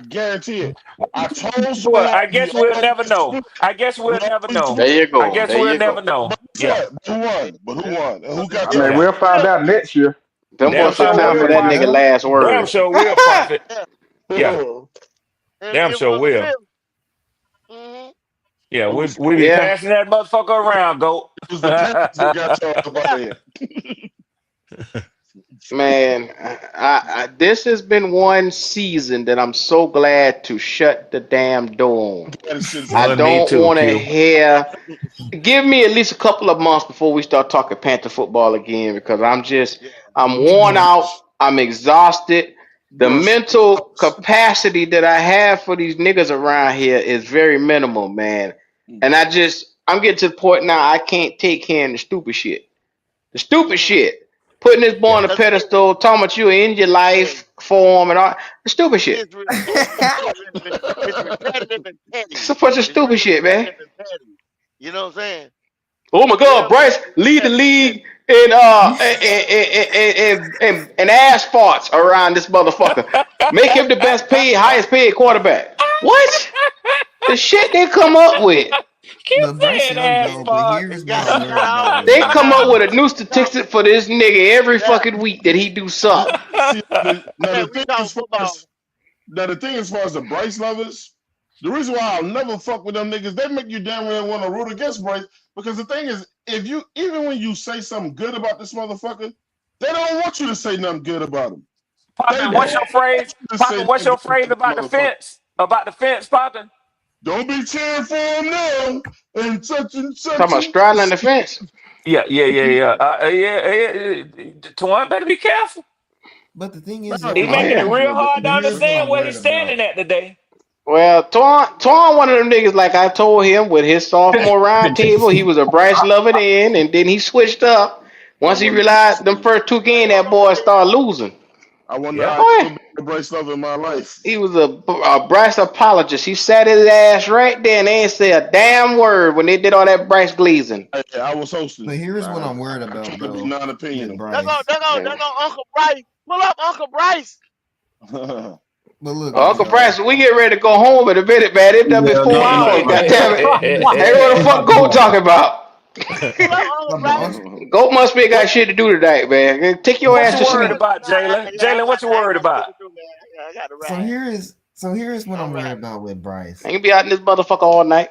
Guarantee it. I told
Well,
Swan
I
we
guess we'll never
always
know.
tweet.
I guess
We
we'll never
always
know.
There
tweet.
you
I
go.
guess
There
we'll
you
never
go.
know.
But guess
Yeah,
what? Who won? But who won? And who got
Because
I
that?
mean,
it
yeah.
we'll find
will.
out next year.
Them
Damn
We'll
boys took
sure
find
time
out
for
will,
that
next
nigga
year.
Prophet.
last
Damn
word.
sure will, Prophet.
Yeah.
Yeah, damn
It
sure
was a
will.
fifth. Mm-hmm.
Yeah,
It
we be
Yeah.
passing that motherfucker around, goat.
was the Panthers that got y'all up out
Yeah.
of here.
Man, this has been one season that I'm so glad to shut the damn door on.
That shit's
I
Well,
over.
me
don't
too,
want to
Q.
hear. Give me at least a couple of months before we start talking Panther football again because
Yeah.
I'm worn out. I'm exhausted. The
Bro,
mental capacity that I have for these niggas around here is very minimal, man. And I'm getting to the point now I can't take hearing the stupid shit. The stupid
Mm-hmm.
shit. Putting this boy on a
Yeah.
Because
pedestal, talking about you in your
it,
life form and all the stupid shit.
it's, it's repetitive and
It's a
petty.
bunch of
It's
stupid
real
shit, man.
repetitive and petty. You know what I'm saying?
Oh my God,
Real
Bryce lead the
repetitive and
league
petty.
in and ass farts around this motherfucker. Make him the best paid, highest paid quarterback. What? The shit they come up with.
Keep saying ass fuck.
And got all
They
got
come up
all
with a new statistic for this nigga every
yeah.
fucking week that he do something.
see, now
Man,
the
we
thing
talk
as far
football.
as as far as the Bryce lovers, the reason why I'll never fuck with them niggas, they make you damn well want to root against Bryce. Because the thing is, if you even when you say something good about this motherfucker, they don't want you to say nothing good about him. They
Poppin',
don't
what's your
want
phrase?
you to say
Poppin', what's
nothing
your
good
phrase
about this
about the
motherfucker.
fence? About the fence, Poppin'?
Don't be cheering for him now and such and
Talking
such
about
and
straddling
this.
the fence.
Yeah. Twan, better be careful.
Nah,
He
Oh
making it
yeah.
real hard to understand where he's standing at today.
Well, Twan, one of them niggas, like I told him with his sophomore round table, he was a Bryce loving in, and then he switched up.
I
Once he
wonder.
realized them first two games, that boy started losing.
I wonder
Yeah.
how
Oh
he
yeah.
feel Bryce Love in my life.
He was a Bryce apologist. He sat his ass right there and they ain't say a damn word when they did all that Bryce glazing.
I was hosting.
But here's what I'm worried
I
about,
try to be
though,
non-opinion.
with
There go,
Bryce.
there go, there go Uncle Bryce. Pull up, Uncle Bryce.
But look,
Uncle Bryce, we get ready to go home in a minute, man. It's done been
Yeah,
4 hours. God damn it. Hey, what the fuck Goat talking about?
Pull up, Uncle Bryce.
Goat must be got shit to do tonight, man. Take your
What
ass
you
to
worried
sleep.
about, Jalen? Jalen, what you
I
worried
got shit
about?
to do, man. I got to
So
ride.
here's what
All
I'm worried
right.
about with Bryce.
I can be out in this motherfucker all night.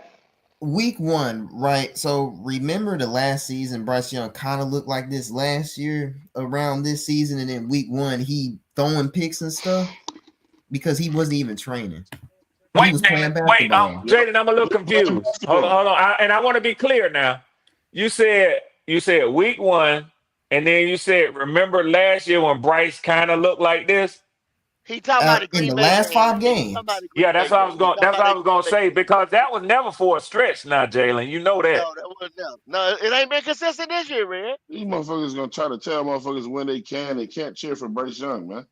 Week 1, right? So remember the last season, Bryce Young kind of looked like this last year around this season, and then week 1 he throwing picks and stuff because he wasn't even training. He was playing basketball.
Jaden, I'm a little confused. Hold on. I want to be clear now. You said week 1, and then you said remember last year when Bryce kind of looked like this.
He talking about the
In
Green
the
Bay
last
game.
5 games.
Yeah, that's what I was going. That's what I was going to say because that was never for a stretch. Now, Jalen, you know that.
No, that was never. No, it ain't been consistent this year, man.
These motherfuckers gonna try to tell motherfuckers when they can. They can't cheer for Bryce Young, man.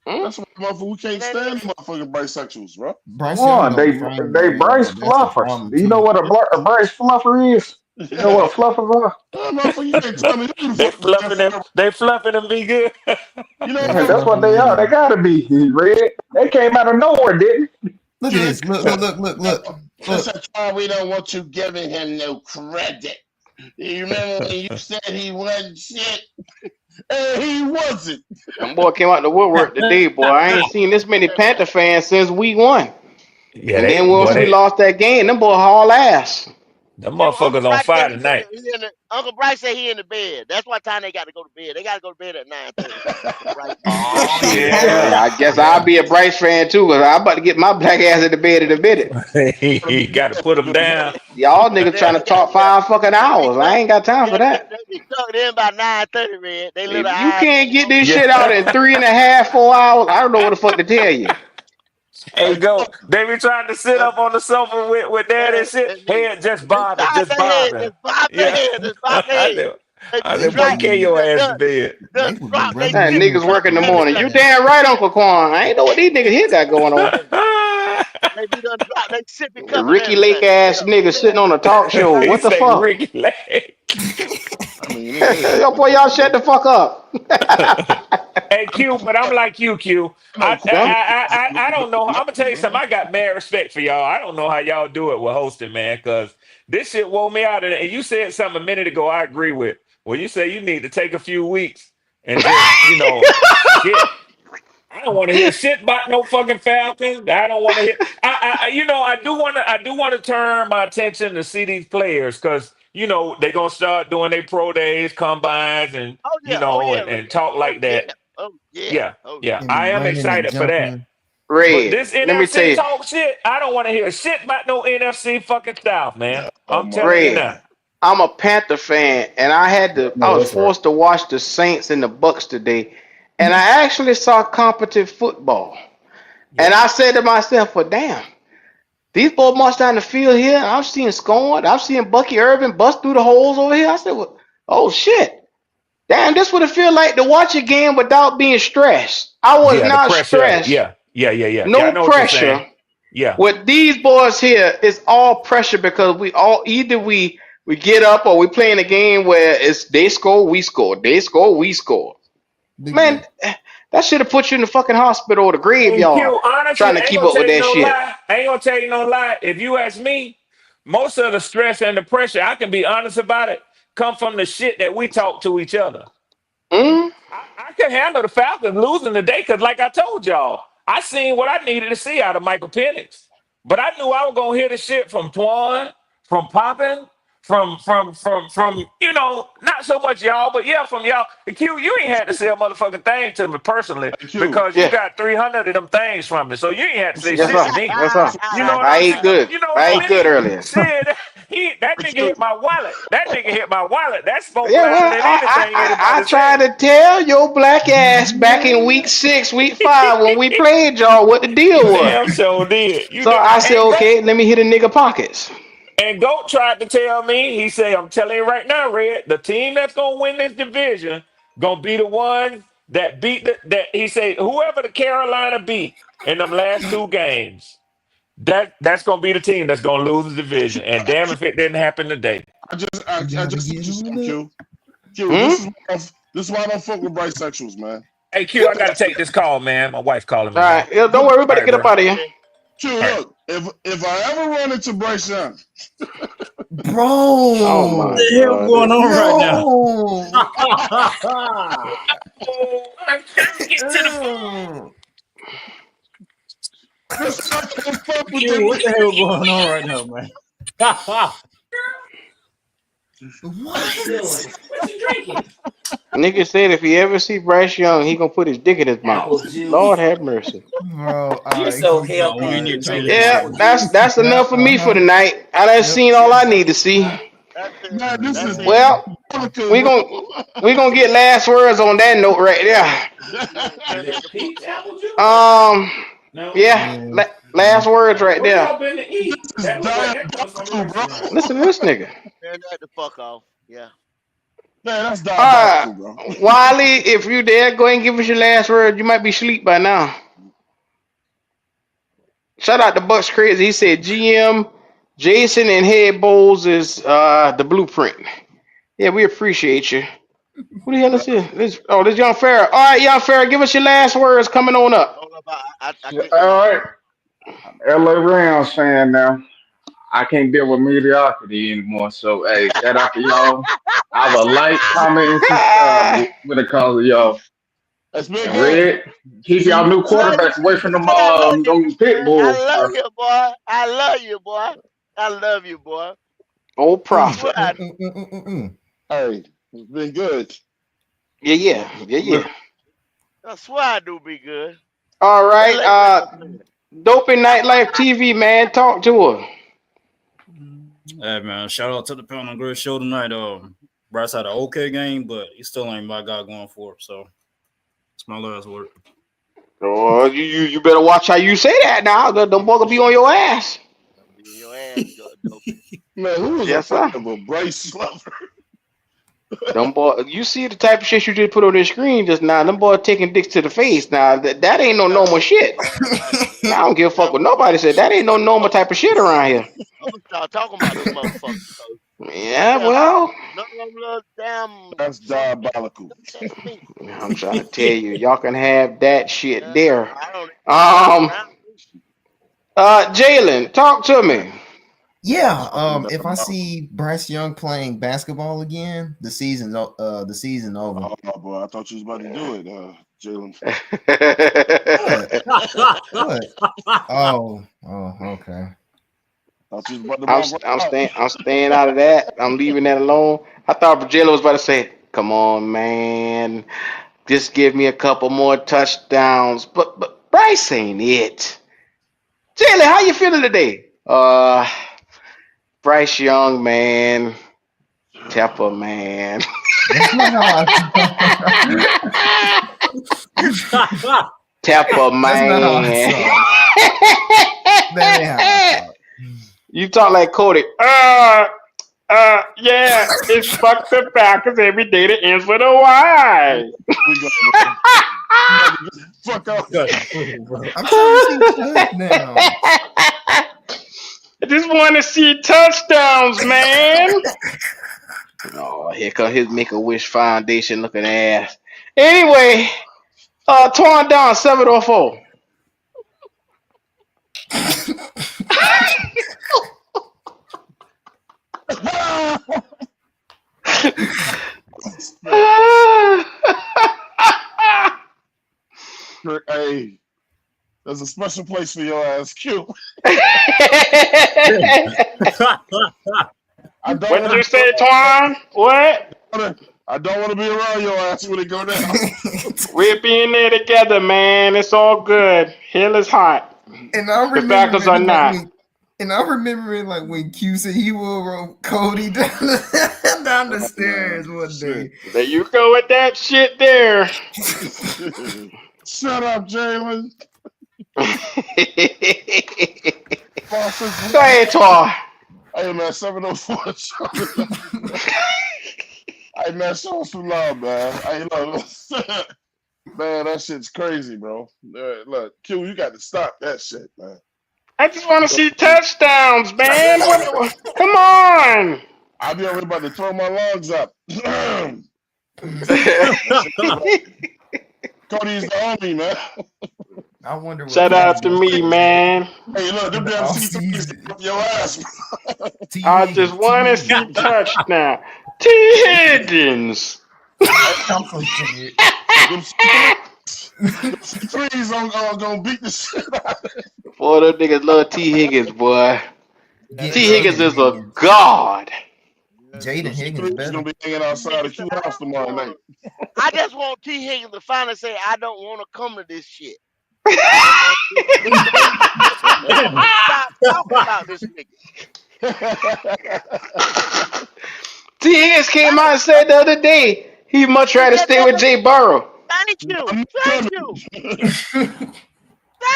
That's why motherfucker we can't stand motherfucking bisexuals, bro.
Bryce
Come
Young
on,
don't
they
train very well,
Bryce
but that's the
fluffers.
problem
Do you know
too.
what a Bryce fluffer is? You know what fluffers are?
Motherfucker, you can't tell me who the
They
fuck
fluffing them. They fluffing them. Be good.
You know
Man, that's what they are. They gotta be red. They came out of nowhere, didn't it?
Look at this. Look.
That's why we don't want you giving him no credit. You remember when you said he wasn't shit? And he wasn't.
That boy came out the woodwork today, boy. I ain't seen this many Panther fans since week 1.
Yeah,
And then once we
they
lost that game, them boy haul ass.
them
Uncle
motherfuckers on
Bryce
fire
said
tonight.
Uncle Bryce said he in the bed. That's what time they got to go to bed. They got to go to bed at 9:30. Uncle Bryce.
Oh, shit. I guess I'll be a Bryce fan too, because I'm about to get my black ass in the bed in a minute.
He got to put them down.
Y'all niggas trying to talk 5 fucking hours. I ain't got time for that.
They be tucked in by 9:30, man. They little
If you
eyes.
can't get this
Yeah.
shit out in 3.5, 4 hours, I don't know what the fuck to tell you.
Hey, go. They be trying to sit up on the sofa with dad and shit. Head just bobbing,
Bob
just
their head,
bobbing.
just bob their
Yeah.
head, just bob their
I
head.
said,
They
I said, boy, carry your ass to bed.
just drop. They
That
sit
niggas work in the
belly
morning.
down.
You damn right, Uncle Quan. I ain't know what these niggas here got going on.
They be done drop. They sipping cup and
Ricky
everything.
Lake ass niggas sitting on a talk show.
He
What the
say
fuck?
Ricky Lake.
I mean,
Yo, boy, y'all shut the fuck up.
Hey, Q, but I'm like you, Q. I don't know. I'm gonna tell you something. I got mad respect for y'all. I don't know how y'all do it with hosting, man, because this shit wore me out. And you said something a minute ago I agree with. Well, you say you need to take a few weeks and just, shit. I don't want to hear shit about no fucking Falcons. I don't want to hear. I do want to turn my attention to see these players because they're gonna start doing their pro days, combines, and
Oh yeah,
and talk
oh
like
yeah,
that.
oh yeah,
Yeah,
oh
yeah.
yeah.
And
I am
running and
excited for that.
jumping.
But
Red,
this
let me tell
NFC
you.
talk shit, I don't want to hear shit about no NFC fucking South, man. I'm telling you
Red,
now.
I'm a Panther fan, and I was forced to watch the Saints and the Bucks today, and I actually saw competent football. And I said to myself, well, damn, these boys marched down the field here, and I'm seeing scoring. I'm seeing Bucky Irvin bust through the holes over here. I said, well, oh shit. Damn, this would it feel like to watch a game without being stressed. I was
Yeah, the
not
pressure of it.
stressed.
Yeah, yeah, yeah, yeah. Yeah, I
No
know what you're saying.
pressure.
Yeah.
With these boys here, it's all pressure because we all either we get up or we playing a game where it's they score, we score. They score, we score. Man, that should have put you in the fucking hospital or the
And
graveyard
Q, honestly,
trying
I
to
ain't
keep
gonna
up
tell
with
you
that
no
shit.
lie. I ain't gonna tell you no lie. If you ask me, most of the stress and the pressure, I can be honest about it, come from the shit that we talk to each other.
Mm?
I can handle the Falcons losing today because, like I told y'all, I seen what I needed to see out of Michael Penix. But I knew I was gonna hear the shit from Twan, from Poppin, from not so much y'all, but yeah, from y'all. Q, you ain't had to say a motherfucking thing to me personally because you
Yeah.
got 300 of them things from me, so you ain't had to say
Yes,
shit to
sir.
me.
Yes, sir.
You know what
I
I'm
ate
saying?
good.
You know what
I
I
ate good
mean?
earlier.
Shit, that nigga hit my wallet. That nigga hit my wallet. That spoke
Yeah,
louder
well,
than anything
I
anybody
tried
said.
to tell your black ass back in week 6, week 5 when we played y'all what the deal
You
was.
damn sure did. You
So
did.
I said, okay, let me hit a nigga pockets.
And Goat tried to tell me, he said, I'm telling you right now, Red, the team that's gonna win this division gonna be the one that beat that he said whoever the Carolina beat in them last two games, that's gonna be the team that's gonna lose the division. And damn if it didn't happen today.
I just
Gotta
see what
get
you
on
saying,
up.
Q. Q, this is why I don't fuck with bisexuals, man.
Hey Q, I gotta take this call, man. My wife calling me,
All
man.
right, yeah, don't worry, we
All
better
right,
get up
bro.
out of here.
Q,
All right.
look, if I ever run into Bryce Young,
Bro.
Oh
What
my
the hell
God.
going on right now?
No.
Oh, I'm trying to get to the phone.
this I can't fuck with
Q,
them.
what the hell going on right now, man?
What you doing?
What?
What you drinking?
Nigga said if he ever see Bryce Young, he gonna put his dick in his mouth.
Apple juice.
Lord have mercy.
Bro, all
You're
right,
so
keep it
No, we ain't
healthy.
need
quiet.
to take
Drinking
that
Yeah,
apple
shit.
juice.
that's enough for me for the night. I done
Yep.
seen all I need to see.
That's it.
Man, this
That's
is
it.
Well,
diabolical,
we
bro.
gonna get last words on that note right there.
You done
Is
turned
it
the fuck
peach
off.
apple juice?
Um,
No.
yeah,
Yeah.
last words right
Where
there.
y'all been to eat?
This is
That look like that comes from a
diabolical, bro.
restaurant.
Listen to this nigga.
Turn that the fuck off. Yeah.
Man, that's
Uh,
diabolical, bro.
Wiley, if you there, go ahead and give us your last word. You might be asleep by now. Shout out to Bucks Crazy. He said GM, Jason, and Head Bowls is the blueprint. Yeah, we appreciate you. Who the hell is this? This Young Farrah. All right, Young Farrah, give us your last words coming on up.
Hold up. I
All
kicked him out,
right,
bro.
LA Rams fan now. I can't deal with mediocrity anymore. So hey, shout out to y'all. I would like, comment, and subscribe when it comes to y'all.
That's been
And
good.
Red, keep
See,
y'all new
I love you,
quarterbacks away from
boy. I love you,
them pit
boy. I
bulls,
love
bro.
you, boy. I love you, boy. I love you, boy.
Old
I
Mm,
swear
prophet.
I
mm,
do.
mm, mm, mm, mm.
Hey, it's been good.
Yeah.
Look,
I swear I do be good.
All right.
LA Rams fan.
Dope in Nightlife TV, man. Talk to her.
Hey man, shout out to the Pound and Grill show tonight. Bryce had an okay game, but he still ain't my guy going for it. So it's my last word.
Oh, you better watch how you say that now. Them boy gonna be on your ass.
Don't be in your ass, dopey.
man, who was
Yes,
afraid
sir.
of a Bryce lover?
Them boy, you see the type of shit you just put on the screen just now. Them boy taking dicks to the face. Now that ain't no normal shit. I don't give a fuck
I'm
what nobody said. That ain't no normal type of shit around here.
gonna start talking about them motherfuckers.
Yeah,
Damn,
well,
none of them little damn
That's
fuck
diabolical.
touch me.
I'm trying to tell you, y'all can have that shit there.
I don't even allow them
Um,
around me.
Jalen, talk to me.
Yeah,
Fucking
if I
diabolical.
see Bryce Young playing basketball again, the season over.
Oh, no, boy, I thought you was about to do it, Jalen.
What? What? Oh, okay.
Thought you was about to walk right out.
I'm staying out of that. I'm leaving that alone. I thought Jalen was about to say, "Come on, man, just give me a couple more touchdowns." But Bryce ain't it. Jalen, how you feeling today? Bryce Young, man, Tepper, man.
That's not how
Tepper,
That's not how I
man.
talk. That ain't how I talk.
You talk like Cody. Yeah, it's fuck the Falcons every day that ends with a
Here
Y.
we go, man. You about to get the fuck out.
I'm trying to see touchdowns.
I just want to see touchdowns, man. Oh, here come his Make a Wish Foundation looking ass. Anyway, torn down 704.
Hey, there's a special place for your ass, Q. I don't
What
want
you
to.
say, Twan? What?
I don't want to be around your ass when it go down.
We're being there together, man. It's all good. Hell is hot.
And I'm
The Falcons are
remembering
not.
when Q said he will roll Cody down the stairs one day.
There you go with that shit there.
Shut up, Jalen.
Go ahead, Twan.
Hey, man, 704. Hey, man, show us some love, man. Hey, look. Man, that shit's crazy, bro. Look, Q, you got to stop that shit, man.
I just want to see touchdowns, man. Come on.
I'll be already about to throw my lungs up. Cody's the homie, man.
I wonder what
Shout
Cody's
out to
gonna
me,
say
man.
Hey, look, them
in the
damn
off
C3s
season.
up your ass.
T
I just
Higgins,
want to see touchdown. T. Higgins.
I'm so scared.
Them C3s gonna beat the shit out of it.
Boy, those niggas love T. Higgins, boy.
Get
T. Higgins
Jaden
is a
Higgins.
god.
Them
Jaden Higgins
C3s
better.
gonna be hanging outside the Q house tomorrow night.
I just want T. Higgins to finally say, I don't want to come to this shit. That's all. Stop talking about this nigga.
T. Higgins came out and said the other day he'd much rather stay with Jay Burrow.
Thank you.
I'm
Thank
coming.
you.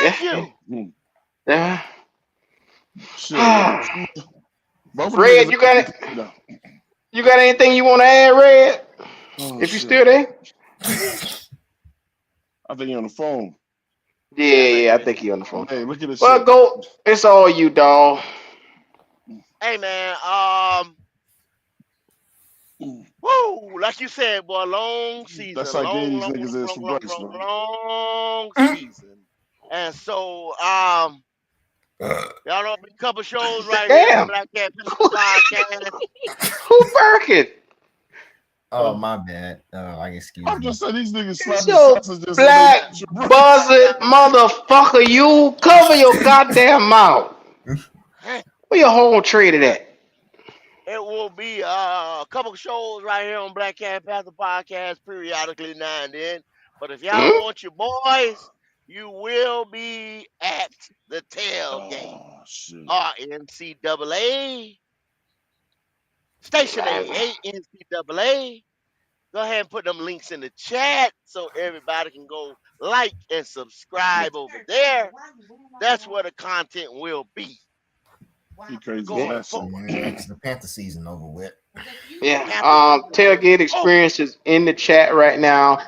Thank you.
Yeah.
Shit, yeah. Both of them
Red,
niggas
you got it?
no.
You got anything you want to add, Red?
Oh,
If you
shit.
still there?
I think you're on the phone.
Yeah, I think he on the phone.
Hey, look at this
Well,
shit.
go. It's all you, dog.
Hey, man. Woo, like you said, boy, long season,
That's how gay these
long
niggas is for Bryce, man.
season. And so, y'all know a couple shows right here on
Damn.
Black Cat Podcast.
Who barking?
Oh, my bad. Excuse
I'm
me.
just saying these niggas
It's
slapping
your
sausages
black buzzard motherfucker. You cover your goddamn mouth. Where your home traded at?
It will be a couple shows right here on Black Cat Panther Podcast periodically now and then. But if y'all want your boys, you will be at the tailgate. NCAA. Station 88 NCAA. Go ahead and put them links in the chat so everybody can go like and subscribe over there. That's where the content will be.
You crazy
going forward.
Because the Panther season over with.
Yeah. Tailgate experience is in the chat right now.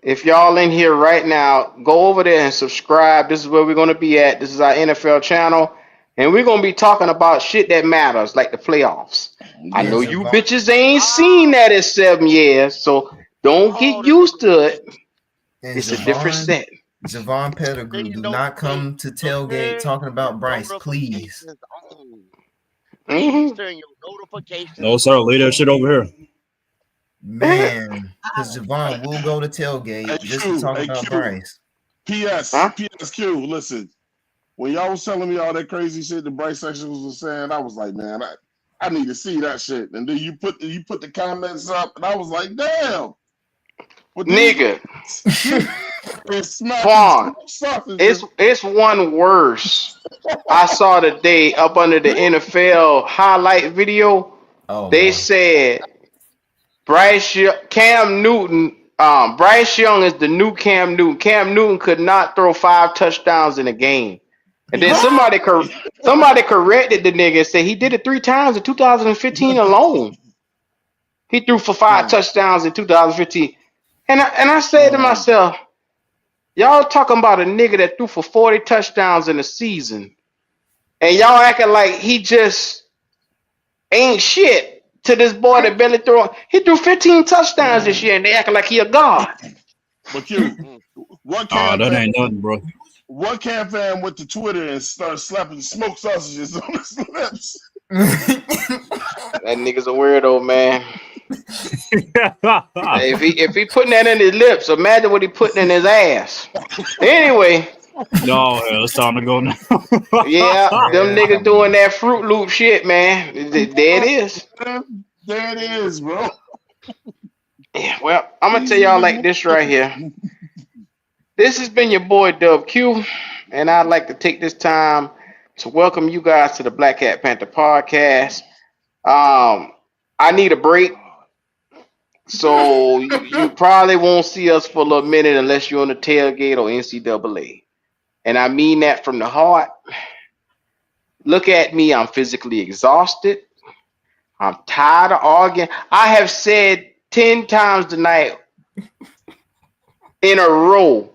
If y'all in here right now, go over there and subscribe. This is where we're gonna be at. This is our NFL channel, and we're gonna be talking about shit that matters, like the playoffs. I know you bitches ain't seen that in 7 years, so don't get used to it.
And
It's a different set.
Javon Pettigrew, do not come to tailgate talking about Bryce, please.
Please turn your notifications.
No, sir. Leave that shit over here.
Man, because Javon will go to tailgate just to talk about Bryce.
PSQ, listen. When y'all was telling me all that crazy shit that Bryce Sexuals was saying, I was like, man, I need to see that shit. And then you put the comments up, and I was like, damn.
Nigga. Quan, it's one worse. I saw today up under the NFL highlight video. They said Bryce Young is the new Cam Newton. Cam Newton could not throw 5 touchdowns in a game. And then somebody corrected the nigga and said he did it 3 times in 2015 alone. He threw for 5 touchdowns in 2015. And I said to myself, y'all talking about a nigga that threw for 40 touchdowns in a season. And y'all acting like he just ain't shit to this boy that barely threw. He threw 15 touchdowns this year and they acting like he a god.
But Q,
that ain't nothing, bro.
What Cam fan went to Twitter and started slapping smoked sausages on his lips?
That nigga's a weirdo, man. If he putting that in his lips, imagine what he putting in his ass. Anyway.
No, it's time to go now.
Yeah, them niggas doing that Fruit Loop shit, man. There it is.
There it is, bro.
Yeah, well, I'm gonna tell y'all like this right here. This has been your boy Dub Q, and I'd like to take this time to welcome you guys to the Black Cat Panther Podcast. I need a break, so you probably won't see us for a little minute unless you're on the tailgate or NCAA. And I mean that from the heart. Look at me, I'm physically exhausted. I'm tired of arguing. I have said 10 times tonight in a row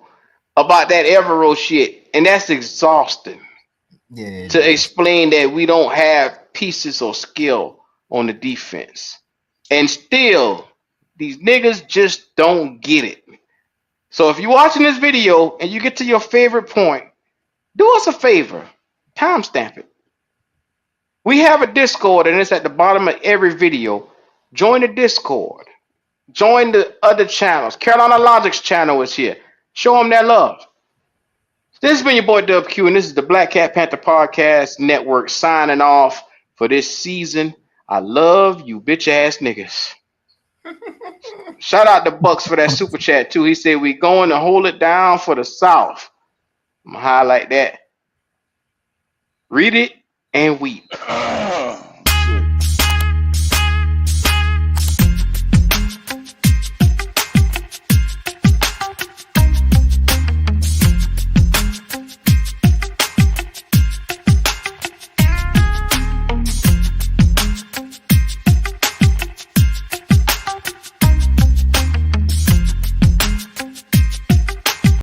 about that Evero shit, and that's exhausting
Yeah, it
to
is.
explain that we don't have pieces or skill on the defense. And still, these niggas just don't get it. So if you're watching this video and you get to your favorite point, do us a favor, timestamp it. We have a Discord and it's at the bottom of every video. Join the Discord. Join the other channels. Carolina Logic's channel is here. Show them that love. This has been your boy Dub Q, and this is the Black Cat Panther Podcast Network signing off for this season. I love you bitch ass niggas. Shout out to Bucks for that super chat too. He said we going to hold it down for the South. I'm gonna highlight that. Read it and weep.